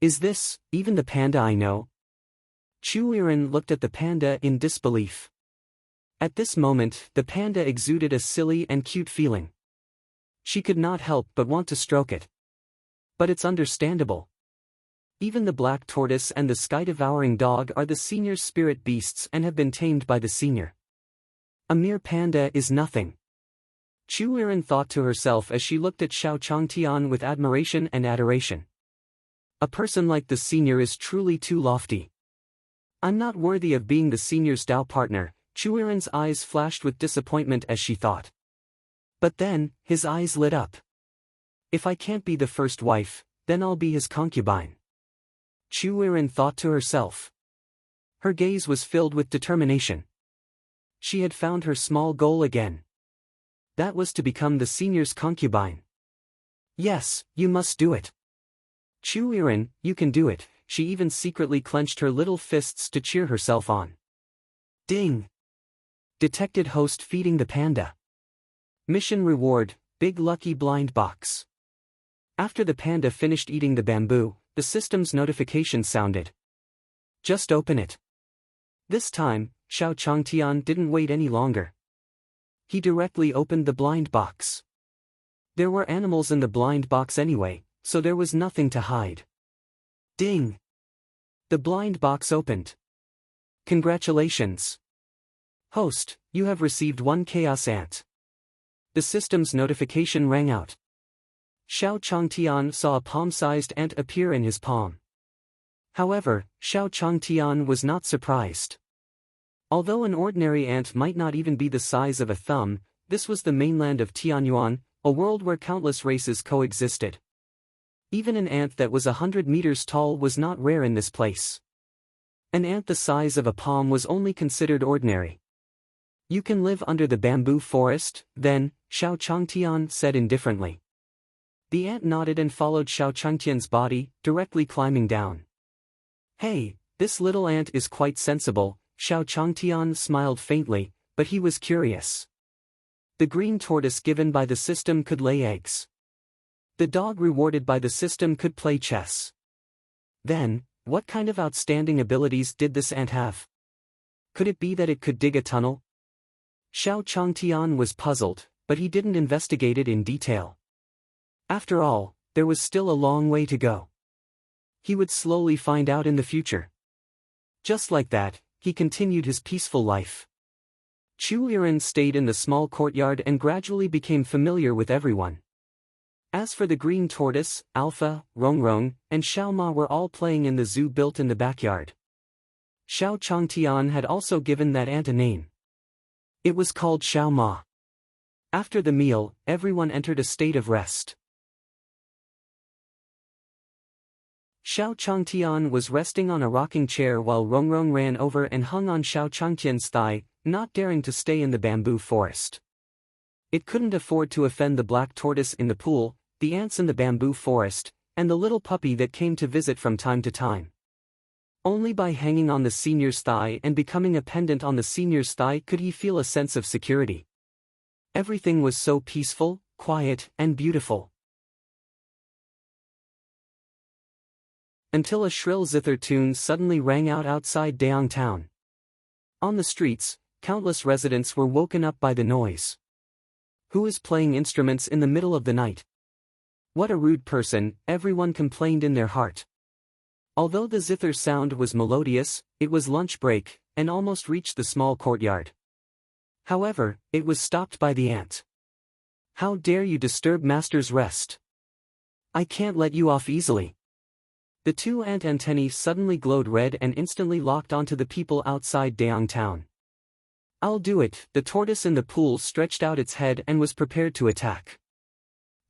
Is this, even the panda I know? Chuiren looked at the panda in disbelief. At this moment, the panda exuded a silly and cute feeling. She could not help but want to stroke it. But it's understandable. Even the black tortoise and the sky-devouring dog are the senior's spirit beasts and have been tamed by the senior. A mere panda is nothing. Chuiren thought to herself as she looked at Xiao Changtian with admiration and adoration. A person like the senior is truly too lofty. I'm not worthy of being the senior's Tao partner, Chuiren's eyes flashed with disappointment as she thought. But then, his eyes lit up. If I can't be the first wife, then I'll be his concubine. Chuiren thought to herself. Her gaze was filled with determination. She had found her small goal again. That was to become the senior's concubine. Yes, you must do it. Chuiren, you can do it, she even secretly clenched her little fists to cheer herself on. Ding! Detected host feeding the panda. Mission reward, big lucky blind box. After the panda finished eating the bamboo, the system's notification sounded. Just open it. This time, Xiao Changtian didn't wait any longer. He directly opened the blind box. There were animals in the blind box anyway, so there was nothing to hide. Ding! The blind box opened. Congratulations! Host, you have received 1 chaos ant. The system's notification rang out. Xiao Changtian saw a palm-sized ant appear in his palm. However, Xiao Changtian was not surprised. Although an ordinary ant might not even be the size of a thumb, this was the mainland of Tianyuan, a world where countless races coexisted. Even an ant that was 100 meters tall was not rare in this place. An ant the size of a palm was only considered ordinary. You can live under the bamboo forest, then, Xiao Changtian said indifferently. The ant nodded and followed Xiao Changtian's body, directly climbing down. Hey, this little ant is quite sensible, Xiao Changtian smiled faintly, but he was curious. The green tortoise given by the system could lay eggs. The dog rewarded by the system could play chess. Then, what kind of outstanding abilities did this ant have? Could it be that it could dig a tunnel? Xiao Changtian was puzzled, but he didn't investigate it in detail. After all, there was still a long way to go. He would slowly find out in the future. Just like that, he continued his peaceful life. Chuiren stayed in the small courtyard and gradually became familiar with everyone. As for the green tortoise, Alpha, Rongrong, and Xiaoma were all playing in the zoo built in the backyard. Xiao Changtian had also given that ant a name. It was called Xiaoma. After the meal, everyone entered a state of rest. Xiao Changtian was resting on a rocking chair while Rongrong ran over and hung on Xiao Changtian's thigh, not daring to stay in the bamboo forest. It couldn't afford to offend the black tortoise in the pool, the ants in the bamboo forest, and the little puppy that came to visit from time to time. Only by hanging on the senior's thigh and becoming a pendant on the senior's thigh could he feel a sense of security. Everything was so peaceful, quiet, and beautiful. Until a shrill zither tune suddenly rang out outside Daong town. On the streets, countless residents were woken up by the noise. Who is playing instruments in the middle of the night? What a rude person, everyone complained in their heart. Although the zither sound was melodious, it was lunch break, and almost reached the small courtyard. However, it was stopped by the ant. How dare you disturb master's rest? I can't let you off easily. The two ant antennae suddenly glowed red and instantly locked onto the people outside Daong town. I'll do it, the tortoise in the pool stretched out its head and was prepared to attack.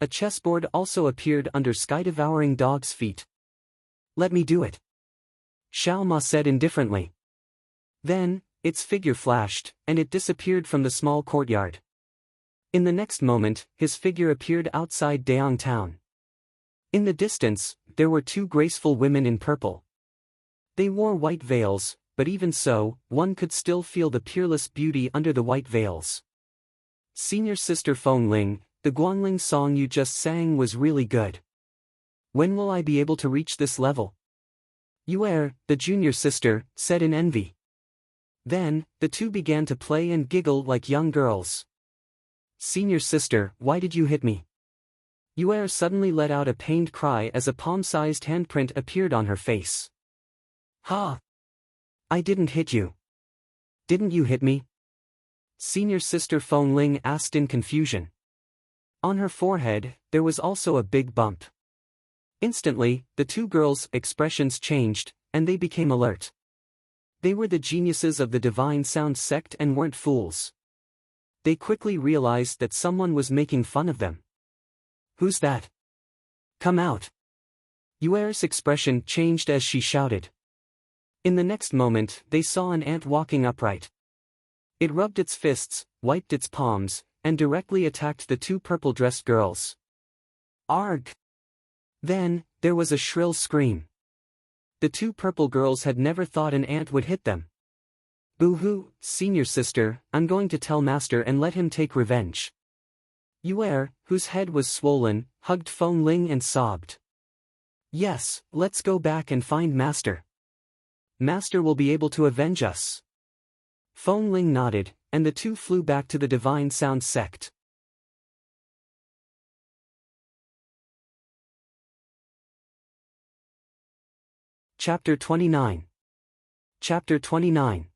A chessboard also appeared under sky-devouring dog's feet. Let me do it. Xiao Ma said indifferently. Then, its figure flashed, and it disappeared from the small courtyard. In the next moment, his figure appeared outside Daong town. In the distance, there were two graceful women in purple. They wore white veils, but even so, one could still feel the peerless beauty under the white veils. Senior Sister Feng Ling, the Guangling song you just sang was really good. When will I be able to reach this level? Yuer, the junior sister, said in envy. Then, the two began to play and giggle like young girls. Senior sister, why did you hit me? Yuer suddenly let out a pained cry as a palm-sized handprint appeared on her face. Ha! I didn't hit you. Didn't you hit me? Senior sister Feng Ling asked in confusion. On her forehead, there was also a big bump. Instantly, the two girls' expressions changed, and they became alert. They were the geniuses of the Divine Sound sect and weren't fools. They quickly realized that someone was making fun of them. Who's that? Come out. Yuer's expression changed as she shouted. In the next moment, they saw an ant walking upright. It rubbed its fists, wiped its palms, and directly attacked the two purple-dressed girls. Arg! Then, there was a shrill scream. The two purple girls had never thought an ant would hit them. Boo-hoo, senior sister, I'm going to tell master and let him take revenge. Yuer, whose head was swollen, hugged Feng Ling and sobbed. Yes, let's go back and find master. Master will be able to avenge us. Feng Ling nodded, and the two flew back to the Divine Sound sect. Chapter 29. Chapter 29.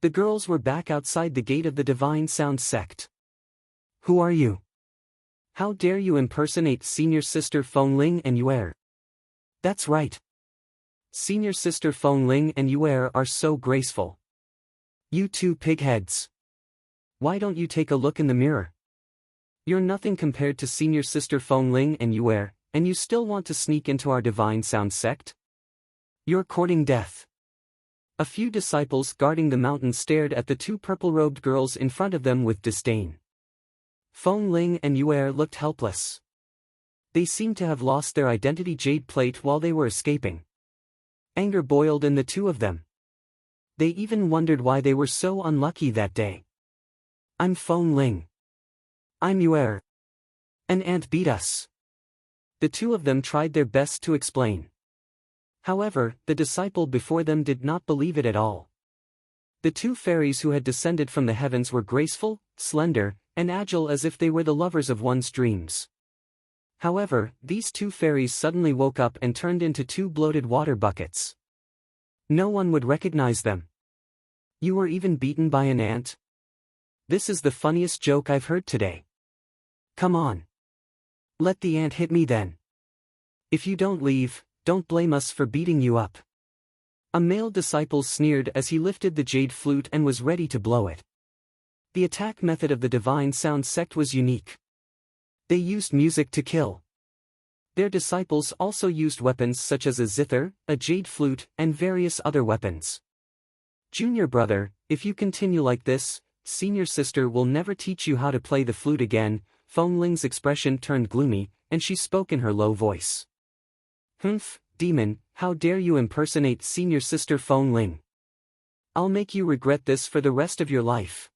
The girls were back outside the gate of the Divine Sound sect. Who are you? How dare you impersonate Senior Sister Feng Ling and Yuer? That's right. Senior Sister Feng Ling and Yuer are so graceful. You two pigheads. Why don't you take a look in the mirror? You're nothing compared to Senior Sister Feng Ling and Yuer, and you still want to sneak into our Divine Sound sect? You're courting death. A few disciples guarding the mountain stared at the two purple-robed girls in front of them with disdain. Feng Ling and Yuer looked helpless. They seemed to have lost their identity jade plate while they were escaping. Anger boiled in the two of them. They even wondered why they were so unlucky that day. I'm Feng Ling. I'm Yuer. An ant beat us. The two of them tried their best to explain. However, the disciple before them did not believe it at all. The two fairies who had descended from the heavens were graceful, slender, and agile as if they were the lovers of one's dreams. However, these two fairies suddenly woke up and turned into two bloated water buckets. No one would recognize them. You were even beaten by an ant? This is the funniest joke I've heard today. Come on. Let the ant hit me then. If you don't leave, don't blame us for beating you up. A male disciple sneered as he lifted the jade flute and was ready to blow it. The attack method of the Divine Sound sect was unique. They used music to kill. Their disciples also used weapons such as a zither, a jade flute, and various other weapons. Junior brother, if you continue like this, senior sister will never teach you how to play the flute again. Feng Ling's expression turned gloomy, and she spoke in her low voice. Humph, demon, how dare you impersonate senior sister Feng Ling? I'll make you regret this for the rest of your life.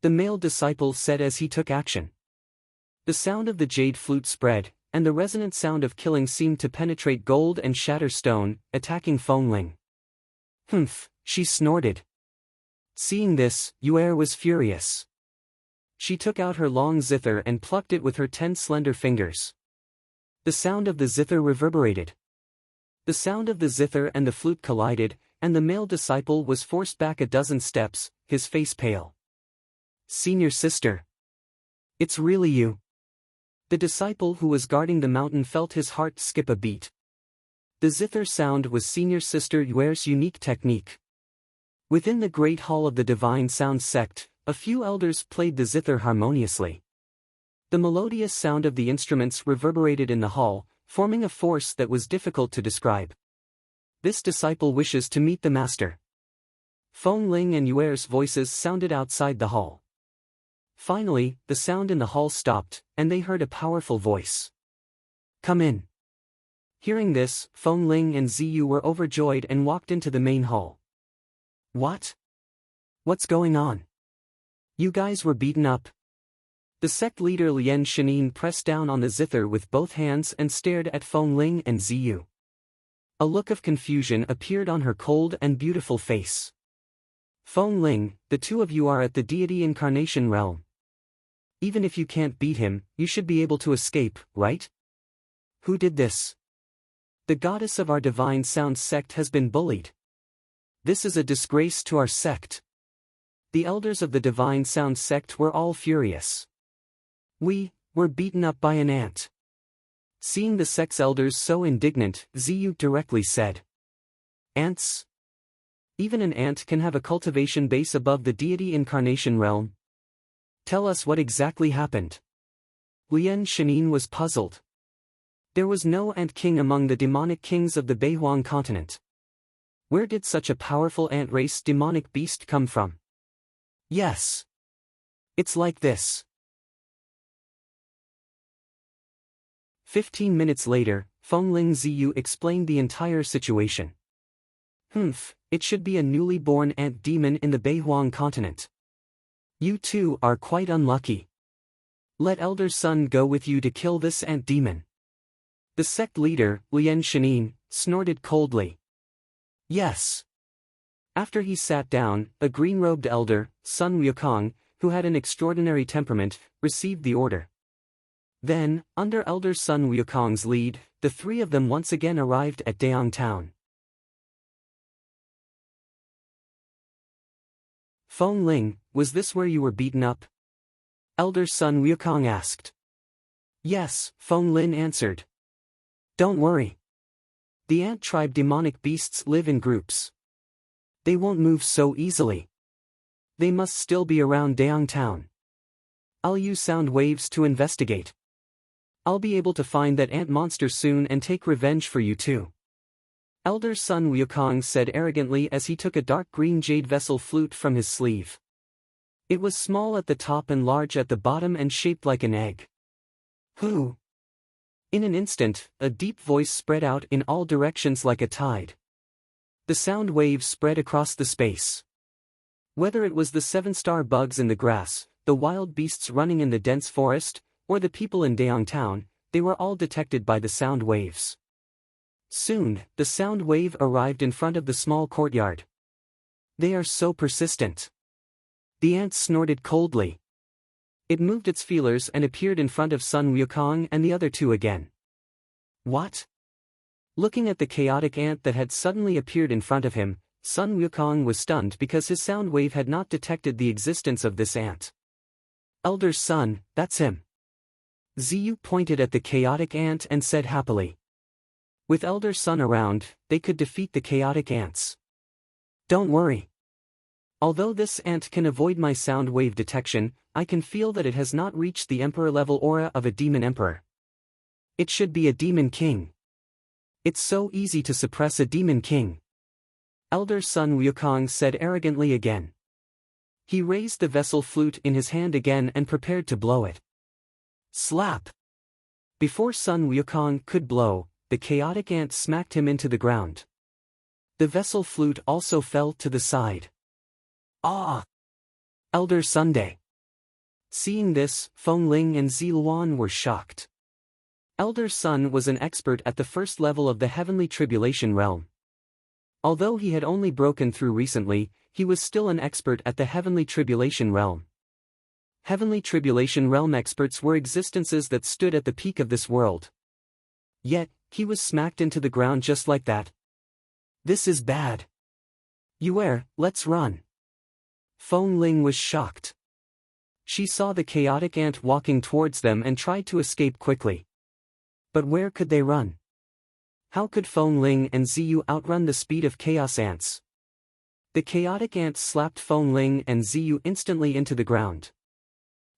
The male disciple said as he took action. The sound of the jade flute spread, and the resonant sound of killing seemed to penetrate gold and shatter stone, attacking Feng Ling. Humph, she snorted. Seeing this, Yuer was furious. She took out her long zither and plucked it with her 10 slender fingers. The sound of the zither reverberated. The sound of the zither and the flute collided, and the male disciple was forced back a dozen steps, his face pale. Senior sister. It's really you. The disciple who was guarding the mountain felt his heart skip a beat. The zither sound was senior sister Yuer's unique technique. Within the great hall of the Divine Sound sect, a few elders played the zither harmoniously. The melodious sound of the instruments reverberated in the hall, forming a force that was difficult to describe. This disciple wishes to meet the master. Feng Ling and Yuer's voices sounded outside the hall. Finally, the sound in the hall stopped, and they heard a powerful voice. Come in. Hearing this, Feng Ling and Ziyu were overjoyed and walked into the main hall. What? What's going on? You guys were beaten up. The sect leader Lian Shanin pressed down on the zither with both hands and stared at Feng Ling and Ziyu. A look of confusion appeared on her cold and beautiful face. Feng Ling, the two of you are at the deity incarnation realm. Even if you can't beat him, you should be able to escape, right? Who did this? The goddess of our Divine Sound sect has been bullied. This is a disgrace to our sect. The elders of the Divine Sound sect were all furious. We were beaten up by an ant. Seeing the sect's elders so indignant, Ziyu directly said. Ants? Even an ant can have a cultivation base above the deity incarnation realm. Tell us what exactly happened. Lian Shanin was puzzled. There was no ant king among the demonic kings of the Beihuang continent. Where did such a powerful ant race demonic beast come from? Yes. It's like this. 15 minutes later, Feng Ling Ziyu explained the entire situation. Humph, it should be a newly born ant demon in the Beihuang continent. You two are quite unlucky. Let Elder Sun go with you to kill this ant demon. The sect leader, Lian Shanin, snorted coldly. Yes. After he sat down, a green-robed elder, Sun Wukong, who had an extraordinary temperament, received the order. Then, under Elder Sun Wukong's lead, the three of them once again arrived at Daong Town. Feng Ling, was this where you were beaten up? Elder Sun Wukong asked. Yes, Feng Lin answered. Don't worry. The ant tribe demonic beasts live in groups. They won't move so easily. They must still be around Daong Town. I'll use sound waves to investigate. I'll be able to find that ant monster soon and take revenge for you too. Elder Sun Wukong said arrogantly as he took a dark green jade vessel flute from his sleeve. It was small at the top and large at the bottom and shaped like an egg. Who? In an instant, a deep voice spread out in all directions like a tide. The sound waves spread across the space. Whether it was the 7-star bugs in the grass, the wild beasts running in the dense forest, or the people in Daong Town, they were all detected by the sound waves. Soon, the sound wave arrived in front of the small courtyard. They are so persistent. The ant snorted coldly. It moved its feelers and appeared in front of Sun Wukong and the other two again. What? Looking at the chaotic ant that had suddenly appeared in front of him, Sun Wukong was stunned because his sound wave had not detected the existence of this ant. Elder Sun, that's him. Ziyu pointed at the chaotic ant and said happily. With Elder Sun around, they could defeat the chaotic ants. Don't worry. Although this ant can avoid my sound wave detection, I can feel that it has not reached the emperor-level aura of a demon emperor. It should be a demon king. It's so easy to suppress a demon king. Elder Sun Wukong said arrogantly again. He raised the vessel flute in his hand again and prepared to blow it. Slap! Before Sun Wukong could blow, the chaotic ant smacked him into the ground. The vessel flute also fell to the side. Ah! Elder Sunday. Seeing this, Feng Ling and Ziluan were shocked. Elder Sun was an expert at the first level of the heavenly tribulation realm. Although he had only broken through recently, he was still an expert at the heavenly tribulation realm. Heavenly tribulation realm experts were existences that stood at the peak of this world. Yet, he was smacked into the ground just like that. This is bad. Yue, let's run. Feng Ling was shocked. She saw the chaotic ant walking towards them and tried to escape quickly. But where could they run? How could Feng Ling and Ziyu outrun the speed of chaos ants? The chaotic ant slapped Feng Ling and Ziyu instantly into the ground.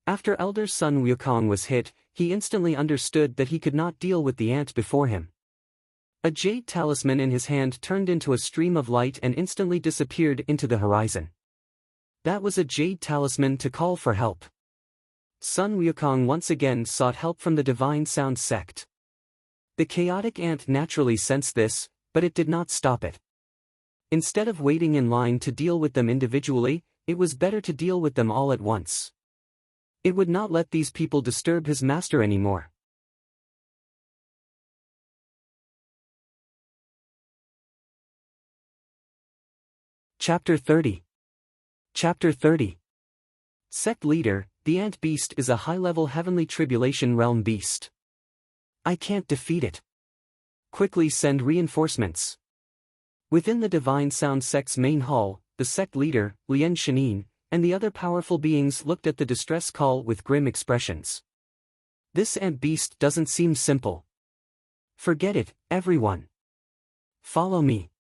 After Elder Sun Wukong was hit, he instantly understood that he could not deal with the ant before him. A jade talisman in his hand turned into a stream of light and instantly disappeared into the horizon. That was a jade talisman to call for help. Sun Wukong once again sought help from the Divine Sound sect. The chaotic ant naturally sensed this, but it did not stop it. Instead of waiting in line to deal with them individually, it was better to deal with them all at once. It would not let these people disturb his master anymore. Chapter 30. Chapter 30. Sect Leader, the Ant Beast is a high-level heavenly tribulation realm beast. I can't defeat it. Quickly send reinforcements. Within the Divine Sound sect's main hall, the sect leader, Lian Shanin, and the other powerful beings looked at the distress call with grim expressions. This ant beast doesn't seem simple. Forget it, everyone. Follow me.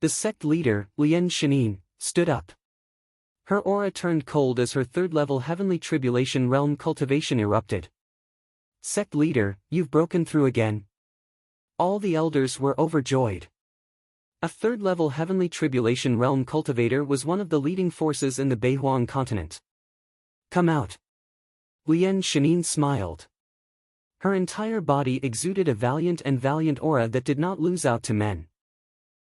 The sect leader, Lian Shanin, stood up. Her aura turned cold as her third-level heavenly tribulation realm cultivation erupted. Sect leader, you've broken through again. All the elders were overjoyed. A third-level heavenly tribulation realm cultivator was one of the leading forces in the Beihuang continent. Come out. Lian Shanin smiled. Her entire body exuded a valiant aura that did not lose out to men.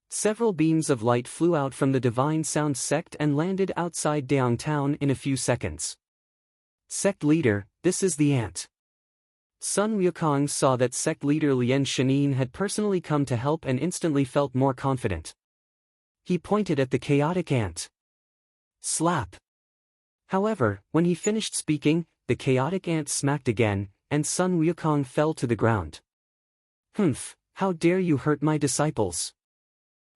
Several beams of light flew out from the Divine Sound sect and landed outside Daong Town in a few seconds. Sect leader, this is the ant. Sun Wukong saw that sect leader Lian Shanin had personally come to help and instantly felt more confident. He pointed at the chaotic ant. Slap. However, when he finished speaking, the chaotic ant smacked again, and Sun Wukong fell to the ground. Humph, how dare you hurt my disciples?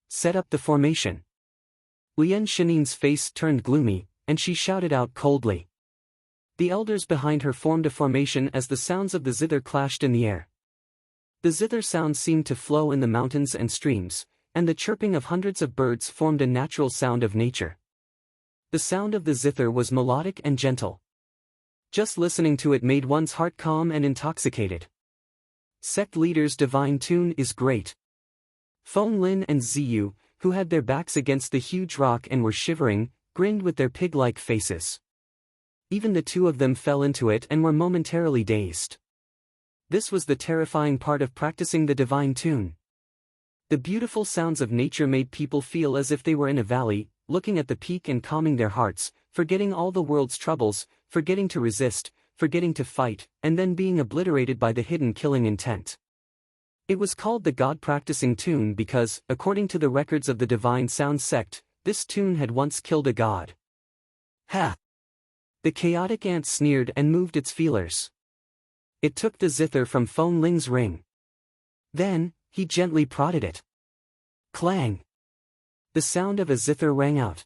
Set up the formation. Lian Shanin's face turned gloomy, and she shouted out coldly. The elders behind her formed a formation as the sounds of the zither clashed in the air. The zither sound seemed to flow in the mountains and streams, and the chirping of hundreds of birds formed a natural sound of nature. The sound of the zither was melodic and gentle. Just listening to it made one's heart calm and intoxicated. Sect leader's divine tune is great. Feng Lin and Ziyu, who had their backs against the huge rock and were shivering, grinned with their pig-like faces. Even the two of them fell into it and were momentarily dazed. This was the terrifying part of practicing the divine tune. The beautiful sounds of nature made people feel as if they were in a valley, looking at the peak and calming their hearts, forgetting all the world's troubles, forgetting to resist, forgetting to fight, and then being obliterated by the hidden killing intent. It was called the God-practicing tune because, according to the records of the Divine Sound sect, this tune had once killed a god. Ha! The chaotic ant sneered and moved its feelers. It took the zither from Feng Ling's ring. Then, he gently prodded it. Clang! The sound of a zither rang out.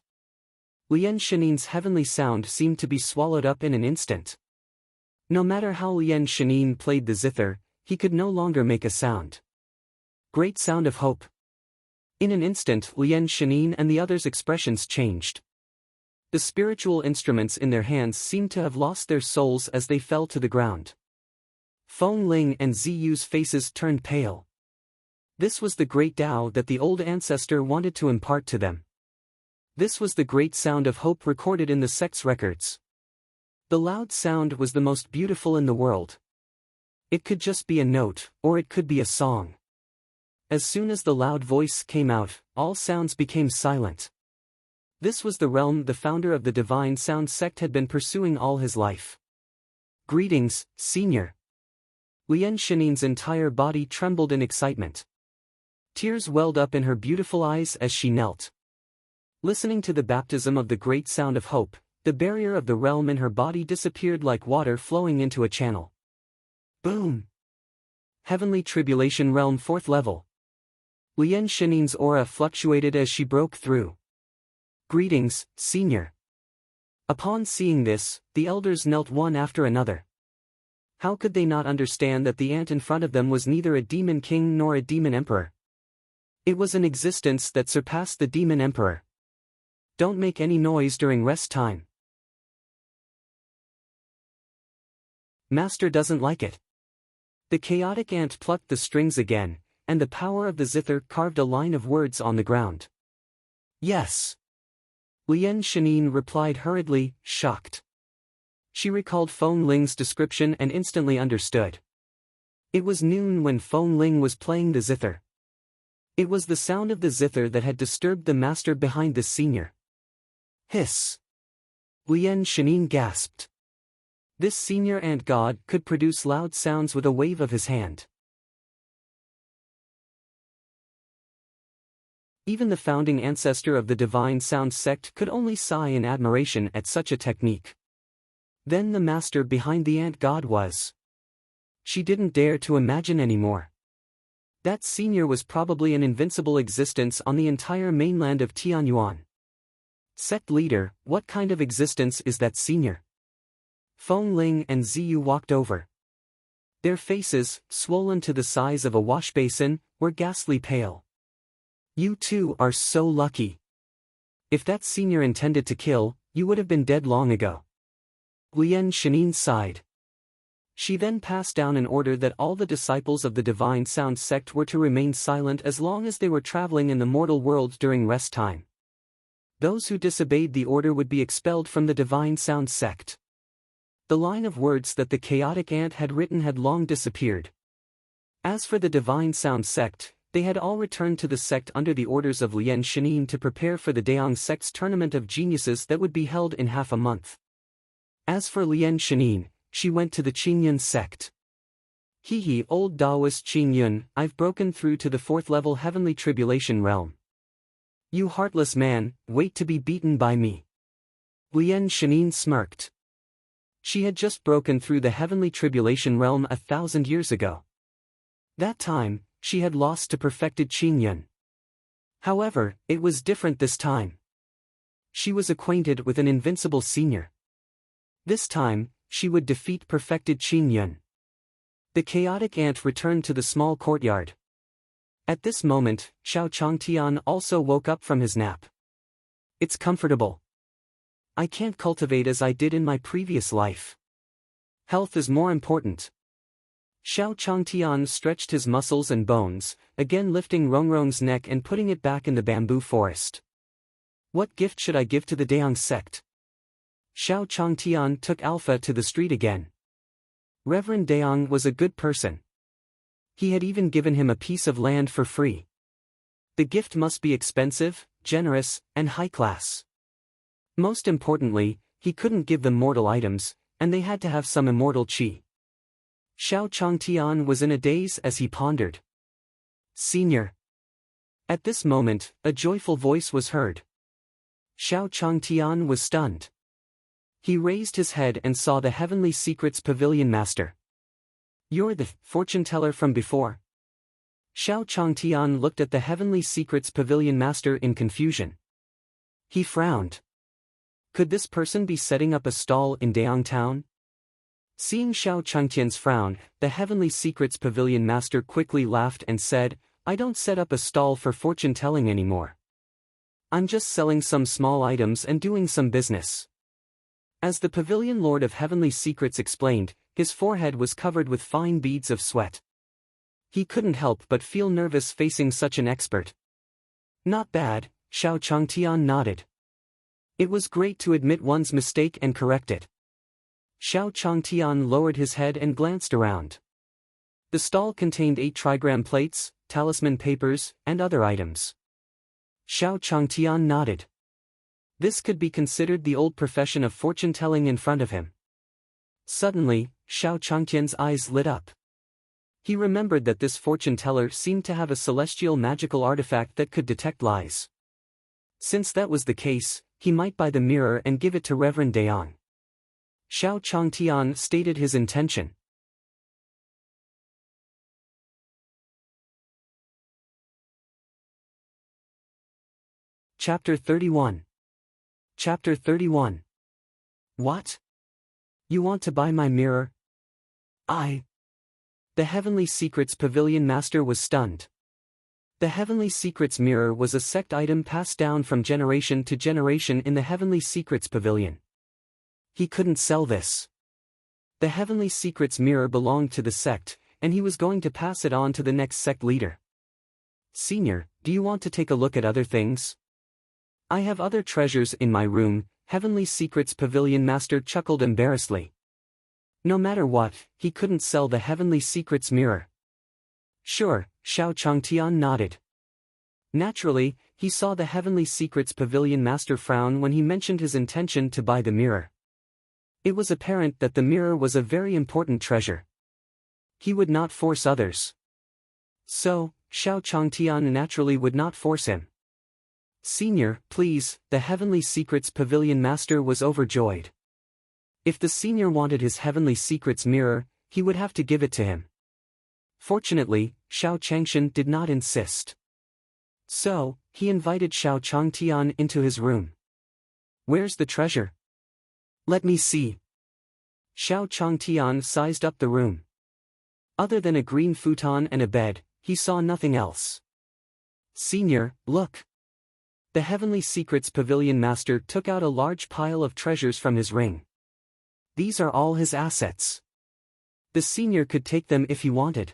Lian Shanin's heavenly sound seemed to be swallowed up in an instant. No matter how Lian Shanin played the zither, he could no longer make a sound. Great sound of hope. In an instant Lian Shanin and the others' expressions changed. The spiritual instruments in their hands seemed to have lost their souls as they fell to the ground. Feng Ling and Ziyu's faces turned pale. This was the great Tao that the old ancestor wanted to impart to them. This was the great sound of hope recorded in the sect's records. The loud sound was the most beautiful in the world. It could just be a note, or it could be a song. As soon as the loud voice came out, all sounds became silent. This was the realm the founder of the Divine Sound sect had been pursuing all his life. Greetings, Senior. Lian Shinin's entire body trembled in excitement. Tears welled up in her beautiful eyes as she knelt. Listening to the baptism of the great sound of hope, the barrier of the realm in her body disappeared like water flowing into a channel. Boom! Heavenly Tribulation Realm 4th level. Lian Shinin's aura fluctuated as she broke through. Greetings, Senior. Upon seeing this, the elders knelt one after another. How could they not understand that the ant in front of them was neither a demon king nor a demon emperor? It was an existence that surpassed the demon emperor. Don't make any noise during rest time. Master doesn't like it. The chaotic ant plucked the strings again, and the power of the zither carved a line of words on the ground. Yes. Lian Shinin replied hurriedly, shocked. She recalled Feng Ling's description and instantly understood. It was noon when Feng Ling was playing the zither. It was the sound of the zither that had disturbed the master behind this senior. Hiss. Lian Shinin gasped. This senior ant god could produce loud sounds with a wave of his hand. Even the founding ancestor of the Divine Sound sect could only sigh in admiration at such a technique. Then the master behind the ant god was. She didn't dare to imagine anymore. That senior was probably an invincible existence on the entire mainland of Tianyuan. Sect leader, what kind of existence is that senior? Feng Ling and Ziyu walked over. Their faces, swollen to the size of a wash basin, were ghastly pale. You two are so lucky. If that senior intended to kill, you would have been dead long ago. Lian Shinin sighed. She then passed down an order that all the disciples of the Divine Sound sect were to remain silent as long as they were traveling in the mortal world during rest time. Those who disobeyed the order would be expelled from the Divine Sound sect. The line of words that the chaotic ant had written had long disappeared. As for the Divine Sound sect, they had all returned to the sect under the orders of Lian Shinin to prepare for the Daong sect's tournament of geniuses that would be held in half a month. As for Lian Shinin, she went to the Qingyun sect. Hee old Taoist Qingyun, I've broken through to the 4th level heavenly tribulation realm. You heartless man, wait to be beaten by me. Lian Shinin smirked. She had just broken through the heavenly tribulation realm 1,000 years ago. That time, she had lost to perfected Qingyun. However, it was different this time. She was acquainted with an invincible senior. This time, she would defeat perfected Qingyun. The chaotic ant returned to the small courtyard. At this moment, Xiao Changtian also woke up from his nap. It's comfortable. I can't cultivate as I did in my previous life. Health is more important. Xiao Changtian stretched his muscles and bones, again lifting Rongrong's neck and putting it back in the bamboo forest. What gift should I give to the Daong sect? Xiao Changtian took Alpha to the street again. Reverend Daong was a good person. He had even given him a piece of land for free. The gift must be expensive, generous, and high class. Most importantly, he couldn't give them mortal items, and they had to have some immortal qi. Xiao Changtian was in a daze as he pondered. Senior. At this moment, a joyful voice was heard. Xiao Changtian was stunned. He raised his head and saw the Heavenly Secrets Pavilion Master. You're the fortune teller from before? Xiao Changtian looked at the Heavenly Secrets Pavilion Master in confusion. He frowned. Could this person be setting up a stall in Daong Town? Seeing Xiao Changtian's frown, the Heavenly Secrets Pavilion Master quickly laughed and said, I don't set up a stall for fortune-telling anymore. I'm just selling some small items and doing some business. As the pavilion lord of heavenly secrets explained, his forehead was covered with fine beads of sweat. He couldn't help but feel nervous facing such an expert. Not bad, Xiao Changtian nodded. It was great to admit one's mistake and correct it. Xiao Changtian lowered his head and glanced around. The stall contained 8 trigram plates, talisman papers, and other items. Xiao Changtian nodded. This could be considered the old profession of fortune-telling in front of him. Suddenly, Xiao Changtian's eyes lit up. He remembered that this fortune-teller seemed to have a celestial magical artifact that could detect lies. Since that was the case, he might buy the mirror and give it to Reverend Dayang. Xiao Changtian stated his intention. Chapter 31. Chapter 31. What? You want to buy my mirror? The Heavenly Secrets Pavilion Master was stunned. The Heavenly Secrets mirror was a sect item passed down from generation to generation in the Heavenly Secrets Pavilion. He couldn't sell this. The Heavenly Secrets mirror belonged to the sect, and he was going to pass it on to the next sect leader. Senior, do you want to take a look at other things? I have other treasures in my room, Heavenly Secrets Pavilion Master chuckled embarrassedly. No matter what, he couldn't sell the Heavenly Secrets mirror. Sure, Xiao Changtian nodded. Naturally, he saw the Heavenly Secrets Pavilion Master frown when he mentioned his intention to buy the mirror. It was apparent that the mirror was a very important treasure. He would not force others. So, Xiao Changtian naturally would not force him. Senior, please, the Heavenly Secrets Pavilion Master was overjoyed. If the senior wanted his Heavenly Secrets mirror, he would have to give it to him. Fortunately, Xiao Changshan did not insist. So, he invited Xiao Changtian into his room. Where's the treasure? Let me see. Xiao Changtian sized up the room. Other than a green futon and a bed, he saw nothing else. Senior, look. The Heavenly Secrets Pavilion Master took out a large pile of treasures from his ring. These are all his assets. The senior could take them if he wanted.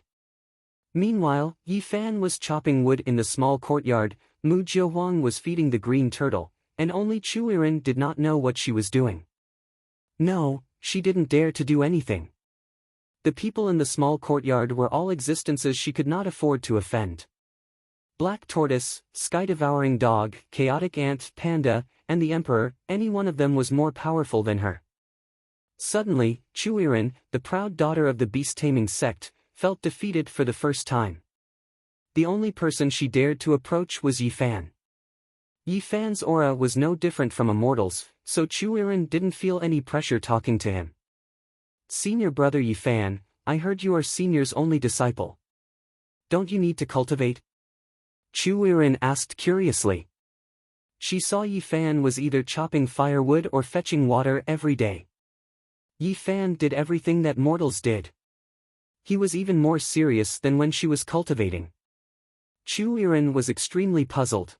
Meanwhile, Yi Fan was chopping wood in the small courtyard, Mu Jiahuang was feeding the green turtle, and only Chu Yiren did not know what she was doing. No, she didn't dare to do anything. The people in the small courtyard were all existences she could not afford to offend. Black Tortoise, Sky-Devouring Dog, Chaotic Ant, Panda, and the Emperor, any one of them was more powerful than her. Suddenly, Chu Yiren, the proud daughter of the beast-taming sect, felt defeated for the first time. The only person she dared to approach was Yi Fan. Yi Fan's aura was no different from a mortal's, so Chu Yiren didn't feel any pressure talking to him. Senior brother Yi Fan, I heard you are Senior's only disciple. Don't you need to cultivate? Chu Yiren asked curiously. She saw Yi Fan was either chopping firewood or fetching water every day. Yi Fan did everything that mortals did. He was even more serious than when she was cultivating. Chu Yiren was extremely puzzled.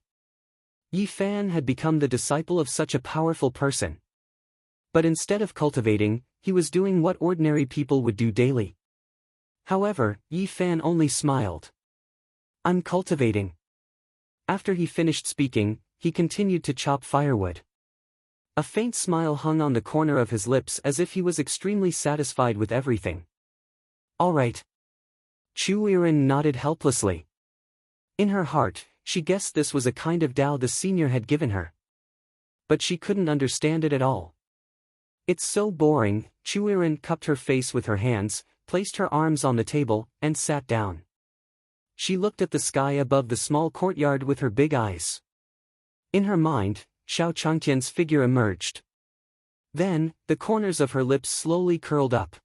Yi Fan had become the disciple of such a powerful person. But instead of cultivating, he was doing what ordinary people would do daily. However, Yi Fan only smiled. I'm cultivating. After he finished speaking, he continued to chop firewood. A faint smile hung on the corner of his lips as if he was extremely satisfied with everything. All right. Chu Yiren nodded helplessly. In her heart, she guessed this was a kind of Tao the senior had given her. But she couldn't understand it at all. It's so boring. Chu Yiren cupped her face with her hands, placed her arms on the table, and sat down. She looked at the sky above the small courtyard with her big eyes. In her mind, Xiao Changtian's figure emerged. Then, the corners of her lips slowly curled up.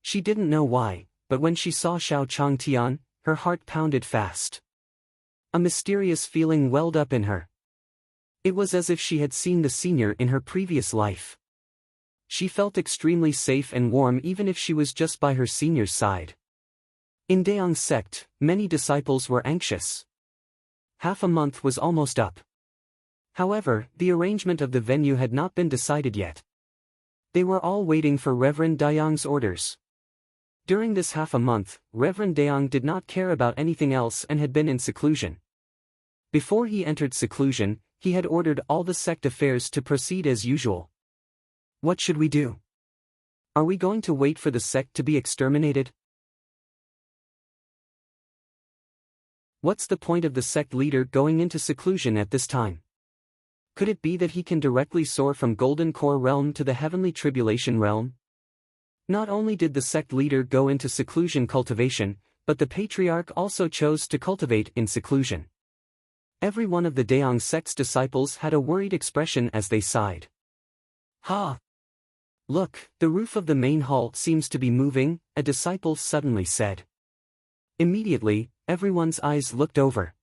She didn't know why, but when she saw Xiao Changtian, her heart pounded fast. A mysterious feeling welled up in her. It was as if she had seen the senior in her previous life. She felt extremely safe and warm even if she was just by her senior's side. In Dayang's sect, many disciples were anxious. Half a month was almost up. However, the arrangement of the venue had not been decided yet. They were all waiting for Reverend Dayang's orders. During this half a month, Reverend Dayang did not care about anything else and had been in seclusion. Before he entered seclusion, he had ordered all the sect affairs to proceed as usual. What should we do? Are we going to wait for the sect to be exterminated? What's the point of the sect leader going into seclusion at this time? Could it be that he can directly soar from Golden Core Realm to the Heavenly Tribulation Realm? Not only did the sect leader go into seclusion cultivation, but the Patriarch also chose to cultivate in seclusion. Every one of the Dayang sect's disciples had a worried expression as they sighed. Ha! Look, the roof of the main hall seems to be moving, a disciple suddenly said. Immediately, everyone's eyes looked over.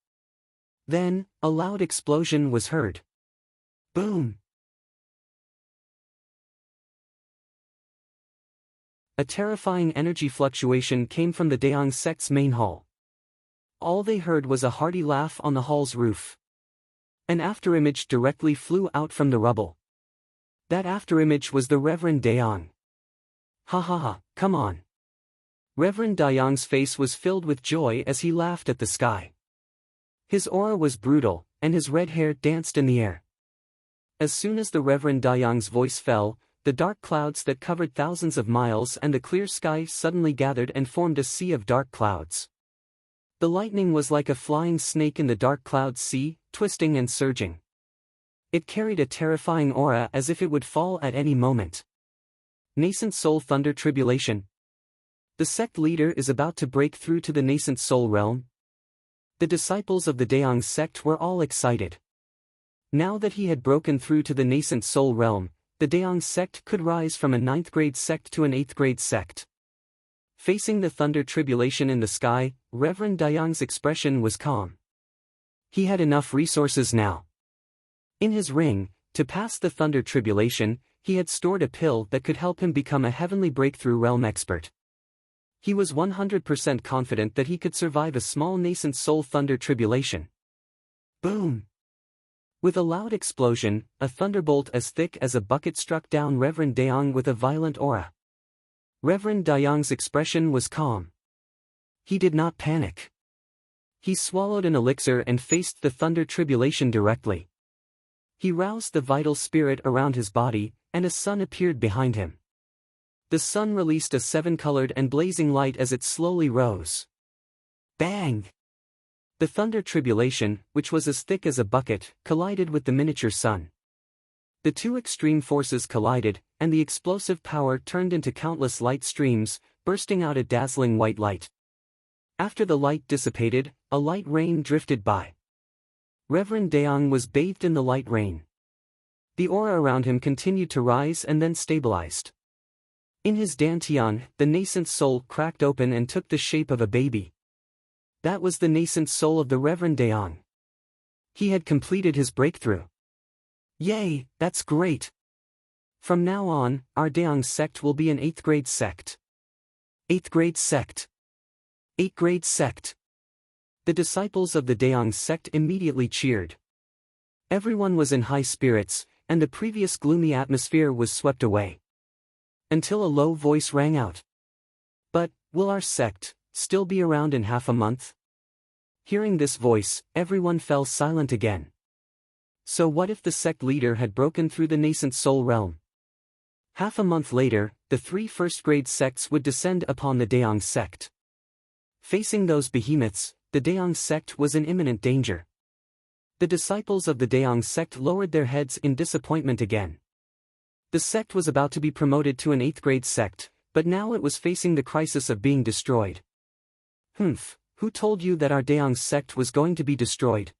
Then, a loud explosion was heard. Boom! A terrifying energy fluctuation came from the Dayang sect's main hall. All they heard was a hearty laugh on the hall's roof. An afterimage directly flew out from the rubble. That afterimage was the Reverend Dayang. Ha ha ha, come on. Reverend Dayang's face was filled with joy as he laughed at the sky. His aura was brutal, and his red hair danced in the air. As soon as the Reverend Dayang's voice fell, the dark clouds that covered thousands of miles and the clear sky suddenly gathered and formed a sea of dark clouds. The lightning was like a flying snake in the dark cloud sea, twisting and surging. It carried a terrifying aura as if it would fall at any moment. Nascent Soul Thunder Tribulation. The sect leader is about to break through to the Nascent Soul Realm. The disciples of the Dayang sect were all excited. Now that he had broken through to the Nascent Soul Realm, the Dayang sect could rise from a 9th grade sect to an 8th grade sect. Facing the thunder tribulation in the sky, Reverend Dayang's expression was calm. He had enough resources now. In his ring, to pass the thunder tribulation, he had stored a pill that could help him become a heavenly breakthrough realm expert. He was 100% confident that he could survive a small nascent soul thunder tribulation. Boom! With a loud explosion, a thunderbolt as thick as a bucket struck down Reverend Dayang with a violent aura. Reverend Dayang's expression was calm. He did not panic. He swallowed an elixir and faced the thunder tribulation directly. He roused the vital spirit around his body, and a sun appeared behind him. The sun released a 7-colored and blazing light as it slowly rose. Bang! The thunder tribulation, which was as thick as a bucket, collided with the miniature sun. The two extreme forces collided, and the explosive power turned into countless light streams, bursting out a dazzling white light. After the light dissipated, a light rain drifted by. Reverend Dayang was bathed in the light rain. The aura around him continued to rise and then stabilized. In his dantian, the nascent soul cracked open and took the shape of a baby. That was the nascent soul of the Reverend Dayang. He had completed his breakthrough. Yay, that's great! From now on, our Dayang sect will be an 8th grade sect. 8th grade sect. 8th grade sect. The disciples of the Dayang sect immediately cheered. Everyone was in high spirits, and the previous gloomy atmosphere was swept away. Until a low voice rang out. But, will our sect still be around in half a month? Hearing this voice, everyone fell silent again. So what if the sect leader had broken through the nascent soul realm? Half a month later, the 3 first-grade sects would descend upon the Dayang sect. Facing those behemoths, the Dayang sect was in imminent danger. The disciples of the Dayang sect lowered their heads in disappointment again. The sect was about to be promoted to an 8th grade sect, but now it was facing the crisis of being destroyed. Who told you that our Dayang sect was going to be destroyed?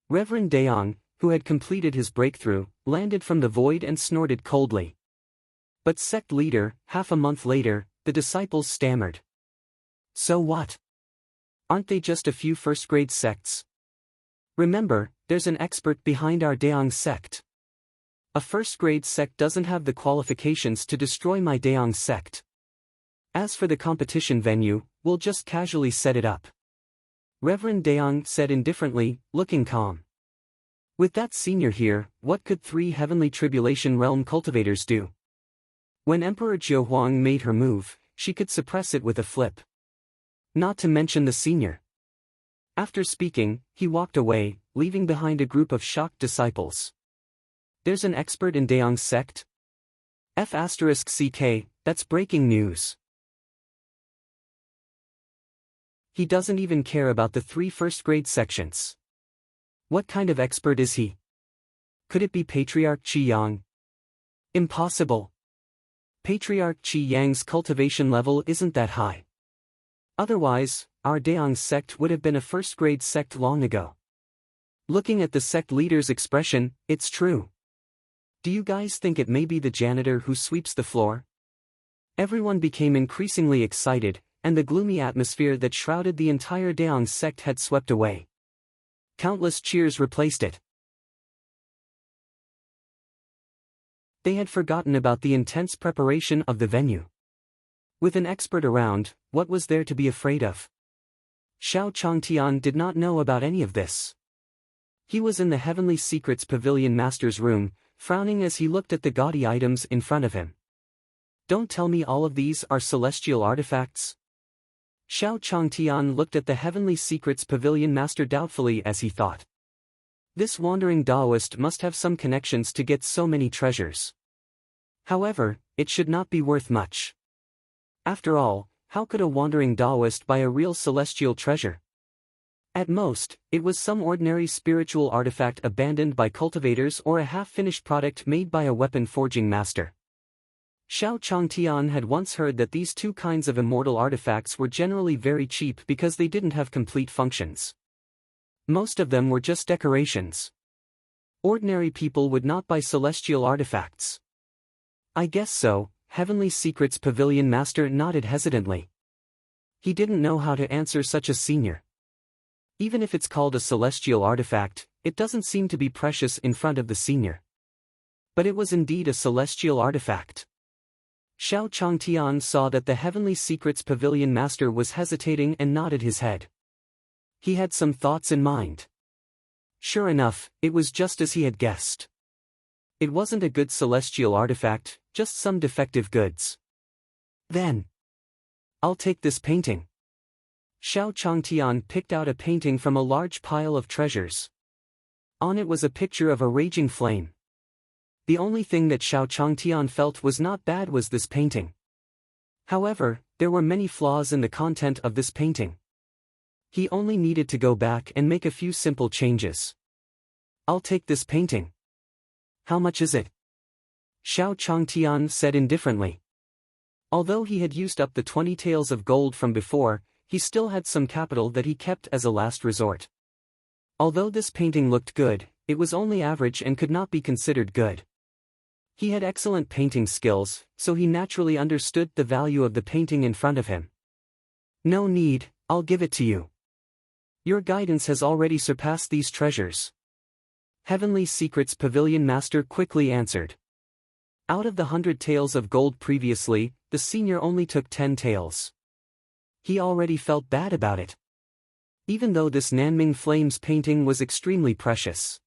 Reverend Dayang, who had completed his breakthrough, landed from the void and snorted coldly. But sect leader, half a month later, the disciples stammered. So what? Aren't they just a few first-grade sects? Remember, there's an expert behind our Dayang sect. A first-grade sect doesn't have the qualifications to destroy my Dayang sect. As for the competition venue, we'll just casually set it up. Reverend Dayang said indifferently, looking calm. With that senior here, what could 3 heavenly tribulation realm cultivators do? When Emperor Jiu Huang made her move, she could suppress it with a flip. Not to mention the senior. After speaking, he walked away, leaving behind a group of shocked disciples. There's an expert in Daong's sect? F***CK, that's breaking news. He doesn't even care about the 3 first-grade sections. What kind of expert is he? Could it be Patriarch Qi Yang? Impossible. Patriarch Qi Yang's cultivation level isn't that high. Otherwise, our Daong sect would have been a first-grade sect long ago. Looking at the sect leader's expression, it's true. Do you guys think it may be the janitor who sweeps the floor? Everyone became increasingly excited, and the gloomy atmosphere that shrouded the entire Daong sect had swept away. Countless cheers replaced it. They had forgotten about the intense preparation of the venue. With an expert around, what was there to be afraid of? Xiao Changtian did not know about any of this. He was in the Heavenly Secrets Pavilion Master's room, frowning as he looked at the gaudy items in front of him. Don't tell me all of these are celestial artifacts? Xiao Changtian looked at the Heavenly Secrets Pavilion Master doubtfully as he thought. This wandering Taoist must have some connections to get so many treasures. However, it should not be worth much. After all, how could a wandering Taoist buy a real celestial treasure? At most, it was some ordinary spiritual artifact abandoned by cultivators or a half-finished product made by a weapon-forging master. Xiao Changtian had once heard that these 2 kinds of immortal artifacts were generally very cheap because they didn't have complete functions. Most of them were just decorations. Ordinary people would not buy celestial artifacts. I guess so, Heavenly Secrets Pavilion Master nodded hesitantly. He didn't know how to answer such a senior. Even if it's called a celestial artifact, it doesn't seem to be precious in front of the senior. But it was indeed a celestial artifact. Xiao Changtian saw that the Heavenly Secrets Pavilion Master was hesitating and nodded his head. He had some thoughts in mind. Sure enough, it was just as he had guessed. It wasn't a good celestial artifact, just some defective goods. Then, I'll take this painting. Xiao Changtian picked out a painting from a large pile of treasures. On it was a picture of a raging flame. The only thing that Xiao Changtian felt was not bad was this painting. However, there were many flaws in the content of this painting. He only needed to go back and make a few simple changes. I'll take this painting. How much is it? Xiao Changtian said indifferently. Although he had used up the 20 taels of gold from before, he still had some capital that he kept as a last resort. Although this painting looked good, it was only average and could not be considered good. He had excellent painting skills, so he naturally understood the value of the painting in front of him. No need, I'll give it to you. Your guidance has already surpassed these treasures. Heavenly Secrets Pavilion Master quickly answered. Out of the 100 taels of gold previously, the senior only took 10 taels. He already felt bad about it. Even though this Nanming Flames painting was extremely precious.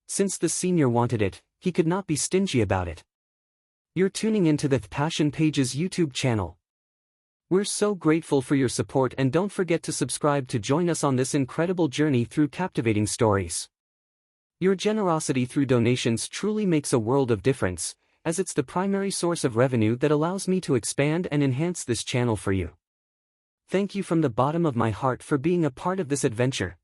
Since the senior wanted it, he could not be stingy about it. You're tuning into the Passion Pages YouTube channel. We're so grateful for your support, and don't forget to subscribe to join us on this incredible journey through captivating stories. Your generosity through donations truly makes a world of difference, as it's the primary source of revenue that allows me to expand and enhance this channel for you. Thank you from the bottom of my heart for being a part of this adventure.